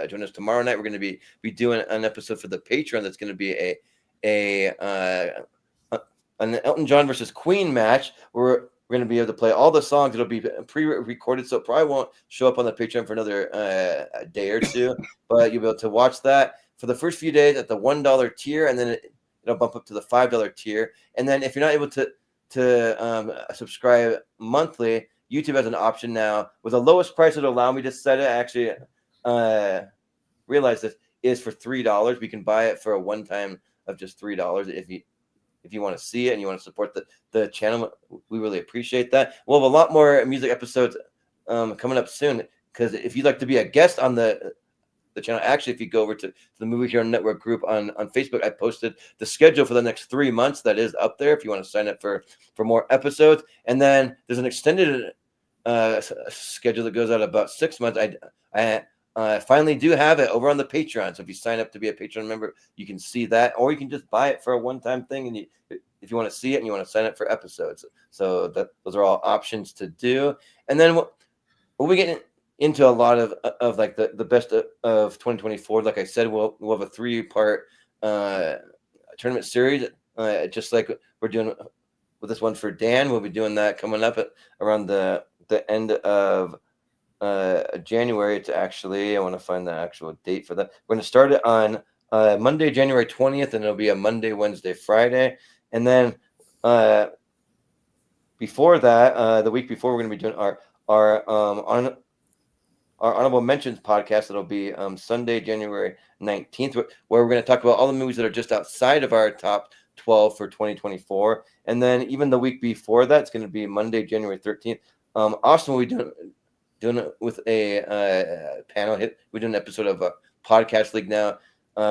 B: joining us tomorrow night. We're going to be doing an episode for the Patreon that's going to be an Elton John versus Queen match, where we're going to be able to play all the songs. It'll be pre-recorded, so it probably won't show up on the Patreon for another day or two, but you'll be able to watch that for the first few days at the $1 tier, and then it'll bump up to the $5 tier. And then if you're not able to subscribe monthly, YouTube has an option now with the lowest price it'll allow me to set it. I actually realize this is for $3. We can buy it for a one-time of just $3 if you want to see it and you want to support the channel. We really appreciate that. We'll have a lot more music episodes coming up soon, because if you'd like to be a guest on the channel, actually, if you go over to the Movie Hero Network group on Facebook, I posted the schedule for the next 3 months. That is up there if you want to sign up for more episodes. And then there's an extended schedule that goes out about 6 months. I finally do have it over on the Patreon. So if you sign up to be a Patreon member, you can see that, or you can just buy it for a one-time thing. And if you want to see it and you want to sign up for episodes, so those are all options to do. And then we'll be getting into a lot of like the best of 2024. Like I said, we'll have a 3-part tournament series, just like we're doing with this one for Dan. We'll be doing that coming up around the end of January. I want to find the actual date for that. We're going to start it on Monday, January 20th, and it'll be a Monday, Wednesday, Friday. And then before that, the week before, we're going to be doing our honorable mentions podcast. That'll be Sunday, January 19th, where we're going to talk about all the movies that are just outside of our top 12 for 2024. And then even the week before that, it's going to be Monday, January 13th. Austin will be doing it with a panel. We're doing an episode of a podcast league now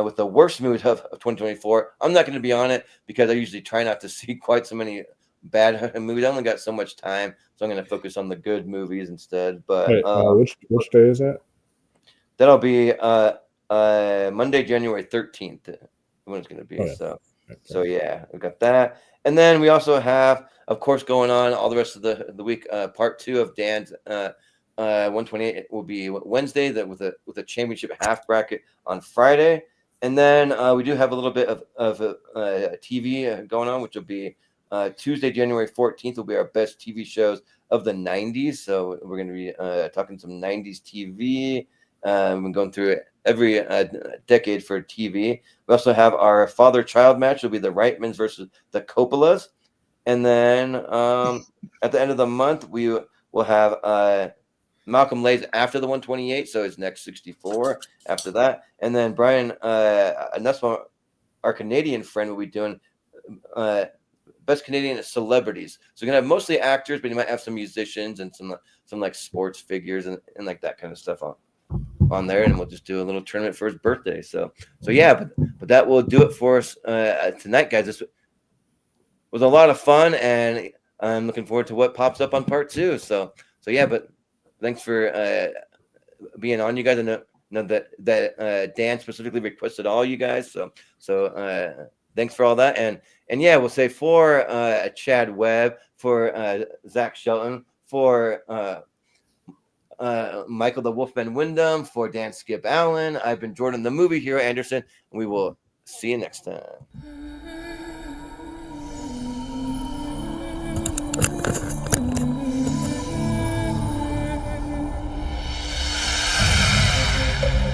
B: with the worst movies of 2024. I'm not going to be on it because I usually try not to see quite so many bad movies. I only got so much time, so I'm going to focus on the good movies instead. But
E: Wait, which day is that?
B: That'll be Monday, January 13th. When it's going to be. So yeah, we got that, and then we also have, of course, going on all the rest of the week. Part 2 of Dan's 128 will be Wednesday. That with a championship half bracket on Friday, and then we do have a little bit of TV going on, which will be Tuesday, January 14th. Will be our best TV shows of the 90s. So we're going to be talking some 90s TV. We're going through every decade for TV. We also have our father-child match. It'll be the Reitmans versus the Coppolas. And then at the end of the month, we will have Malcolm Lays after the 128, so it's next 64 after that. And then Brian Nussbaum, our Canadian friend, will be doing best Canadian celebrities. So we're going to have mostly actors, but you might have some musicians and some like sports figures and like that kind of stuff on there, and we'll just do a little tournament for his birthday. So yeah, but that will do it for us tonight, guys. This was a lot of fun, and I'm looking forward to what pops up on part 2. So yeah, but thanks for being on, you guys. I know that Dan specifically requested all you guys. So thanks for all that, and yeah, we'll say for Chad Webb, for Zach Shelton, for Michael the Wolfman Wyndham, for Dan Skip Allen. I've been Jordan the Movie Hero Anderson, and we will see you next time.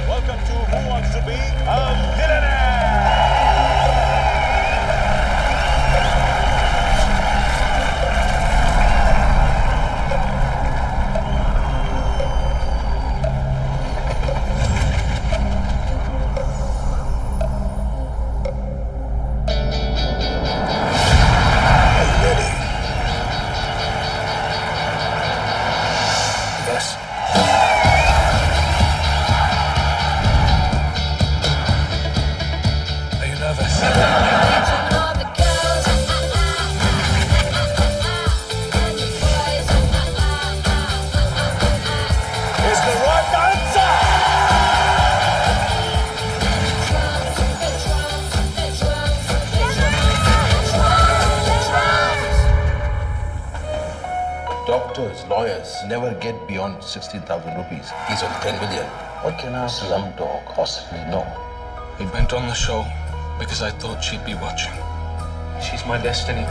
I: Welcome to Who Wants to Be a Millionaire?
J: Doctors, lawyers never get beyond 16,000 rupees. He's on 10 million. What can our slumdog possibly know?
K: He went on the show because I thought she'd be watching.
J: She's my destiny.